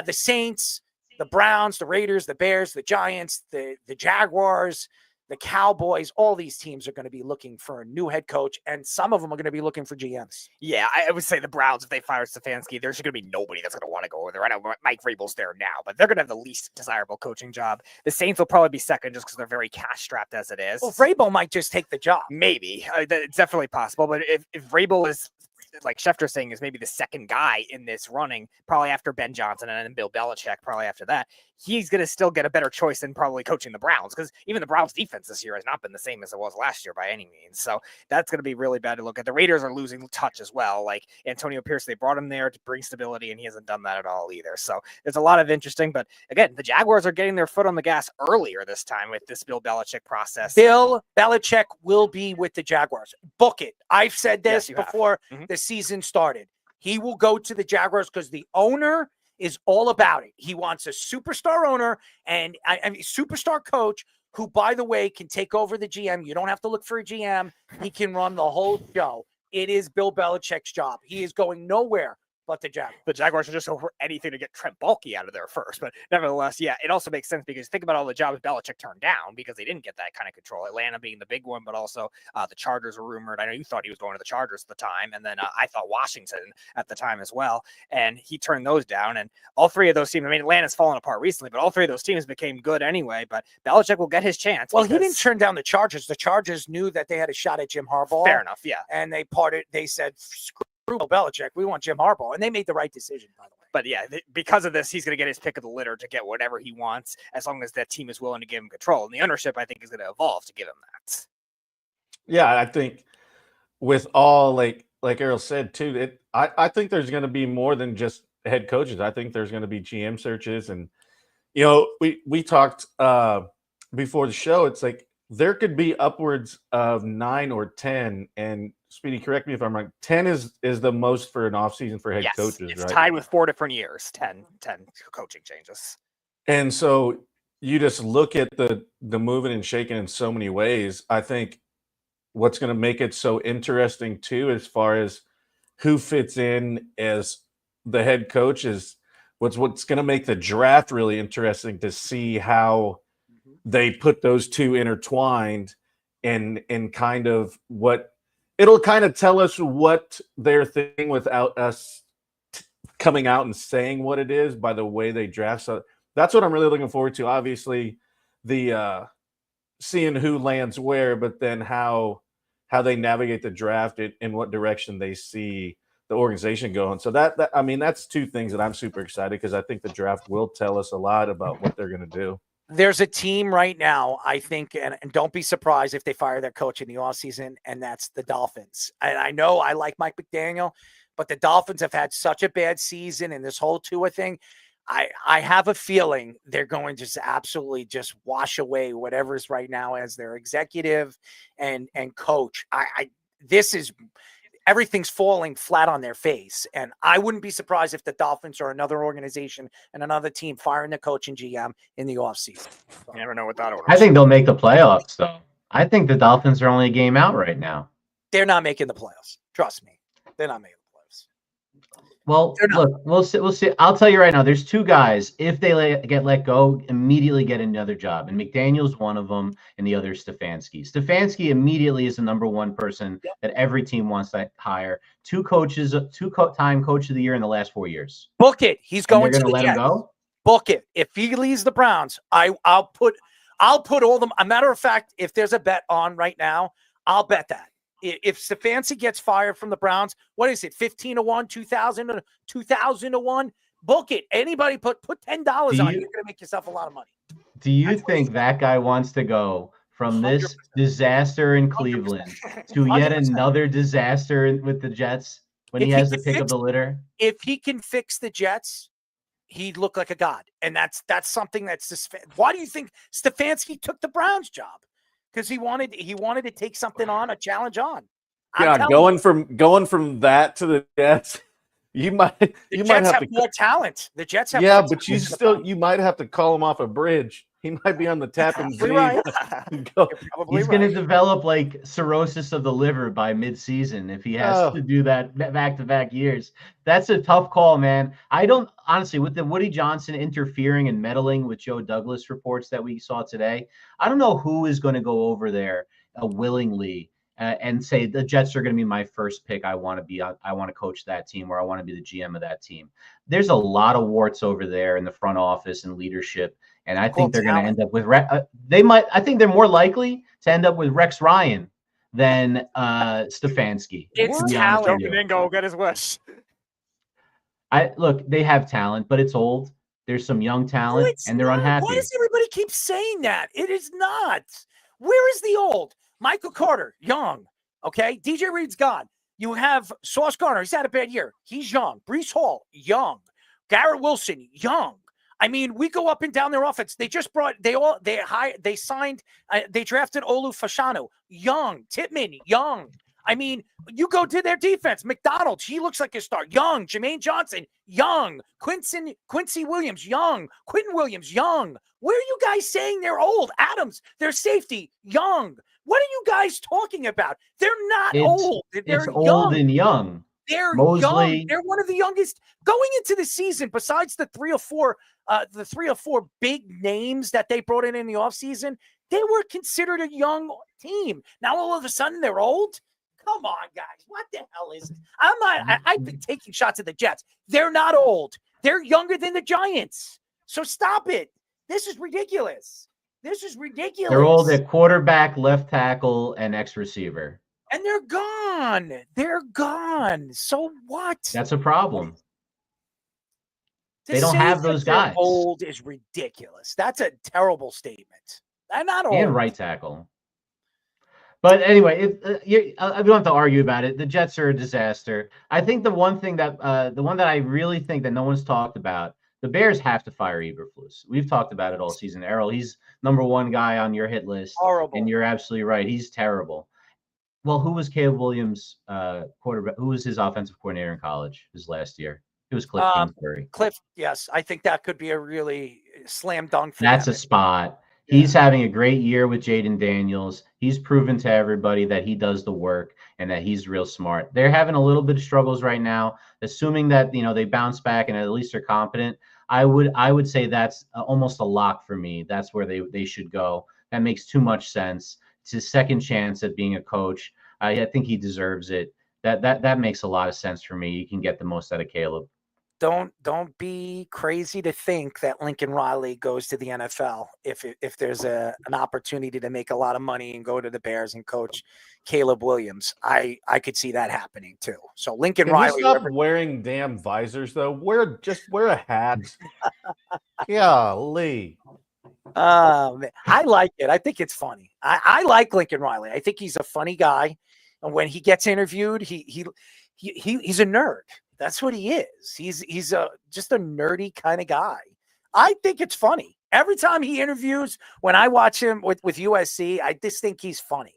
the Saints, the Browns, the Raiders, the Bears, the Giants, the Jaguars, the Cowboys, all these teams are going to be looking for a new head coach, and some of them are going to be looking for GMs. Yeah, I would say the Browns, if they fire Stefanski, there's going to be nobody that's going to want to go over there. I know Mike Vrabel's there now, but they're going to have the least desirable coaching job. The Saints will probably be second just because they're very cash-strapped as it is. Well, Vrabel might just take the job. Maybe. It's definitely possible, but if Vrabel is, like Schefter's saying, is maybe the second guy in this running, probably after Ben Johnson and then Bill Belichick, probably after that, he's going to still get a better choice than probably coaching the Browns, because even the Browns defense this year has not been the same as it was last year by any means. So that's going to be really bad to look at. The Raiders are losing touch as well. Like Antonio Pierce, they brought him there to bring stability, and he hasn't done that at all either. So there's a lot of interesting, but again, the Jaguars are getting their foot on the gas earlier this time with this Bill Belichick process. Bill Belichick will be with the Jaguars. Book it. I've said this before the season started. He will go to the Jaguars because the owner is all about it. He wants a superstar owner and I mean superstar coach who, by the way, can take over the GM. You don't have to look for a GM. He can run the whole show. It is Bill Belichick's job. He is going nowhere but the Jaguars. The Jaguars are just over anything to get Trent Baalke out of there first. But nevertheless, yeah, it also makes sense because think about all the jobs Belichick turned down because they didn't get that kind of control. Atlanta being the big one, but also the Chargers were rumored. I know you thought he was going to the Chargers at the time. And then I thought Washington at the time as well. And he turned those down. And all three of those teams, I mean, Atlanta's fallen apart recently, but all three of those teams became good anyway. But Belichick will get his chance. Well, he didn't turn down the Chargers. The Chargers knew that they had a shot at Jim Harbaugh. Fair enough, yeah. And they said, screw Belichick, we want Jim Harbaugh, and they made the right decision, by the way. But yeah, because of this, he's going to get his pick of the litter to get whatever he wants, as long as that team is willing to give him control. And the ownership, I think, is going to evolve to give him that. Yeah, I think with all like Errol said too, I think there's going to be more than just head coaches. I think there's going to be GM searches, and we talked before the show. It's like there could be upwards of 9 or 10, and Speedy, correct me if I'm wrong. 10 is the most for an offseason for head coaches, it's right? tied with 4 different years, 10 coaching changes. And so you just look at the moving and shaking in so many ways. I think what's going to make it so interesting too, as far as who fits in as the head coach, is what's going to make the draft really interesting to see how they put those two intertwined, and kind of what it'll kind of tell us what they're thinking without us coming out and saying what it is by the way they draft. So that's what I'm really looking forward to. Obviously, the seeing who lands where, but then how they navigate the draft, in what direction they see the organization going. So that I mean, that's two things that I'm super excited, because I think the draft will tell us a lot about what they're going to do. There's a team right now, I think, and don't be surprised if they fire their coach in the offseason, and that's the Dolphins. And I know I like Mike McDaniel, but the Dolphins have had such a bad season, and this whole Tua thing, I have a feeling they're going to just absolutely just wash away whatever's right now as their executive and coach. This is everything's falling flat on their face. And I wouldn't be surprised if the Dolphins or another organization and another team firing the coach and GM in the offseason. You never know what that I think they'll make the playoffs, though. I think the Dolphins are only a game out right now. They're not making the playoffs. Trust me. They're not making the playoffs. Well, look, we'll see. We'll see. I'll tell you right now, there's two guys, if they get let go, immediately get another job. And McDaniel's one of them, and the other is Stefanski. Stefanski immediately is the number one person that every team wants to hire. Two-time coach of the year in the last 4 years. Book it. He's going to let the him Jets. go? Book it. If he leaves the Browns, I'll put all them. A matter of fact, if there's a bet on right now, I'll bet that. If Stefanski gets fired from the Browns, what is it? 15-1, 2,000-1. Book it. Anybody put $10 on it. You're going to make yourself a lot of money. Do you think that guy wants to go from this disaster in Cleveland to yet 100%. another disaster with the Jets when he has to pick up the litter? If he can fix the Jets, he'd look like a god. And that's something that's just. Why do you think Stefanski took the Browns job? Because he wanted to take something on, a challenge on. Yeah, going from that to the Jets, you might have more talent. The Jets have but you might have to call him off a bridge. He might be on the Tappan Zee. Right. He's going to develop like cirrhosis of the liver by mid-season if he has to do that back-to-back years. That's a tough call, man. I don't honestly, with the Woody Johnson interfering and meddling with Joe Douglas reports that we saw today, I don't know who is going to go over there willingly and say the Jets are going to be my first pick. I want to coach that team, or I want to be the GM of that team. There's a lot of warts over there in the front office and leadership. And I think they're going to end up with I think they're more likely to end up with Rex Ryan than Stefanski. It's talent. Joe can go get his wish. Look, they have talent, but it's old. There's some young talent, and they're unhappy. Why does everybody keep saying that? It is not. Where is the old? Michael Carter, young. Okay, DJ Reed's gone. You have Sauce Gardner. He's had a bad year. He's young. Breece Hall, young. Garrett Wilson, young. I mean, we go up and down their offense. They just they signed, they drafted Olu Fashanu, young. Titman, young. I mean, you go to their defense. McDonald, he looks like a star. Young. Jermaine Johnson, young. Quincy Williams, young. Quentin Williams, young. Where are you guys saying they're old? Adams, their safety, young. What are you guys talking about? They're not old. They're young. Old and young. They're Mosley. young. They're one of the youngest going into the season. Besides the three or four big names that they brought in the offseason, they were considered a young team. Now all of a sudden they're old. Come on, guys. What the hell is it? I've been taking shots at the Jets. They're not old. They're younger than the Giants. So stop it. This is ridiculous. They're old at quarterback, left tackle, and X receiver. And they're gone. They're gone. So what? That's a problem. They don't have those guys. Old is ridiculous. That's a terrible statement. They're not old. And right tackle. But anyway, we don't have to argue about it. The Jets are a disaster. I think the one that I really think that no one's talked about, the Bears have to fire Eberflus. We've talked about it all season. Errol, he's number one guy on your hit list. Horrible. And you're absolutely right. He's terrible. Well, who was Caleb Williams' quarterback? Who was his offensive coordinator in college his last year? It was Cliff Kingsbury. Cliff, yes. I think that could be a really slam dunk for That's them. a spot. He's having a great year with Jaden Daniels. He's proven to everybody that he does the work and that he's real smart. They're having a little bit of struggles right now. Assuming that they bounce back and at least are competent, I would say that's almost a lock for me. That's where they should go. That makes too much sense. It's his second chance at being a coach. I think he deserves it. That makes a lot of sense for me. You can get the most out of Caleb. Don't be crazy to think that Lincoln Riley goes to the NFL if there's an opportunity to make a lot of money and go to the Bears and coach Caleb Williams. I could see that happening too. So Lincoln Can Riley, you stop wearing damn visors though? Wear a hat. Golly. I like it. I think it's funny. I like Lincoln Riley. I think he's a funny guy, and when he gets interviewed, he's a nerd. That's what he is. He's just a nerdy kind of guy. I think it's funny. Every time he interviews, when I watch him with USC, I just think he's funny.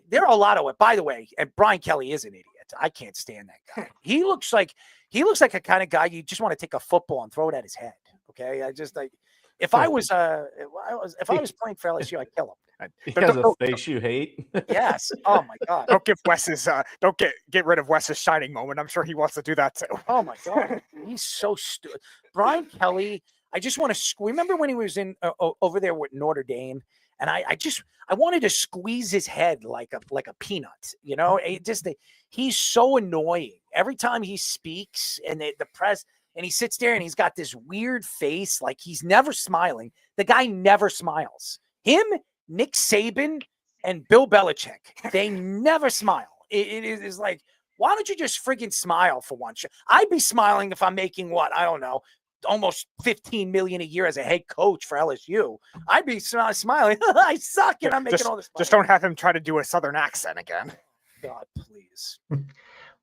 There are a lot of it. By the way, and Brian Kelly is an idiot. I can't stand that guy. He looks like a kind of guy you just want to take a football and throw it at his head. Okay, if I was playing for LSU, I'd kill him. He has a face you hate. Yes. Oh my God. Don't give Wes's don't get rid of Wes's shining moment. I'm sure he wants to do that too. Oh my God. He's so stupid. Brian Kelly. I just want to remember when he was in over there with Notre Dame, and I wanted to squeeze his head like a peanut. He's so annoying. Every time he speaks, and the press, and he sits there, and he's got this weird face, like he's never smiling. The guy never smiles. Him, Nick Saban, and Bill Belichick, they never smile. It is like, why don't you just friggin' smile for once? I'd be smiling if I'm making I don't know, almost $15 million a year as a head coach for LSU. I'd be smiling. I suck, and I'm making all this money. Just don't have him try to do a Southern accent again. God, please.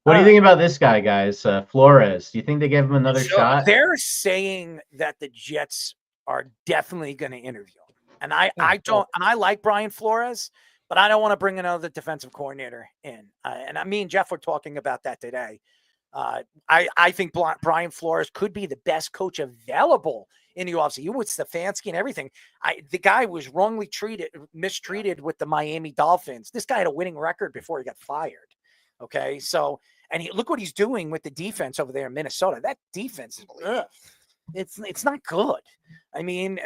What do you think about this guy, guys? Flores. Do you think they give him another shot? They're saying that the Jets are definitely going to interview him. And I like Brian Flores, but I don't want to bring another defensive coordinator in. And me and Jeff were talking about that today. I think Brian Flores could be the best coach available in the offseason. You with Stefanski and everything. The guy was wrongly mistreated with the Miami Dolphins. This guy had a winning record before he got fired. Okay, so look what he's doing with the defense over there in Minnesota. That defense is it's not good. I mean,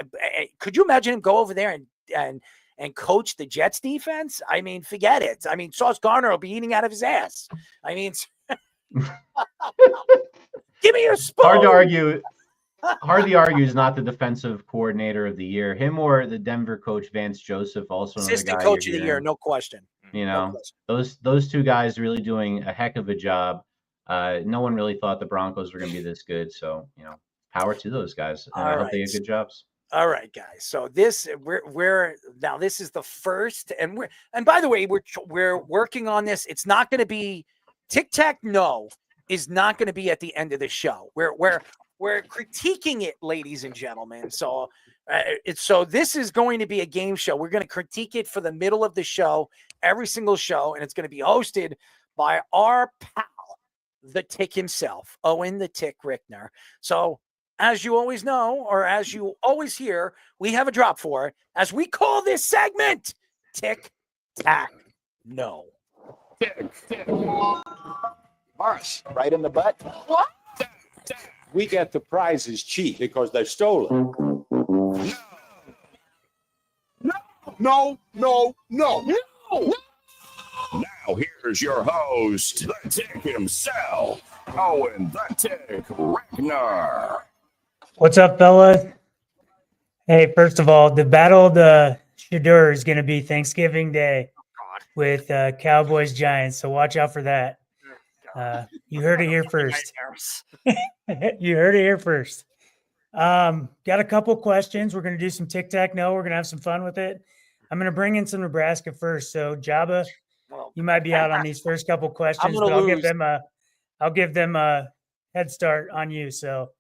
could you imagine him go over there and coach the Jets defense? I mean, forget it. I mean, Sauce Gardner will be eating out of his ass. I mean, give me your spoon. Hard to argue is not the defensive coordinator of the year. Him or the Denver coach Vance Joseph, also assistant coach of the year, no question. Those two guys really doing a heck of a job. No one really thought the Broncos were going to be this good, so power to those guys. I hope they get good jobs. All right, guys. So we're now this is the first, and by the way, we're working on this. It's not going to be Tic Tac. No, is not going to be at the end of the show. We're critiquing it, ladies and gentlemen. So this is going to be a game show. We're going to critique it for the middle of the show, every single show, and it's going to be hosted by our pal, the Tick himself, Owen the Tick Rickner. So as you always know, or as you always hear, we have a drop for it, as we call this segment Tic Tac No. Morris, right in the butt. What? We get the prizes cheap because they're stolen. No. Now here's your host, the Tick himself, Owen the Tick Rickner. What's up, fella? Hey, first of all, the Battle of the Shadur is going to be Thanksgiving Day with Cowboys Giants, so watch out for that. You heard it here first. You heard it here first. Got a couple questions. We're going to do some tic-tac-no. We're going to have some fun with it. I'm going to bring in some Nebraska first. So Jabba, you might be out on these first couple questions, but I'll give them a head start on you. So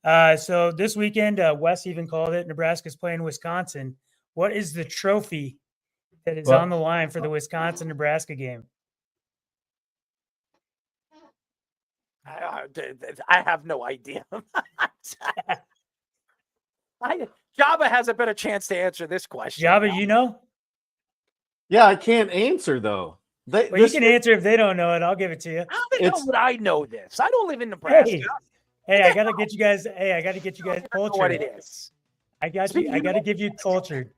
this weekend, Wes even called it, Nebraska's playing Wisconsin. What is the trophy that is on the line for the Wisconsin-Nebraska game? I have no idea. Jabba has a better chance to answer this question. Jabba, you know? Yeah, I can't answer though. Well, you can answer if they don't know it. I'll give it to you. How the hell would I know this? I don't live in Nebraska. Hey, I gotta get you guys. Hey, I gotta get you guys I don't know cultured. what it is. I got you. I gotta give you cultured.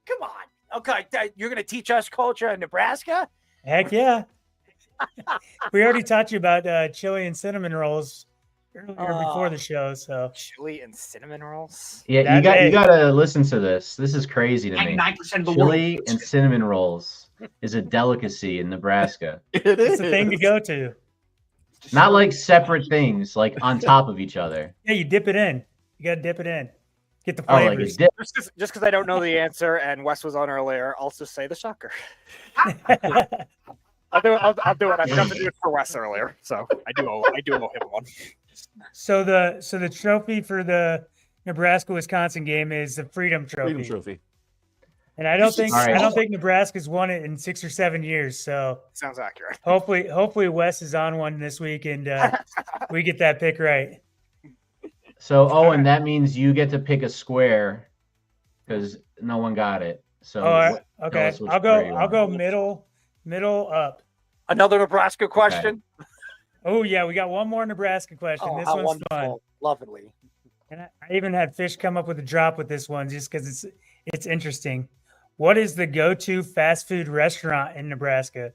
Come on. Okay, you're gonna teach us culture in Nebraska? Heck yeah. We already taught you about chili and cinnamon rolls earlier before the show. So chili and cinnamon rolls. Yeah, you gotta listen to this. This is crazy to me. 99% of the Chili world. and cinnamon rolls is a delicacy in Nebraska. it's a thing to go to. Not like separate things, like on top of each other. Yeah, you dip it in. You gotta dip it in. Get the Oh, like a flavors. dip. Just because I don't know the answer and Wes was on earlier, I'll just say the shocker. I'll do it. I've done it for Wes earlier, so I do owe him one. So the trophy for the Nebraska-Wisconsin game is the Freedom Trophy. Freedom Trophy. And I don't think All right. I don't think Nebraska's won it in 6 or 7 years. So Sounds accurate. hopefully Wes is on one this week and we get that pick right. So Owen, that means you get to pick a square because no one got it. So okay, tell us which I'll square you go want. middle up. Another Nebraska question. Oh yeah, we got one more Nebraska question. Oh, This how one's wonderful. fun. Lovely. And I even had Fish come up with a drop with this one just because it's interesting. What is the go-to fast food restaurant in Nebraska?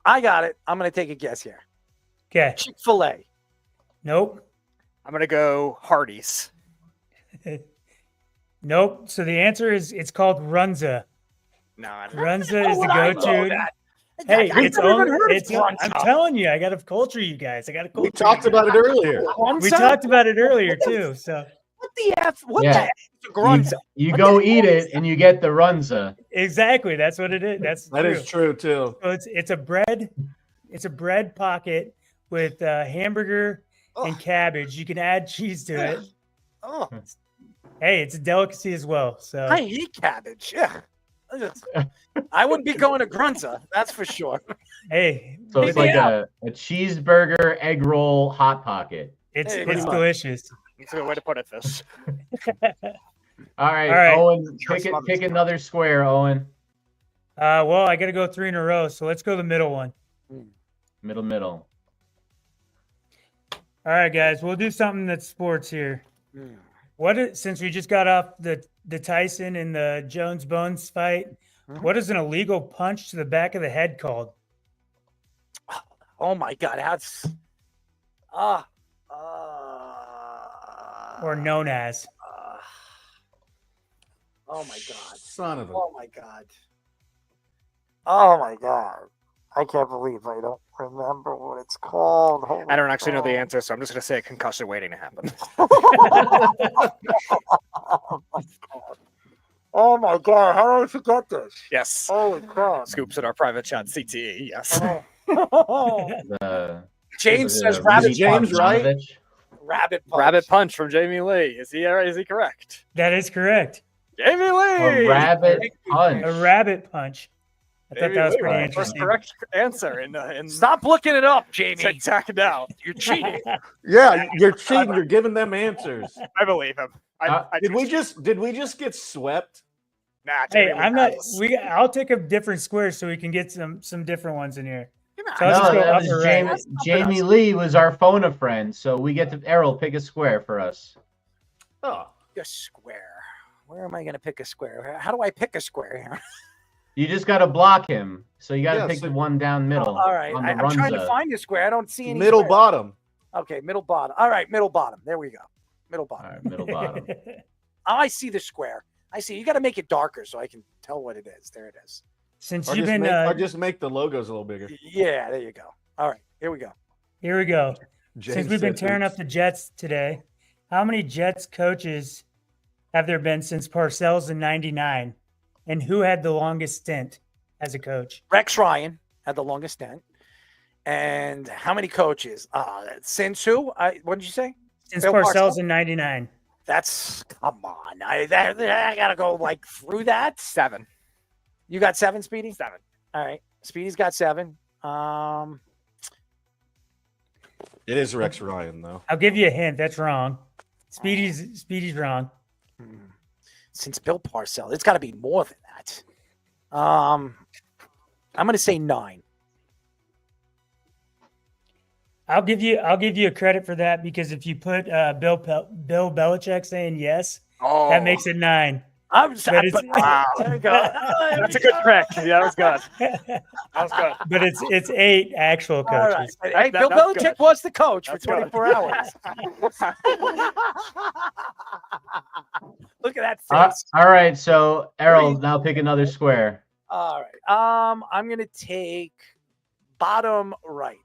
I got it. I'm going to take a guess here. Okay. Chick-fil-A. Nope. I'm gonna go Hardee's. Nope. So the answer is it's called Runza. No, I don't Runza is the would I know go-to. that? Hey, I've it's never only, even heard of it's. Runza. I'm telling you, I got to culture you guys. I got to culture. We talked you. about it earlier. We talked about it earlier too. So What the F? What Yeah. the F is a Grunza? You go eat it and you get the runza. exactly, that's what it is. That is true too. So it's a bread pocket with hamburger and cabbage. You can add cheese to it. Oh, Hey, it's a delicacy as well. So I hate cabbage. Yeah. I wouldn't be going to Grunza, that's for sure. hey, So it's like a cheeseburger, egg roll, hot pocket. it's Hey, it's pretty much. delicious. That's a good way to put it. This. All right, All right. Owen, pick another square, Owen. Well, I got to go 3 in a row, so let's go the middle one. Middle. All right, guys, we'll do something that's sports here. Since we just got off the Tyson and the Jones Bones fight, what is an illegal punch to the back of the head called? Oh my God, that's Or known as? oh my God. Son of a. Oh my God. Oh my God. I can't believe I don't remember what it's called. Holy I don't actually know the cow. answer, so I'm just gonna say a concussion waiting to happen. Oh my God. How did I forget this? Yes. Holy crap. Scoops in our private chat, CTE. Yes. James was it says a rabbit Rudy James, right? Pardonovich? Rabbit punch. Rabbit punch from Jamie Lee. Is he correct? That is correct. Jamie Lee. A rabbit punch. A rabbit punch. I thought Jamie that was Lee, pretty first interesting. correct answer in Stop looking it up, Jamie. Tic-tac now. You're cheating. Yeah, you're cheating. You're giving them answers. I believe him. Did we just get swept? Nah, Hey, Jamie Lee I'm not. has- I'll take a different square so we can get some different ones in here. So I'll No, just go that up was or right. Jamie Lee was our phone a friend, so we get to Errol pick a square for us. Oh, A square. Where am I going to pick a square? How do I pick a square here? You just got to block him, so you got to Yeah, pick so- the one down middle. All right. on the I'm trying to runza. find a square. I don't see any. middle squares. bottom. Okay, middle bottom. All right, middle bottom. There we go. Middle bottom. All right, middle bottom. I see the square. I see. You got to make it darker so I can tell what it is. There it is. Since Or you've been just make the logos a little bigger. Yeah, there you go. All right, here we go. here we go. James Since we've been said tearing oops. up the Jets today, how many Jets coaches have there been since Parcells in '99, and who had the longest stint as a coach? Rex Ryan had the longest stint. And how many coaches? Since who? What did you say? Since Bill Parcells in '99. That's come on. I gotta go like through that. 7. You got 7, Speedy? 7. All right. Speedy's got 7. It is Rex Ryan though. I'll give you a hint. That's wrong. Speedy's wrong. since Bill Parcells. It's got to be more than that. I'm going to say 9. I'll give you a credit for that because if you put Bill Belichick saying yes, that makes it 9. There you go. That's a good trick. Yeah, that was good. That was good. But it's 8 actual All right. coaches. Hey, Bill that's Belichick good. was the coach That's for 24 hours. Look at that face. All right, so Errol, now pick another square. All right. I'm going to take bottom right.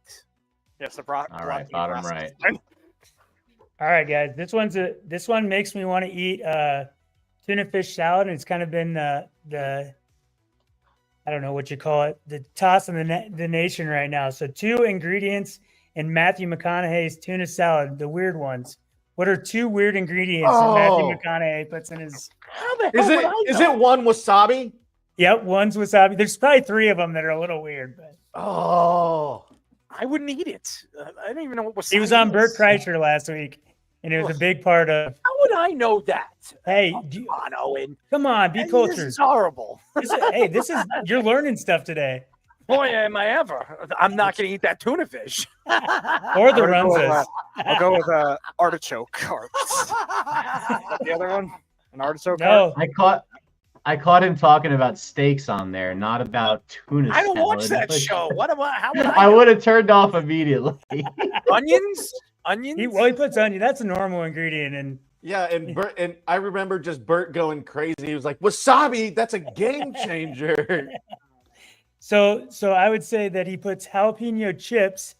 Yes, the All right, bottom right. All right, guys. This one makes me want to eat tuna fish salad, and it's kind of been the I don't know what you call it, the toss of the nation right now. So 2 ingredients in Matthew McConaughey's tuna salad, the weird ones. What are 2 weird ingredients that Matthew McConaughey puts in his? How the hell Is it one wasabi? Yep, one's wasabi. There's probably 3 of them that are a little weird, but I wouldn't eat it. I don't even know what wasabi he was on Bert is. Kreischer last week, and it was a big part of. How would I know that? Hey, come on, Owen. Come on, be This cultured. is horrible. You're learning stuff today. Boy, am I ever. I'm not going to eat that tuna fish. Or the runzas. I'll go with artichoke hearts. The other one? An artichoke No. heart? I caught him talking about steaks on there, not about tuna. I don't watch salad. that show. How would I would have turned off immediately. Onions? He puts onion. That's a normal ingredient, and Yeah, and I remember just Bert going crazy. He was like, "Wasabi, that's a game changer." So I would say that he puts jalapeno chips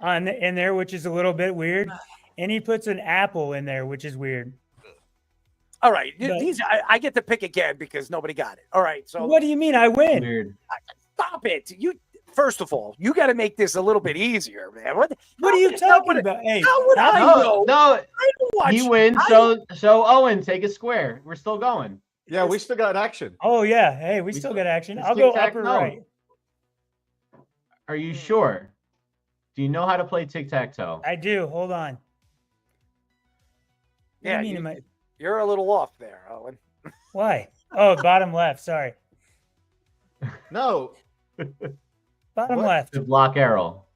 in there, which is a little bit weird, and he puts an apple in there, which is weird. All right. I get to pick again because nobody got it. All right. So What do you mean I win? Weird. stop it. First of all, you got to make this a little bit easier, man. What are you talking about? Hey, how would I know? No, I don't watch. he wins. So Owen, take a square. We're still going. Yeah, we still got action. Oh yeah, hey, we still got action. It's I'll go tic-tac, upper no. right. Are you sure? Do you know how to play tic-tac-toe? I do. Hold on. What do Yeah, you mean, am I- you're a little off there, Owen. Why? Oh, bottom left. Sorry, No. bottom What? left. To block Errol.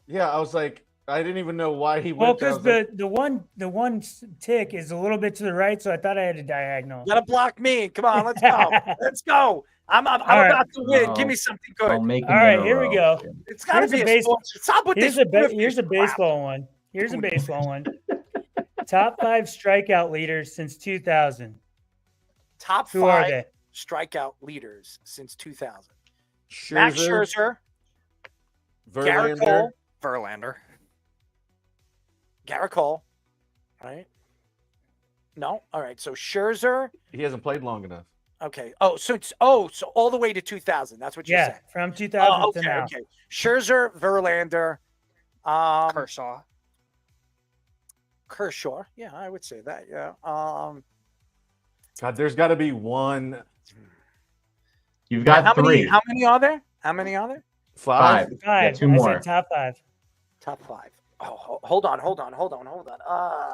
Yeah, I was like, I didn't even know why he Well, went there. I because was the like, one tick is a little bit to the right, so I thought I had a diagonal. You gotta block me. Come on, let's go. Let's go. I'm All right. about to win. Oh, Give me something good. I'll make him All right, in a here we row. go. It's gotta Here's be a a base- sports. Stop with Here's this. here's a baseball one. Here's a baseball one. Top 5 strikeout leaders since 2000. Top Who are 5 they? strikeout leaders since 2000. Max Scherzer, Scherzer, Garrett Verlander. Cole, Verlander. Garrett Cole, right? No, all right. So Scherzer. He hasn't played long enough. Okay. So all the way to 2000. That's what you Yeah, said. from 2000 Okay. to now. Okay. Scherzer, Verlander, Kershaw. Yeah, I would say that. Yeah. God, there's got to be one. You've got how 3. How many are there? How many are there? 5. 5. Five. Yeah, 2 I more. said top 5. Top 5. Oh, hold on.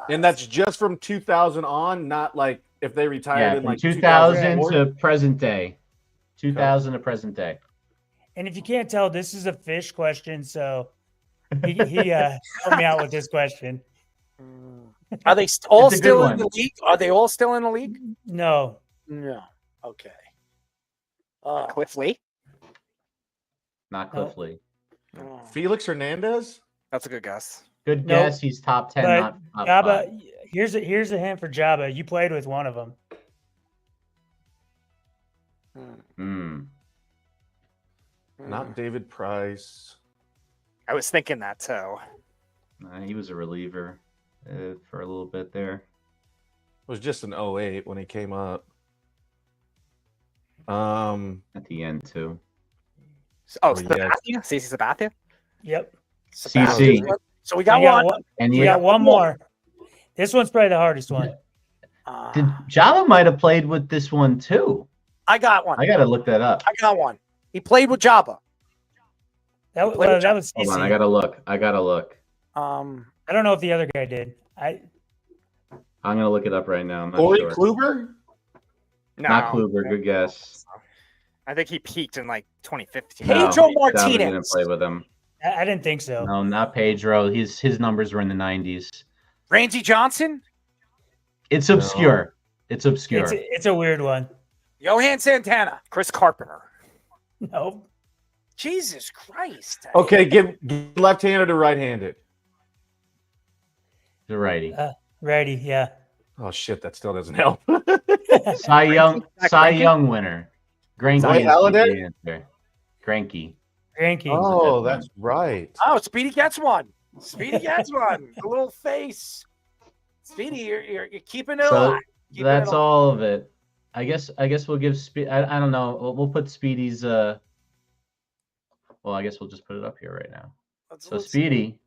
And that's just from 2000 on, not like if they retired Yeah, in from like 2000 2004. to present day. 2000 to present day. And if you can't tell, this is a fish question, so he helped me out with this question. Are they all It's a good still in one. the league? Are they all still in the league? No. No. Okay. Cliff Lee. Not Cliff Lee. Felix Hernandez? That's a good guess. Good Nope. guess. He's top 10, But not top Jabba, 5. here's a hint for Jabba. You played with one of them. Not David Price. I was thinking that too. He was a reliever for a little bit there. It was just an 08 when he came up. At the end, too. Oh, yeah. Sabathia? CC Sabathia? Yep. CC. So we got You one. And we you got one more. This one's probably the hardest one. Did Java might have played with this one too? I got one. I gotta look that up. I got one. He played with Jabba. That was Hold on, CC. I gotta look. Um, I don't know if the other guy did. I'm gonna look it up right now. I'm not Corey sure. Kluber? No, Not Kluber. Good guess. I think he peaked in like 2015. No, Pedro Salvi Martinez. didn't play with him. I didn't think so. No, not Pedro. His numbers were in the 90s. Randy Johnson. It's obscure. It's obscure. It's a weird one. Johan Santana. Chris Carpenter. Nope. Jesus Christ. Okay, give left-handed or right-handed? The righty. Righty, yeah. Oh shit, that still doesn't help. Cy Young winner. Granky Dwight is the Halliday? answer. Granky. Granky. Oh, that's right. Oh, Speedy gets one. Speedy gets one. The little face. Speedy, you're keeping it So alive. Keeping that's it alive. all of it. I guess we'll give Speedy. I don't know. We'll put Speedy's. Well, I guess we'll just put it up here right now. So Speedy.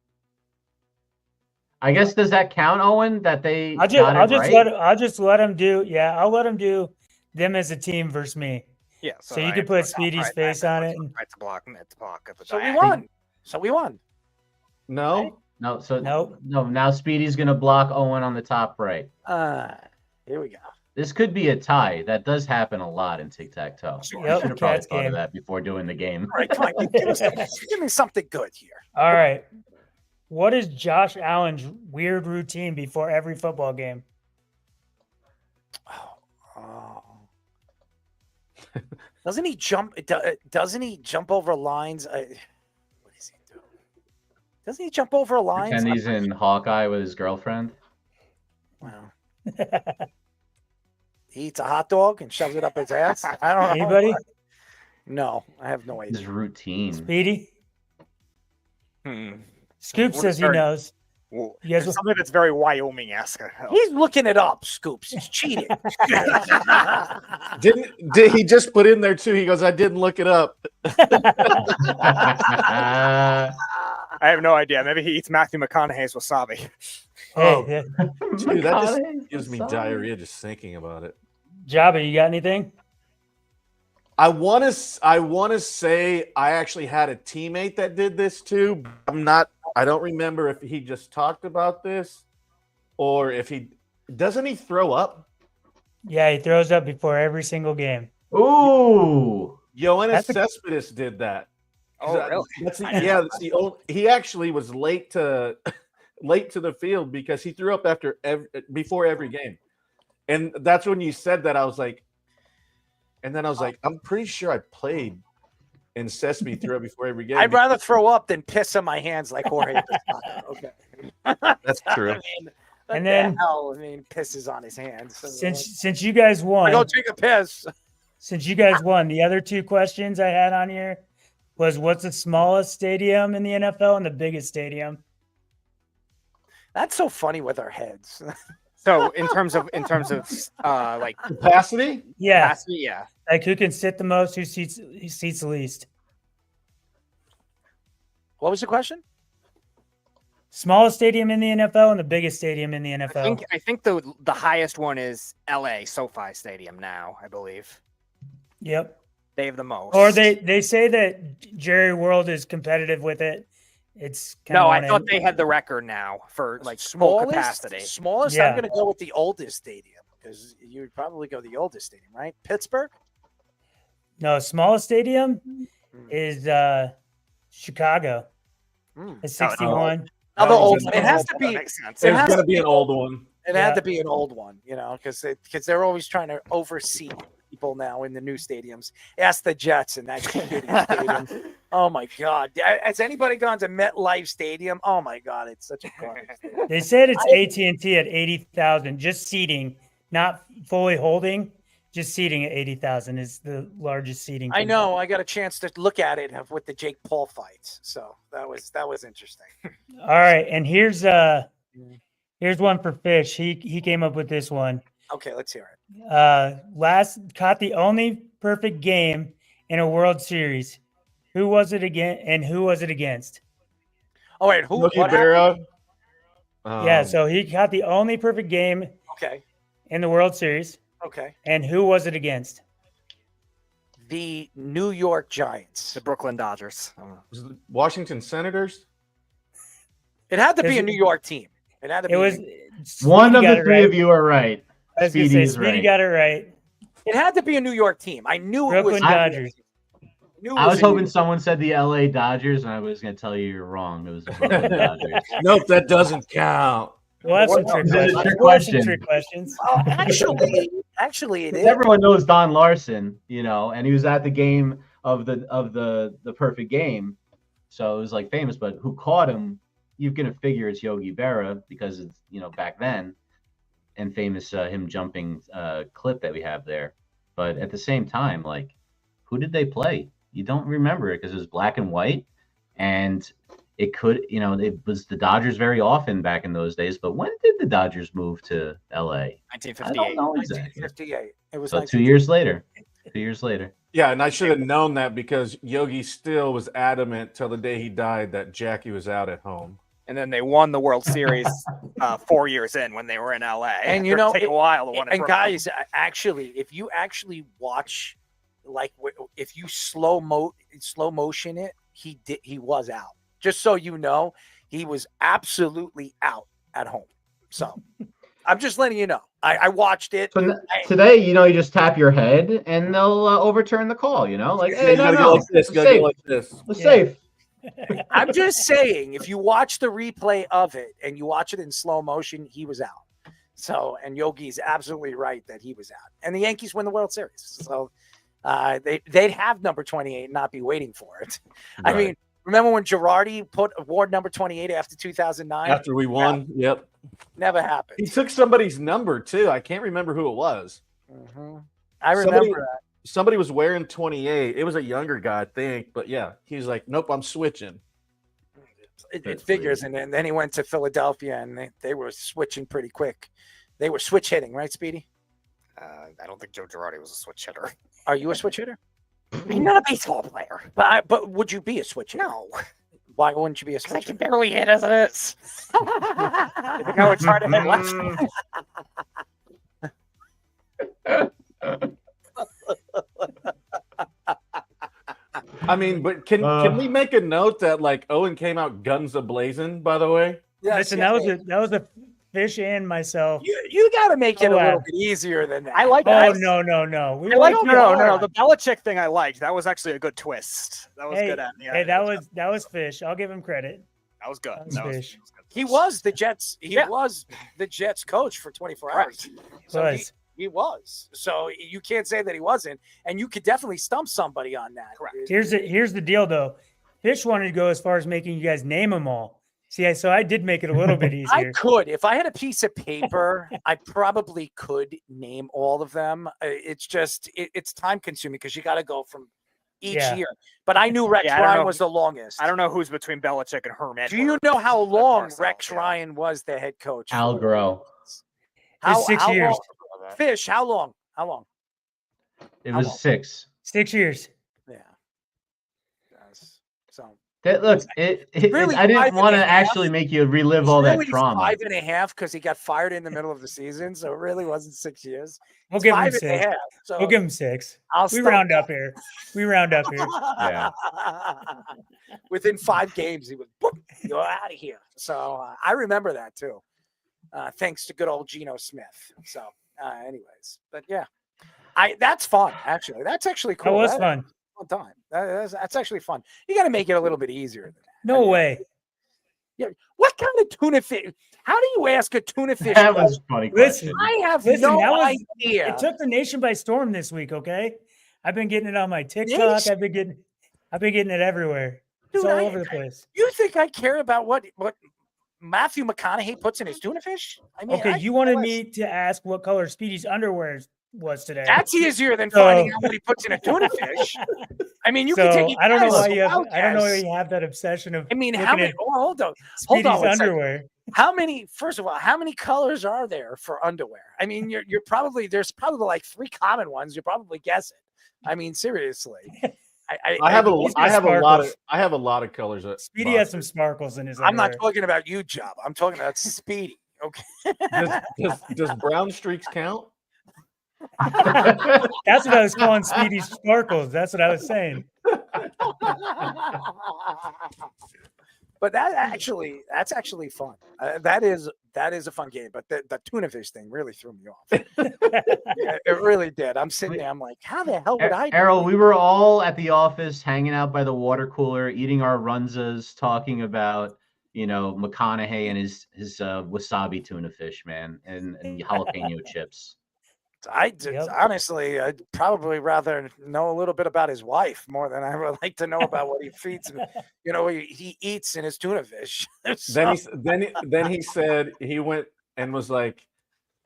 I guess does that count, Owen? That they I'll just let him do. Yeah, I'll let him do them as a team versus me. Yeah. So you can put Speedy's face on it. And... Right to block, mid to block at the so we won. So we won. No. No. So nope. No. Now Speedy's gonna block Owen on the top right. Here we go. This could be a tie. That does happen a lot in tic-tac-toe. Yep, Should have probably Cats thought game. of that before doing the game. All right, come on. Give me something good here. All right. What is Josh Allen's weird routine before every football game? Doesn't he jump? Doesn't he jump over lines? What does he do? Doesn't he jump over lines? Pretend he's in Hawkeye with his girlfriend. Wow. He eats a hot dog and shoves it up his ass. I don't know. Anybody? No, I have no idea. His routine. Speedy? Scoop What says is he very- knows. Well, You guys it's something that's very Wyoming-esque. He's looking it up, Scoops. He's cheating. Did he just put in there too? He goes, I didn't look it up. I have no idea. Maybe he eats Matthew McConaughey's wasabi. Oh, yeah. dude, that just gives me diarrhea just thinking about it. Jabba, you got anything? I want to say I actually had a teammate that did this too. I don't remember if he just talked about this or if doesn't he throw up? Yeah, he throws up before every single game. Ooh. Yoenis Cespedes did that. Oh, really? That's the only, he actually was late to the field because he threw up before every game. And that's when you said that I was like, I'm pretty sure I played and Sesame threw up before every game. I'd rather throw up than piss in my hands like Jorge. Okay. That's true. And then pisses on his hands. since you guys won, I go take a piss. Since you guys won, the other two questions I had on here was what's the smallest stadium in the NFL and the biggest stadium? That's so funny with our heads. So in terms of like capacity, Yeah. capacity, yeah. Like who can sit the most, who seats the least? What was the question? Smallest stadium in the NFL and the biggest stadium in the NFL. I think the highest one is LA SoFi Stadium now, I believe. Yep. They have the most. Or they say that Jerry World is competitive with it. It's kind No, of I thought they had the record now for like full capacity. Smallest, Yeah. I'm going to go with the oldest stadium because you would probably go the oldest stadium, right? Pittsburgh? No, smallest stadium is Chicago. It's 61. Another old. it's It has to That be. makes sense. It has going to to be an old one. It Yeah. had to be an old one, because they're always trying to oversee people now in the new stadiums. Ask the Jets in that stadium. Oh my God! Has anybody gone to MetLife Stadium? Oh my God! It's such a garbage stadium. They said it's AT&T at 80,000, just seating, not fully holding, just seating at 80,000 is the largest seating. I know. I got a chance to look at it with the Jake Paul fights, so that was interesting. All right, and here's one for Fish. He came up with this one. Okay, let's hear it. Caught the only perfect game in a World Series. Who was it again? And who was it against? Oh wait, who? Yogi What Berra. Yeah, so he caught the only perfect game Okay. in the World Series. Okay. And who was it against? The New York Giants. The Brooklyn Dodgers. Was it Washington Senators? It had to be Is a it- New York team. It had to be. It was One of got the it three right. of you are right. I was gonna Speedy say is Speedy right. got it right. It had to be a New York team. I knew it was Brooklyn Dodgers. I was hoping someone said the LA Dodgers, and I was going to tell you you're wrong. It was the Brooklyn Dodgers. Nope, that doesn't count. We'll have some trick Is it a questions. trick We'll have some question? trick questions. Oh, actually, it is. Everyone knows Don Larson, and he was at the game of the perfect game, so it was like famous. But who caught him? You're gonna figure it's Yogi Berra because it's back then, and famous him jumping clip that we have there. But at the same time, like, who did they play? You don't remember it because it was black and white, and it could, it was the Dodgers very often back in those days. But when did the Dodgers move to LA? 1958. I don't know exactly. 1958. It was So 2 years later. 2 years later. Yeah, and I should have known that because Yogi still was adamant till the day he died that Jackie was out at home. And then they won the World Series 4 years in when they were in LA. And It take a while to win it. And guys, actually, if you actually watch, like, if you slow motion it, he was out. Just so you know, he was absolutely out at home. So I'm just letting you know. I watched it. So today, you just tap your head and they'll overturn the call. Like, hey, no, go like this. We're Go safe. like this. We're safe. I'm just saying, if you watch the replay of it and you watch it in slow motion, he was out. So, and Yogi's absolutely right that he was out. And the Yankees win the World Series. So they'd have number 28 and not be waiting for it. Right. I mean, remember when Girardi put award number 28 after 2009? After we won, yep. Never happened. He took somebody's number too. I can't remember who it was. I remember that. Somebody was wearing 28. It was a younger guy, I think. But yeah, he's like, nope, I'm switching. It figures. And then he went to Philadelphia and they were switching pretty quick. They were switch hitting, right, Speedy? I don't think Joe Girardi was a switch hitter. Are you a switch hitter? I'm not a baseball player. But would you be a switch hitter? No. Why wouldn't you be a switch I can barely hit as it is. I think I would try to hit left. I mean, but can we make a note that like Owen came out guns a-blazing, by the way? Listen, that was a Fish and myself. You got to make it a little bit easier than that. I like Oh that. no. I like no. The Belichick thing I liked. That was actually a good twist. That was good. Hey, that was Fish. I'll give him credit. That was good. That was Fish. He was the Jets. He was the Jets coach for 24 hours. So he was. So you can't say that he wasn't. And you could definitely stump somebody on that. Correct. Here's the deal though. Fish wanted to go as far as making you guys name them all. See, so I did make it a little bit easier. I could. If I had a piece of paper, I probably could name all of them. It's just, it's time consuming because you got to go from each year. But I knew Rex Ryan was the longest. I don't know who's between Belichick and Herm Edwards. Do you know how long Rex Ryan was the head coach? Al Groh. How, 6 how years. Long? Fish, how long? How long? It was 6. 6 years. Yeah. So. Look, really I didn't want to actually make you relive all that trauma. 5.5 because he got fired in the middle of the season, so it really wasn't 6 years. We'll give him 5.5, 6. so We'll give him 6. We round up here. Yeah. Within 5 games, he was you're out of here. So I remember that too. Thanks to good old Geno Smith. So, anyways, but yeah, that's fun. Actually, that's actually cool. That was fun. Time. That's actually fun. You got to make it a little bit easier than that. No way. Yeah. What kind of tuna fish? How do you ask a tuna fish? That was a funny question. I have no idea. It took the nation by storm this week. Okay, I've been getting it on my TikTok. I've been getting it everywhere. It's all over the place. You think I care about what Matthew McConaughey puts in his tuna fish? I mean, okay, you wanted me to ask what color Speedy's underwear was today. That's easier than finding out what he puts in a tuna fish. I mean, you can take. I don't know why you have. I don't know why you have that obsession of. I mean, how many? Hold on. Speedy's underwear. How many? First of all, how many colors are there for underwear? I mean, you're probably there's probably like 3 common ones. You're probably guessing. I mean, seriously. I have a lot of colors. Speedy has some sparkles in his. I'm not talking about you, Job. I'm talking about Speedy. Okay. Does brown streaks count? That's what I was calling Speedy sparkles. That's what I was saying. But that's actually fun. That is a fun game. But the tuna fish thing really threw me off. Yeah, it really did. I'm sitting there. I'm like, how the hell would I? Errol, we were all at the office hanging out by the water cooler, eating our runzas, talking about McConaughey and his wasabi tuna fish, man, and jalapeno chips. Honestly, I'd probably rather know a little bit about his wife more than I would like to know about what he feeds. He eats in his tuna fish. Then he said he went and was like,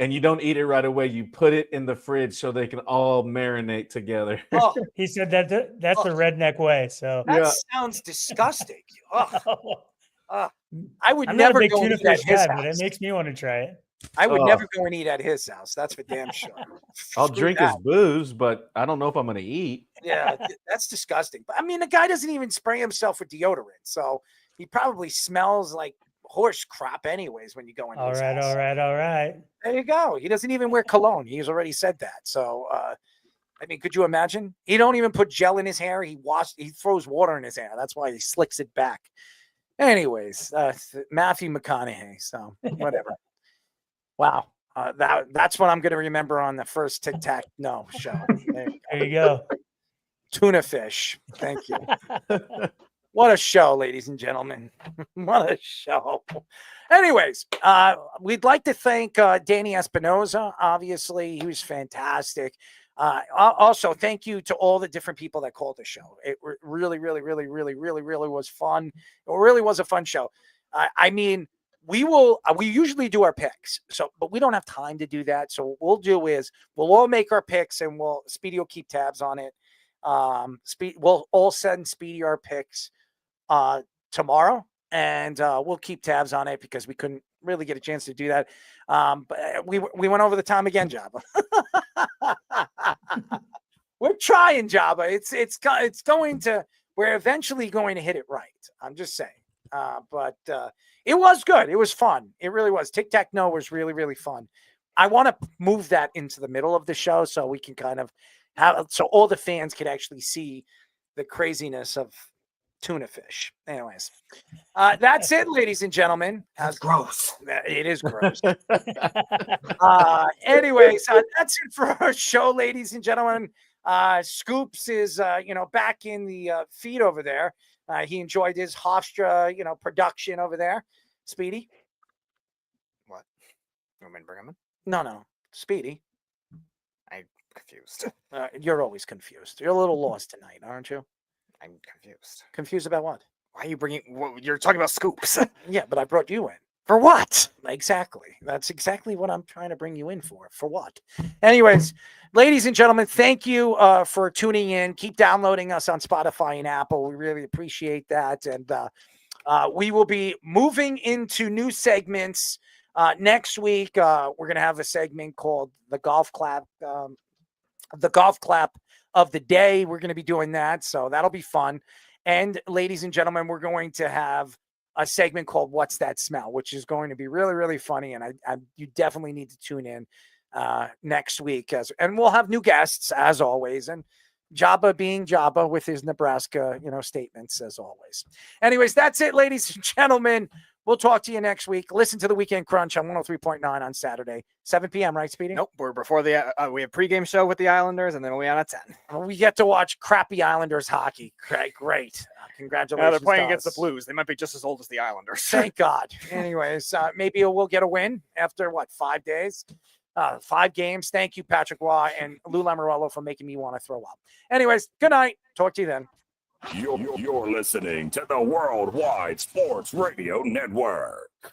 and you don't eat it right away. You put it in the fridge so they can all marinate together. Oh, He said that's the redneck way. So that sounds disgusting. I would I'm never not a big go tuna and eat at fish his guy, but it house. makes me want to try it. I would never go and eat at his house. That's for damn sure. I'll Screw drink that. his booze, but I don't know if I'm going to eat. Yeah, that's disgusting. But I mean, the guy doesn't even spray himself with deodorant, so he probably smells like horse crap anyways when you go in. All right. There you go. He doesn't even wear cologne. He's already said that. So, I mean, could you imagine? He don't even put gel in his hair. He throws water in his hair. That's why he slicks it back. Anyways, Matthew McConaughey. So whatever. Wow. That's what I'm going to remember on the first Tic Tac No show. There you go. Tuna fish. Thank you. What a show, ladies and gentlemen. What a show. Anyways, we'd like to thank Danny Espinosa. Obviously, he was fantastic. Also, thank you to all the different people that called the show. It really was fun. It really was a fun show. I mean, we usually do our picks, but we don't have time to do that. So what we'll do is we'll all make our picks, and Speedy will keep tabs on it. We'll all send Speedy our picks tomorrow, and we'll keep tabs on it because we couldn't really get a chance to do that. But we went over the time again, Jabba. We're trying, Jabba. We're eventually going to hit it right. I'm just saying. But it was good. It was fun. It really was. Tic Tac No was really fun. I want to move that into the middle of the show so we can kind of so all the fans can actually see the craziness of tuna fish. Anyways, that's it, ladies and gentlemen. That's gross. It is gross. Anyways, that's it for our show, ladies and gentlemen. Scoops is back in the feed over there. He enjoyed his Hofstra, production over there. Speedy? What? You want me to bring him in? No. Speedy. I'm confused. You're always confused. You're a little lost tonight, aren't you? I'm confused. Confused about what? Why are you bringing... You're talking about Scoops. Yeah, but I brought you in. For what? Exactly. That's exactly what I'm trying to bring you in for. For what? Anyways, ladies and gentlemen, thank you for tuning in. Keep downloading us on Spotify and Apple. We really appreciate that. And we will be moving into new segments. Next week, we're going to have a segment called the Golf Clap of the Day. We're going to be doing that. So that'll be fun. And ladies and gentlemen, we're going to have a segment called What's That Smell, which is going to be really funny. And you definitely need to tune in next week. And we'll have new guests as always. And Jabba being Jabba with his Nebraska, statements as always. Anyways, that's it, ladies and gentlemen. We'll talk to you next week. Listen to the Weekend Crunch on 103.9 on Saturday, 7 p.m. Right, Speedy? Nope. We're before we have pregame show with the Islanders, and then we'll be on at 10. We get to watch crappy Islanders hockey. Great. Congratulations. They're playing to against the us. Blues. They might be just as old as the Islanders. Thank God. Anyways, maybe we'll get a win after 5 days? 5 games. Thank you, Patrick Waugh and Lou Lamoriello, for making me want to throw up. Anyways, good night. Talk to you then. You're listening to the Worldwide Sports Radio Network.